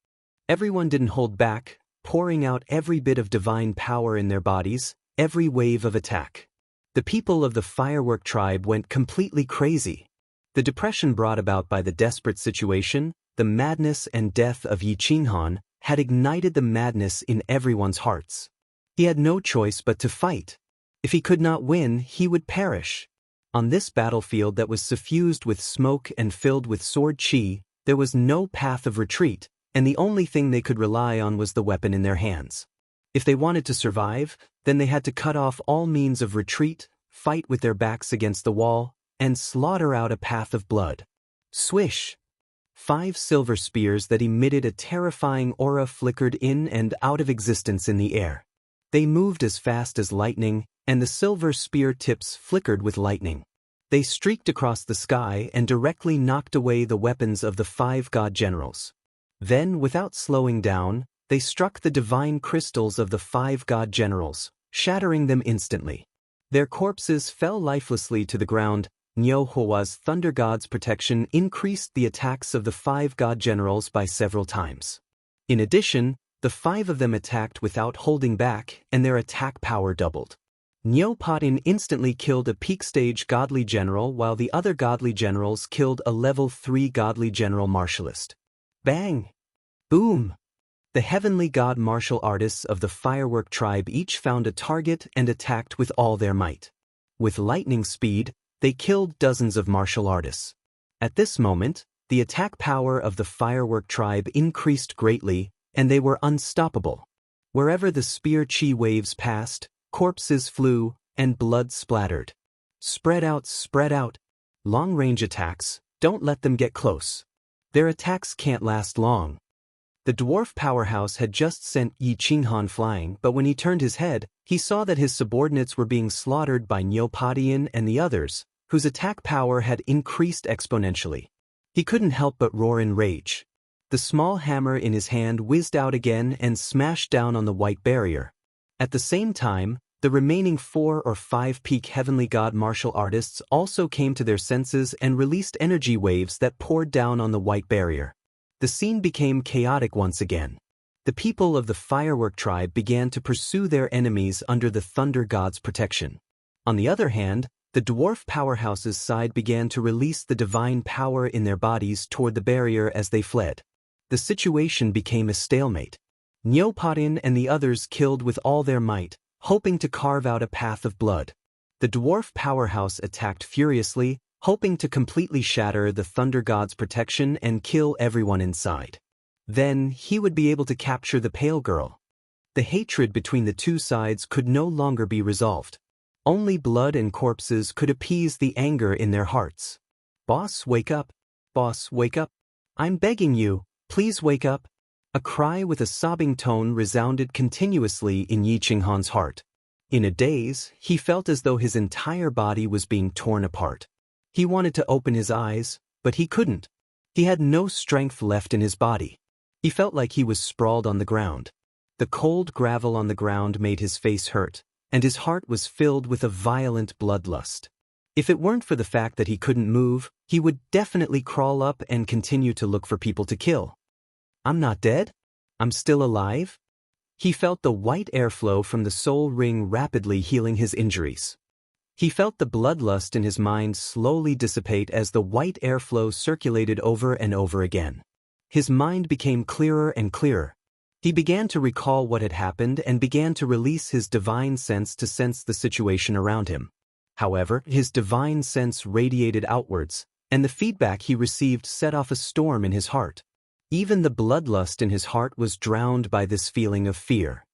Everyone didn't hold back, pouring out every bit of divine power in their bodies, every wave of attack. The people of the firework tribe went completely crazy. The depression brought about by the desperate situation, the madness and death of Yi Qinghan, had ignited the madness in everyone's hearts. He had no choice but to fight. If he could not win, he would perish. On this battlefield that was suffused with smoke and filled with sword qi, there was no path of retreat, and the only thing they could rely on was the weapon in their hands. If they wanted to survive, then they had to cut off all means of retreat, fight with their backs against the wall, and slaughter out a path of blood. Swish! 5 silver spears that emitted a terrifying aura flickered in and out of existence in the air. They moved as fast as lightning, and the silver spear tips flickered with lightning. They streaked across the sky and directly knocked away the weapons of the 5 god generals. Then, without slowing down, they struck the divine crystals of the 5 god generals, shattering them instantly. Their corpses fell lifelessly to the ground. Niu Hua's thunder god's protection increased the attacks of the 5 god generals by several times. In addition, the 5 of them attacked without holding back, and their attack power doubled. Niu Patin instantly killed a peak stage godly general while the other godly generals killed a level 3 godly general martialist. Bang! Boom! The heavenly god martial artists of the firework tribe each found a target and attacked with all their might. With lightning speed, they killed dozens of martial artists. At this moment, the attack power of the firework tribe increased greatly, and they were unstoppable. Wherever the spear chi waves passed, corpses flew, and blood splattered. Spread out. Long-range attacks, don't let them get close. Their attacks can't last long. The dwarf powerhouse had just sent Yi Qinghan flying, but when he turned his head, he saw that his subordinates were being slaughtered by Niu Padian and the others, whose attack power had increased exponentially. He couldn't help but roar in rage. The small hammer in his hand whizzed out again and smashed down on the white barrier. At the same time, the remaining 4 or 5 peak heavenly god martial artists also came to their senses and released energy waves that poured down on the white barrier. The scene became chaotic once again. The people of the firework tribe began to pursue their enemies under the thunder god's protection. On the other hand, the dwarf powerhouse's side began to release the divine power in their bodies toward the barrier as they fled. The situation became a stalemate. Neopatin and the others killed with all their might, hoping to carve out a path of blood. The dwarf powerhouse attacked furiously, hoping to completely shatter the thunder god's protection and kill everyone inside. Then he would be able to capture the pale girl. The hatred between the two sides could no longer be resolved. Only blood and corpses could appease the anger in their hearts. "Boss, wake up! Boss, wake up! I'm begging you, please wake up!" A cry with a sobbing tone resounded continuously in Yi Qinghan's heart. In a daze, he felt as though his entire body was being torn apart. He wanted to open his eyes, but he couldn't. He had no strength left in his body. He felt like he was sprawled on the ground. The cold gravel on the ground made his face hurt, and his heart was filled with a violent bloodlust. If it weren't for the fact that he couldn't move, he would definitely crawl up and continue to look for people to kill. "I'm not dead? I'm still alive?" He felt the white airflow from the soul ring rapidly healing his injuries. He felt the bloodlust in his mind slowly dissipate as the white airflow circulated over and over again. His mind became clearer and clearer. He began to recall what had happened and began to release his divine sense to sense the situation around him. However, his divine sense radiated outwards, and the feedback he received set off a storm in his heart. Even the bloodlust in his heart was drowned by this feeling of fear.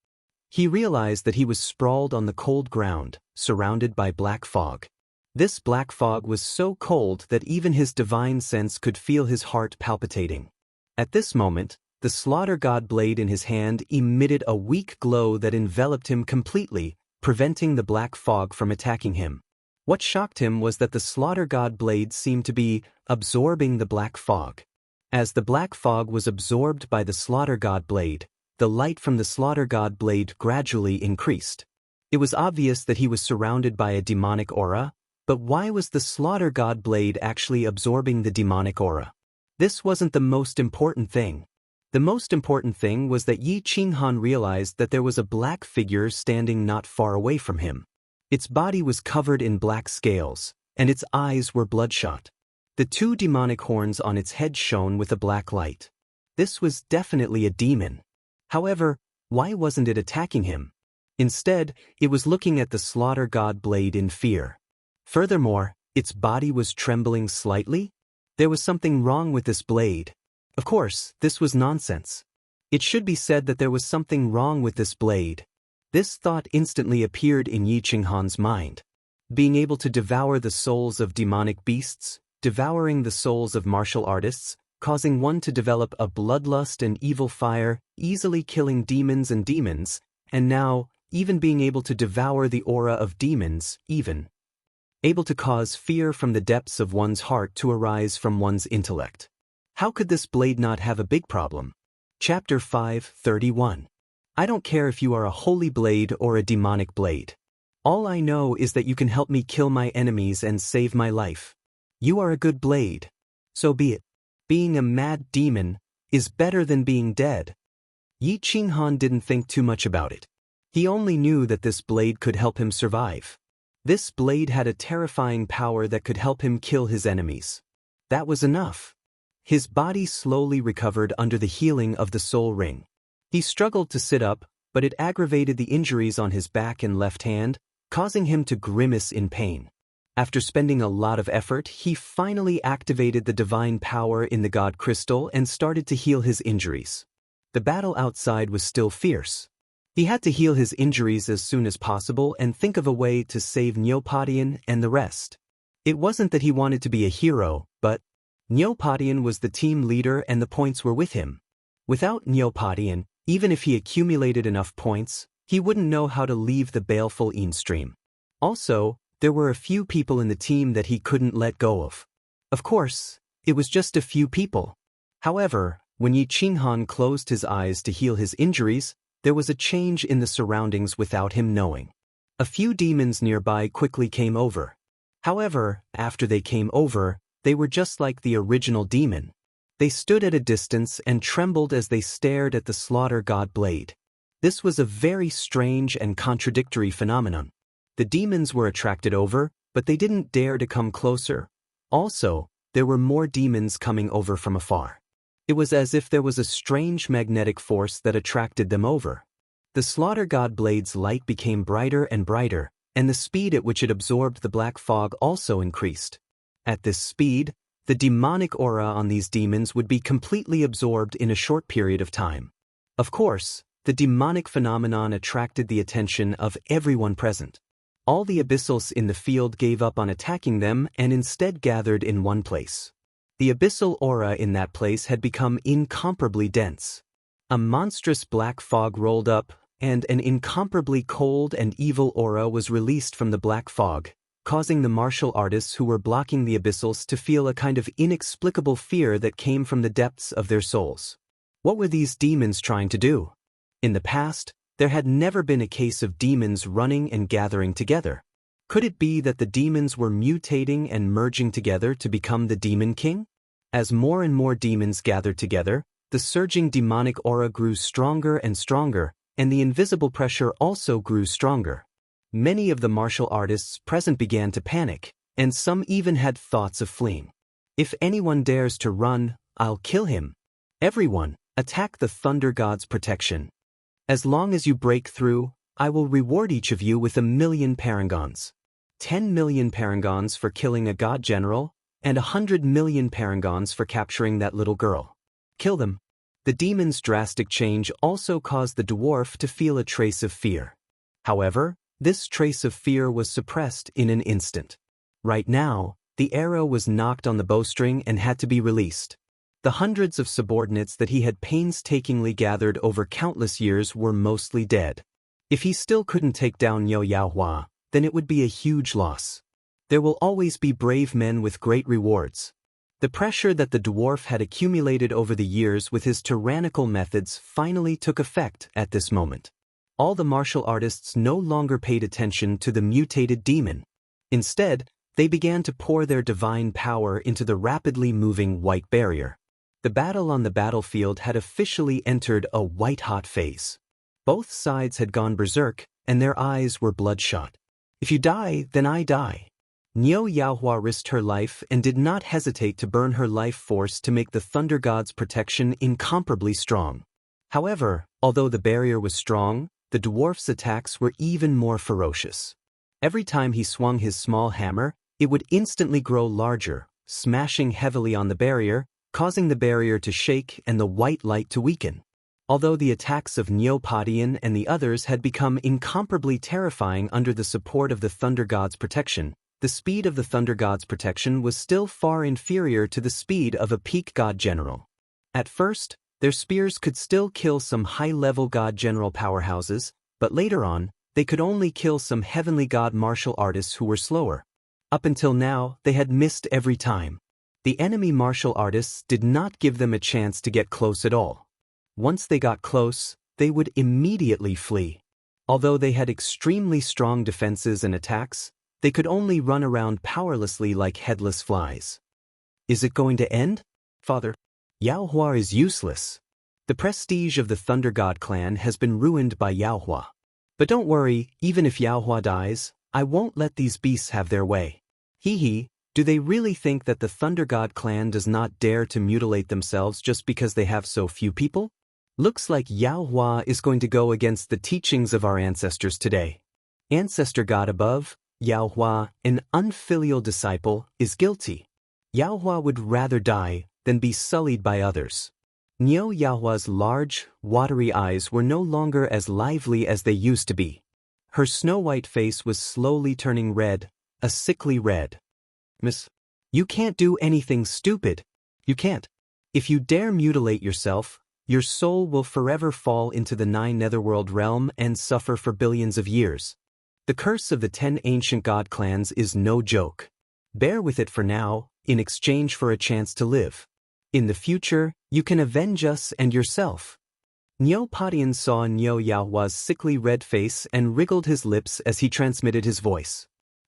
He realized that he was sprawled on the cold ground, surrounded by black fog. This black fog was so cold that even his divine sense could feel his heart palpitating. At this moment, the slaughter god blade in his hand emitted a weak glow that enveloped him completely, preventing the black fog from attacking him. What shocked him was that the slaughter god blade seemed to be absorbing the black fog. As the black fog was absorbed by the slaughter god blade, the light from the slaughter god blade gradually increased. It was obvious that he was surrounded by a demonic aura, but why was the slaughter god blade actually absorbing the demonic aura? This wasn't the most important thing. The most important thing was that Yi Qinghan realized that there was a black figure standing not far away from him. Its body was covered in black scales, and its eyes were bloodshot. The 2 demonic horns on its head shone with a black light. This was definitely a demon. However, why wasn't it attacking him? Instead, it was looking at the slaughter god blade in fear. Furthermore, its body was trembling slightly. There was something wrong with this blade. Of course, this was nonsense. It should be said that there was something wrong with this blade. This thought instantly appeared in Yi Qinghan's mind. Being able to devour the souls of demonic beasts, devouring the souls of martial artists, causing one to develop a bloodlust and evil fire, easily killing demons, and now, even being able to devour the aura of demons, even able to cause fear from the depths of one's heart to arise from one's intellect. How could this blade not have a big problem? Chapter 5:31. I don't care if you are a holy blade or a demonic blade. All I know is that you can help me kill my enemies and save my life. You are a good blade. So be it. Being a mad demon is better than being dead. Yi Qinghan didn't think too much about it. He only knew that this blade could help him survive. This blade had a terrifying power that could help him kill his enemies. That was enough. His body slowly recovered under the healing of the soul ring. He struggled to sit up, but it aggravated the injuries on his back and left hand, causing him to grimace in pain. After spending a lot of effort, he finally activated the divine power in the god crystal and started to heal his injuries. The battle outside was still fierce. He had to heal his injuries as soon as possible and think of a way to save Neopatin and the rest. It wasn't that he wanted to be a hero, but Neopatin was the team leader and the points were with him. Without Neopatin, even if he accumulated enough points, he wouldn't know how to leave the baleful Een stream. Also, there were a few people in the team that he couldn't let go of. Of course, it was just a few people. However, when Yi Qinghan closed his eyes to heal his injuries, there was a change in the surroundings without him knowing. A few demons nearby quickly came over. However, after they came over, they were just like the original demon. They stood at a distance and trembled as they stared at the slaughter god blade. This was a very strange and contradictory phenomenon. The demons were attracted over, but they didn't dare to come closer. Also, there were more demons coming over from afar. It was as if there was a strange magnetic force that attracted them over. The slaughter god blade's light became brighter and brighter, and the speed at which it absorbed the black fog also increased. At this speed, the demonic aura on these demons would be completely absorbed in a short period of time. Of course, the demonic phenomenon attracted the attention of everyone present. All the abyssals in the field gave up on attacking them and instead gathered in one place. The abyssal aura in that place had become incomparably dense. A monstrous black fog rolled up, and an incomparably cold and evil aura was released from the black fog, causing the martial artists who were blocking the abyssals to feel a kind of inexplicable fear that came from the depths of their souls. What were these demons trying to do? In the past, there had never been a case of demons running and gathering together. Could it be that the demons were mutating and merging together to become the Demon King? As more and more demons gathered together, the surging demonic aura grew stronger and stronger, and the invisible pressure also grew stronger. Many of the martial artists present began to panic, and some even had thoughts of fleeing. If anyone dares to run, I'll kill him. Everyone, attack the Thunder God's protection. As long as you break through, I will reward each of you with 1,000,000 parangons. 10,000,000 parangons for killing a god general, and 100,000,000 parangons for capturing that little girl. Kill them. The demon's drastic change also caused the dwarf to feel a trace of fear. However, this trace of fear was suppressed in an instant. Right now, the arrow was knocked on the bowstring and had to be released. The hundreds of subordinates that he had painstakingly gathered over countless years were mostly dead. If he still couldn't take down Niu Yaohua, then it would be a huge loss. There will always be brave men with great rewards. The pressure that the dwarf had accumulated over the years with his tyrannical methods finally took effect at this moment. All the martial artists no longer paid attention to the mutated demon. Instead, they began to pour their divine power into the rapidly moving white barrier. The battle on the battlefield had officially entered a white-hot phase. Both sides had gone berserk, and their eyes were bloodshot. If you die, then I die. Niu Yaohua risked her life and did not hesitate to burn her life force to make the Thunder God's protection incomparably strong. However, although the barrier was strong, the dwarf's attacks were even more ferocious. Every time he swung his small hammer, it would instantly grow larger, smashing heavily on the barrier, causing the barrier to shake and the white light to weaken. Although the attacks of Neopodian and the others had become incomparably terrifying under the support of the Thunder God's protection, the speed of the Thunder God's protection was still far inferior to the speed of a peak god general. At first, their spears could still kill some high-level god general powerhouses, but later on, they could only kill some heavenly god martial artists who were slower. Up until now, they had missed every time. The enemy martial artists did not give them a chance to get close at all. Once they got close, they would immediately flee. Although they had extremely strong defenses and attacks, they could only run around powerlessly like headless flies. Is it going to end? Father, Yaohua is useless. The prestige of the Thunder God clan has been ruined by Yaohua. But don't worry, even if Yaohua dies, I won't let these beasts have their way. Hee, do they really think that the Thunder God clan does not dare to mutilate themselves just because they have so few people? Looks like Yaohua is going to go against the teachings of our ancestors today. Ancestor God above, Yaohua, an unfilial disciple, is guilty. Yaohua would rather die than be sullied by others. Niu Yaohua's large, watery eyes were no longer as lively as they used to be. Her snow-white face was slowly turning red, a sickly red. Miss, you can't do anything stupid. You can't. If you dare mutilate yourself, your soul will forever fall into the 9 netherworld realm and suffer for billions of years. The curse of the 10 ancient god clans is no joke. Bear with it for now, in exchange for a chance to live. In the future, you can avenge us and yourself. Niu Padian saw Niu Yaohua's sickly red face and wriggled his lips as he transmitted his voice.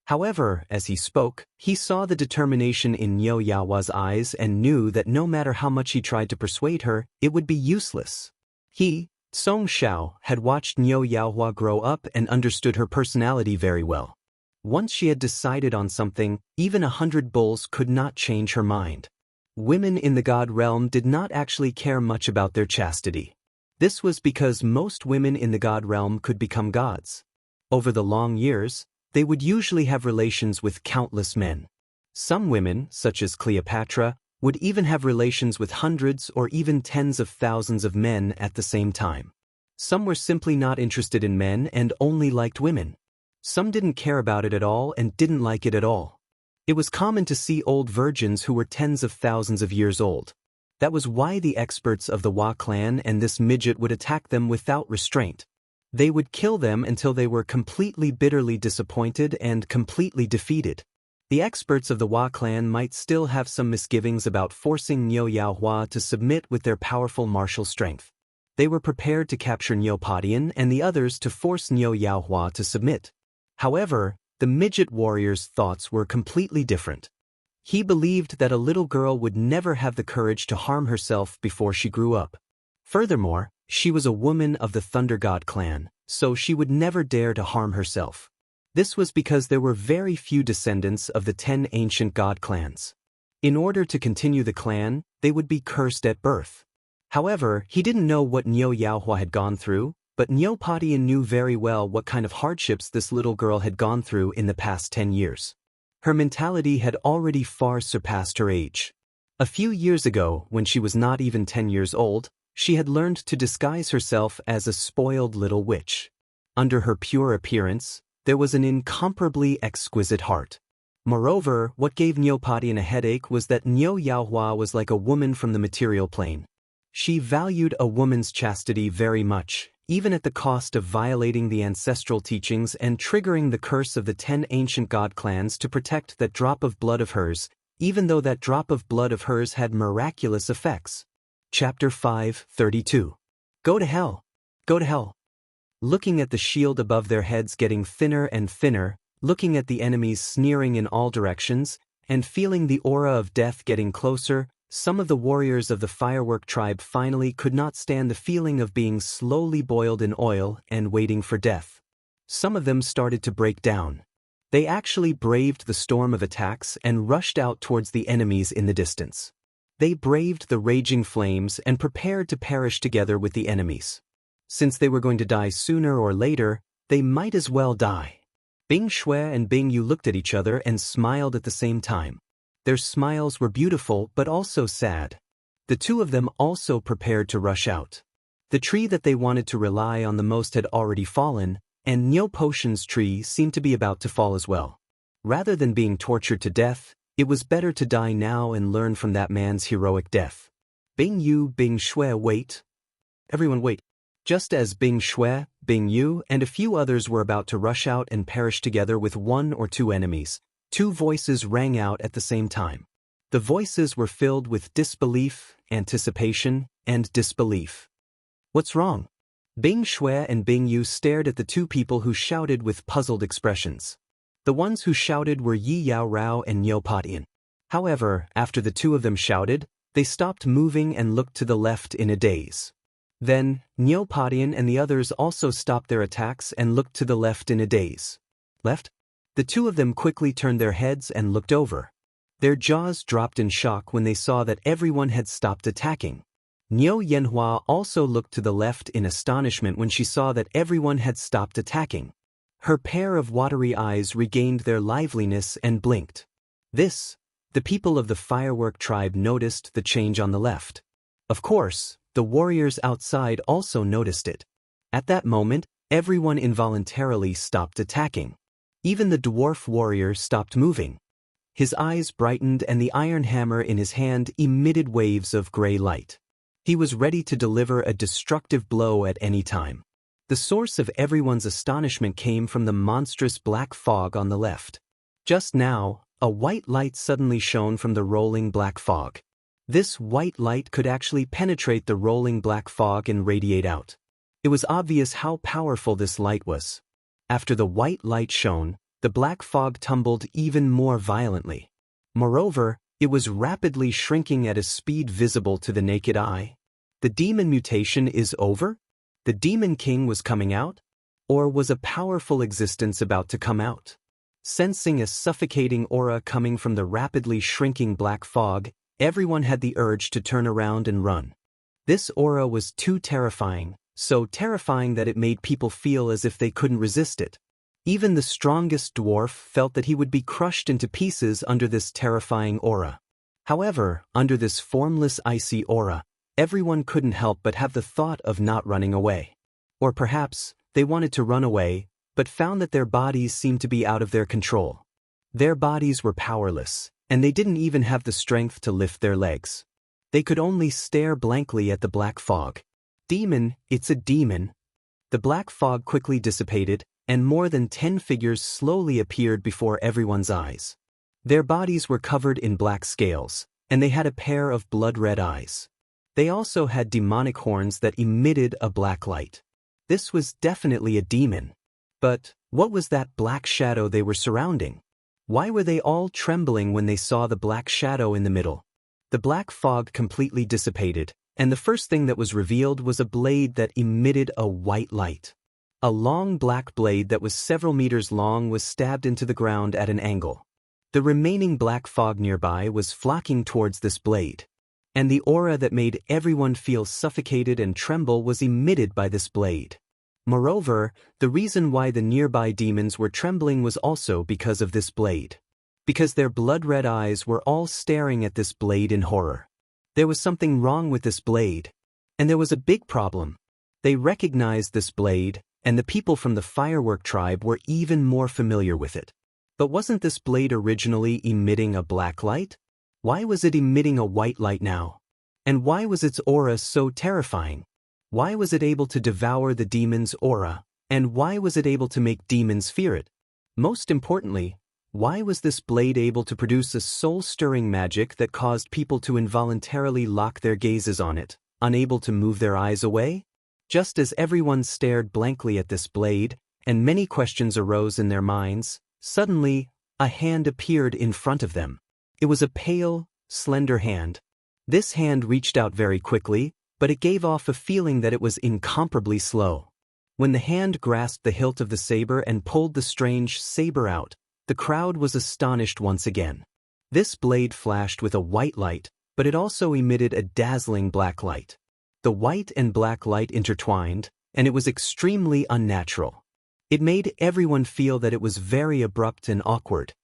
However, as he spoke, he saw the determination in Niu Yaohua's eyes and knew that no matter how much he tried to persuade her, it would be useless. He, Song Xiao, had watched Niu Yaohua grow up and understood her personality very well. Once she had decided on something, even 100 bulls could not change her mind. Women in the god realm did not actually care much about their chastity. This was because most women in the god realm could become gods. Over the long years, they would usually have relations with countless men. Some women, such as Cleopatra, would even have relations with hundreds or even tens of thousands of men at the same time. Some were simply not interested in men and only liked women. Some didn't care about it at all and didn't like it at all. It was common to see old virgins who were tens of thousands of years old. That was why the experts of the Hua clan and this midget would attack them without restraint. They would kill them until they were completely bitterly disappointed and completely defeated. The experts of the Hua clan might still have some misgivings about forcing Niu Yaohua to submit with their powerful martial strength. They were prepared to capture Niu Padian and the others to force Niu Yaohua to submit. However, the midget warrior's thoughts were completely different. He believed that a little girl would never have the courage to harm herself before she grew up. Furthermore, she was a woman of the Thunder God clan, so she would never dare to harm herself. This was because there were very few descendants of the 10 ancient god clans. In order to continue the clan, they would be cursed at birth. However, he didn't know what Niu Yaohua had gone through, but Niu Padian knew very well what kind of hardships this little girl had gone through in the past 10 years. Her mentality had already far surpassed her age. A few years ago, when she was not even 10 years old, she had learned to disguise herself as a spoiled little witch. Under her pure appearance, there was an incomparably exquisite heart. Moreover, what gave Niu Padian a headache was that Niu Yaohua was like a woman from the material plane. She valued a woman's chastity very much, even at the cost of violating the ancestral teachings and triggering the curse of the 10 ancient god clans to protect that drop of blood of hers, even though that drop of blood of hers had miraculous effects. Chapter 5:32. Go to hell. Go to hell. Looking at the shield above their heads getting thinner and thinner, looking at the enemies sneering in all directions, and feeling the aura of death getting closer, some of the warriors of the firework tribe finally could not stand the feeling of being slowly boiled in oil and waiting for death. Some of them started to break down. They actually braved the storm of attacks and rushed out towards the enemies in the distance. They braved the raging flames and prepared to perish together with the enemies. Since they were going to die sooner or later, they might as well die. Bing Shui and Bing Yu looked at each other and smiled at the same time. Their smiles were beautiful but also sad. The two of them also prepared to rush out. The tree that they wanted to rely on the most had already fallen, and Niu Potion's tree seemed to be about to fall as well. Rather than being tortured to death, it was better to die now and learn from that man's heroic death. Bing Yu, Bing Shui, wait. Everyone wait. Just as Bing Shui, Bing Yu, and a few others were about to rush out and perish together with one or two enemies, two voices rang out at the same time. The voices were filled with disbelief, anticipation, and disbelief. What's wrong? Bing Shui and Bing Yu stared at the two people who shouted with puzzled expressions. The ones who shouted were Yi Yao Rao and Niu Padian. However, after the two of them shouted, they stopped moving and looked to the left in a daze. Then, Niu Padian and the others also stopped their attacks and looked to the left in a daze. Left? The two of them quickly turned their heads and looked over. Their jaws dropped in shock when they saw that everyone had stopped attacking. Niu Yanhua also looked to the left in astonishment when she saw that everyone had stopped attacking. Her pair of watery eyes regained their liveliness and blinked. The people of the firework tribe noticed the change on the left. Of course, the warriors outside also noticed it. At that moment, everyone involuntarily stopped attacking. Even the dwarf warrior stopped moving. His eyes brightened and the iron hammer in his hand emitted waves of gray light. He was ready to deliver a destructive blow at any time. The source of everyone's astonishment came from the monstrous black fog on the left. Just now, a white light suddenly shone from the rolling black fog. This white light could actually penetrate the rolling black fog and radiate out. It was obvious how powerful this light was. After the white light shone, the black fog tumbled even more violently. Moreover, it was rapidly shrinking at a speed visible to the naked eye. The demon mutation is over? The demon king was coming out? Or was a powerful existence about to come out? Sensing a suffocating aura coming from the rapidly shrinking black fog, everyone had the urge to turn around and run. This aura was too terrifying, so terrifying that it made people feel as if they couldn't resist it. Even the strongest dwarf felt that he would be crushed into pieces under this terrifying aura. However, under this formless icy aura, everyone couldn't help but have the thought of not running away. Or perhaps, they wanted to run away, but found that their bodies seemed to be out of their control. Their bodies were powerless, and they didn't even have the strength to lift their legs. They could only stare blankly at the black fog. Demon, it's a demon. The black fog quickly dissipated, and more than 10 figures slowly appeared before everyone's eyes. Their bodies were covered in black scales, and they had a pair of blood-red eyes. They also had demonic horns that emitted a black light. This was definitely a demon. But what was that black shadow they were surrounding? Why were they all trembling when they saw the black shadow in the middle? The black fog completely dissipated, and the first thing that was revealed was a blade that emitted a white light. A long black blade that was several meters long was stabbed into the ground at an angle. The remaining black fog nearby was flocking towards this blade. And the aura that made everyone feel suffocated and tremble was emitted by this blade. Moreover, the reason why the nearby demons were trembling was also because of this blade. Because their blood-red eyes were all staring at this blade in horror. There was something wrong with this blade. And there was a big problem. They recognized this blade, and the people from the firework tribe were even more familiar with it. But wasn't this blade originally emitting a black light? Why was it emitting a white light now? And why was its aura so terrifying? Why was it able to devour the demon's aura? And why was it able to make demons fear it? Most importantly, why was this blade able to produce a soul-stirring magic that caused people to involuntarily lock their gazes on it, unable to move their eyes away? Just as everyone stared blankly at this blade, and many questions arose in their minds, suddenly, a hand appeared in front of them. It was a pale, slender hand. This hand reached out very quickly, but it gave off a feeling that it was incomparably slow. When the hand grasped the hilt of the saber and pulled the strange saber out, the crowd was astonished once again. This blade flashed with a white light, but it also emitted a dazzling black light. The white and black light intertwined, and it was extremely unnatural. It made everyone feel that it was very abrupt and awkward.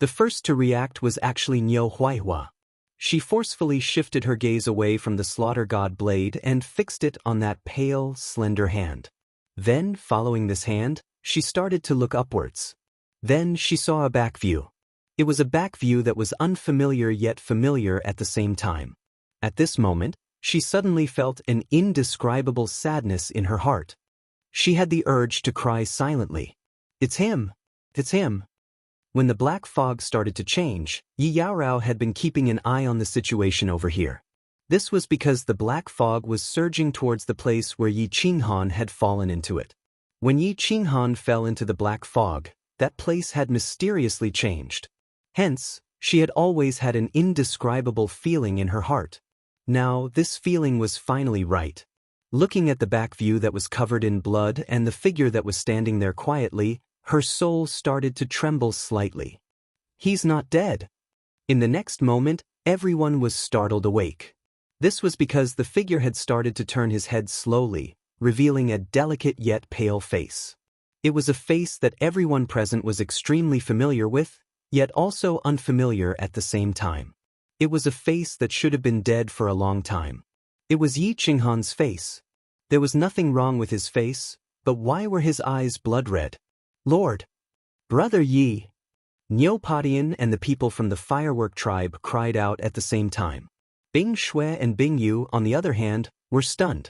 The first to react was actually Niu Huaihua. She forcefully shifted her gaze away from the slaughter god blade and fixed it on that pale, slender hand. Then, following this hand, she started to look upwards. Then she saw a back view. It was a back view that was unfamiliar yet familiar at the same time. At this moment, she suddenly felt an indescribable sadness in her heart. She had the urge to cry silently. "It's him! It's him!" When the black fog started to change, Yi Yaorao had been keeping an eye on the situation over here. This was because the black fog was surging towards the place where Yi Qinghan had fallen into it. When Yi Qinghan fell into the black fog, that place had mysteriously changed. Hence, she had always had an indescribable feeling in her heart. Now, this feeling was finally right. Looking at the back view that was covered in blood and the figure that was standing there quietly, her soul started to tremble slightly. He's not dead. In the next moment, everyone was startled awake. This was because the figure had started to turn his head slowly, revealing a delicate yet pale face. It was a face that everyone present was extremely familiar with, yet also unfamiliar at the same time. It was a face that should have been dead for a long time. It was Yi Qinghan's face. There was nothing wrong with his face, but why were his eyes blood-red? "Lord! Brother Yi!" Niu Padian and the people from the firework tribe cried out at the same time. Bing Shui and Bing Yu, on the other hand, were stunned.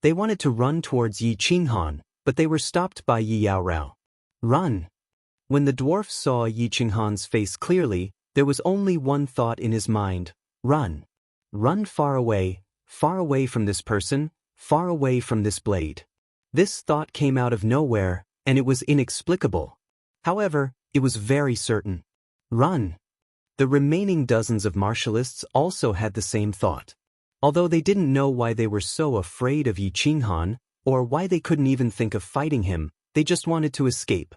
They wanted to run towards Yi Qinghan, but they were stopped by Yi Yaorao. Run! When the dwarf saw Yi Qinghan's face clearly, there was only one thought in his mind: run. Run far away from this person, far away from this blade. This thought came out of nowhere, and it was inexplicable. However, it was very certain. Run! The remaining dozens of martialists also had the same thought. Although they didn't know why they were so afraid of Yi Qinghan, or why they couldn't even think of fighting him, they just wanted to escape.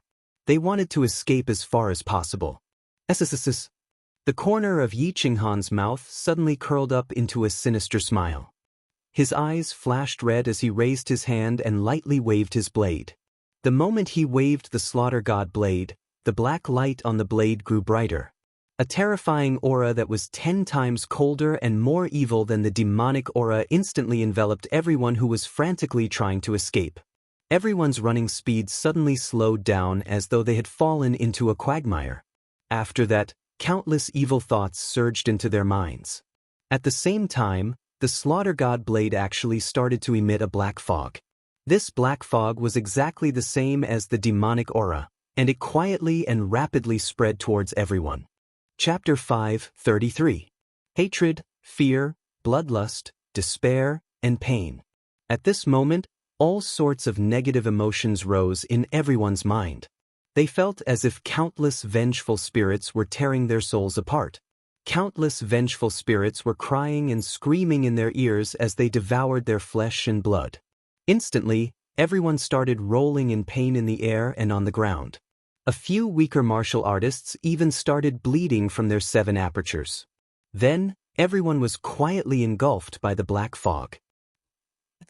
They wanted to escape as far as possible. SSSS. The corner of Yi Qinghan's mouth suddenly curled up into a sinister smile. His eyes flashed red as he raised his hand and lightly waved his blade. The moment he waved the slaughter god blade, the black light on the blade grew brighter. A terrifying aura that was 10 times colder and more evil than the demonic aura instantly enveloped everyone who was frantically trying to escape. Everyone's running speed suddenly slowed down as though they had fallen into a quagmire. After that, countless evil thoughts surged into their minds. At the same time, the slaughter god blade actually started to emit a black fog. This black fog was exactly the same as the demonic aura, and it quietly and rapidly spread towards everyone. Chapter 5:33. Hatred, fear, bloodlust, despair, and pain. At this moment, all sorts of negative emotions rose in everyone's mind. They felt as if countless vengeful spirits were tearing their souls apart. Countless vengeful spirits were crying and screaming in their ears as they devoured their flesh and blood. Instantly, everyone started rolling in pain in the air and on the ground. A few weaker martial artists even started bleeding from their 7 apertures. Then, everyone was quietly engulfed by the black fog.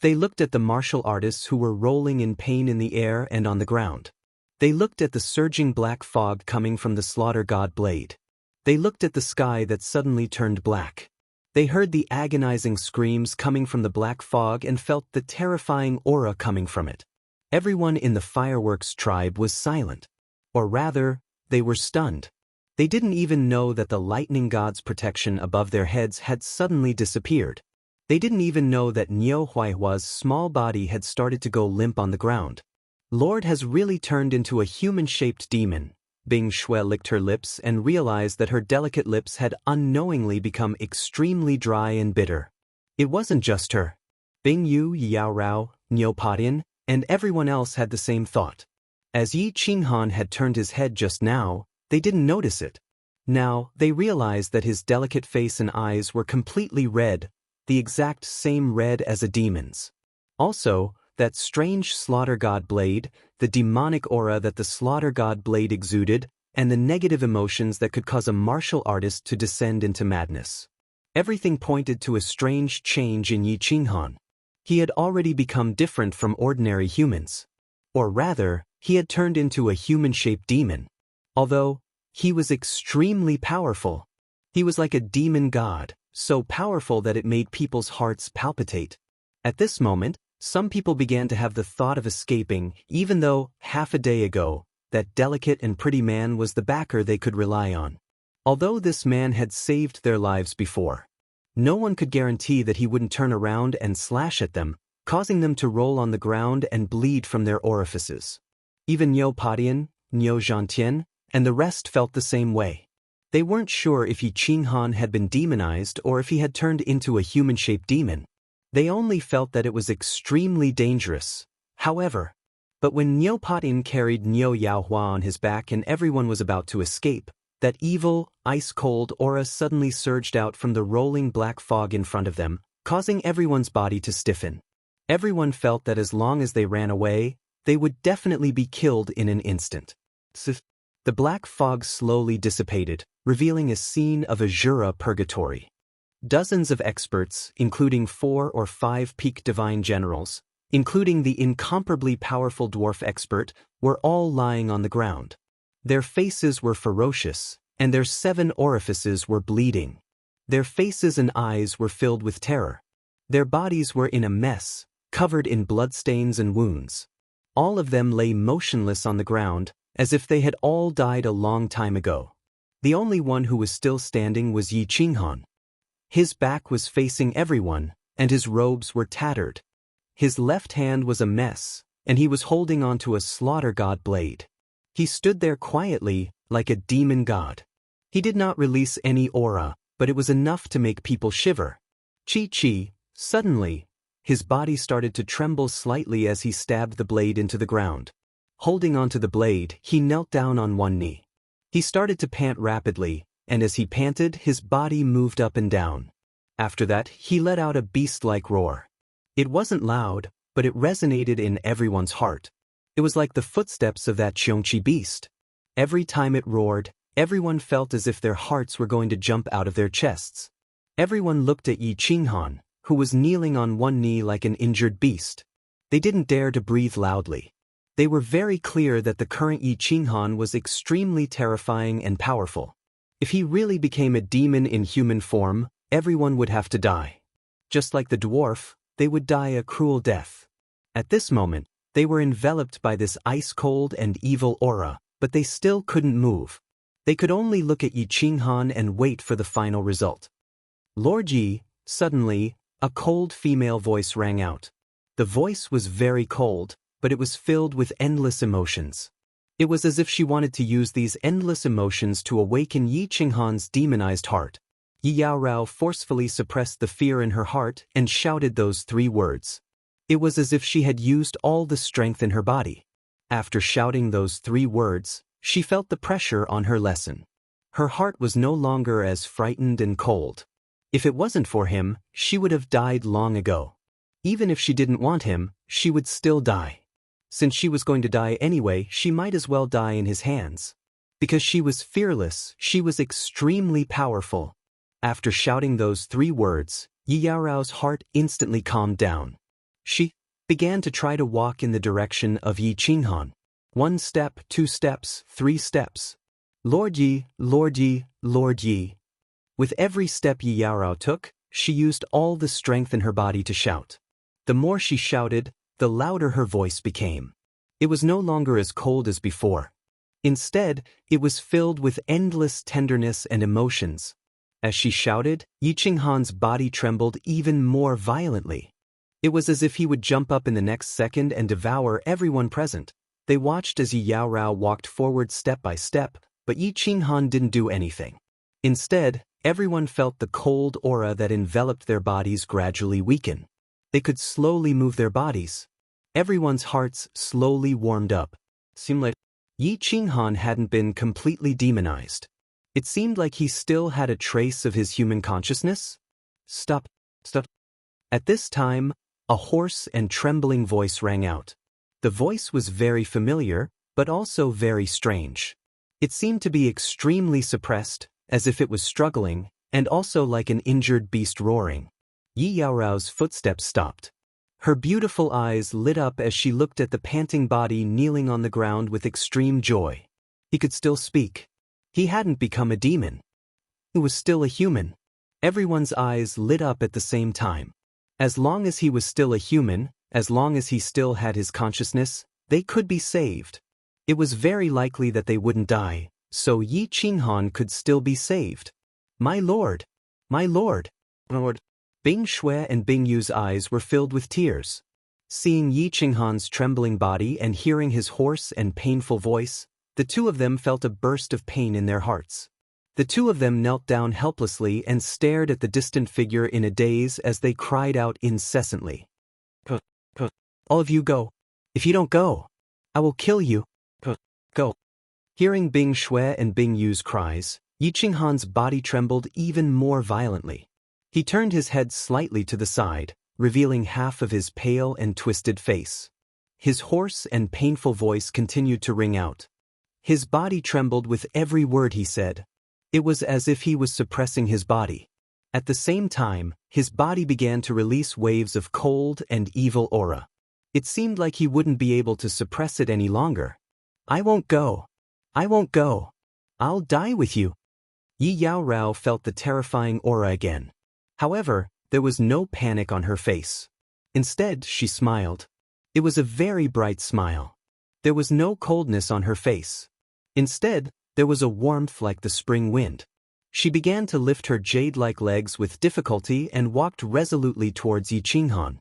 They looked at the martial artists who were rolling in pain in the air and on the ground. They looked at the surging black fog coming from the slaughter god blade. They looked at the sky that suddenly turned black. They heard the agonizing screams coming from the black fog and felt the terrifying aura coming from it. Everyone in the fireworks tribe was silent. Or rather, they were stunned. They didn't even know that the lightning god's protection above their heads had suddenly disappeared. They didn't even know that Niu Huihua's small body had started to go limp on the ground. Lord has really turned into a human-shaped demon. Bing Shui licked her lips and realized that her delicate lips had unknowingly become extremely dry and bitter. It wasn't just her. Bing Yu, Yao Rao, Niu Padian, and everyone else had the same thought. As Yi Qinghan had turned his head just now, they didn't notice it. Now, they realized that his delicate face and eyes were completely red, the exact same red as a demon's. Also, that strange slaughter god blade, the demonic aura that the slaughter god blade exuded, and the negative emotions that could cause a martial artist to descend into madness. Everything pointed to a strange change in Yi Qinghan. He had already become different from ordinary humans. Or rather, he had turned into a human-shaped demon. Although, he was extremely powerful. He was like a demon god, so powerful that it made people's hearts palpitate. At this moment, some people began to have the thought of escaping, even though, half a day ago, that delicate and pretty man was the backer they could rely on. Although this man had saved their lives before, no one could guarantee that he wouldn't turn around and slash at them, causing them to roll on the ground and bleed from their orifices. Even Niu Padian, Niu Zhantian, and the rest felt the same way. They weren't sure if Yi Qinghan had been demonized or if he had turned into a human-shaped demon. They only felt that it was extremely dangerous. However, but when Niu Padian carried Niu Yaohua on his back and everyone was about to escape, that evil, ice-cold aura suddenly surged out from the rolling black fog in front of them, causing everyone's body to stiffen. Everyone felt that as long as they ran away, they would definitely be killed in an instant. The black fog slowly dissipated, revealing a scene of Azura purgatory. Dozens of experts, including 4 or 5 peak divine generals, including the incomparably powerful dwarf expert, were all lying on the ground. Their faces were ferocious, and their 7 orifices were bleeding. Their faces and eyes were filled with terror. Their bodies were in a mess, covered in bloodstains and wounds. All of them lay motionless on the ground, as if they had all died a long time ago. The only one who was still standing was Yi Qinghan. His back was facing everyone, and his robes were tattered. His left hand was a mess, and he was holding onto a slaughter god blade. He stood there quietly, like a demon god. He did not release any aura, but it was enough to make people shiver. Chi. Suddenly, his body started to tremble slightly as he stabbed the blade into the ground. Holding onto the blade, he knelt down on one knee. He started to pant rapidly, and as he panted, his body moved up and down. After that, he let out a beast-like roar. It wasn't loud, but it resonated in everyone's heart. It was like the footsteps of that Xianxia beast. Every time it roared, everyone felt as if their hearts were going to jump out of their chests. Everyone looked at Yi Qinghan, who was kneeling on one knee like an injured beast. They didn't dare to breathe loudly. They were very clear that the current Yi Qinghan was extremely terrifying and powerful. If he really became a demon in human form, everyone would have to die. Just like the dwarf, they would die a cruel death. At this moment, they were enveloped by this ice-cold and evil aura, but they still couldn't move. They could only look at Yi Qinghan and wait for the final result. Lord Yi, suddenly, a cold female voice rang out. The voice was very cold, but it was filled with endless emotions. It was as if she wanted to use these endless emotions to awaken Yi Qinghan's demonized heart. Yi Yaorao forcefully suppressed the fear in her heart and shouted those 3 words. It was as if she had used all the strength in her body. After shouting those 3 words, she felt the pressure on her lesson. Her heart was no longer as frightened and cold. If it wasn't for him, she would have died long ago. Even if she didn't want him, she would still die. Since she was going to die anyway, she might as well die in his hands. Because she was fearless, she was extremely powerful. After shouting those 3 words, Yi Yaorao's heart instantly calmed down. She began to try to walk in the direction of Yi Qinghan. 1 step, 2 steps, 3 steps. Lord Yi, Lord Yi, Lord Yi. With every step Yi Yaorao took, she used all the strength in her body to shout. The more she shouted, the louder her voice became. It was no longer as cold as before. Instead, it was filled with endless tenderness and emotions. As she shouted, Yi Qinghan's body trembled even more violently. It was as if he would jump up in the next second and devour everyone present. They watched as Yi Yaorao walked forward step by step, but Yi Qinghan didn't do anything. Instead, everyone felt the cold aura that enveloped their bodies gradually weaken. They could slowly move their bodies. Everyone's hearts slowly warmed up. Seemed like Yi Qinghan hadn't been completely demonized. It seemed like he still had a trace of his human consciousness. Stop. At this time, a hoarse and trembling voice rang out. The voice was very familiar, but also very strange. It seemed to be extremely suppressed, as if it was struggling, and also like an injured beast roaring. Yi Yaorao's footsteps stopped. Her beautiful eyes lit up as she looked at the panting body kneeling on the ground with extreme joy. He could still speak. He hadn't become a demon. He was still a human. Everyone's eyes lit up at the same time. As long as he was still a human, as long as he still had his consciousness, they could be saved. It was very likely that they wouldn't die, so Yi Qinghan could still be saved. My lord! My lord! Bing Shui and Bing Yu's eyes were filled with tears. Seeing Yi Qinghan's trembling body and hearing his hoarse and painful voice, the 2 of them felt a burst of pain in their hearts. The 2 of them knelt down helplessly and stared at the distant figure in a daze as they cried out incessantly. All of you go. If you don't go, I will kill you. Go. Hearing Bing Shui and Bing Yu's cries, Yi Qinghan's body trembled even more violently. He turned his head slightly to the side, revealing half of his pale and twisted face. His hoarse and painful voice continued to ring out. His body trembled with every word he said. It was as if he was suppressing his body. At the same time, his body began to release waves of cold and evil aura. It seemed like he wouldn't be able to suppress it any longer. I won't go. I won't go. I'll die with you. Yi Yaorao felt the terrifying aura again. However, there was no panic on her face. Instead, she smiled. It was a very bright smile. There was no coldness on her face. Instead, there was a warmth like the spring wind. She began to lift her jade-like legs with difficulty and walked resolutely towards Yi Qinghan.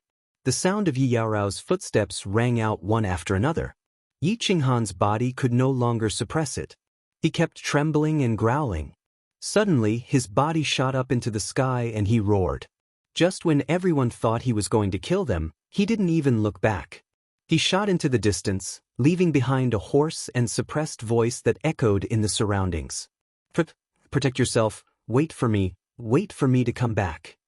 The sound of Yi Yaorao's footsteps rang out one after another. Yi Qinghan's body could no longer suppress it. He kept trembling and growling. Suddenly, his body shot up into the sky and he roared. Just when everyone thought he was going to kill them, he didn't even look back. He shot into the distance, leaving behind a hoarse and suppressed voice that echoed in the surroundings. Protect yourself, wait for me to come back.